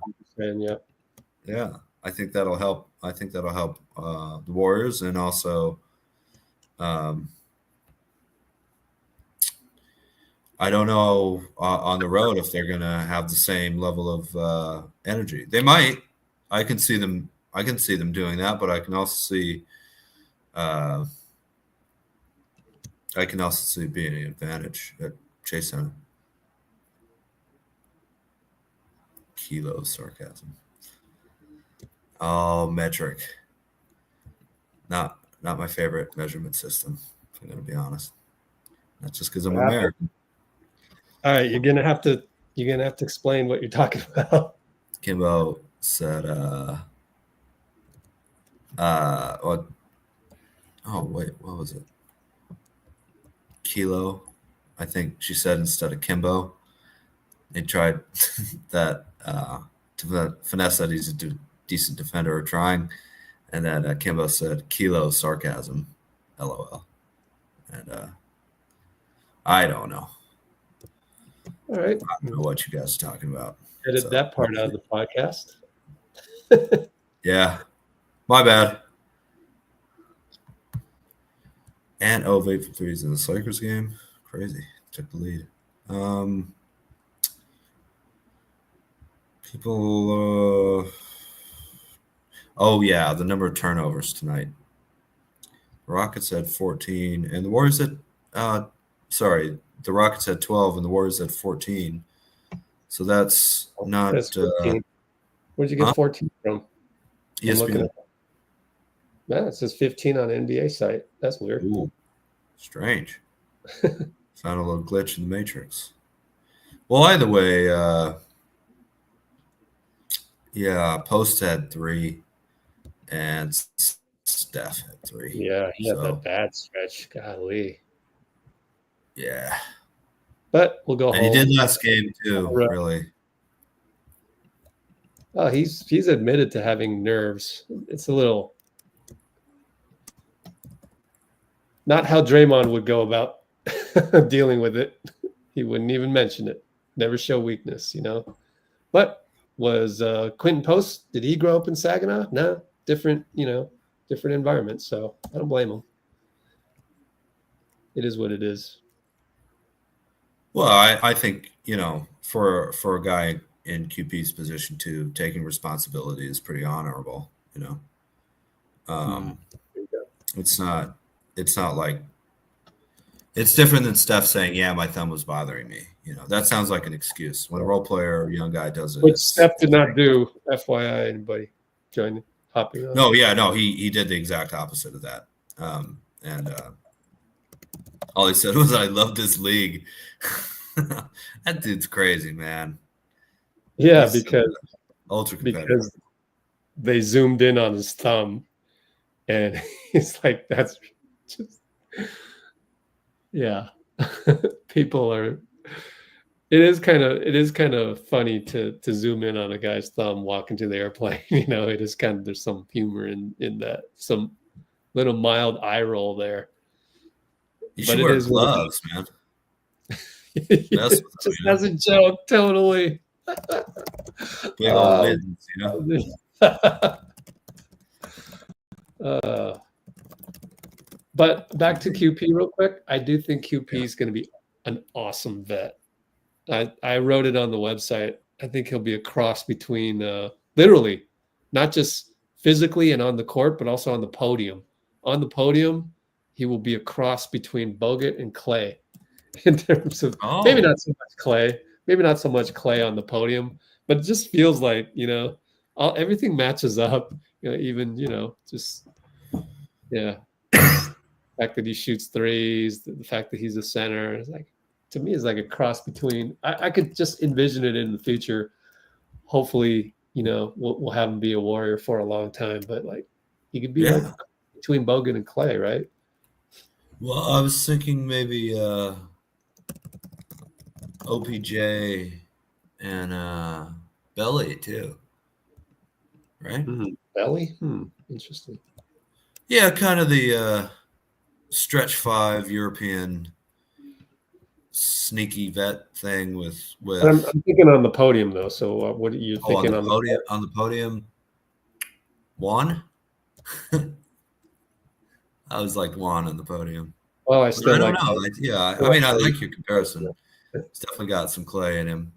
I think that'll help. I think that'll help the Warriors, and also, I don't know on the road if they're gonna have the same level of energy. They might. I can see them doing that, but I can also see it being an advantage at Chase Center. Kilo sarcasm. Oh, metric. Not my favorite measurement system, if I'm gonna be honest. Not just because I'm American. All right, you're gonna have to explain what you're talking about. Kimbo said, what? Oh wait, what was it? Kilo, I think she said instead of Kimbo. They tried that to finesse that he's a decent defender or trying, and then Kimbo said Kilo sarcasm, LOL, and I don't know. All right. I don't know what you guys are talking about. Edit that part out of the podcast. Yeah. My bad. And 8 for threes in the Lakers game. Crazy. Took the lead. People. Oh, yeah. The number of turnovers tonight. Rockets had 14. And the Warriors had. The Rockets had 12 and the Warriors had 14. So that's not. That's 14. Where'd you get 14 from? ESPN. Yeah, it says 15 on NBA site. That's weird. Ooh, strange. Found a little glitch in the matrix. Well, either way, Post had 3 and Steph had 3. Yeah, he had that bad stretch. Golly. Yeah. But we'll go home. And he did last game too, really. Oh, he's admitted to having nerves. It's a little not how Draymond would go about dealing with it. He wouldn't even mention it. Never show weakness, But was Quentin Post, did he grow up in Saginaw? No, different environment. So I don't blame him. It is what it is. Well, I think, for a guy in QP's position too, taking responsibility is pretty honorable, It's not like it's different than Steph saying, yeah, my thumb was bothering me. That sounds like an excuse. When a role player or young guy does it. Which Steph did not do, FYI, anybody hopping on. No, he did the exact opposite of that. All he said was, I love this league. That dude's crazy, man. Yeah, He's because they zoomed in on his thumb and he's like, that's just, yeah. People are, it is kind of funny to zoom in on a guy's thumb walking to the airplane. It is kind of, there's some humor in that, some little mild eye roll there. You should wear gloves, man. Just as a joke, totally. Big old mittens, But back to QP real quick. I do think QP is going to be an awesome vet. I wrote it on the website. I think he'll be a cross between literally, not just physically and on the court, but also on the podium. On the podium, he will be a cross between Buchert and Clay. In terms of maybe not so much Clay on the podium, but it just feels like everything matches up. Even just the fact that he shoots threes, the fact that he's a center, it's like, to me, is like a cross between. I could just envision it in the future. Hopefully, we'll have him be a Warrior for a long time, but like he could be like between Buchert and Clay, right? Well, I was thinking maybe OPJ and Belly too, right? Belly, interesting. Yeah, kind of the stretch 5 European sneaky vet thing with. I'm thinking on the podium though. So what are you thinking on the podium? On the podium, Juan. I was like Juan on the podium. Well, I don't know. I like your comparison. It's definitely got some Clay in him,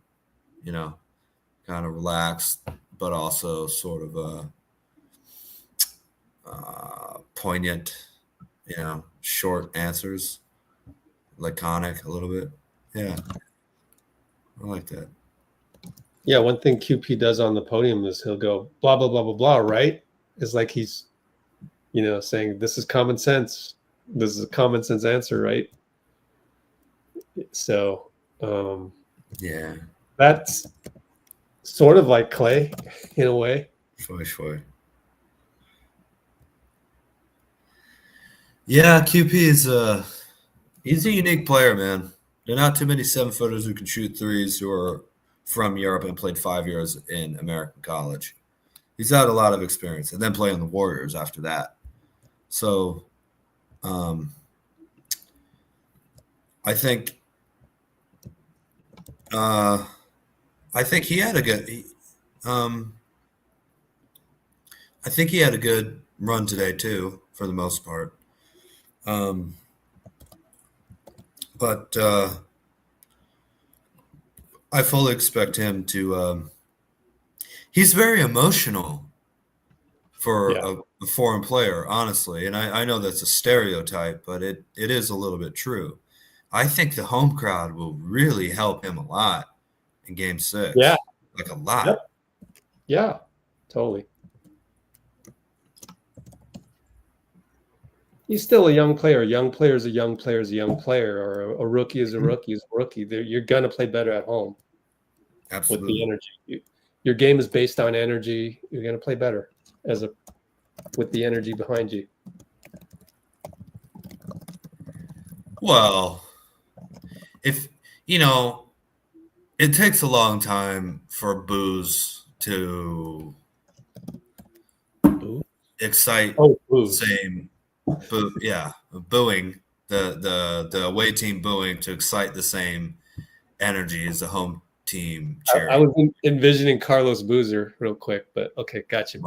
kind of relaxed, but also sort of poignant, short answers, laconic a little bit. Yeah, I like that. Yeah, one thing QP does on the podium is he'll go blah blah blah blah blah. Right? It's like he's, saying this is common sense. This is a common sense answer, right? So, yeah, that's sort of like Clay in a way. Sure. Yeah, QP is he's a unique player, man. There are not too many 7-footers who can shoot threes who are from Europe and played 5 years in American college. He's had a lot of experience and then play on the Warriors after that. So, I think he had a good. I think he had a good run today too, for the most part. But I fully expect him to. He's very emotional for a foreign player, honestly, and I know that's a stereotype, but it is a little bit true. I think the home crowd will really help him a lot in Game 6. Yeah, like a lot. Yep. Yeah, totally. He's still a young player. A young player is a young player is a young player, or a rookie is a rookie is a rookie. You're going to play better at home. Absolutely. With the energy. Your game is based on energy. You're going to play better with the energy behind you. Well, if it takes a long time for booze to excite same booing the away team booing to excite the same energy as the home team cheering. I was envisioning Carlos Boozer real quick, but okay, gotcha.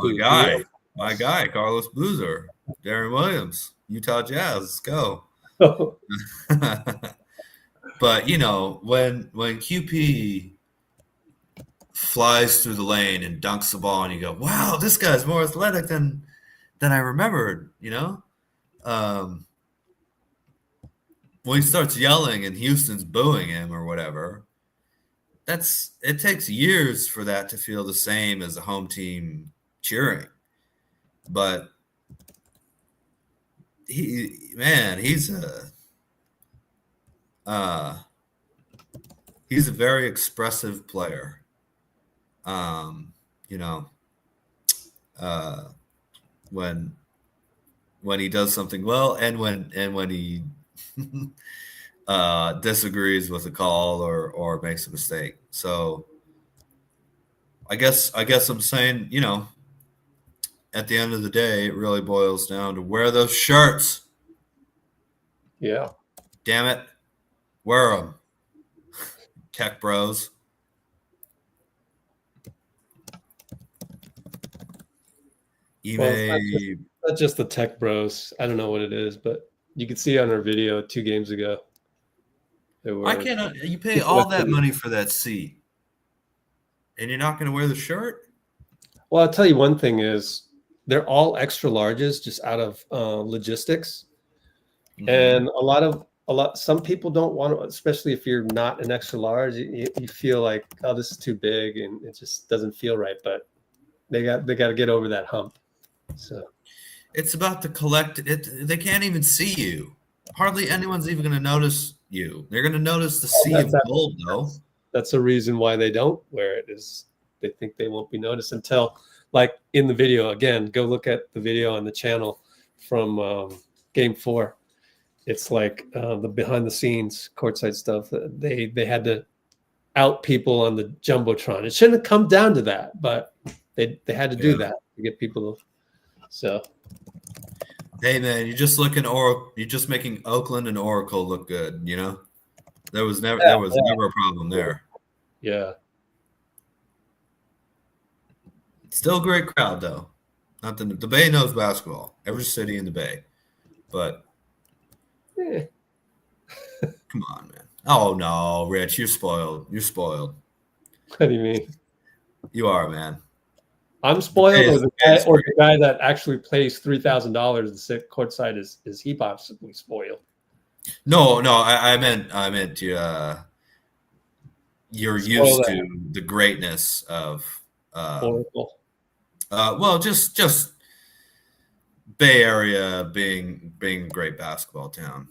My guy, Carlos Boozer, Darren Williams, Utah Jazz, let's go. But when QP flies through the lane and dunks the ball, and you go, "Wow, this guy's more athletic than I remembered." When he starts yelling and Houston's booing him or whatever, it takes years for that to feel the same as a home team cheering. But he's a very expressive player. When he does something well, and when he disagrees with a call or makes a mistake. So I guess I'm saying, at the end of the day, it really boils down to wear those shirts. Yeah. Damn it. Wear them. Tech bros. It's not just the tech bros. I don't know what it is, but you could see on our video 2 games ago. Why can't you pay all that money for that seat and you're not going to wear the shirt? Well, I'll tell you one thing is they're all extra larges just out of logistics. Mm-hmm. And some people don't want to, especially if you're not an extra large, you feel like, oh, this is too big and it just doesn't feel right. But they got to get over that hump. So it's about the collect. They can't even see you. Hardly anyone's even going to notice you. They're going to notice the sea of gold, though. That's the reason why they don't wear it, is they think they won't be noticed until, like in the video. Again, go look at the video on the channel from Game 4. It's like the behind the scenes courtside stuff. They had to out people on the jumbotron. It shouldn't have come down to that, but they had to do that to get people to. So, hey man, you're just making Oakland and Oracle look good. There was never a problem there. Yeah. Still a great crowd though. Not the Bay knows basketball. Every city in the Bay, but come on, man. Oh no, Rich, you're spoiled. You're spoiled. What do you mean? You are, man. I'm spoiled, or the guy that actually pays $3,000 and sit courtside is he possibly spoiled? No, I meant you're used to the greatness of Oracle. Well, just Bay Area being a great basketball town,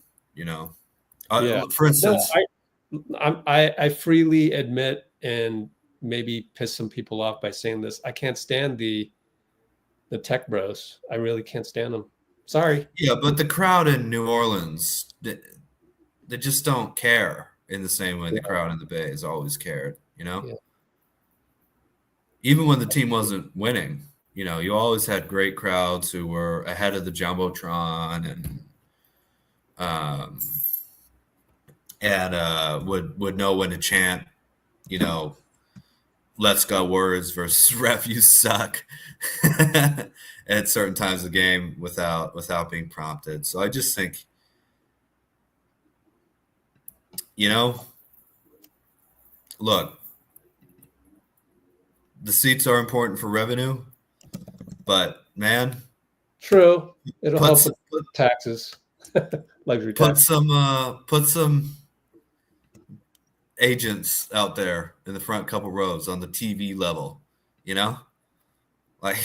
For instance, I freely admit, and maybe piss some people off by saying this, I can't stand the tech bros. I really can't stand them. Sorry. Yeah, but the crowd in New Orleans, they just don't care in the same way the crowd in the Bay has always cared, Yeah. Even when the team wasn't winning, you always had great crowds who were ahead of the jumbotron and would know when to chant, let's go words versus ref, you suck at certain times of the game without being prompted. So I just think, look, the seats are important for revenue, but man, true, it'll help with taxes, luxury tax. Put some agents out there in the front couple rows on the TV level, like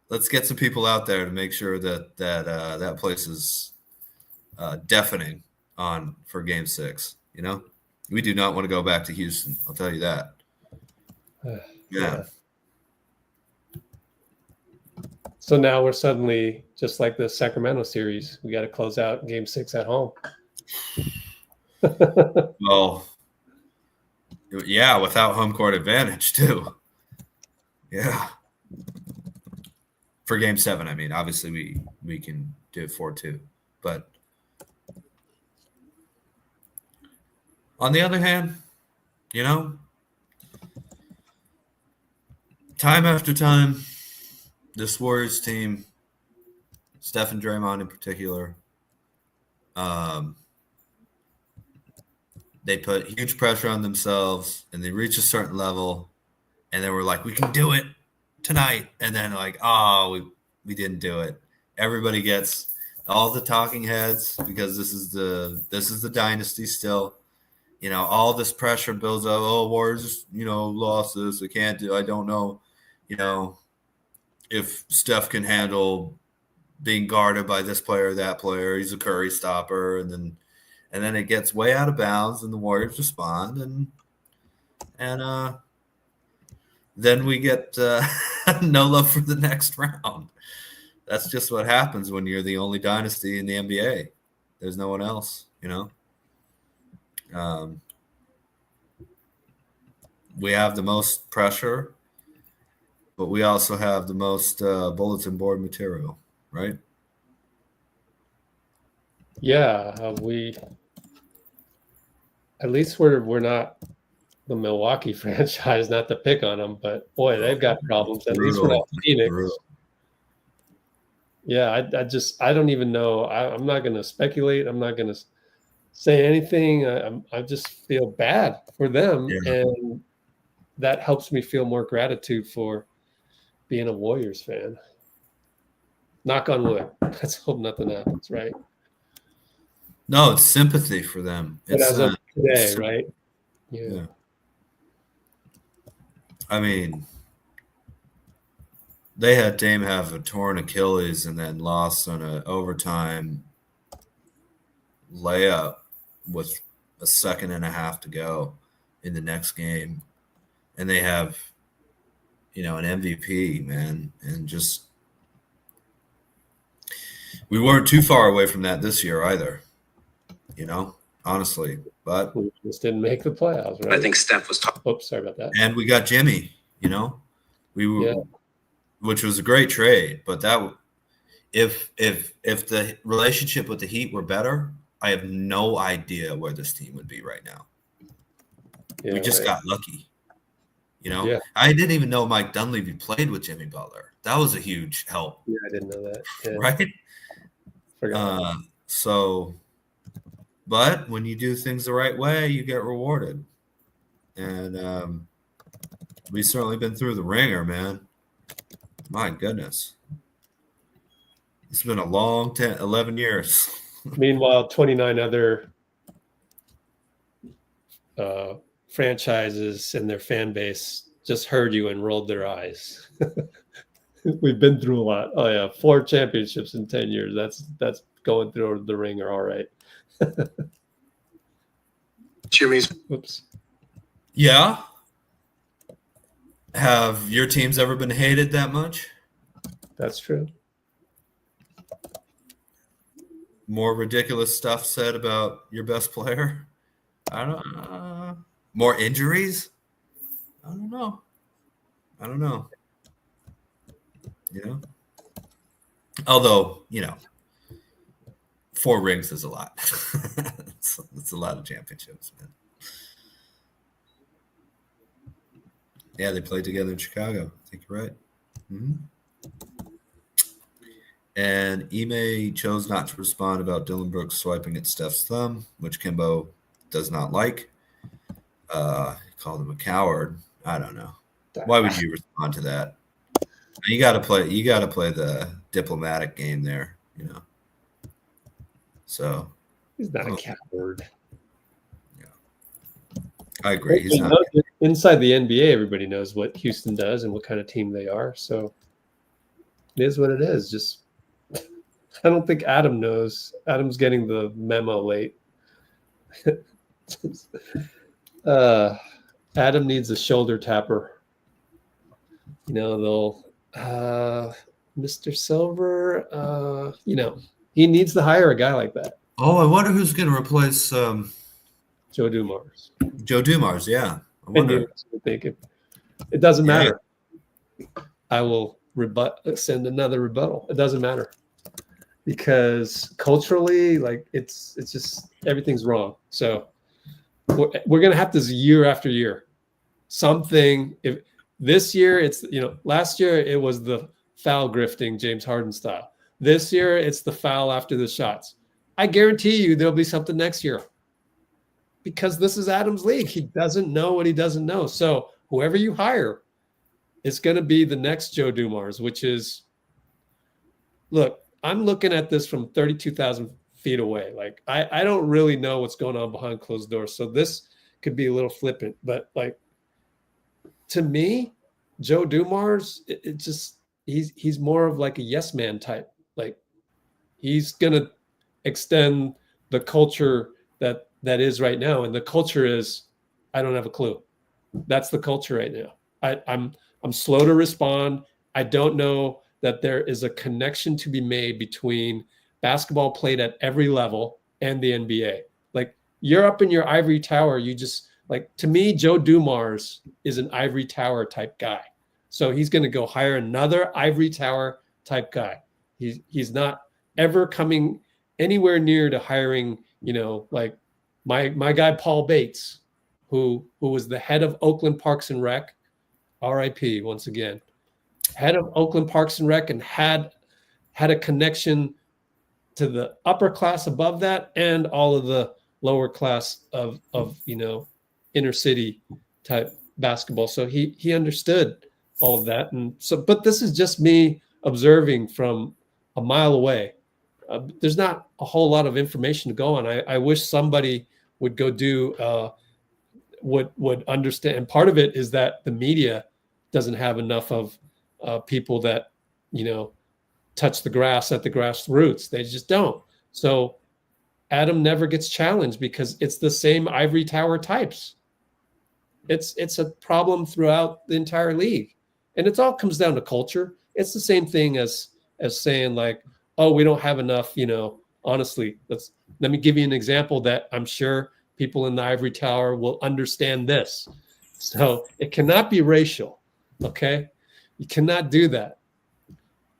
let's get some people out there to make sure that place is deafening on for Game 6. We do not want to go back to Houston. I'll tell you that. Yeah. So now we're suddenly just like the Sacramento series. We got to close out Game 6 at home. Well, yeah, without home court advantage too. Yeah. For Game 7, I mean, obviously we can do it 4-2, but on the other hand, time after time, this Warriors team, Steph and Draymond in particular, they put huge pressure on themselves, and they reach a certain level, and they were like, we can do it tonight. And then like, oh, we didn't do it. Everybody gets all the talking heads because this is the dynasty still. All this pressure builds up. Oh, Warriors, lost this. I don't know, if Steph can handle being guarded by this player or that player. He's a Curry stopper. And then it gets way out of bounds, and the Warriors respond, and then we get no love for the next round. That's just what happens when you're the only dynasty in the NBA. There's no one else, We have the most pressure, but we also have the most bulletin board material, right? Yeah, at least we're not the Milwaukee franchise, not to pick on them, but boy, they've got problems. At least we're not Phoenix. Yeah, I don't even know. I'm not going to speculate. I'm not going to say anything. I just feel bad for them, and that helps me feel more gratitude for being a Warriors fan. Knock on wood. Let's hope nothing happens, right? No, it's sympathy for them. But as of today, right? Yeah. I mean, they had Dame have a torn Achilles and then lost on an overtime layup with a second and a half to go in the next game. And they have, an MVP, man. And just, we weren't too far away from that this year either, honestly. But we just didn't make the playoffs, right? I think Steph was talking. Oops, sorry about that. And we got Jimmy, we were, which was a great trade. But that, if the relationship with the Heat were better, I have no idea where this team would be right now. Yeah, we just got lucky. Yeah. I didn't even know Mike Dunleavy played with Jimmy Butler. That was a huge help. Yeah, I didn't know that. Yeah. Right? Forgot. But when you do things the right way, you get rewarded. And we've certainly been through the ringer, man. My goodness. It's been a long 11 years. Meanwhile, 29 other franchises and their fan base just heard you and rolled their eyes. We've been through a lot. Oh yeah, 4 championships in 10 years. That's going through the ringer, all right. Jimmy's. Oops. Yeah. Have your teams ever been hated that much? That's true. More ridiculous stuff said about your best player? I don't know. More injuries? I don't know. Although, 4 rings is a lot. It's a lot of championships, man. Yeah, they played together in Chicago. I think you're right. Mm-hmm. And Ime chose not to respond about Dillon Brooks swiping at Steph's thumb, which Kimbo does not like. He called him a coward. I don't know. Why would you respond to that? You got to play the diplomatic game there, you know. So he's not a coward. Yeah, I agree. He's not. Inside the NBA, everybody knows what Houston does and what kind of team they are. So it is what it is. Just I don't think Adam knows. Adam's getting the memo late. Adam needs a shoulder tapper. You know, they'll Mr. Silver, you know, he needs to hire a guy like that. Oh, I wonder who's going to replace Joe Dumars. Joe Dumars, yeah. I wonder. It doesn't matter. I will send another rebuttal. It doesn't matter. Because culturally, like it's just everything's wrong. So we're gonna have this year after year. Something if this year it's last year it was the foul grifting James Harden style. This year it's the foul after the shots. I guarantee you there'll be something next year. Because this is Adam's league. He doesn't know what he doesn't know. So whoever you hire is gonna be the next Joe Dumars, which is look. I'm looking at this from 32,000 feet away. Like I don't really know what's going on behind closed doors. So this could be a little flippant, but like to me, Joe Dumars, it just he's more of like a yes man type. Like he's gonna extend the culture that is right now, and the culture is I don't have a clue. That's the culture right now. I'm slow to respond. I don't know that there is a connection to be made between basketball played at every level and the NBA. Like you're up in your ivory tower, you just like to me, Joe Dumars is an ivory tower type guy. So he's going to go hire another ivory tower type guy. He's not ever coming anywhere near to hiring, like my guy Paul Bates, who was the head of Oakland Parks and Rec, RIP once again. Head of Oakland Parks and Rec and had a connection to the upper class above that and all of the lower class of inner city type basketball. So he understood all of that. And so, but this is just me observing from a mile away. There's not a whole lot of information to go on. I wish somebody would go do would understand. And part of it is that the media doesn't have enough of people that, touch the grass at the grassroots. They just don't. So Adam never gets challenged because it's the same ivory tower types. It's a problem throughout the entire league. And it all comes down to culture. It's the same thing as saying like, oh, we don't have enough, honestly, let me give you an example that I'm sure people in the ivory tower will understand this. So it cannot be racial. Okay. You cannot do that.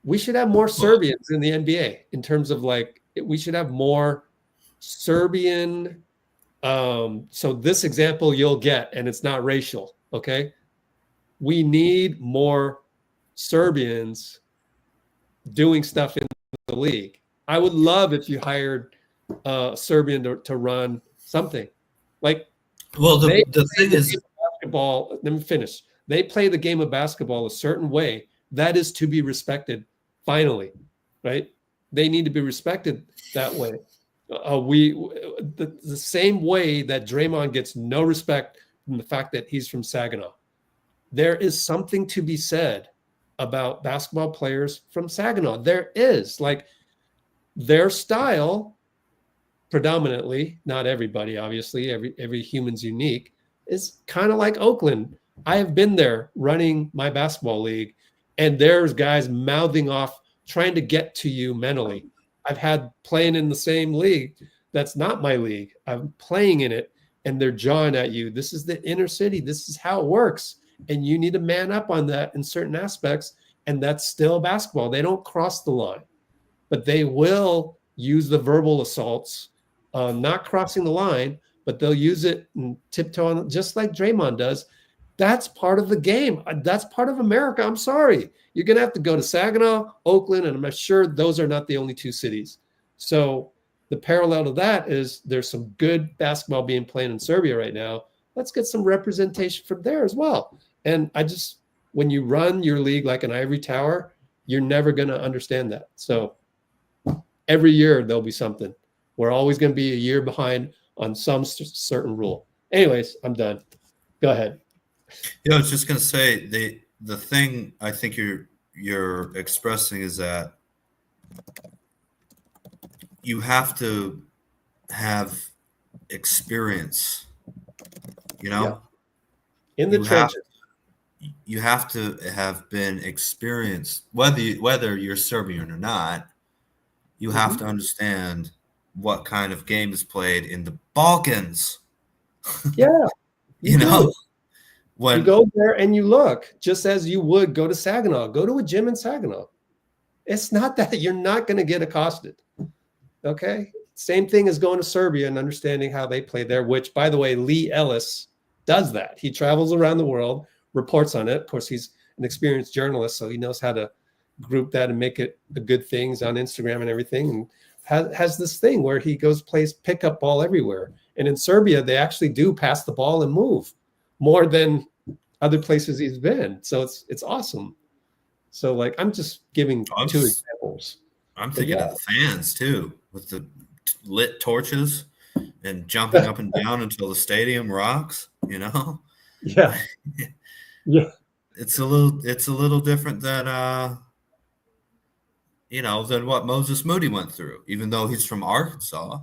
We should have more Serbians in the NBA in terms of like, we should have more Serbian. So this example you'll get, and it's not racial. Okay. We need more Serbians doing stuff in the league. I would love if you hired a Serbian to run something like, well, the thing is basketball. Let me finish. They play the game of basketball a certain way that is to be respected. Finally, right? They need to be respected that way. The same way that Draymond gets no respect from the fact that he's from Saginaw. There is something to be said about basketball players from Saginaw. There is, like, their style, predominantly, not everybody, obviously, every human's unique, is kind of like Oakland. I have been there running my basketball league, and there's guys mouthing off, trying to get to you mentally. I've had playing in the same league that's not my league. I'm playing in it, and they're jawing at you. This is the inner city. This is how it works. And you need to man up on that in certain aspects, and that's still basketball. They don't cross the line, but they will use the verbal assaults, not crossing the line, but they'll use it and tiptoe on, just like Draymond does. That's part of the game. That's part of America. I'm sorry. You're going to have to go to Saginaw, Oakland, and I'm sure those are not the only two cities. So the parallel to that is there's some good basketball being played in Serbia right now. Let's get some representation from there as well. And when you run your league like an ivory tower, you're never going to understand that. So every year there'll be something. We're always going to be a year behind on some certain rule. Anyways, I'm done. Go ahead. Yeah, I was just going to say the thing I think you're expressing is that you have to have experience, Yeah. In the trenches. You have to have been experienced, whether you're Serbian or not. You have to understand what kind of game is played in the Balkans. Yeah. you know, when you go there and you look, just as you would go to Saginaw, go to a gym in Saginaw. It's not that you're not going to get accosted. Okay. Same thing as going to Serbia and understanding how they play there, which, by the way, Lee Ellis does that. He travels around the world, reports on it. Of course, he's an experienced journalist, so he knows how to group that and make it the good things on Instagram and everything. And has this thing where he plays pickup ball everywhere. And in Serbia, they actually do pass the ball and move more than other places he's been. So it's awesome. So like, I'm just giving two examples. I'm thinking of the fans too, with the lit torches and jumping up and down until the stadium rocks, Yeah. Yeah. It's a little different than than what Moses Moody went through, even though he's from Arkansas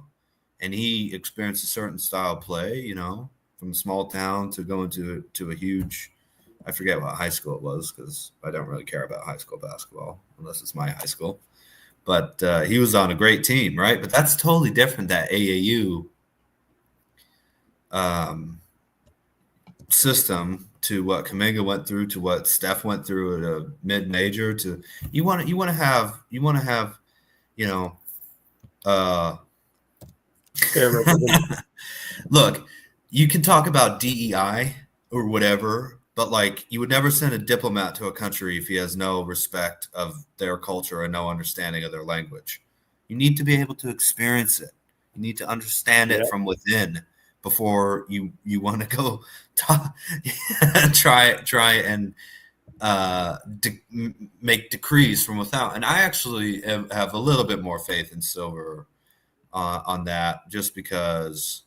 and he experienced a certain style of play, from a small town to going to a huge, I forget what high school it was because I don't really care about high school basketball unless it's my high school. But he was on a great team, right? But that's totally different, that AAU system, to what Kuminga went through, to what Steph went through at a mid-major. To you want to have look, you can talk about DEI or whatever, but like, you would never send a diplomat to a country if he has no respect of their culture and no understanding of their language. You need to be able to experience it. You need to understand it from within before you want to go try and make decrees from without. And I actually have a little bit more faith in Silver on that, just because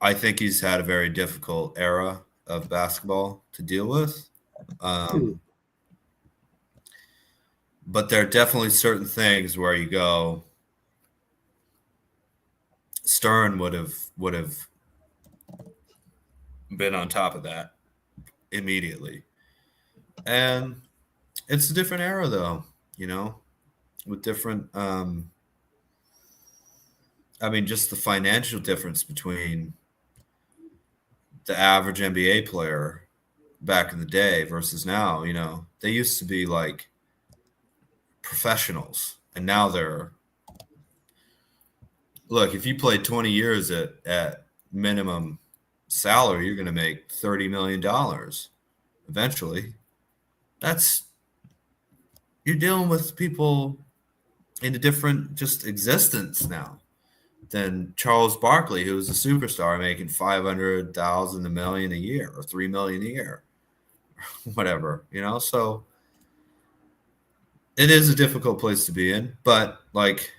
I think he's had a very difficult era of basketball to deal with. But there are definitely certain things where you go, Stern would have been on top of that immediately. And it's a different era though, with different just the financial difference between the average NBA player back in the day versus now. They used to be like professionals, and now they're, look, if you play 20 years at minimum salary, you're going to make $30 million eventually. You're dealing with people in a different just existence now than Charles Barkley, who was a superstar making $500,000, $1 million a year, or $3 million a year, whatever, so it is a difficult place to be in. But like,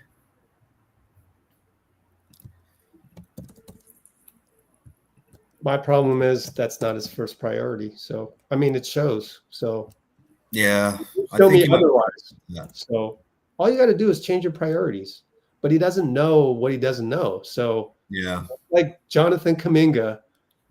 my problem is that's not his first priority. So, it shows. So, yeah, show me otherwise. Yeah. So, all you got to do is change your priorities. But he doesn't know what he doesn't know. So, yeah, like Jonathan Kuminga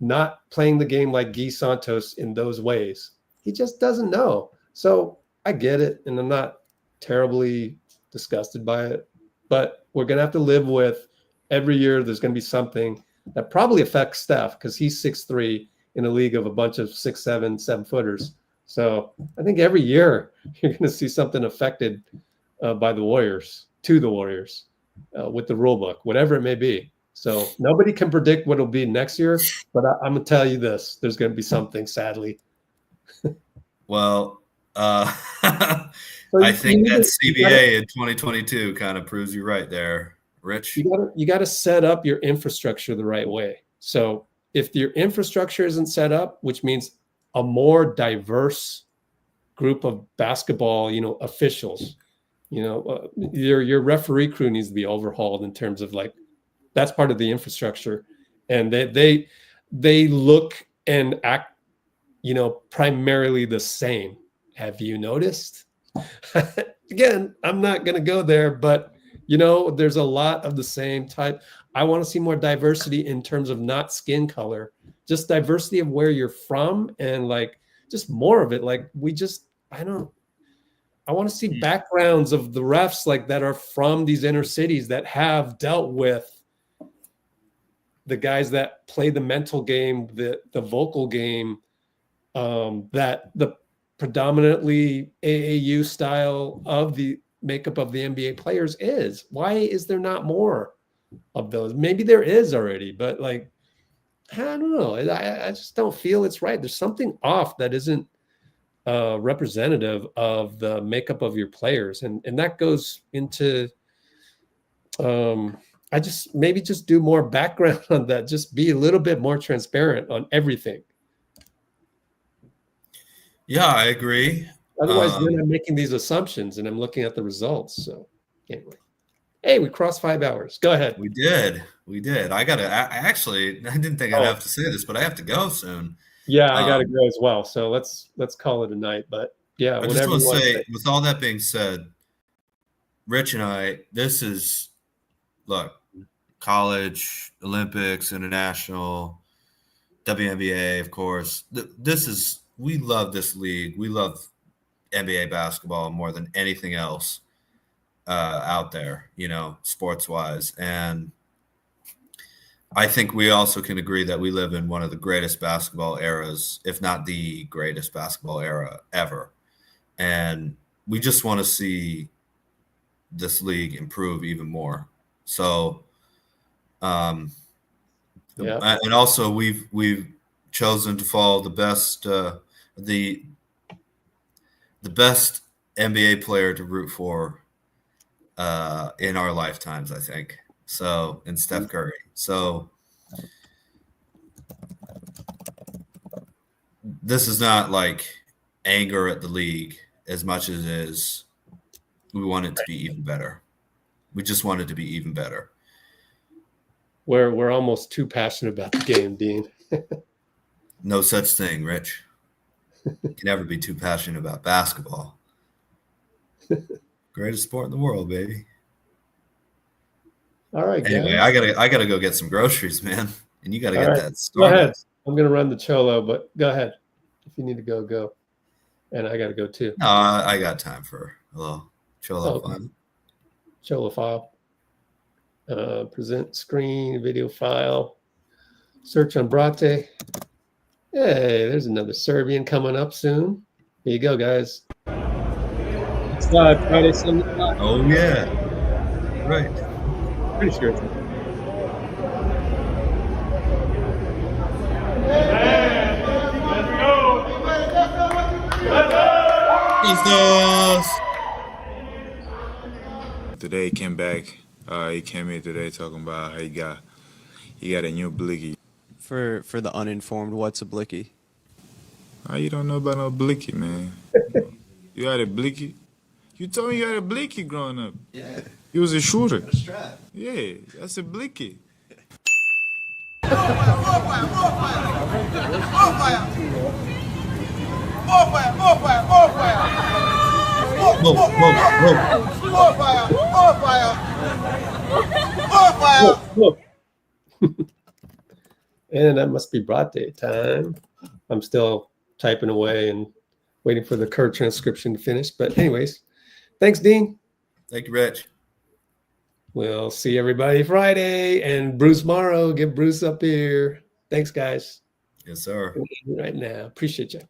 not playing the game like Guy Santos in those ways. He just doesn't know. So, I get it, and I'm not terribly disgusted by it. But we're going to have to live with, every year there's going to be something that probably affects Steph, because he's 6'3" in a league of a bunch of 6'7", 7-footers. So I think every year you're going to see something affected by the Warriors, to the Warriors, with the rule book, whatever it may be. So nobody can predict what it'll be next year, but I'm gonna tell you this: there's gonna be something, sadly. Well, I think that CBA in 2022 kind of proves you right there, Rich. You gotta set up your infrastructure the right way. So if your infrastructure isn't set up, which means a more diverse group of basketball, officials, your referee crew needs to be overhauled in terms of like, that's part of the infrastructure. And they look and act, primarily the same. Have you noticed? Again, I'm not going to go there, but there's a lot of the same type. I want to see more diversity in terms of not skin color, just diversity of where you're from, and like just more of it. Like I want to see backgrounds of the refs like that are from these inner cities that have dealt with the guys that play the mental game, the vocal game, that the predominantly AAU style of the makeup of the NBA players is. Why is there not more of those? Maybe there is already, but like, I don't know. I just don't feel it's right. There's something off that isn't representative of the makeup of your players. And that goes into, I just maybe just do more background on that. Just be a little bit more transparent on everything. Yeah, I agree. Otherwise, then I'm making these assumptions and I'm looking at the results. So anyway, hey, we crossed 5 hours. Go ahead. We did. I didn't think I'd have to say this, but I have to go soon. Yeah, I got to go as well. So let's call it a night. But yeah, I just want to say, with all that being said, Rich and I, this is, look, college, Olympics, international, WNBA, of course. We love this league. We love NBA basketball more than anything else out there, sports-wise. And I think we also can agree that we live in one of the greatest basketball eras, if not the greatest basketball era ever. And we just want to see this league improve even more. So, and also we've chosen to follow the best NBA player to root for in our lifetimes, I think. So, in Steph Curry. So, this is not like anger at the league as much as it is we want it to be even better. We just want it to be even better. We're almost too passionate about the game, Dean. No such thing, Rich. You can never be too passionate about basketball. Greatest sport in the world, baby. All right, anyway, guys. I gotta go get some groceries, man. And you gotta get that Go ahead. Starbucks. I'm gonna run the Cholo, but go ahead. If you need to go. And I gotta go too. No, I got time for a little Cholo fun. Cholo file. Present screen, video file. Search on Brate. Hey, there's another Serbian coming up soon. Here you go, guys. It's Friday, Sunday. Oh yeah, right. Pretty sure it's. Today he came back. He came here today talking about how he got a new blicky. For the uninformed, what's a blicky? How you don't know about no blicky, man? You had a blicky? You told me you had a blicky growing up. Yeah. You was a shooter. A strap. Yeah, that's a blicky. And that must be Brate time. I'm still typing away and waiting for the Kerr transcription to finish. But anyways, thanks, Dean. Thank you, Rich. We'll see everybody Friday. And Bruce Morrow, get Bruce up here. Thanks, guys. Yes, sir. Right now. Appreciate you.